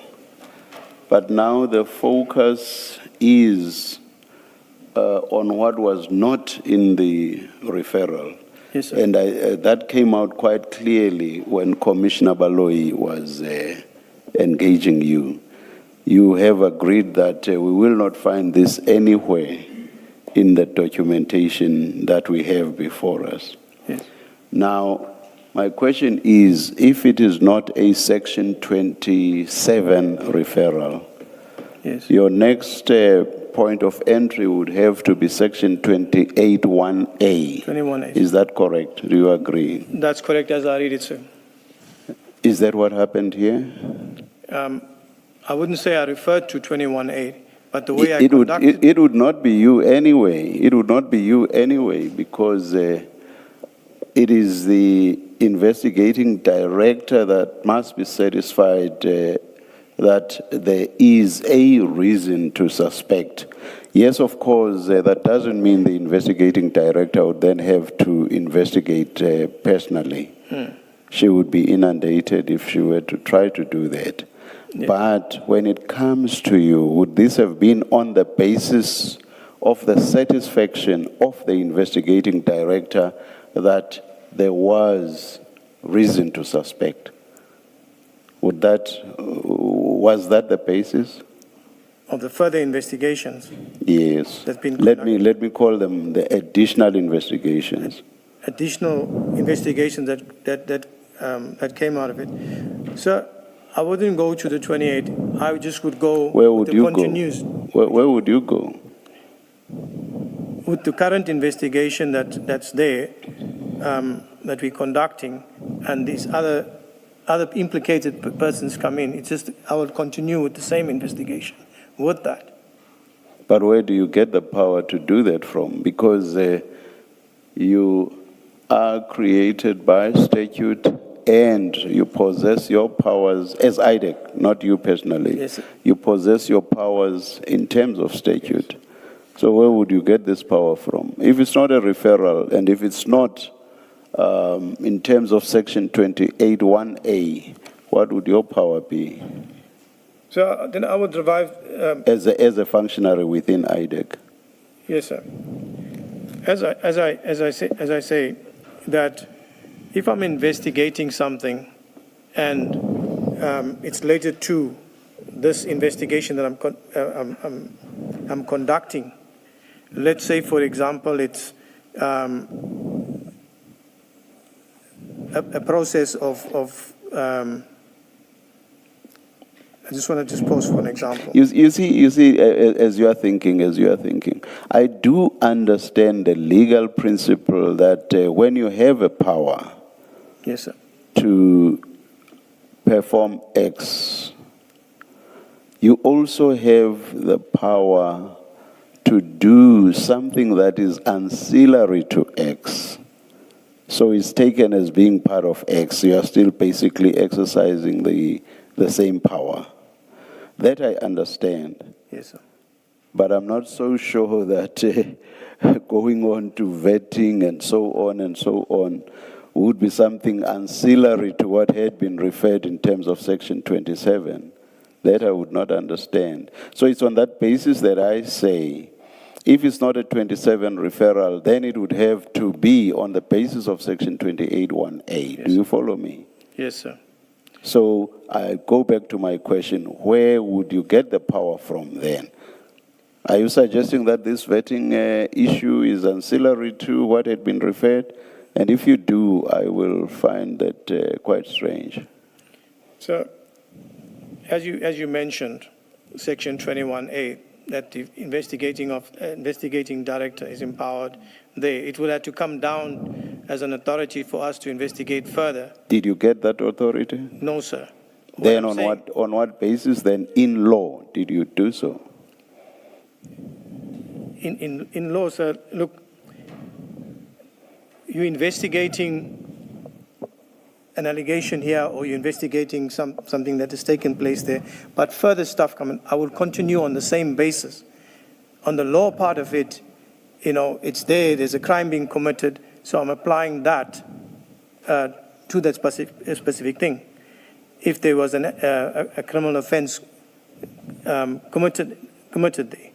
but now the focus is on what was not in the referral. Yes, sir. And that came out quite clearly when Commissioner Baloyi was engaging you. You have agreed that we will not find this anywhere in the documentation that we have before us. Yes. Now, My question is, if it is not a Section 27 referral, Yes. your next point of entry would have to be Section 28(1)A. 21A. Is that correct? Do you agree? That's correct as I read it, sir. Is that what happened here? I wouldn't say I referred to 21A, but the way I It would, conducted... it would not be you anyway. It would not be you anyway, because it is the investigating director that must be satisfied that there is a reason to suspect. Yes, of course, that doesn't mean the investigating director would then have to investigate personally. She would be inundated if she were to try to do that. Yeah. But when it comes to you, would this have been on the basis of the satisfaction of the investigating director that there was reason to suspect? Was that the basis? Of the further investigations Yes. that's been Let conducted. me call them the additional investigations. Additional investigations that came out of it. So I wouldn't go to the 28. I just would go Where with would the you go? continuous, Where would you go? with the current investigation that's there, that we're conducting, and these other implicated persons come in. It's just I will continue with the same investigation with that. But where do you get the power to do that from? Because you are created by statute and you possess your powers as IDAC, not you personally. Yes, sir. You possess your powers in terms of statute. So where would you get this power from? If it's not a referral and if it's not in terms of Section 28(1)A, what would your power be So then I would revive. as a functionary within IDAC? Yes, sir. As I say, that if I'm investigating something and it's related to this investigation that I'm conducting, let's say, for example, it's a process of I just want to just pause for an example. You see, as you are thinking, I do understand the legal principle that when you have a power Yes, sir. to perform X, you also have the power to do something that is ancillary to X. So it's taken as being part of X. You are still basically exercising the same power. That I understand. Yes, sir. But I'm not so sure that going on to vetting and so on would be something ancillary to what had been referred in terms of Section 27. That I would not understand. So it's on that basis that I say, if it's not a 27 referral, then it would have to be on the basis of Section 28(1)A. Yes. Do you follow me? Yes, sir. So I go back to my question, where would you get the power from then? Are you suggesting that this vetting issue is ancillary to what had been referred? And if you do, I will find that quite strange. So, as you mentioned, Section 21A, that the investigating director is empowered there. It will have to come down as an authority for us to investigate further. Did you get that authority? No, sir. Then I'm saying- on what basis then in law did you do so? In law, sir, look, you're investigating an allegation here or you're investigating something that has taken place there, but further stuff coming, I will continue on the same basis. On the law part of it, it's there's a crime being committed, so I'm applying that to that specific thing. If there was a criminal offense committed there.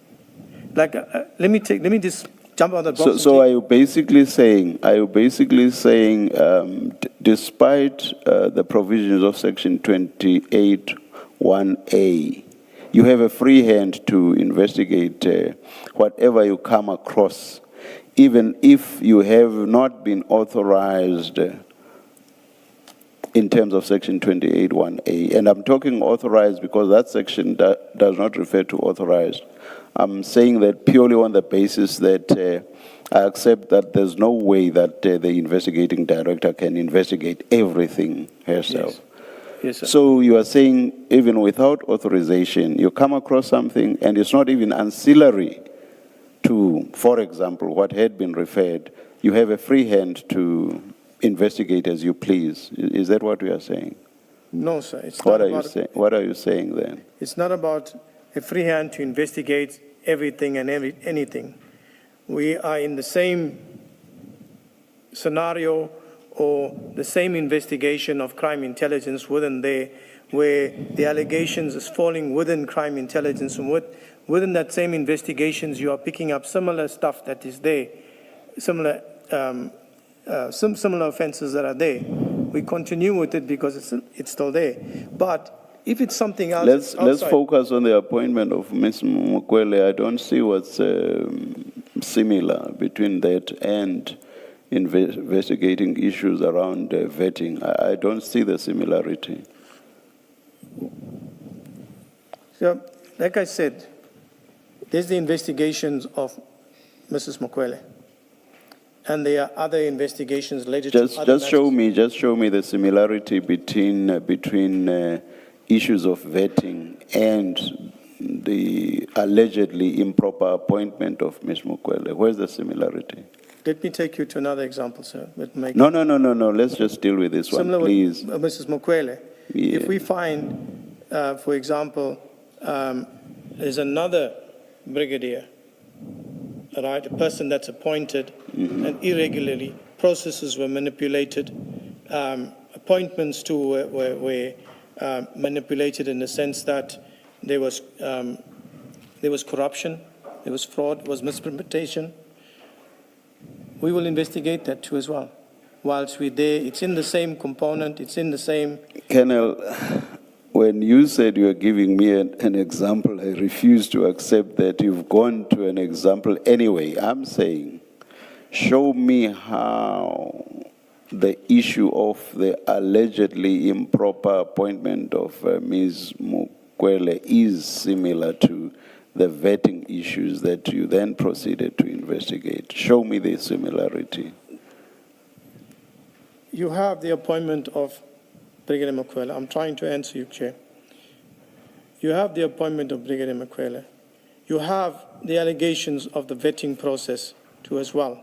Like, let me just jump on the box. So are you basically saying, despite the provisions of Section 28(1)A, you have a free hand to investigate whatever you come across, even if you have not been authorized in terms of Section 28(1)A. And I'm talking authorized because that section does not refer to authorized. I'm saying that purely on the basis that I accept that there's no way that the investigating director can investigate everything herself. Yes, sir. So you are saying even without authorization, you come across something and it's not even ancillary to, for example, what had been referred, you have a free hand to investigate as you please. Is that what we are saying? No, sir. It's What not are you about, saying? What are you saying then? It's not about a free hand to investigate everything and anything. We are in the same scenario or the same investigation of crime intelligence within there, where the allegations is falling within crime intelligence, and within that same investigations you are picking up similar stuff that is there, similar some similar offenses that are there. We continue with it because it's still there. But if it's something else, Let's focus on the appointment of Ms. Mkhwanazi. I don't see what's similar between that and investigating issues around vetting. I don't see the similarity. So, like I said, there's the investigations of Mrs. Mkhwanazi, and there are other investigations related to other Just show me the similarity between issues of vetting and the allegedly improper appointment of Ms. Mkhwanazi. Where's the similarity? Let me take you to another example, sir. No. Let's just deal with this one, Similar please. with Mrs. Mkhwanazi. Yeah. If we find, for example, there's another brigadier, right, a person that's appointed and irregularly, processes were manipulated, appointments too were manipulated in the sense that there was corruption, there was fraud, there was misrepresentation. We will investigate that too as well. Whilst we're there, it's in the same component, it's in the same... Colonel, when you said you were giving me an example, I refuse to accept that. You've gone to an example anyway. I'm saying, show me how the issue of the allegedly improper appointment of Ms. Mkhwanazi is similar to the vetting issues that you then proceeded to investigate. Show me the similarity. You have the appointment of Brigadier Mkhwanazi. I'm trying to answer you, Chair. You have the appointment of Brigadier Mkhwanazi. You have the allegations of the vetting process too as well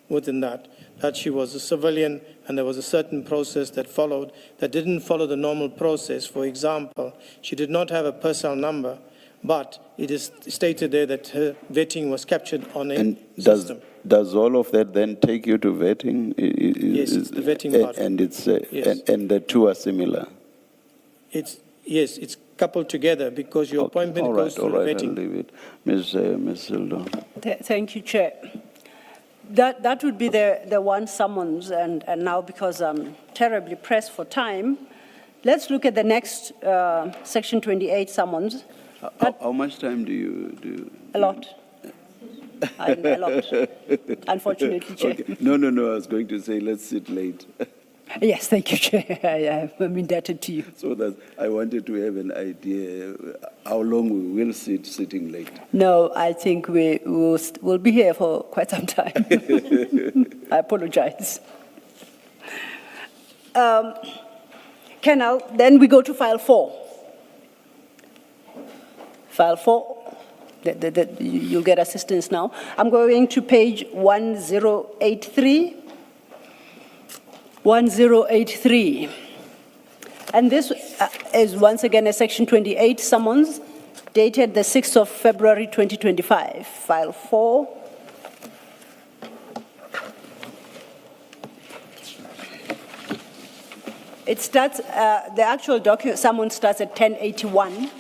within that she was a civilian and there was a certain process that followed that didn't follow the normal process. For example, she did not have a personnel number, but it is stated there that her vetting was captured on a system. Does all of that then take you to vetting? Yes, it's the vetting part. And it's Yes. and the two are similar. It's coupled together because your appointment goes through vetting. I'll leave it. Ms. Sildo. Thank you, Chair. That would be the one summons, and now because I'm terribly pressed for time, let's look at the next Section 28 summons. How much time do you? A lot. A lot, unfortunately, Chair. Okay. No, I was going to say let's sit late. Yes, thank you, Chair. I'm indebted to you. So that I wanted to have an idea how long we will sitting late. No, I think we'll be here for quite some time. I apologize. Colonel, then we go to file 4. File 4. You'll get assistance now. I'm going to page 1083. 1083. And this is once again a Section 28 summons dated the 6th of February 2025. File 4. It starts, the actual document summons starts at 1081.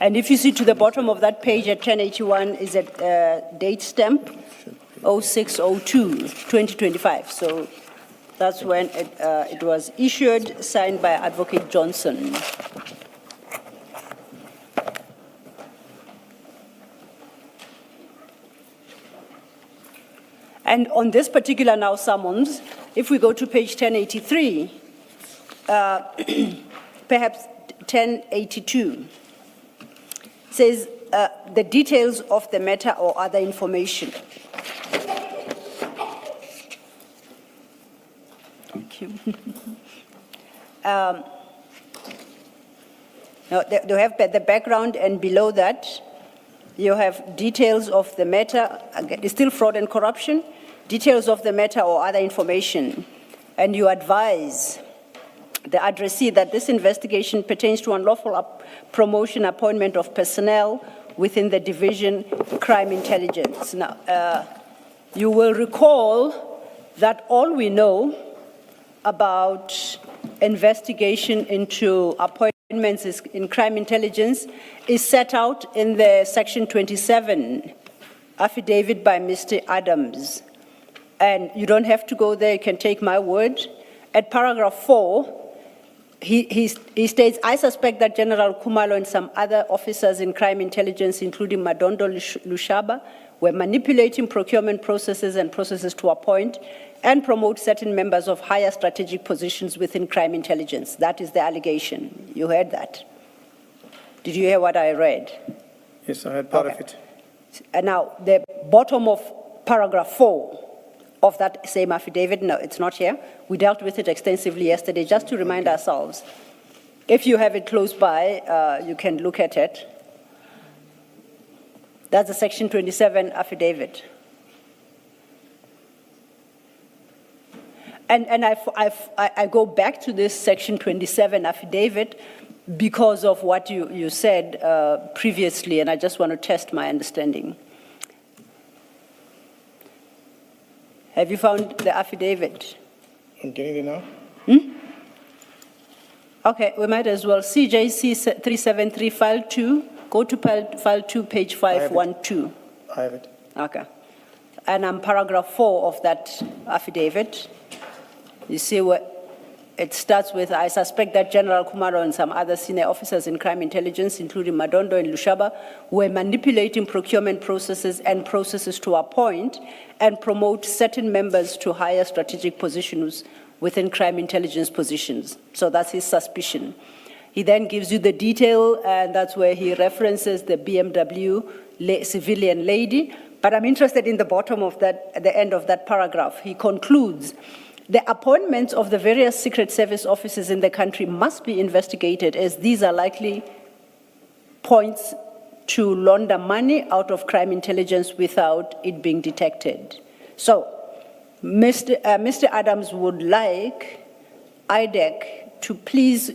And if you see to the bottom of that page at 1081 is a date stamp, 06/02/2025. So that's when it was issued, signed by Advocate Johnson. And on this particular now summons, if we go to page 1083, perhaps 1082, says the details of the matter or other information. Thank you. Now, they have the background, and below that, you have details of the matter. Again, it's still fraud and corruption, details of the matter or other information. And you advise the addressee that this investigation pertains to unlawful promotion, appointment of personnel within the division crime intelligence. Now, you will recall that all we know about investigation into appointments in crime intelligence is set out in the Section 27 affidavit by Mr. Adams. And you don't have to go there, you can take my word. At paragraph 4, he states, I suspect that General Khumalo and some other officers in crime intelligence, including Madondo Lushaba, were manipulating procurement processes and processes to appoint and promote certain members of higher strategic positions within crime intelligence. That is the allegation. You heard that. Did you hear what I read? Yes, I heard part of it. And now, the bottom of paragraph 4 of that same affidavit, no, it's not here. We dealt with it extensively yesterday, just to remind ourselves. If you have it close by, you can look at it. That's the Section 27 affidavit. And I go back to this Section 27 affidavit because of what you said previously, and I just want to test my understanding. Have you found the affidavit? I'm getting it now. Okay, we might as well. CJC 373, file 2. Go to file 2, page 512. I have it. Okay. And I'm paragraph 4 of that affidavit. You see where it starts with, I suspect that General Khumalo and some other senior officers in crime intelligence, including Madondo and Lushaba, were manipulating procurement processes and processes to appoint and promote certain members to higher strategic positions within crime intelligence positions. So that's his suspicion. He then gives you the detail, and that's where he references the BMW civilian lady. But I'm interested in the bottom of that, at the end of that paragraph. He concludes, the appointments of the various Secret Service officers in the country must be investigated, as these are likely points to launder money out of crime intelligence without it being detected. So, Mr. Adams would like IDAC to please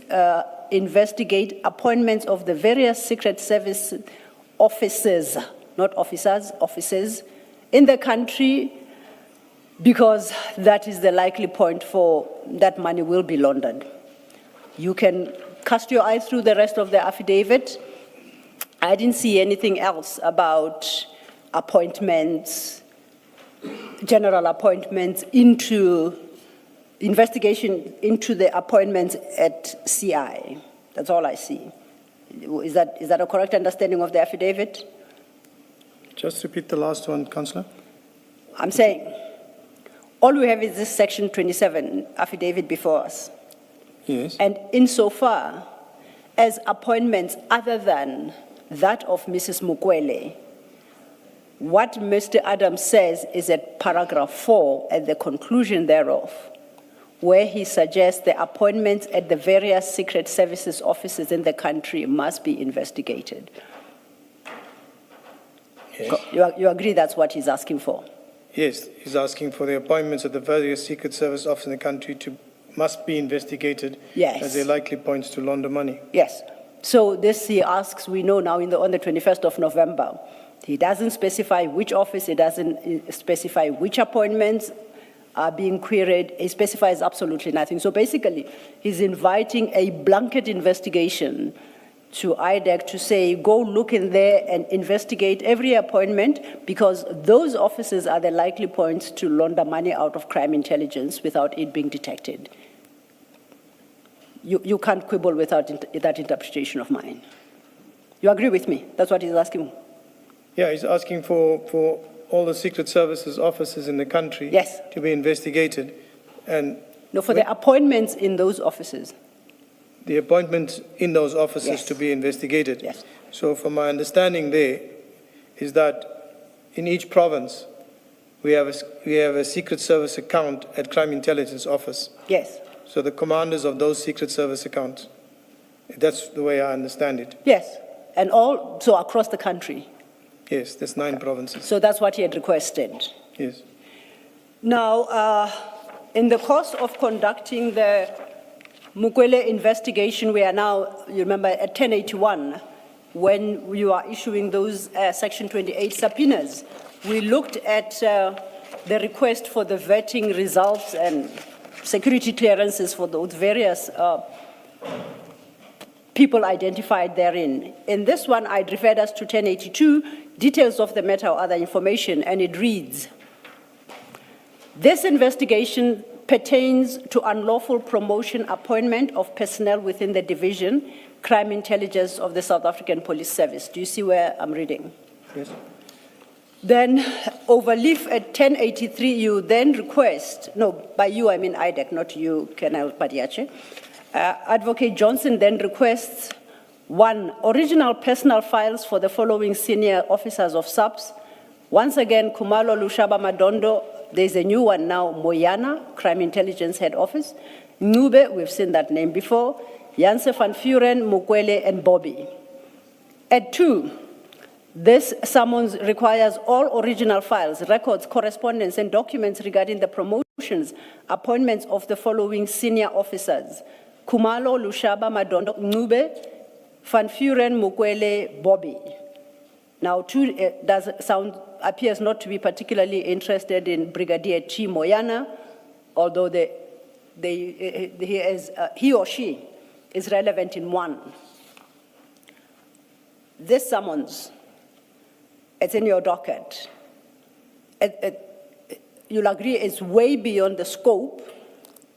investigate appointments of the various Secret Service officers, not officers, officers, in the country, because that is the likely point for that money will be laundered. You can cast your eye through the rest of the affidavit. I didn't see anything else about appointments, general appointments into investigation into the appointments at CI. That's all I see. Is that a correct understanding of the affidavit? Just repeat the last one, Councillor. I'm saying, all we have is this Section 27 affidavit before us. Yes. And insofar as appointments other than that of Mrs. Mukwele, what Mr. Adams says is at paragraph 4 at the conclusion thereof, where he suggests the appointments at the various Secret Services offices in the country must be investigated. Yes. You agree that's what he's asking for? Yes, he's asking for the appointments of the various Secret Service officers in the country must be investigated, yes, as they likely points to launder money. Yes. So this he asks, we know now on the 21st of November. He doesn't specify which office, he doesn't specify which appointments are being queried. He specifies absolutely nothing. So basically, he's inviting a blanket investigation to IDAC to say, go look in there and investigate every appointment, because those officers are the likely points to launder money out of crime intelligence without it being detected. You can't quibble without that interpretation of mine. You agree with me? That's what he's asking. Yeah, he's asking for all the Secret Services officers in the country Yes. to be investigated, and No, for the appointments in those offices. the appointments in those offices Yes. to be investigated. Yes. So from my understanding there is that in each province, we have a Secret Service account at Crime Intelligence Office. Yes. So the commanders of those Secret Service accounts, that's the way I understand it. Yes. And all, so across the country. Yes, there's 9 provinces. So that's what he had requested. Yes. Now, in the course of conducting the Mukwele investigation, we are now, you remember, at 1081, when you are issuing those Section 28 subpoenas. We looked at the request for the vetting results and security clearances for those various people identified therein. In this one, I'd referred us to 1082, details of the matter or other information, and it reads, this investigation pertains to unlawful promotion appointment of personnel within the division, crime intelligence of the South African Police Service. Do you see where I'm reading? Yes. Then overleaf at 1083, you then request, no, by you I mean IDAC, not you, Colonel Padayachee. Advocate Johnson then requests 1, original personal files for the following senior officers of SAPS. Once again, Khumalo Lushaba Madondo, there's a new one now, Moyana, Crime Intelligence Head Office. Ngube, we've seen that name before. Janse van Vuren, Mukwele, and Bobby. At 2, this summons requires all original files, records, correspondence, and documents regarding the promotions, appointments of the following senior officers: Khumalo, Lushaba, Madondo, Ngube, Van Vuren, Mukwele, Bobby. Now, 2 appears not to be particularly interested in Brigadier T. Moyana, although he or she is relevant in 1. This summons, it's in your docket. You'll agree it's way beyond the scope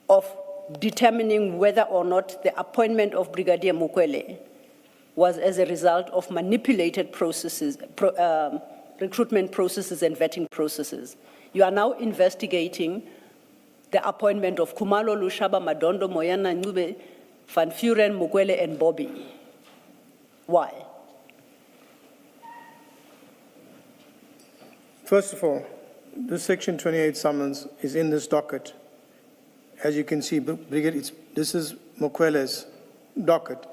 of determining whether or not the appointment of Brigadier Mukwele was as a result of manipulated processes, recruitment processes and vetting processes. You are now investigating the appointment of Khumalo, Lushaba, Madondo, Moyana, Ngube, Van Vuren, Mukwele, and Bobby. Why? First of all, this Section 28 summons is in this docket. As you can see, this is Mukwele's docket.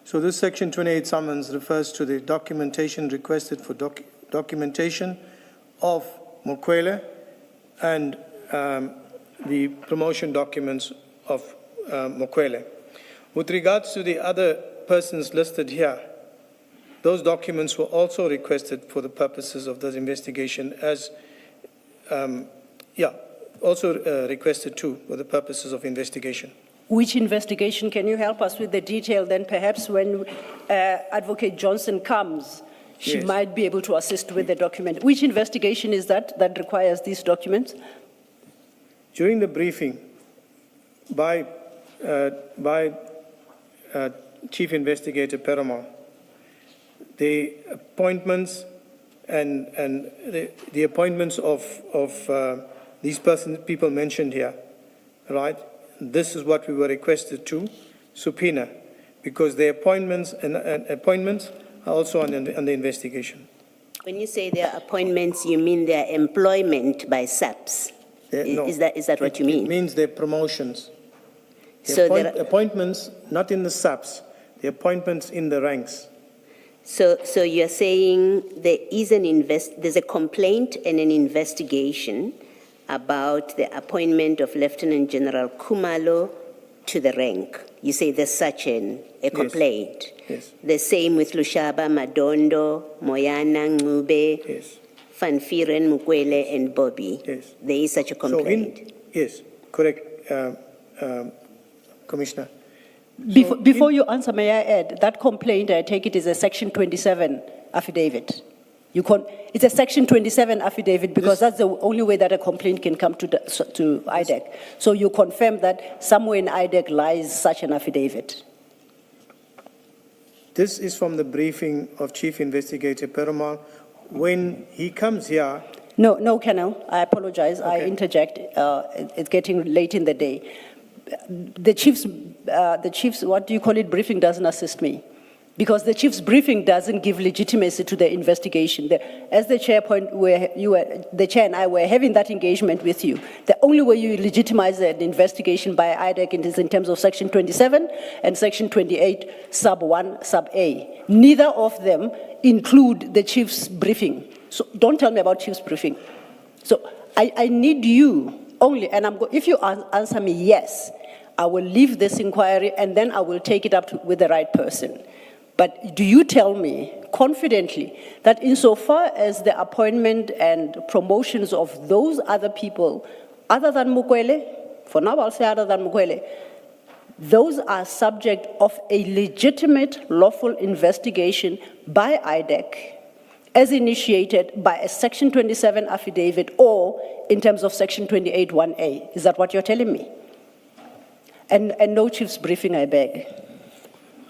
So this Section 28 summons refers to the documentation requested for documentation of Mukwele and the promotion documents of Mukwele. With regards to the other persons listed here, those documents were also requested for the purposes of this investigation as, also requested too for the purposes of investigation. Which investigation? Can you help us with the detail? Then perhaps when Advocate Johnson comes, she Yes. might be able to assist with the document. Which investigation is that requires these documents? During the briefing by Chief Investigator Perumal, the appointments and the appointments of these people mentioned here, right? This is what we were requested to subpoena, because the appointments and appointments are also on the investigation. When you say their appointments, you mean their employment by SAPS? No, Is that what you mean? It means their promotions. The So there are- appointments, not in the SAPs, the appointments in the ranks. So you're saying there's a complaint and an investigation about the appointment of Lieutenant General Khumalo to the rank. You say there's such a complaint. Yes. The same with Lushaba, Madondo, Moyana, Ngube, Yes. Van Vuren, Mukwele, and Bobby. Yes. There is such a complaint. Yes, correct, Commissioner. Before you answer, may I add, that complaint, I take it, is a Section 27 affidavit. It's a Section 27 affidavit because that's the only way that a complaint can come to IDAC. So you confirm that somewhere in IDAC lies such an affidavit. This is from the briefing of Chief Investigator Perumal. When he comes here, No, Colonel, I apologize. I Okay. interject. It's getting late in the day. The chief's, what do you call it, briefing doesn't assist me. Because the chief's briefing doesn't give legitimacy to the investigation. As the chair the chair and I were having that engagement with you, the only way you legitimize an investigation by IDAC is in terms of Section 27 and Section 28, Sub 1, Sub A. Neither of them include the chief's briefing. So don't tell me about chief's briefing. So I need you only, and if you answer me yes, I will leave this inquiry and then I will take it up with the right person. But do you tell me confidently that insofar as the appointment and promotions of those other people, other than Mukwele, for now I'll say other than Mukwele, those are subject of a legitimate lawful investigation by IDAC as initiated by a Section 27 affidavit or in terms of Section 28 1A? Is that what you're telling me? And no chief's briefing, I beg.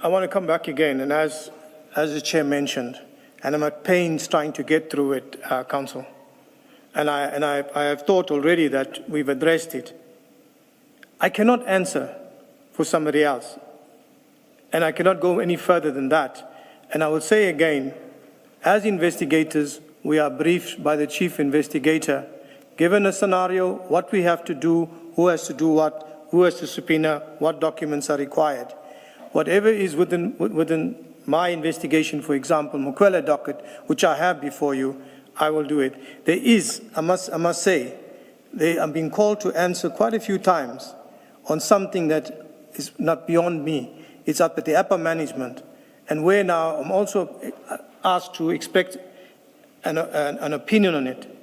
I want to come back again, and as the chair mentioned, and I'm at pains trying to get through it, Council, and I have thought already that we've addressed it. I cannot answer for somebody else, and I cannot go any further than that. And I will say again, as investigators, we are briefed by the chief investigator, given a scenario, what we have to do, who has to do what, who has to subpoena, what documents are required. Whatever is within my investigation, for example, Mukwele docket, which I have before you, I will do it. There is, I must say, I'm being called to answer quite a few times on something that is not beyond me. It's up at the upper management. And where now I'm also asked to expect an opinion on it,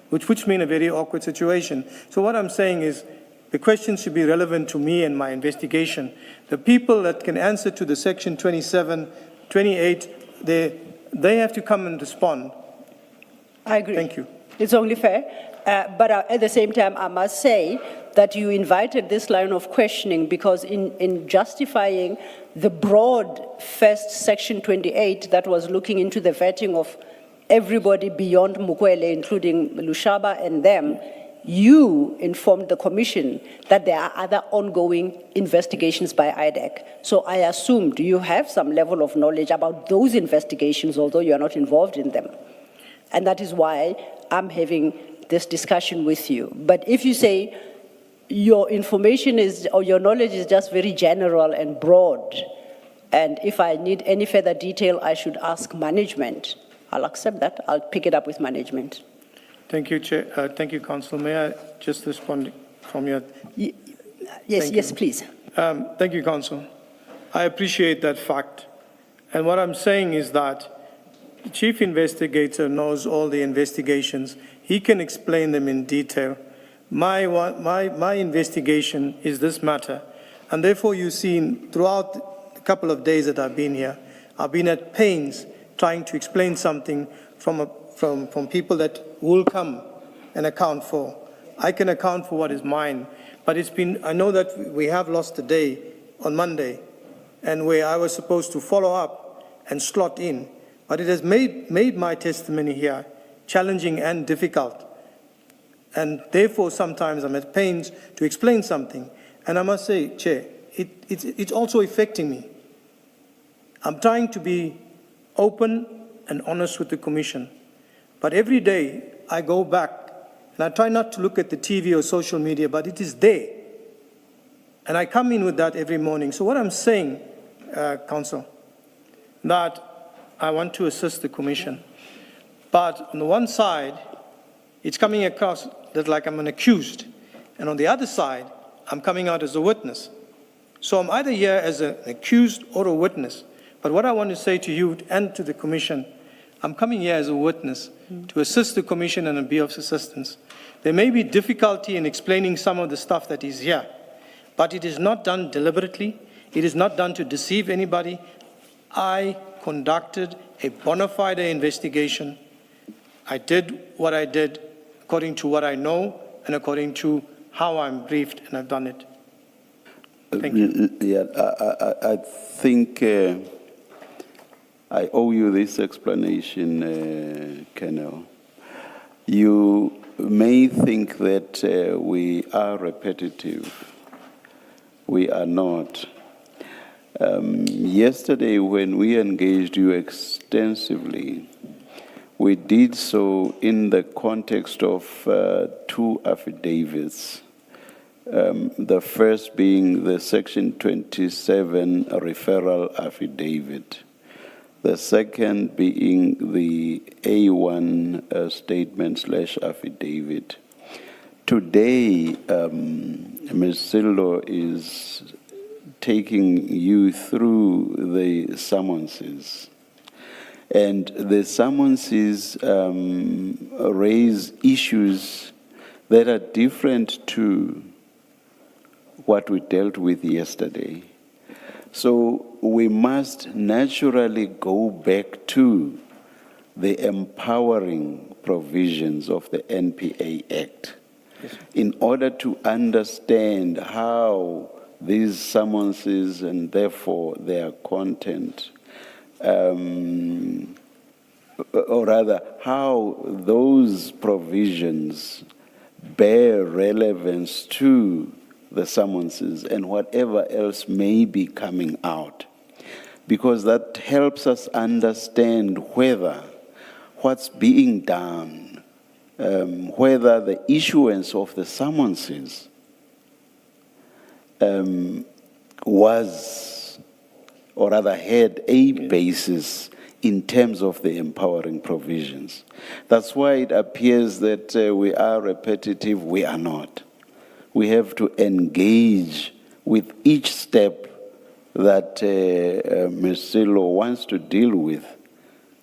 which puts me in a very awkward situation. So what I'm saying is, the question should be relevant to me and my investigation. The people that can answer to the Section 27, 28, they have to come and respond. I agree. Thank you. It's only fair. But at the same time, I must say that you invited this line of questioning because in justifying the broad first Section 28 that was looking into the vetting of everybody beyond Mukwele, including Lushaba and them, you informed the commission that there are other ongoing investigations by IDAC. So I assumed you have some level of knowledge about those investigations, although you are not involved in them. And that is why I'm having this discussion with you. But if you say your information is, or your knowledge is just very general and broad, and if I need any further detail, I should ask management, I'll accept that. I'll pick it up with management. Thank you, Chair. Thank you, Council. May I just respond from your... Yes, please. Thank you, Council. I appreciate that fact. And what I'm saying is that the Chief Investigator knows all the investigations. He can explain them in detail. My investigation is this matter. And therefore, you've seen throughout the couple of days that I've been here, I've been at pains trying to explain something from people that will come and account for. I can account for what is mine, but I know that we have lost a day on Monday, and where I was supposed to follow up and slot in, but it has made my testimony here challenging and difficult. And therefore, sometimes I'm at pains to explain something. And I must say, Chair, it's also affecting me. I'm trying to be open and honest with the Commission. But every day I go back and I try not to look at the TV or social media, but it is there. And I come in with that every morning. So what I'm saying, Council, that I want to assist the Commission. But on the one side, it's coming across that like I'm an accused. And on the other side, I'm coming out as a witness. So I'm either here as an accused or a witness. But what I want to say to you and to the Commission, I'm coming here as a witness to assist the Commission and be of assistance. There may be difficulty in explaining some of the stuff that is here, but it is not done deliberately. It is not done to deceive anybody. I conducted a bona fide investigation. I did what I did according to what I know and according to how I'm briefed, and I've done it. Thank you. Yeah, I think I owe you this explanation, Colonel. You may think that we are repetitive. We are not. Yesterday, when we engaged you extensively, we did so in the context of two affidavits. The first being the Section 27 referral affidavit. The second being the A1 statement/affidavit. Today, Ms. Sillo is taking you through the summonses. And the summonses raise issues that are different to what we dealt with yesterday. So we must naturally go back to the empowering provisions of the NPA Act in order to understand how these summonses and therefore their content, or rather how those provisions bear relevance to the summonses and whatever else may be coming out. Because that helps us understand whether what's being done, whether the issuance of the summonses was, or rather had a basis in terms of the empowering provisions. That's why it appears that we are repetitive. We are not. We have to engage with each step that Ms. Sillo wants to deal with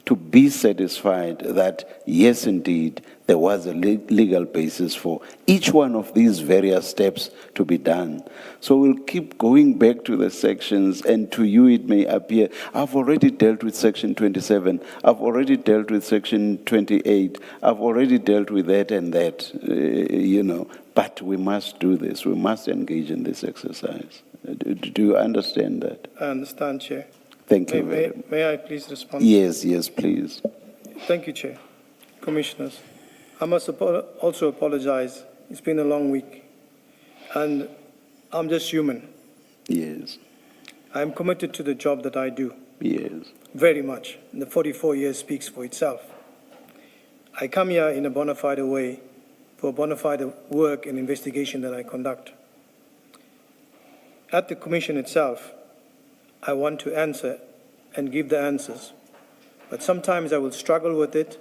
to be satisfied that, yes, indeed, there was a legal basis for each one of these various steps to be done. So we'll keep going back to the sections, and to you it may appear, I've already dealt with Section 27, I've already dealt with Section 28, I've already dealt with that and that, but we must do this, we must engage in this exercise. Do you understand that? I understand, Chair. Thank you very much. May I please respond? Yes, please. Thank you, Chair. Commissioners, I must also apologize. It's been a long week, and I'm just human. Yes. I'm committed to the job that I do. Yes. Very much. The 44 years speaks for itself. I come here in a bona fide way for bona fide work and investigation that I conduct. At the Commission itself, I want to answer and give the answers. But sometimes I will struggle with it,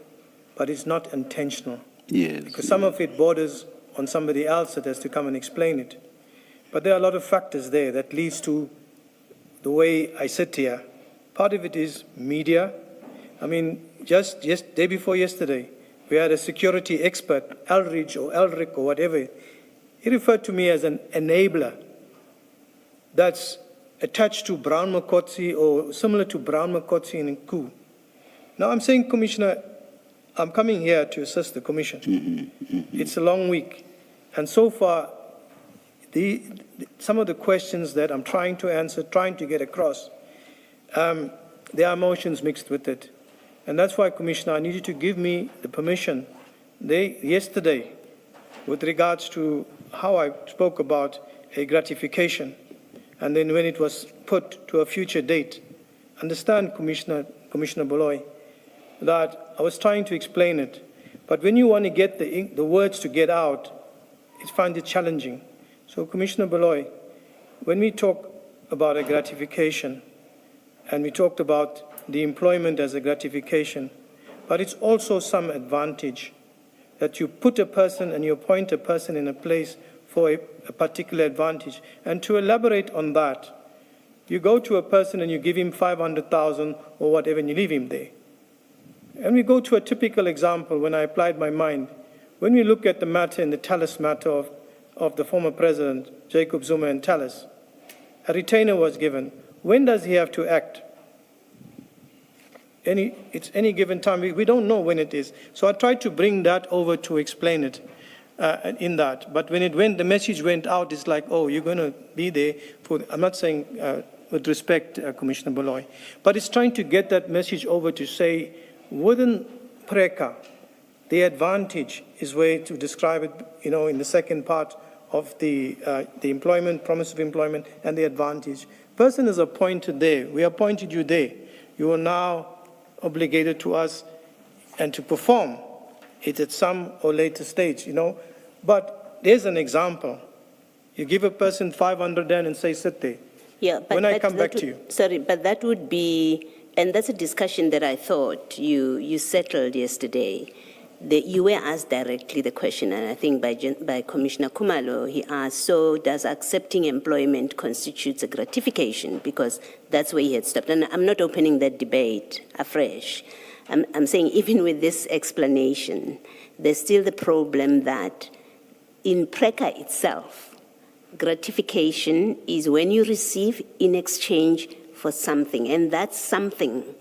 but it's not intentional. Yes. Because some of it borders on somebody else that has to come and explain it. But there are a lot of factors there that leads to the way I sit here. Part of it is media. I mean, just day before yesterday, we had a security expert, Elridge or Elric or whatever. He referred to me as an enabler. That's attached to Brown Mokotsi or similar to Brown Mokotsi in Ku. Now I'm saying, Commissioner, I'm coming here to assist the Commission. It's a long week. And so far, some of the questions that I'm trying to answer, trying to get across, there are emotions mixed with it. And that's why, Commissioner, I need you to give me the permission yesterday with regards to how I spoke about a gratification. And then when it was put to a future date, understand, Commissioner Boloy, that I was trying to explain it. But when you want to get the words to get out, I find it challenging. So, Commissioner Boloy, when we talk about a gratification, and we talked about the employment as a gratification, but it's also some advantage that you put a person and you appoint a person in a place for a particular advantage. And to elaborate on that, you go to a person and you give him 500,000 or whatever, and you leave him there. And we go to a typical example when I applied my mind. When we look at the matter in the Tallis matter of the former president, Jacob Zuma and Tallis, a retainer was given. When does he have to act? It's any given time. We don't know when it is. So I tried to bring that over to explain it. In that, but when the message went out, it's like, oh, you're going to be there for. I'm not saying with respect, Commissioner Boloy, but it's trying to get that message over to say, within PRECA, The advantage is way to describe it, in the second part of the employment, promise of employment, and the advantage. Person is appointed there. We appointed you there. You are now obligated to us and to perform it at some or later stage, But there's an example. You give a person 500 and say, sit there. Yeah, but When I come back that to you. Sorry, but that would be, and that's a discussion that I thought you settled yesterday. You were asked directly the question, and I think by Commissioner Khumalo, he asked, so does accepting employment constitutes a gratification? Because that's where he had stopped. And I'm not opening that debate afresh. I'm saying even with this explanation, there's still the problem that in PRECA itself, gratification is when you receive in exchange for something, and that something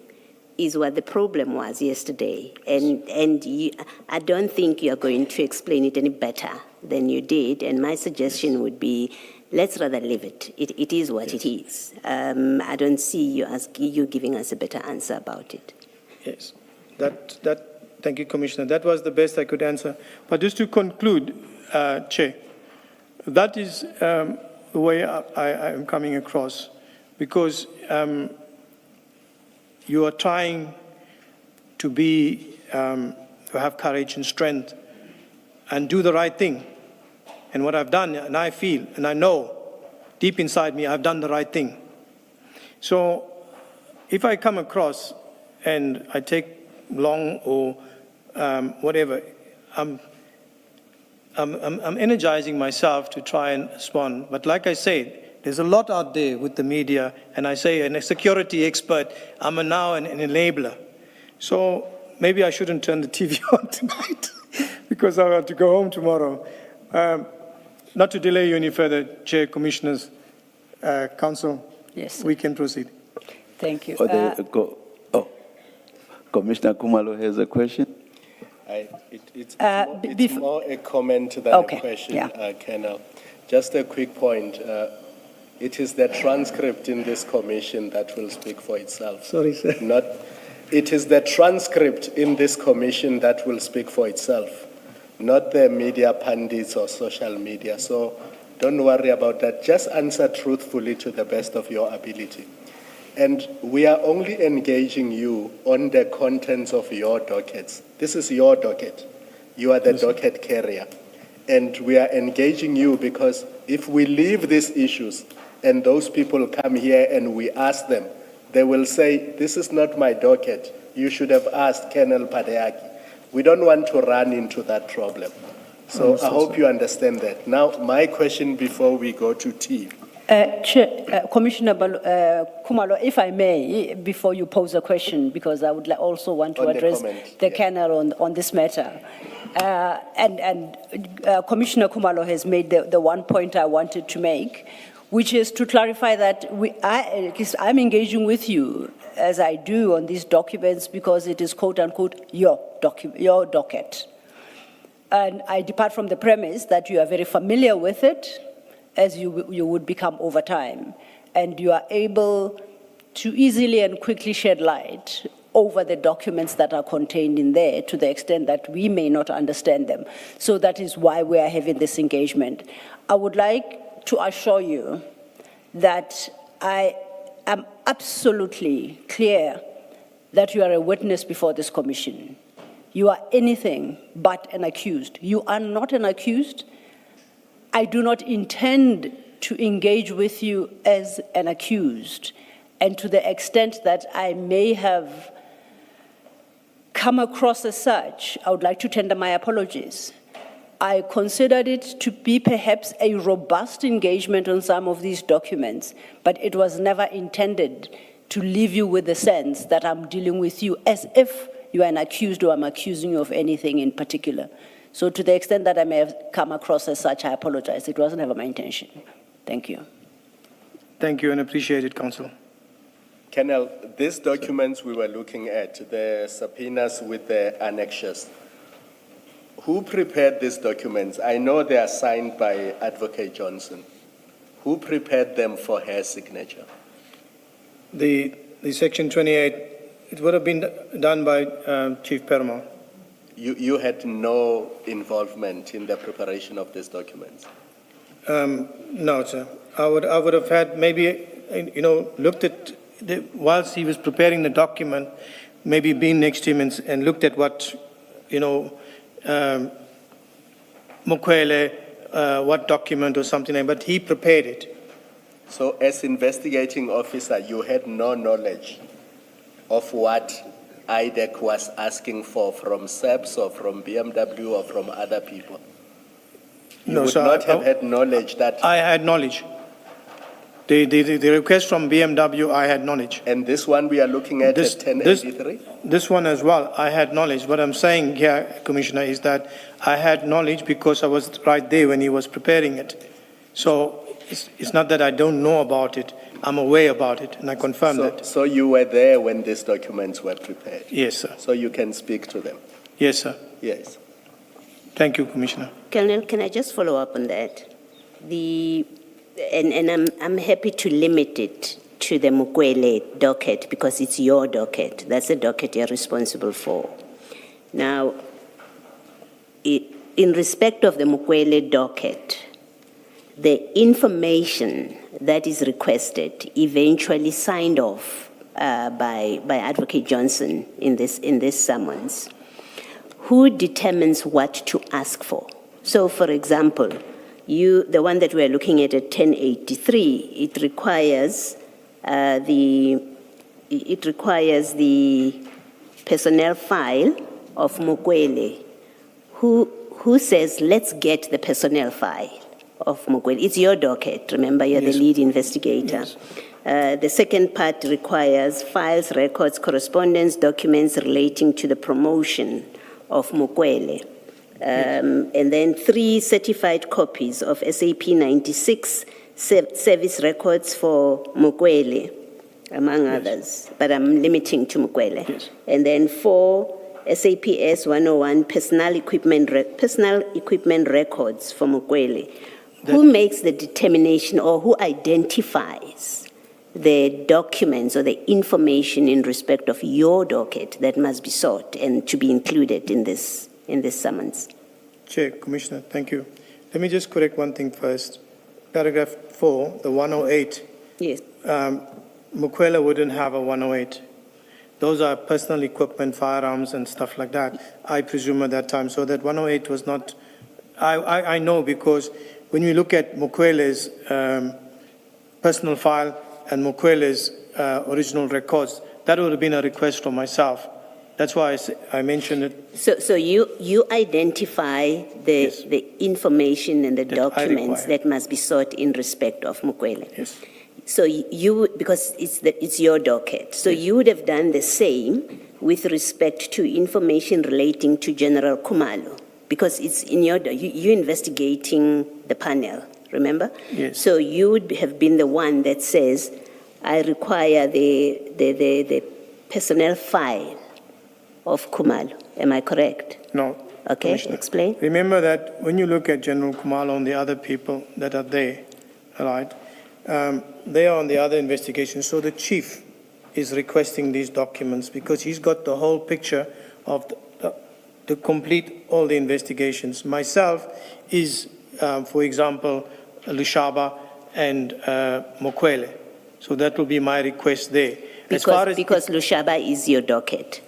is what the problem was yesterday. And I don't think you're going to explain it any better than you did, and my suggestion would be, let's rather leave it. It is what it is. I don't see you giving us a better answer about it. Yes, thank you, Commissioner. That was the best I could answer. But just to conclude, Chair, that is the way I am coming across, because you are trying to to have courage and strength and do the right thing. And what I've done, and I feel, and I know deep inside me, I've done the right thing. So if I come across and I take long or whatever, I'm energizing myself to try and respond. But like I said, there's a lot out there with the media, and I say, and a security expert, I'm now an enabler. So maybe I shouldn't turn the TV on tonight because I have to go home tomorrow. Not to delay you any further, Chair, Commissioners, Council, Yes. we can proceed. Thank you. Commissioner Khumalo has a question. It's more a comment than Okay, a question, yeah. Colonel. Just a quick point. It is the transcript in this commission that will speak for itself. Sorry, sir. It is the transcript in this commission that will speak for itself, not the media pundits or social media. So don't worry about that. Just answer truthfully to the best of your ability. And we are only engaging you on the contents of your dockets. This is your docket. You are the docket carrier. And we are engaging you because if we leave these issues and those people come here and we ask them, they will say, this is not my docket. You should have asked Colonel Padayachee. We don't want to run into that problem. So I hope you understand that. Now, my question before we go to T. Commissioner Khumalo, if I may, before you pose a question, because I would also want to On the address comment, the yeah. Colonel on this matter. Commissioner Khumalo has made the one point I wanted to make, which is to clarify that I'm engaging with you, as I do on these documents, because it is quote-unquote your docket. And I depart from the premise that you are very familiar with it, as you would become over time, and you are able to easily and quickly shed light over the documents that are contained in there to the extent that we may not understand them. So that is why we are having this engagement. I would like to assure you that I am absolutely clear that you are a witness before this commission. You are anything but an accused. You are not an accused. I do not intend to engage with you as an accused. And to the extent that I may have come across as such, I would like to tender my apologies. I considered it to be perhaps a robust engagement on some of these documents, but it was never intended to leave you with the sense that I'm dealing with you as if you are an accused or I'm accusing you of anything in particular. So to the extent that I may have come across as such, I apologize. It wasn't ever my intention. Thank you. Thank you and appreciate it, Council. Colonel, these documents we were looking at, the subpoenas with the annexures, who prepared these documents? I know they are signed by Advocate Johnson. Who prepared them for her signature? The Section 28, it would have been done by Chief Perma. You had no involvement in the preparation of these documents? No, sir. I would have had maybe, looked at, whilst he was preparing the document, maybe been next to him and looked at what, Mkhwele, what document or something like that, but he prepared it. So as investigating officer, you had no knowledge of what IDAC was asking for from SEPS or from BMW or from other people? You No, would sir, not have had knowledge that... I had knowledge. The request from BMW, I had knowledge. And this one we are looking at 1083? This one as well, I had knowledge. What I'm saying here, Commissioner, is that I had knowledge because I was right there when he was preparing it. So it's not that I don't know about it. I'm aware about it, and I confirm that. So you were there when these documents were prepared? Yes, sir. So you can speak to them? Yes, sir. Yes. Thank you, Commissioner. Colonel, can I just follow up on that? I'm happy to limit it to the Mkhwele docket because it's your docket. That's the docket you're responsible for. Now, in respect of the Mkhwele docket, the information that is requested, eventually signed off by Advocate Johnson in this summons, who determines what to ask for? So, for example, the one that we're looking at 1083, it requires the personnel file of Mkhwele. Who says, let's get the personnel file of Mkhwele? It's your docket, remember, you're Yes. the lead investigator. Yes. The second part requires files, records, correspondence, documents relating to the promotion of Mkhwele. And then 3 certified copies of SAP 96 service records for Mkhwele, among others, but I'm limiting to Mkhwele. Yes. And then 4 SAPS 101 personal equipment records for Mkhwele. Who makes the determination or who identifies the documents or the information in respect of your docket that must be sought and to be included in this summons? Chair, Commissioner, thank you. Let me just correct one thing first. Paragraph 4, the 108, Yes. Mkhwele wouldn't have a 108. Those are personal equipment, firearms, and stuff like that, I presume at that time. So that 108 was not, I know because when you look at Mkhwele's personal file and Mkhwele's original records, that would have been a request from myself. That's why I mentioned it. So you identify Yes. the information and the That I documents require. that must be sought in respect of Mkhwele. Yes. So because it's your docket, so you would have done the same with respect to information relating to General Khumalo, because it's in you're investigating the panel, remember? Yes. So you would have been the one that says, I require the personnel file of Khumalo. Am I correct? No. Okay, Commissioner. explain. Remember that when you look at General Khumalo and the other people that are there, all right, they are on the other investigation. So the chief is requesting these documents because he's got the whole picture of to complete all the investigations. Myself is, for example, Lushaba and Mkhwele. So that will be my request there. Because Lushaba is your docket.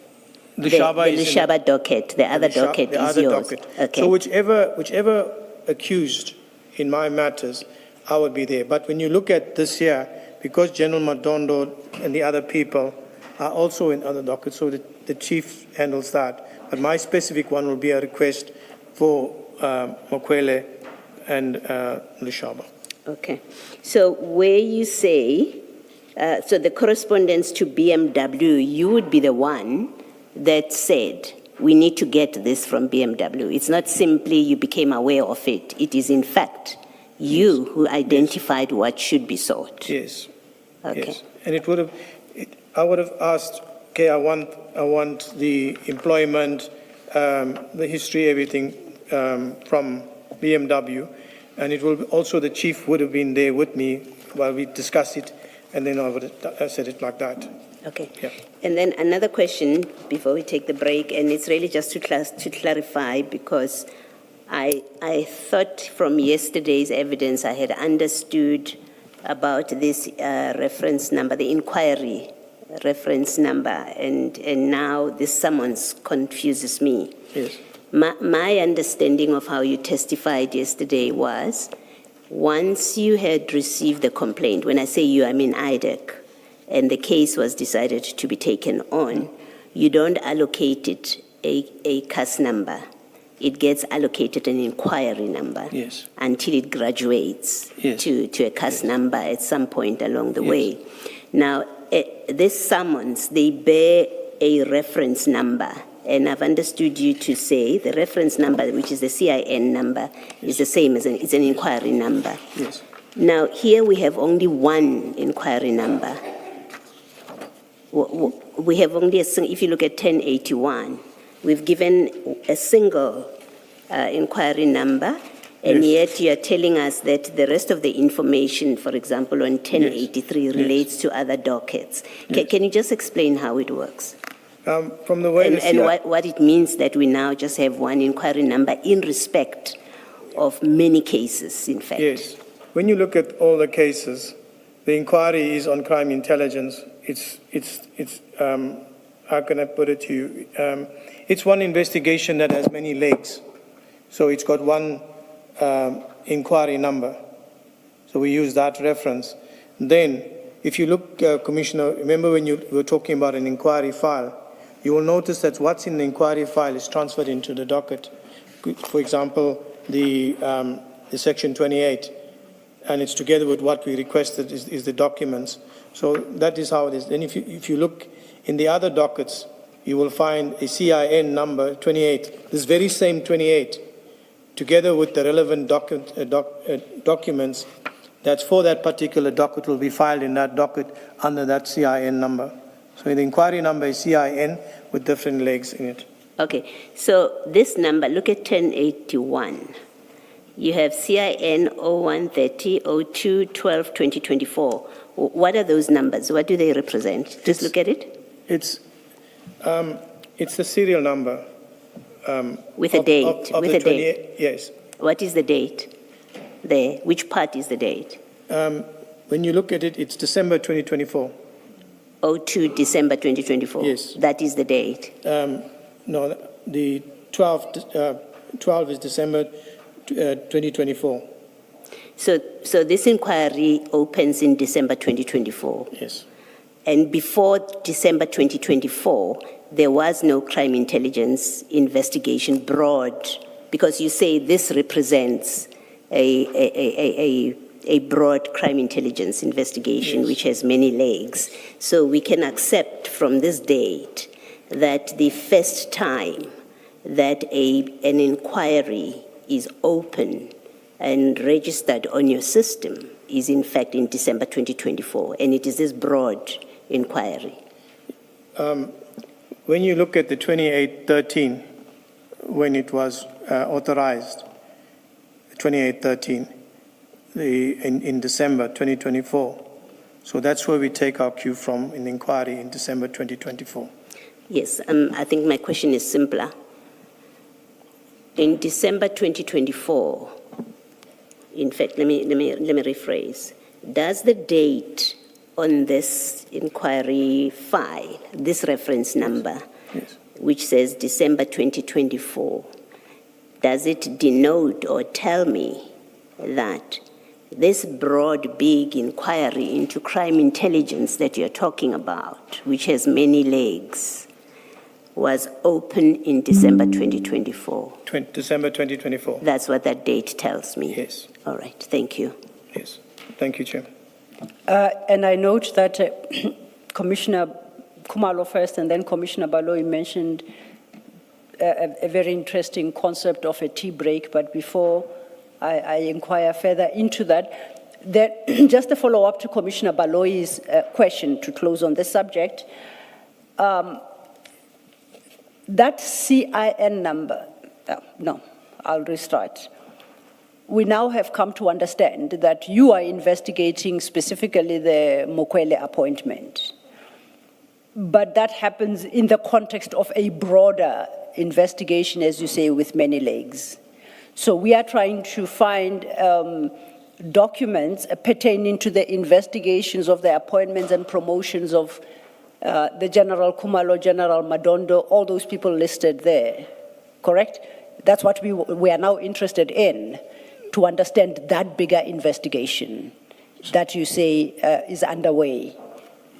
Lushaba the is in Lushaba docket, the other docket the is other yours. docket. Okay. So whichever accused in my matters, I would be there. But when you look at this here, because General Madondo and the other people are also in other dockets, so the chief handles that. But my specific one will be a request for Mkhwele and Lushaba. Okay. So where you say, so the correspondence to BMW, you would be the one that said, we need to get this from BMW. It's not simply you became aware of it. It is, in fact, you who identified what should be sought. Yes. Okay. Yes. And I would have asked, okay, I want the employment, the history, everything from BMW, and it will also the chief would have been there with me while we discussed it, and then I would have said it like that. Okay. Yeah. And then another question before we take the break, and it's really just to clarify, because I thought from yesterday's evidence I had understood about this reference number, the inquiry reference number, and now this summons confuses me. Yes. My understanding of how you testified yesterday was, once you had received the complaint, when I say you, I mean IDAC, and the case was decided to be taken on, you don't allocate it a CAS number. It gets allocated an inquiry number. Yes. Until it graduates Yes. to a CAS number at some point along the Yes. way. Now, this summons, they bear a reference number. And I've understood you to say the reference number, which is the CIN number, is the same as it's an inquiry number. Yes. Now, here we have only one inquiry number. We have only if you look at 1081, we've given a single inquiry number, and yet you are telling us that the rest of the information, for example, on 1083 relates to other dockets. Can you just explain how it works? From the way And what it means that we now just have one inquiry number in respect of many cases, in fact. Yes. When you look at all the cases, the inquiry is on crime intelligence. It's how can I put it to you? It's one investigation that has many legs. So it's got one inquiry number. So we use that reference. Then, if you look, Commissioner, remember when you were talking about an inquiry file, you will notice that what's in the inquiry file is transferred into the docket. For example, the Section 28, and it's together with what we requested is the documents. So that is how it is. Then if you look in the other dockets, you will find a CIN number 28, this very same 28, together with the relevant documents that's for that particular docket will be filed in that docket under that CIN number. So the inquiry number is CIN with different legs in it. Okay, so this number, look at 1081. You have CIN 0130 02 12 2024. What are those numbers? What do they represent? Just look at it. It's the serial number. With a date. Of with the a date. Yes. What is the date there? Which part is the date? When you look at it, it's December 2024. 02 December 2024. Yes. That is the date. No, the 12 is December 2024. So this inquiry opens in December 2024. Yes. And before December 2024, there was no crime intelligence investigation broad, because you say this represents a broad crime intelligence investigation, which has many legs. So we can accept from this date that the first time that an inquiry is open and registered on your system is in fact in December 2024, and it is this broad inquiry. When you look at the 2813, when it was authorized, 2813, in December 2024, so that's where we take our cue from in the inquiry in December 2024. Yes, I think my question is simpler. In December 2024, in fact, let me rephrase. Does the date on this inquiry file, this reference number, which says December 2024, does it denote or tell me that this broad, big inquiry into crime intelligence that you're talking about, which has many legs, was open in December 2024? December 2024. That's what that date tells me. Yes. All right, thank you. Yes. Thank you, Chair. And I note that Commissioner Khumalo first and then Commissioner Baloyi mentioned a very interesting concept of a tea break, but before I inquire further into that, just a follow-up to Commissioner Baloyi's question to close on this subject. That CIN number, no, I'll restart. We now have come to understand that you are investigating specifically the Mokwele appointment. but that happens in the context of a broader investigation, as you say, with many legs. So we are trying to find documents pertaining to the investigations of the appointments and promotions of the General Kumalo, General Madondo, all those people listed there, correct? That's what we are now interested in, to understand that bigger investigation that you say is underway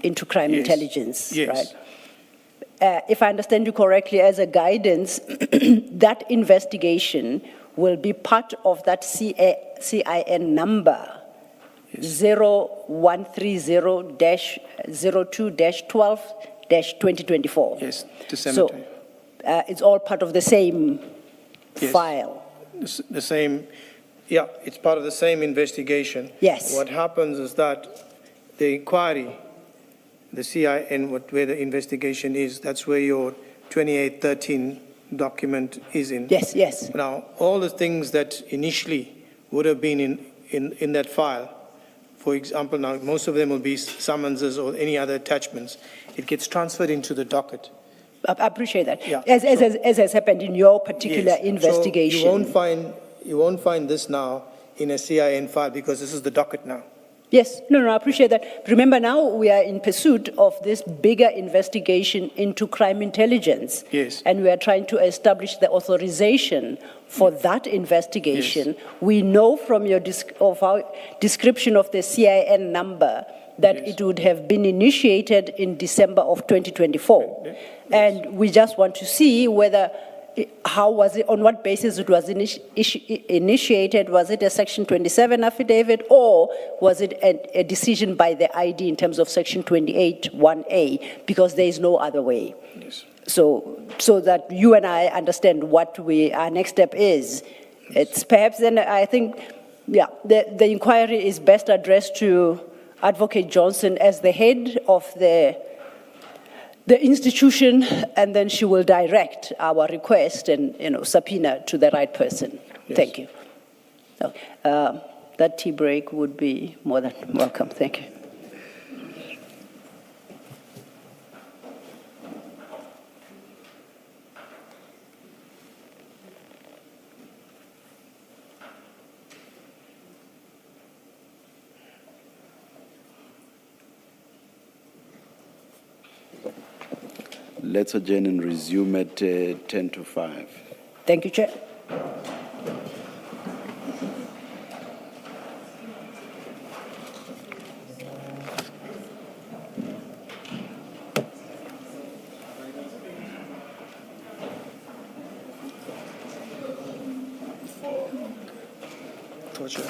into crime intelligence, Yes. right? If I understand you correctly, as a guidance, that investigation will be part of that CIN number, 0130-02-12-2024. Yes, to So cemetery. it's all part of the same Yes. file. The same, yeah, it's part of the same investigation. Yes. What happens is that the inquiry, the CIN, where the investigation is, that's where your 2813 document is in. Yes, yes. Now, all the things that initially would have been in that file, for example, now most of them will be summonses or any other attachments, it gets transferred into the docket. I appreciate that. Yeah. As has happened in your particular Yes. investigation. So you won't find this now in a CIN file because this is the docket now. Yes, no, I appreciate that. Remember, now we are in pursuit of this bigger investigation into crime intelligence. Yes. And we are trying to establish the authorization for that investigation. Yes. We know from your our description of the CIN number that Yes. it would have been initiated in December of 2024. Yes. And we just want to see whether, how was it, on what basis it was initiated? Was it a Section 27 affidavit, or was it a decision by the ID in terms of Section 28(1)A? Because there is no other way. Yes. So that you and I understand what our next step is. It's perhaps then, I think, the inquiry is best addressed to Advocate Johnson as the head of the institution, and then she will direct our request and, subpoena to the right person. Yes. Thank you. That tea break would be more than welcome. Thank you. Let's adjourn and resume at 10 to 5. Thank you, Chair. Torture.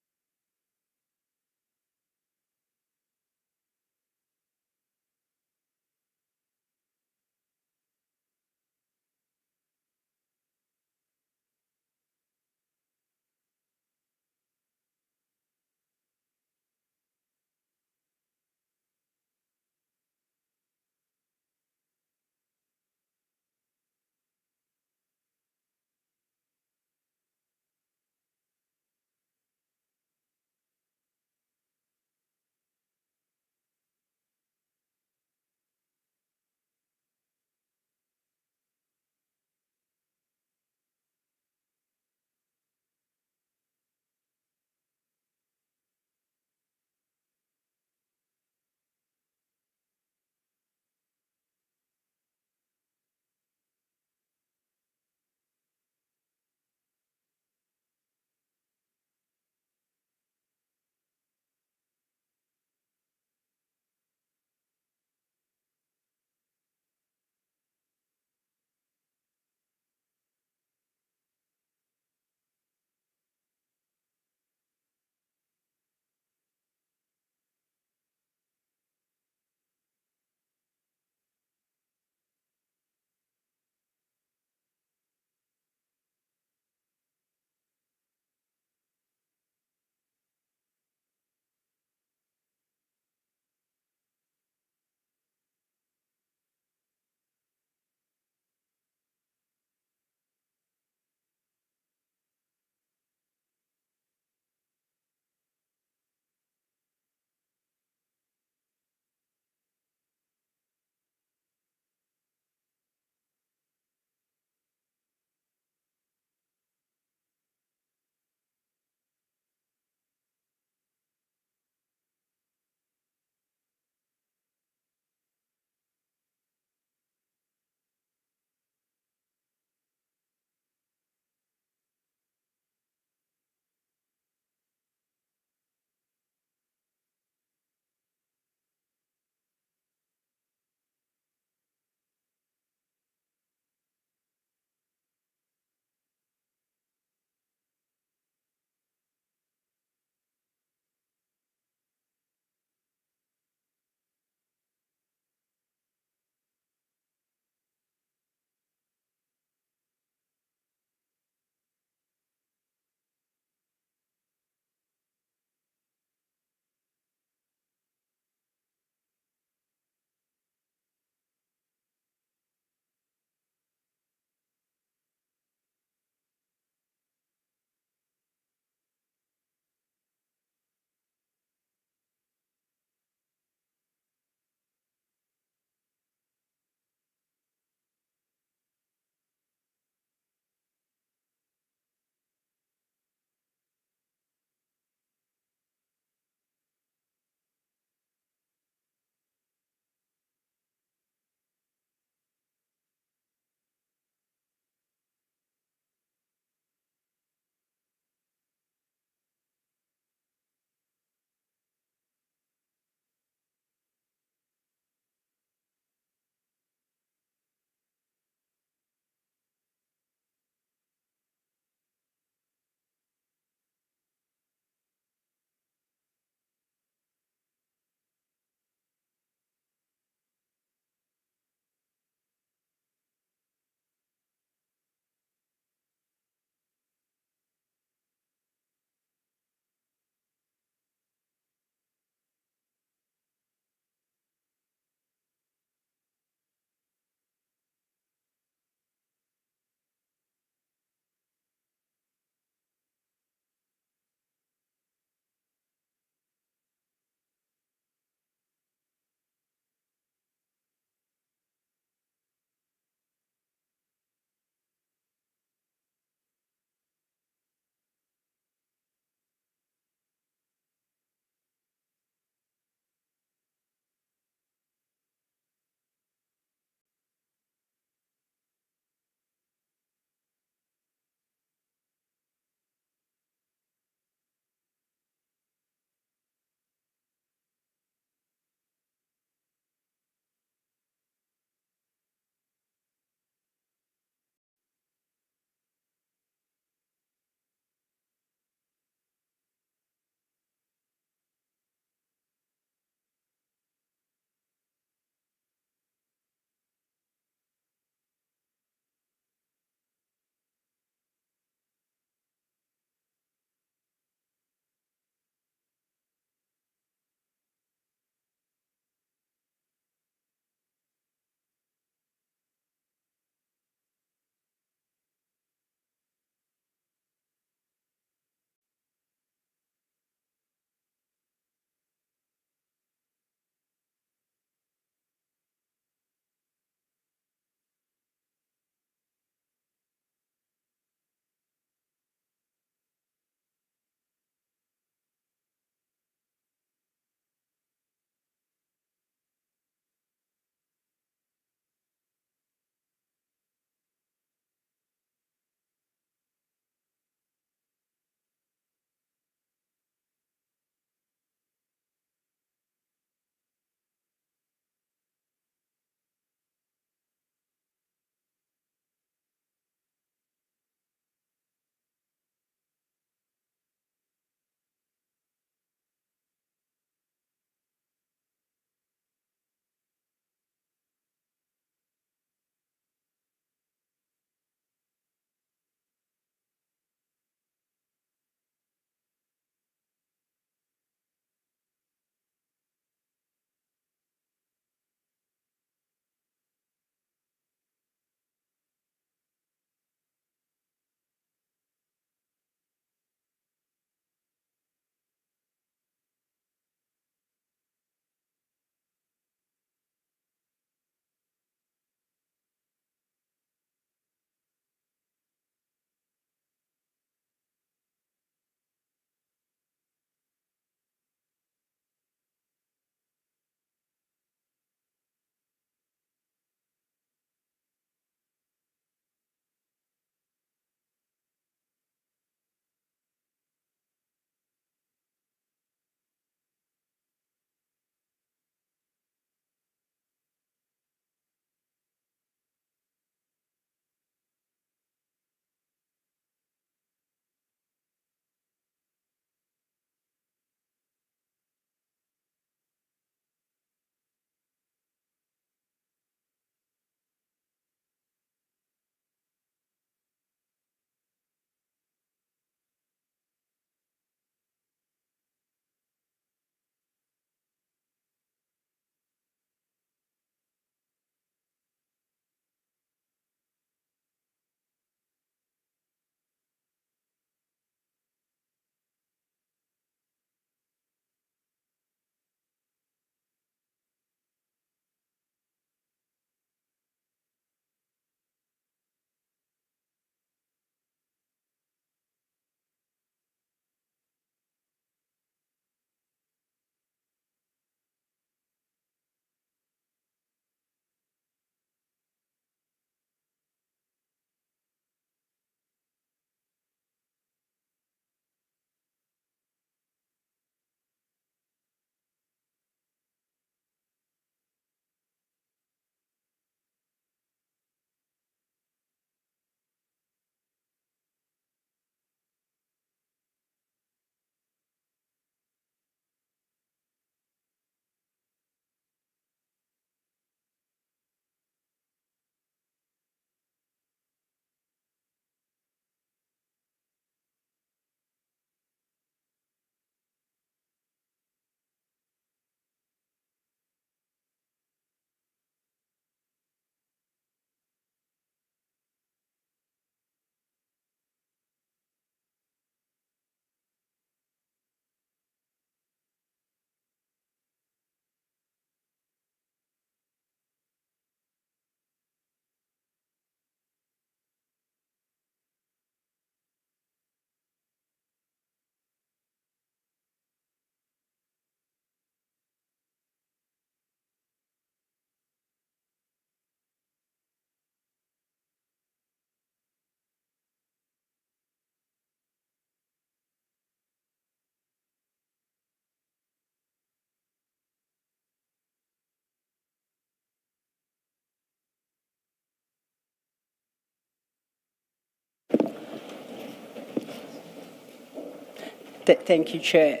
Thank you, Chair.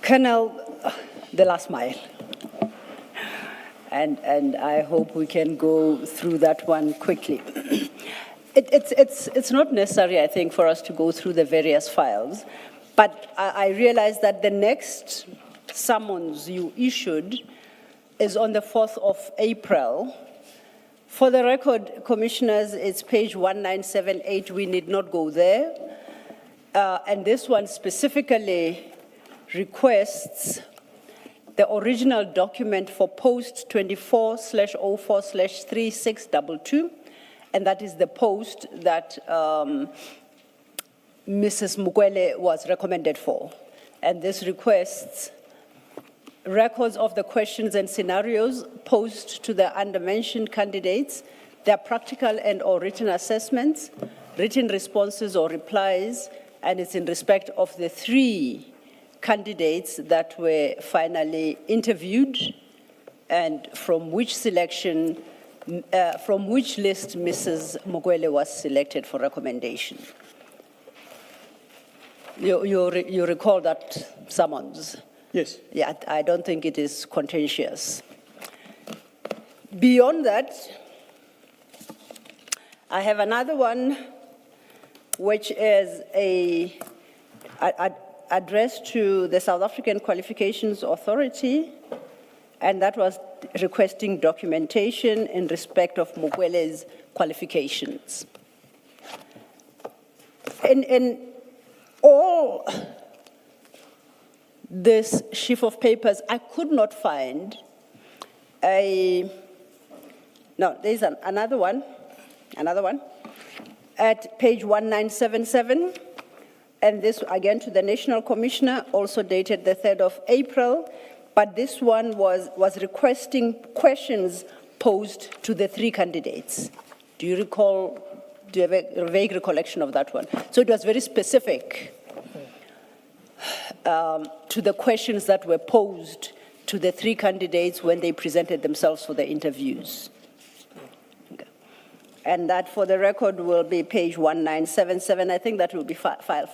Colonel, the last mile. And I hope we can go through that one quickly. It's not necessary, I think, for us to go through the various files, but I realize that the next summons you issued is on the 4th of April. For the record, Commissioners, it's page 1978. We need not go there. And this one specifically requests the original document for post 24/04/3622, and that is the post that Mrs. Mukwele was recommended for. And this requests records of the questions and scenarios posed to the undermentioned candidates, their practical and or written assessments, written responses or replies, and it's in respect of the 3 candidates that were finally interviewed and from which selection, from which list Mrs. Mukwele was selected for recommendation. You recall that summons? Yes. Yeah, I don't think it is contentious. Beyond that, I have another one which is addressed to the South African Qualifications Authority, and that was requesting documentation in respect of Mukwele's qualifications. In all this sheaf of papers, I could not find no, there's another one, at page 1977, and this again to the National Commissioner, also dated the 3rd of April, but this one was requesting questions posed to the 3 candidates. Do you recall, do you have a vague recollection of that one? So it was very specific to the questions that were posed to the 3 candidates when they presented themselves for the interviews. Okay. And that, for the record, will be page 1977. I think that will be file 5.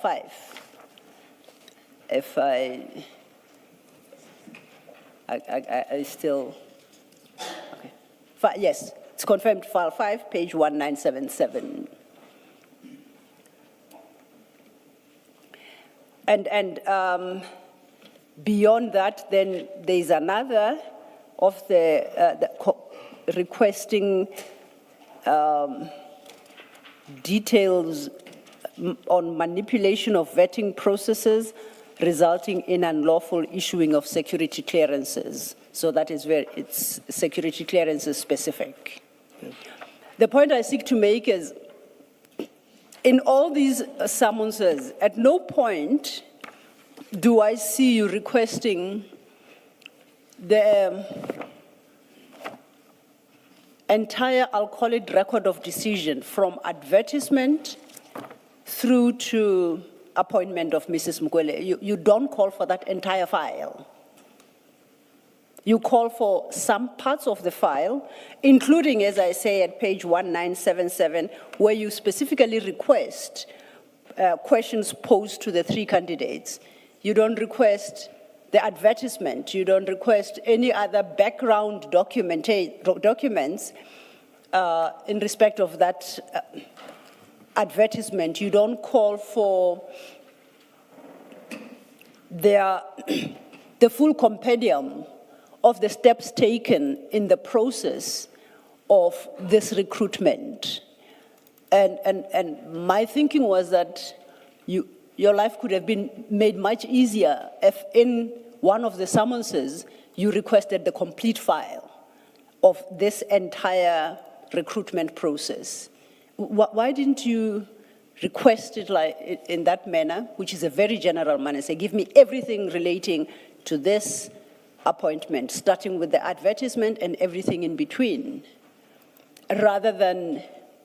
If I still, okay. Yes, it's confirmed, file 5, page 1977. And beyond that, then there's another of requesting details on manipulation of vetting processes resulting in unlawful issuing of security clearances. So that is where it's security clearances specific. Yes. The point I seek to make is, in all these summonses, at no point do I see you requesting the entire, I'll call it, record of decision from advertisement through to appointment of Mrs. Mukwele. You don't call for that entire file. You call for some parts of the file, including, as I say, at page 1977, where you specifically request questions posed to the 3 candidates. You don't request the advertisement. You don't request any other background documents in respect of that advertisement. You don't call for the full compendium of the steps taken in the process of this recruitment. And my thinking was that your life could have been made much easier if in one of the summonses you requested the complete file of this entire recruitment process. Why didn't you request it like in that manner, which is a very general manner? Say, give me everything relating to this appointment, starting with the advertisement and everything in between, rather than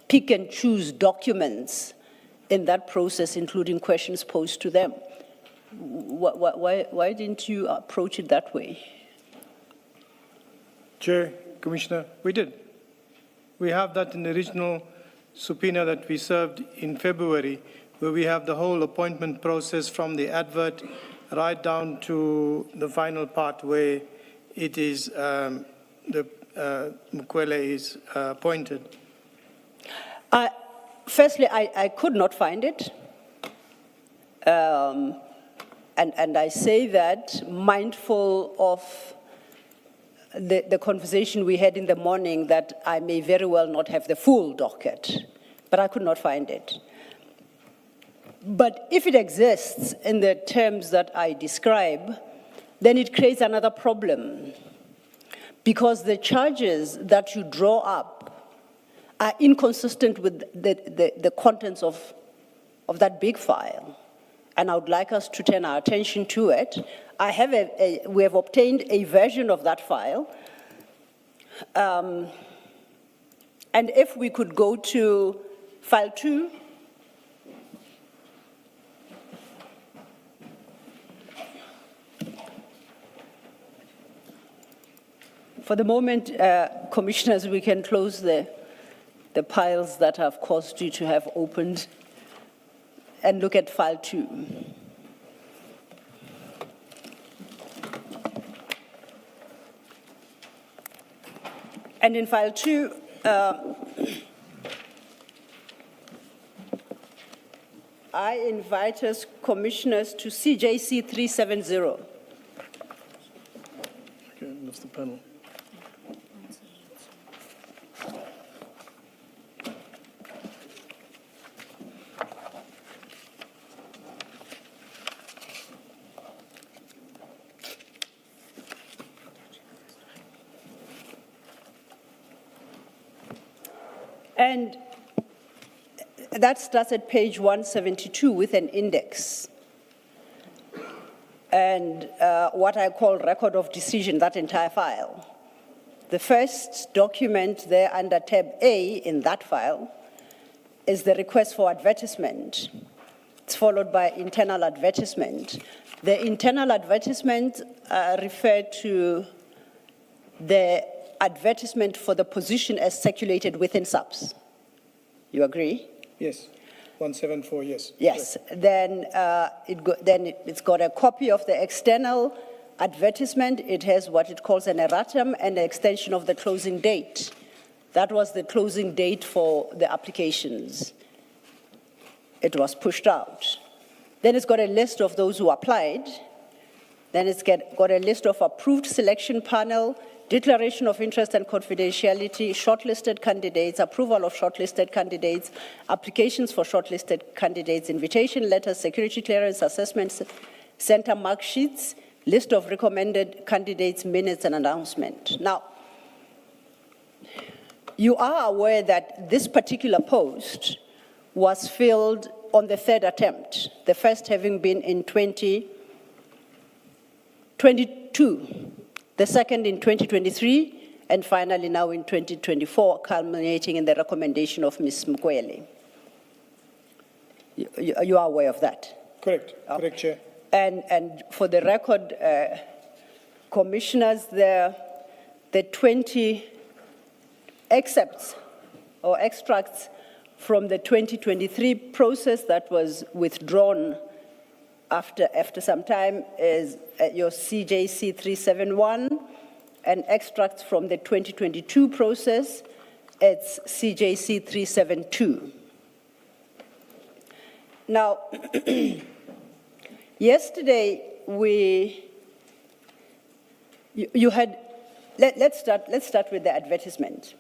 pick and choose documents in that process, including questions posed to them. Why didn't you approach it that way? Chair, Commissioner, we did. We have that in the original subpoena that we served in February, where we have the whole appointment process from the advert right down to the final part where it is Mkhwele is appointed? Firstly, I could not find it. And I say that mindful of the conversation we had in the morning that I may very well not have the full docket, but I could not find it. But if it exists in the terms that I describe, then it creates another problem, because the charges that you draw up are inconsistent with the contents of that big file. And I would like us to turn our attention to it. We have obtained a version of that file. And if we could go to file 2. For the moment, commissioners, we can close the piles that have caused you to have opened and look at file 2. And in file 2, I invite us commissioners to CJC 370. Okay, that's the panel. And that starts at page 172 with an index. And what I call record of decision, that entire file. The first document there under tab A in that file is the request for advertisement. It's followed by internal advertisement. The internal advertisement referred to the advertisement for the position as circulated within SAPS. You agree? Yes, 174, yes. Yes. Then, it's got a copy of the external advertisement. It has what it calls an erratum and an extension of the closing date. That was the closing date for the applications. It was pushed out. Then it's got a list of those who applied. Then it's got a list of approved selection panel, declaration of interest and confidentiality, shortlisted candidates, approval of shortlisted candidates, applications for shortlisted candidates, invitation letters, security clearance assessments, center mark sheets, list of recommended candidates, minutes, and announcement. Now, you are aware that this particular post was filled on the third attempt, the first having been in 2022, the second in 2023, and finally now in 2024, culminating in the recommendation of Ms. Mkhwele. You are aware of that? Correct, correct, Chair. And for the record, commissioners, the 20 excerpts or extracts from the 2023 process that was withdrawn after some time is your CJC 371, and extracts from the 2022 process, it's CJC 372. Now, yesterday let's start with the advertisement.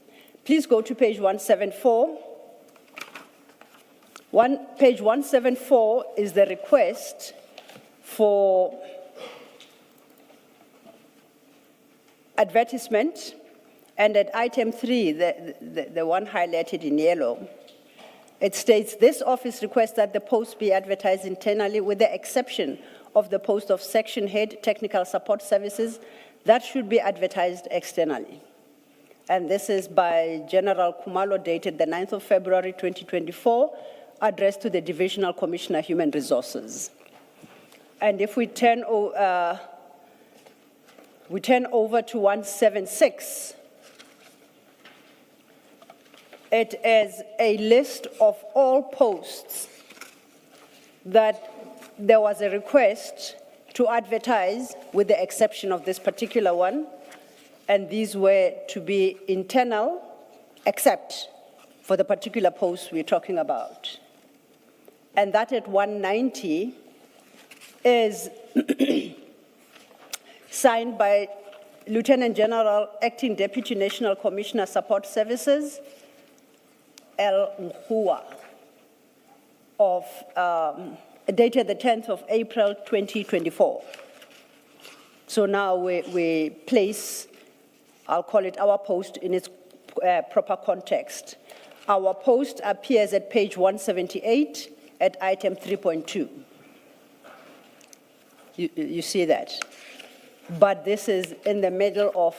Please go to page 174. Page 174 is the request for advertisement, and at item 3, the one highlighted in yellow, it states, this office requests that the post be advertised internally with the exception of the post of section head technical support services that should be advertised externally. And this is by General Khumalo, dated the 9th of February 2024, addressed to the Divisional Commissioner Human Resources. And if we turn over to 176, it is a list of all posts that there was a request to advertise with the exception of this particular one, and these were to be internal except for the particular post we're talking about. And that at 190 is signed by Lieutenant General, Acting Deputy National Commissioner Support Services, L. Mkhua, of dated the 10th of April 2024. So now we place, I'll call it our post in its proper context. Our post appears at page 178 at item 3.2. You see that? But this is in the middle of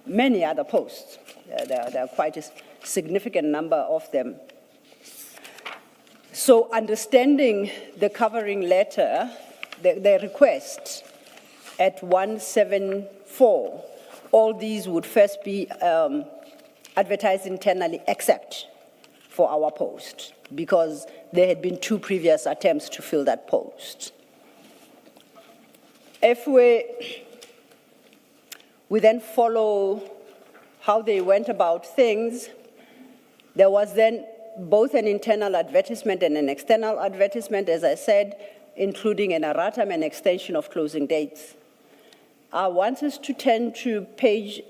many other posts. There are quite a significant number of them. So understanding the covering letter, the request at 174, all these would first be advertised internally except for our post, because there had been 2 previous attempts to fill that post. If we then follow how they went about things, there was then both an internal advertisement and an external advertisement, as I said, including an erratum and extension of closing dates. I want us to turn to CJC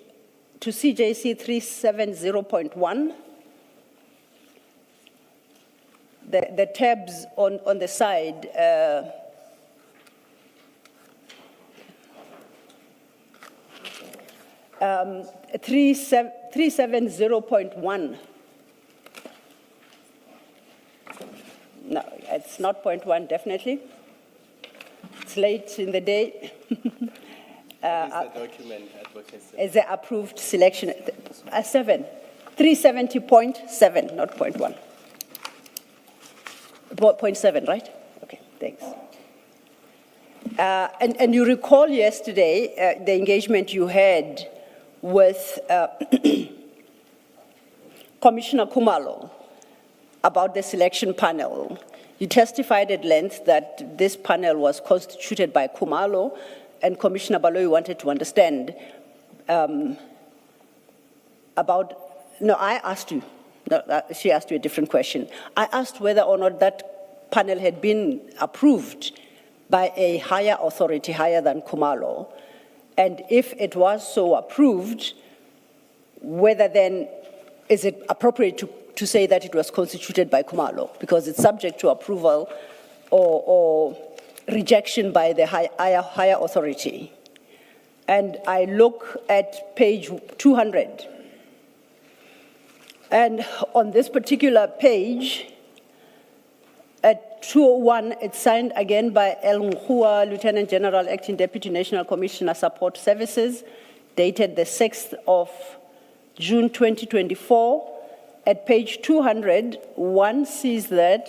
370.1. The tabs on the side, 370.1. No, it's not 0.1, definitely. It's late in the day. What is the document advocacy? Is the approved selection 7, 370.7, not 0.1. 0.7, right? Okay, thanks. And you recall yesterday the engagement you had with Commissioner Khumalo about the selection panel. You testified at length that this panel was constituted by Khumalo, and Commissioner Baloyi wanted to understand I asked you, she asked you a different question. I asked whether or not that panel had been approved by a higher authority, higher than Khumalo, and if it was so approved, whether then is it appropriate to say that it was constituted by Khumalo, because it's subject to approval or rejection by the higher authority. And I look at page 200. And on this particular page, at 201, it's signed again by L. Mkhua, Lieutenant General, Acting Deputy National Commissioner Support Services, dated the 6th of June 2024. At page 200, one sees that,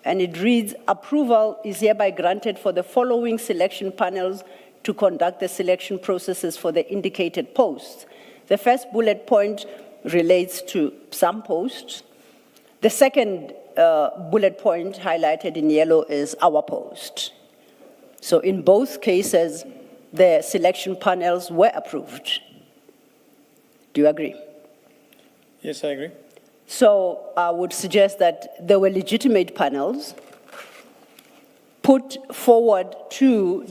and it reads, approval is hereby granted for the following selection panels to conduct the selection processes for the indicated posts. The first bullet point relates to some posts. The second bullet point highlighted in yellow is our post. So in both cases, the selection panels were approved. Do you agree? Yes, I agree. So I would suggest that there were legitimate panels put forward to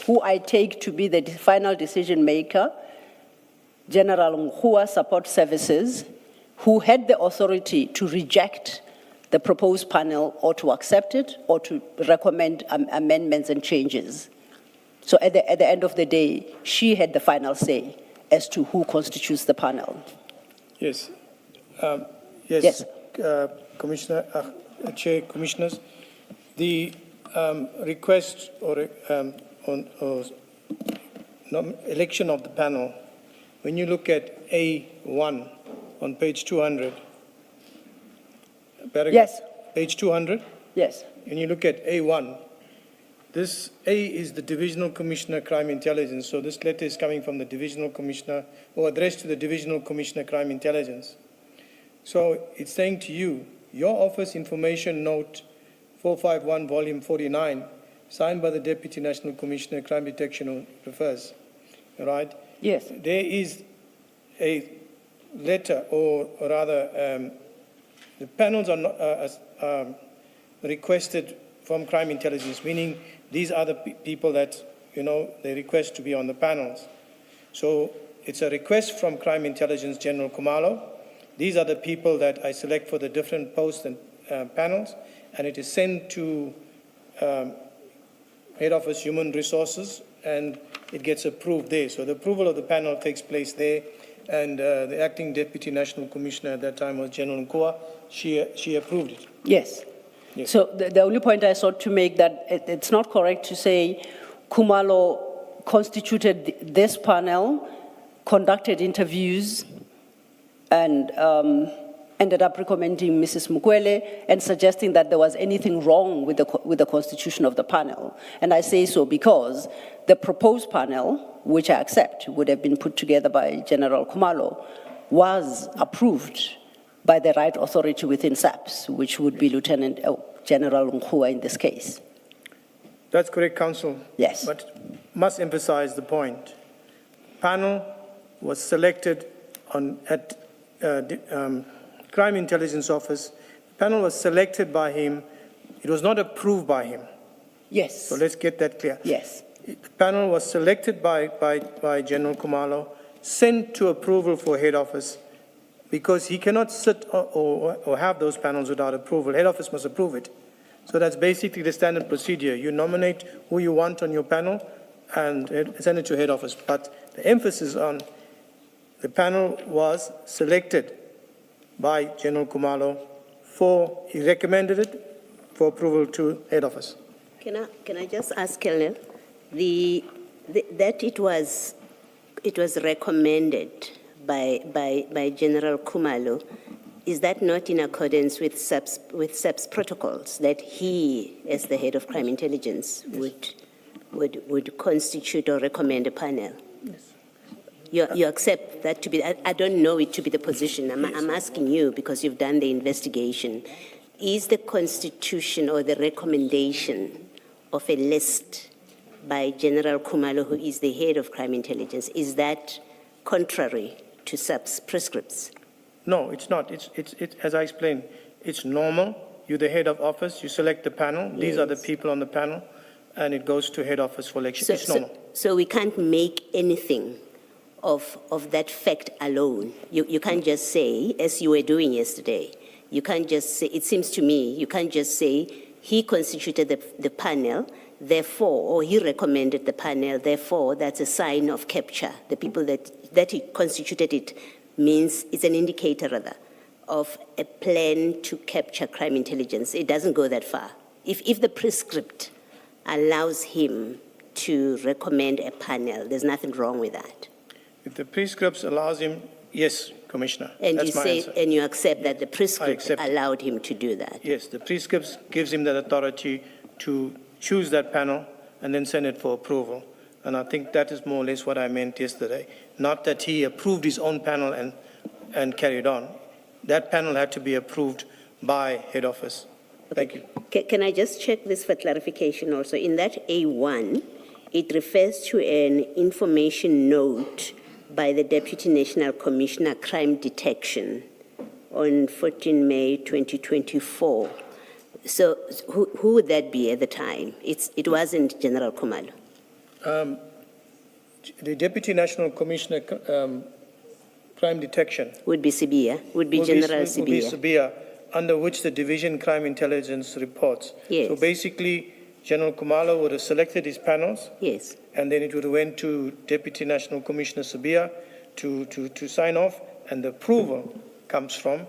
who I take to be the final decision maker, General Mkhua Support Services, who had the authority to reject the proposed panel or to accept it or to recommend amendments and changes. So at the end of the day, she had the final say as to who constitutes the panel. Yes. Yes. Commissioner, Chair, Commissioners, the request or election of the panel, when you look at A1 on page 200, Yes. Page 200, Yes. when you look at A1, this A is the Divisional Commissioner Crime Intelligence. So this letter is coming from the Divisional Commissioner, or addressed to the Divisional Commissioner Crime Intelligence. So it's saying to you your office information note 451, volume 49, signed by the Deputy National Commissioner, Crime Detection, refers, all right? Yes. There is a letter, or rather, the panels are not, requested from crime intelligence, meaning these are the people that, they request to be on the panels. So it's a request from crime intelligence, General Khumalo. These are the people that I select for the different posts and panels, and it is sent to Head Office Human Resources, and it gets approved there. So the approval of the panel takes place there, and the acting Deputy National Commissioner at that time was General Mkhwanazi. She approved it. Yes. Yes. So the only point I sought to make that it's not correct to say Khumalo constituted this panel, conducted interviews, and ended up recommending Mrs. Mukwele and suggesting that there was anything wrong with the constitution of the panel. And I say so because the proposed panel, which I accept would have been put together by General Khumalo, was approved by the right authority within SAPS, which would be Lieutenant General Mkhwanazi in this case. That's correct, Counsel. Yes. But must emphasize the point. Panel was selected at Crime Intelligence Office. Panel was selected by him. It was not approved by him. Yes. So let's get that clear. Yes. The panel was selected by General Khumalo, sent to approval for Head Office, because he cannot sit or have those panels without approval. Head Office must approve it. So that's basically the standard procedure. You nominate who you want on your panel and send it to Head Office. But the emphasis on the panel was selected by General Khumalo he recommended it for approval to Head Office. Can I just ask, Colonel, that it was recommended by General Khumalo, is that not in accordance with SAPS protocols that he, as the head of crime intelligence, would constitute or recommend a panel? Yes. You accept that to be? I don't know it to be the position. I'm asking you because you've done the investigation. Is the constitution or the recommendation of a list by General Khumalo, who is the head of crime intelligence, is that contrary to SAPS prescripts? No, it's not. It's as I explained, it's normal. You're the head of office, you select the panel. These Yes. are the people on the panel, and it goes to Head Office for election. It's normal. So we can't make anything of that fact alone. You can't just say, as you were doing yesterday, you can't just say, it seems to me, you can't just say, he constituted the panel, therefore, or he recommended the panel, therefore, that's a sign of capture. The people that he constituted it means it's an indicator, rather, of a plan to capture crime intelligence. It doesn't go that far. If the prescript allows him to recommend a panel, there's nothing wrong with that. If the prescripts allows him, yes, Commissioner. And that's you my say, answer. and you accept that the I prescript accept it. allowed him to do that. Yes, the prescripts gives him that authority to choose that panel and then send it for approval. And I think that is more or less what I meant yesterday. Not that he approved his own panel and carried on. That panel had to be approved by Head Office. Thank you. Can I just check this for clarification also? In that A1, it refers to an information note by the Deputy National Commissioner Crime Detection on 14 May 2024. So who would that be at the time? It wasn't General Khumalo. The Deputy National Commissioner Crime Detection Would be Sibia, would be General would be Sibia. Sibia, under which the Division Crime Intelligence reports. Yes. So basically, General Khumalo would have selected his panels, Yes. and then it would have went to Deputy National Commissioner Sibia to sign off, and the approval comes from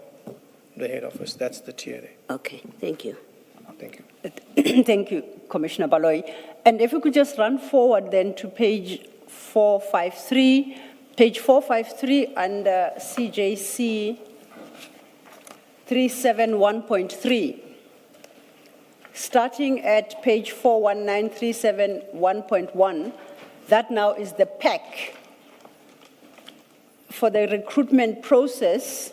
the Head Office. That's the tier there. Okay, thank you. Thank you. Thank you, Commissioner Baloy. And if we could just run forward then to page 453, page 453 under CJC 371.3. Starting at page 419.371.1, that now is the pack for the recruitment process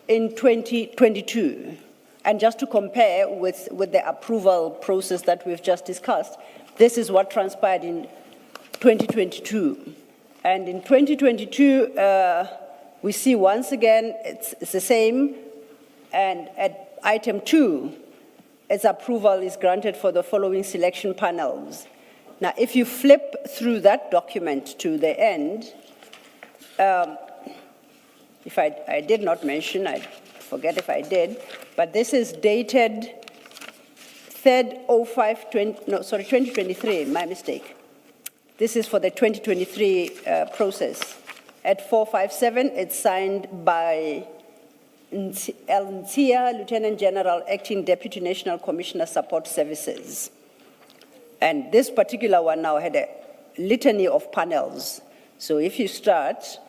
in 2022. And just to compare with the approval process that we've just discussed, this is what transpired in 2022. And in 2022, we see once again it's the same. And at item 2, its approval is granted for the following selection panels. Now, if you flip through that document to the end, if I did not mention, I forget if I did, but this is dated 2023, my mistake. This is for the 2023 process. At 457, it's signed by El Ntia, Lieutenant General, Acting Deputy National Commissioner, Support Services. And this particular one now had a litany of panels. So if you start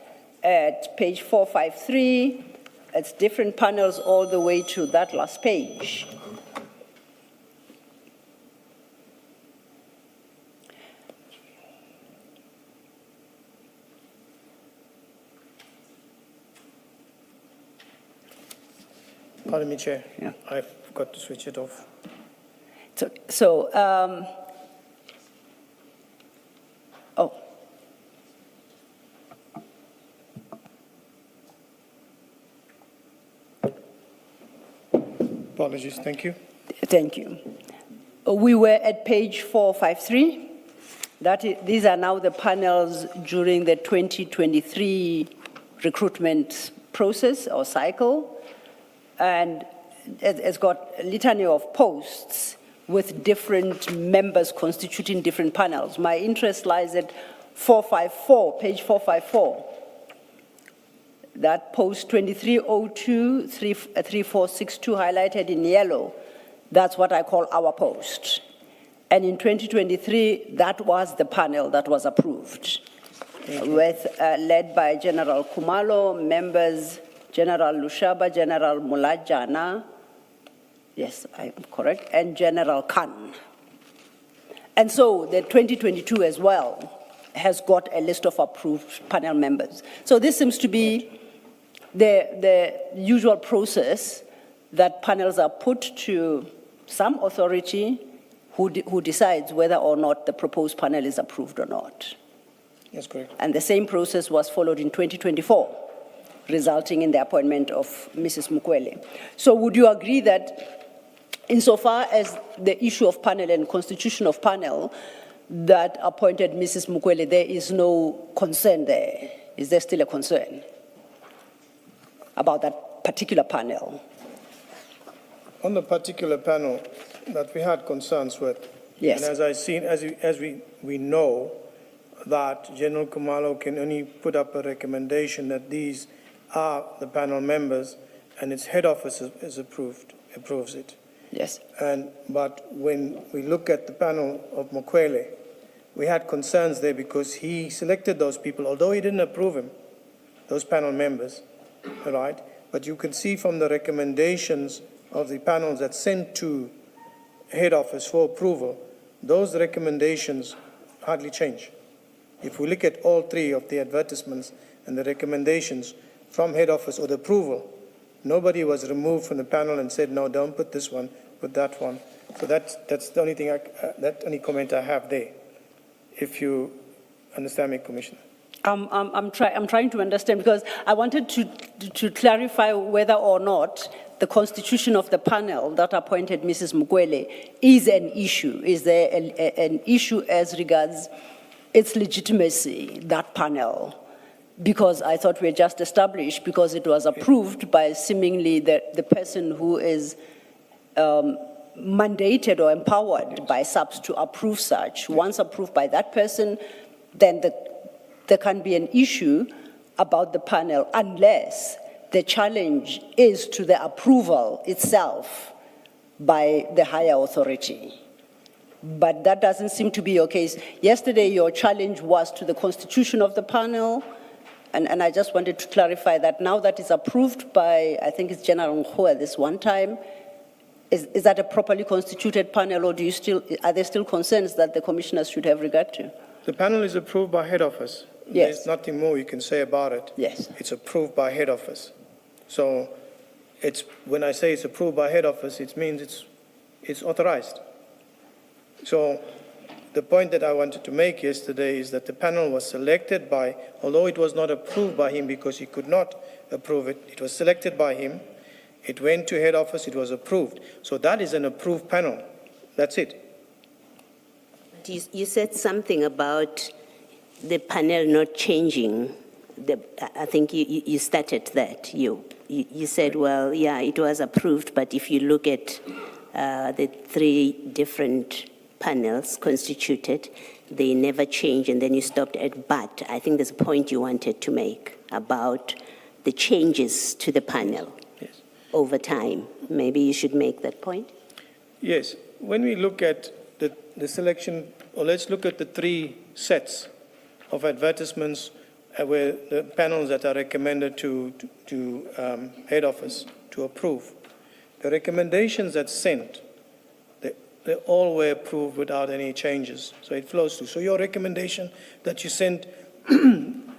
at page 453, it's different panels all the way to that last page. Pardon me, Chair. Yeah. I forgot to switch it off. Oh. Apologies, thank you. Thank you. We were at page 453. These are now the panels during the 2023 recruitment process or cycle. And it's got a litany of posts with different members constituting different panels. My interest lies at 454, page 454. That post 2302, 3462 highlighted in yellow, that's what I call our post. And in 2023, that was the panel that was approved, led by General Kumalo, members General Lushaba, General Mulajana, yes, I am correct, and General Khan. And so the 2022 as well has got a list of approved panel members. So this seems to be the usual process that panels are put to some authority who decides whether or not the proposed panel is approved or not. That's correct. And the same process was followed in 2024, resulting in the appointment of Mrs. Mukwele. So would you agree that insofar as the issue of panel and constitution of panel that appointed Mrs. Mukwele, there is no concern there? Is there still a concern about that particular panel? On the particular panel that we had concerns with, Yes. and as we know that General Kumalo can only put up a recommendation that these are the panel members, and its head office approves it. Yes. But when we look at the panel of Mukwele, we had concerns there because he selected those people, although he didn't approve him, those panel members, all right? But you can see from the recommendations of the panels that sent to head office for approval, those recommendations hardly change. If we look at all three of the advertisements and the recommendations from head office or the approval, nobody was removed from the panel and said, no, don't put this one, put that one. So that's the only thing, that only comment I have there, if you understand me, Commissioner. I'm trying to understand because I wanted to clarify whether or not the constitution of the panel that appointed Mrs. Mukwele is an issue. Is there an issue as regards its legitimacy, that panel? Because I thought we had just established, because it was approved by seemingly the person who is mandated or empowered by SAPS to approve such. Once approved by that person, then there can be an issue about the panel unless the challenge is to the approval itself by the higher authority. But that doesn't seem to be your case. Yesterday, your challenge was to the constitution of the panel, and I just wanted to clarify that now that it's approved by, I think it's General Mkhwanazi this one time, is that a properly constituted panel, or are there still concerns that the commissioners should have regard to? The panel is approved by head office. Yes. There's nothing more you can say about it. Yes. It's approved by head office. So when I say it's approved by head office, it means it's authorized. So the point that I wanted to make yesterday is that the panel was selected by, although it was not approved by him because he could not approve it, it was selected by him. It went to head office, it was approved. So that is an approved panel. That's it. You said something about the panel not changing. I think you started that. You said, well, yeah, it was approved, but if you look at the three different panels constituted, they never change, and then you stopped at but. I think there's a point you wanted to make about the changes to the panel over time. Maybe you should make that point. Yes. When we look at the selection, or let's look at the three sets of advertisements where the panels that are recommended to head office to approve. The recommendations that's sent, they all were approved without any changes. So it flows through. So your recommendation that you sent,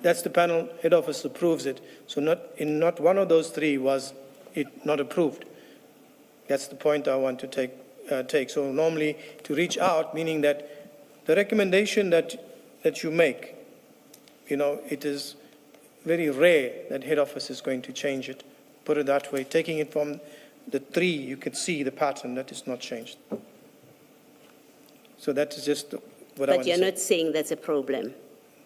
that's the panel, head office approves it. So not one of those three was it not approved. That's the point I want to take. So normally to reach out, meaning that the recommendation that you make, it is very rare that head office is going to change it. Put it that way. Taking it from the three, you can see the pattern that is not changed. So that is just what I want to say. But you're not saying that's a problem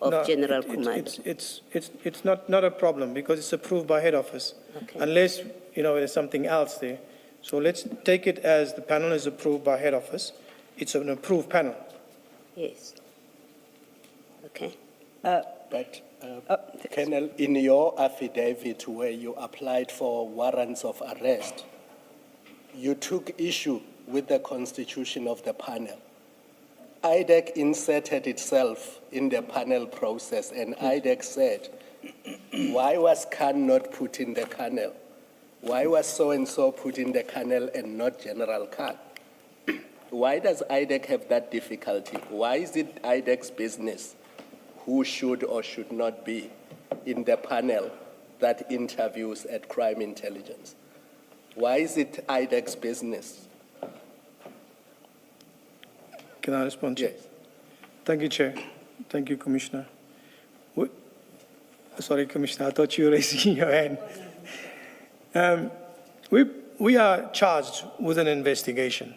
of General Mkhwanazi? It's not a problem because it's approved by head office. Okay. Unless, there's something else there. So let's take it as the panel is approved by head office. It's an approved panel. Yes. Okay. Colonel, in your affidavit where you applied for warrants of arrest, you took issue with the constitution of the panel. IDAC inserted itself in the panel process, and IDAC said, why was Khan not put in the panel? Why was so-and-so put in the panel and not General Khan? Why does IDAC have that difficulty? Why is it IDAC's business who should or should not be in the panel that interviews at crime intelligence? Why is it IDAC's business? Can I respond? Yes. Thank you, Chair. Thank you, Commissioner. Sorry, Commissioner, I thought you were raising your hand. We are charged with an investigation.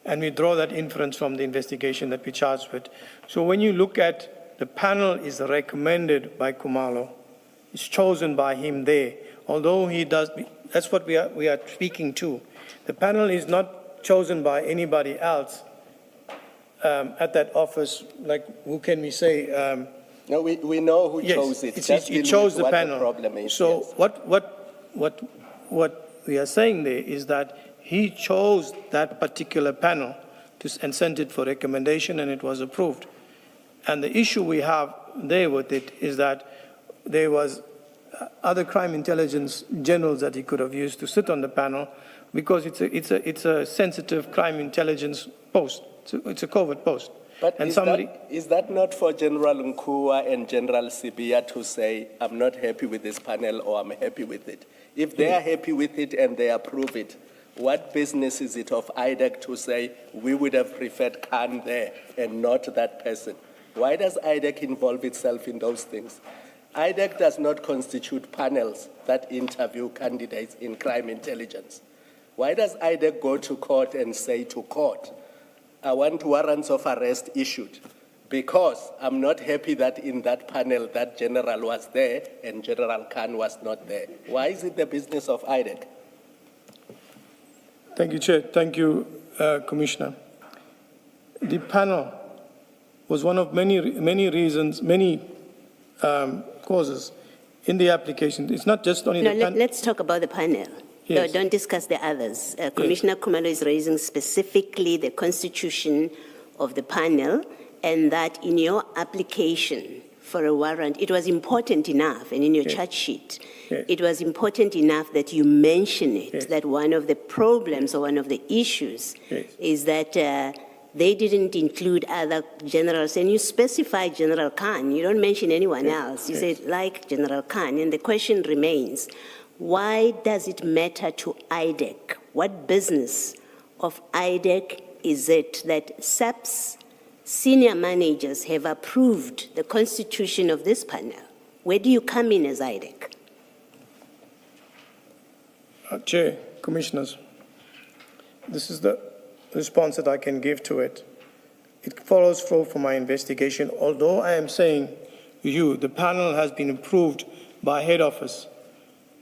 And we draw that inference from the investigation that we're charged with. So when you look at the panel is recommended by Khumalo, it's chosen by him there. Although he does, that's what we are speaking to. The panel is not chosen by anybody else at that office. Like, who can we say? No, we know who chose it. He chose the panel. The problem is, so yes. what we are saying there is that he chose that particular panel and sent it for recommendation, and it was approved. And the issue we have there with it is that there was other crime intelligence generals that he could have used to sit on the panel, because it's a sensitive crime intelligence post. It's a covert post. But and is that not for General Nkua and General Sibia to say, I'm not happy with this panel or I'm happy with it? If they are happy with it and they approve it, what business is it of IDAC to say, we would have preferred Khan there and not that person? Why does IDAC involve itself in those things? IDAC does not constitute panels that interview candidates in crime intelligence. Why does IDAC go to court and say to court, I want warrants of arrest issued because I'm not happy that in that panel that general was there and General Khan was not there? Why is it the business of IDAC? Thank you, Chair. Thank you, Commissioner. The panel was one of many reasons, many causes in the application. It's not just only the panel. Let's talk about the panel. Yes. Don't discuss the others. Commissioner Khumalo is raising specifically the constitution of the panel, and that in your application for a warrant, it was important enough, and in your charge sheet, it was important enough that you mention it, that one of the problems or one of the issues is that they didn't include other generals, and you specified General Khan. You don't mention anyone else. You said, like General Khan, and the question remains, why does it matter to IDAC? What business of IDAC is it that SAP's senior managers have approved the constitution of this panel? Where do you come in as IDAC? Chair, Commissioners, this is the response that I can give to it. It follows through from my investigation. Although I am saying to you, the panel has been approved by head office,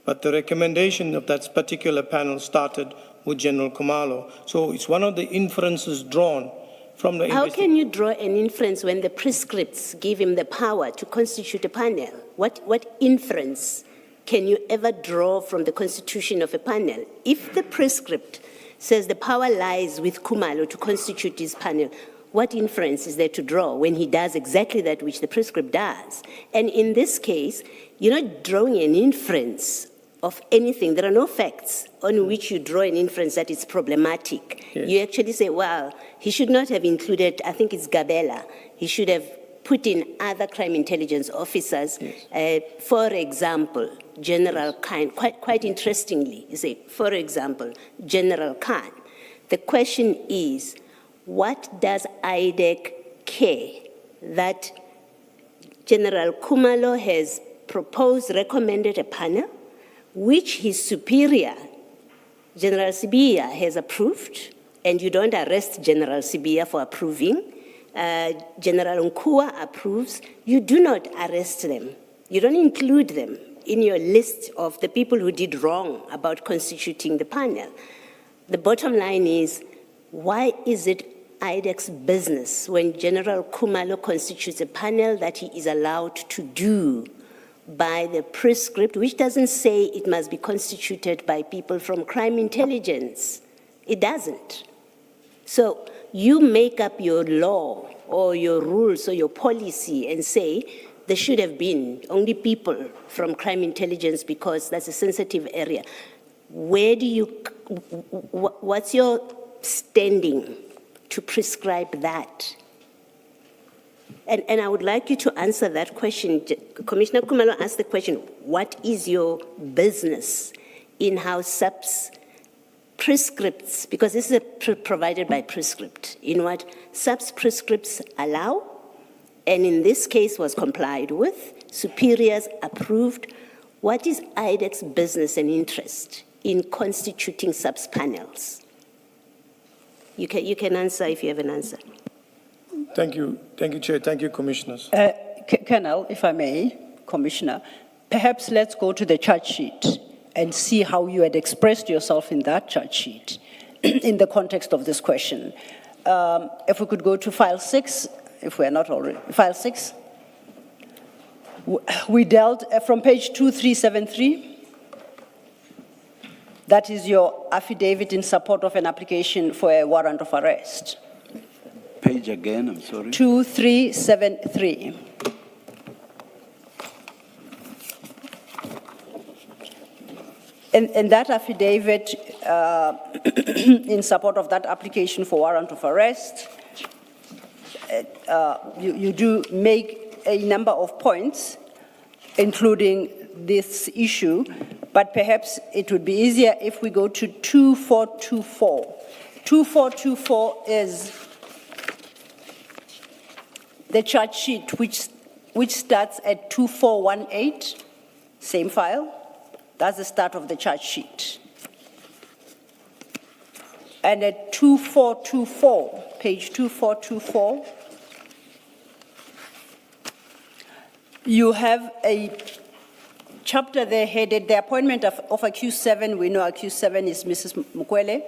but the recommendation of that particular panel started with General Khumalo. So it's one of the inferences drawn from the How can you draw an inference when the prescripts give him the power to constitute a panel? What inference can you ever draw from the constitution of a panel? If the prescript says the power lies with Khumalo to constitute his panel, what inference is there to draw when he does exactly that which the prescript does? And in this case, you're not drawing an inference of anything. There are no facts on which you draw an inference that it's problematic. Yes. You actually say, well, he should not have included, I think it's Gabela, he should have put in other crime intelligence officers. Yes. For example, General Khan, quite interestingly, you say, for example, General Khan. The question is, what does IDAC care that General Khumalo has recommended a panel, which his superior, General Sibiya, has approved, and you don't arrest General Sibiya for approving. General Nkua approves. You do not arrest them. You don't include them in your list of the people who did wrong about constituting the panel. The bottom line is, why is it IDAC's business when General Khumalo constitutes a panel that he is allowed to do by the prescript, which doesn't say it must be constituted by people from crime intelligence? It doesn't. So you make up your law or your rules or your policy and say there should have been only people from crime intelligence because that's a sensitive area. Where do you, what's your standing to prescribe that? And I would like you to answer that question. Commissioner Khumalo asked the question, what is your business in how SAP's prescripts, because this is provided by prescript, in what SAP's prescripts allow, and in this case was complied with, superiors approved. What is IDAC's business and interest in constituting SAP's panels? You can answer if you have an answer. Thank you, Chair. Thank you, Commissioners. Colonel, if I may, Commissioner, perhaps let's go to the charge sheet and see how you had expressed yourself in that charge sheet in the context of this question. If we could go to file 6, if we're not already, file 6. We dealt from page 2373. That is your affidavit in support of an application for a warrant of arrest. Page again, I'm sorry. 2373. And that affidavit in support of that application for warrant of arrest, you do make a number of points, including this issue, but perhaps it would be easier if we go to 2424. 2424 is the charge sheet which starts at 2418, same file. That's the start of the charge sheet. And at 2424, page 2424, you have a chapter there headed the appointment of accused 7. We know accused 7 is Mrs. Mukwele.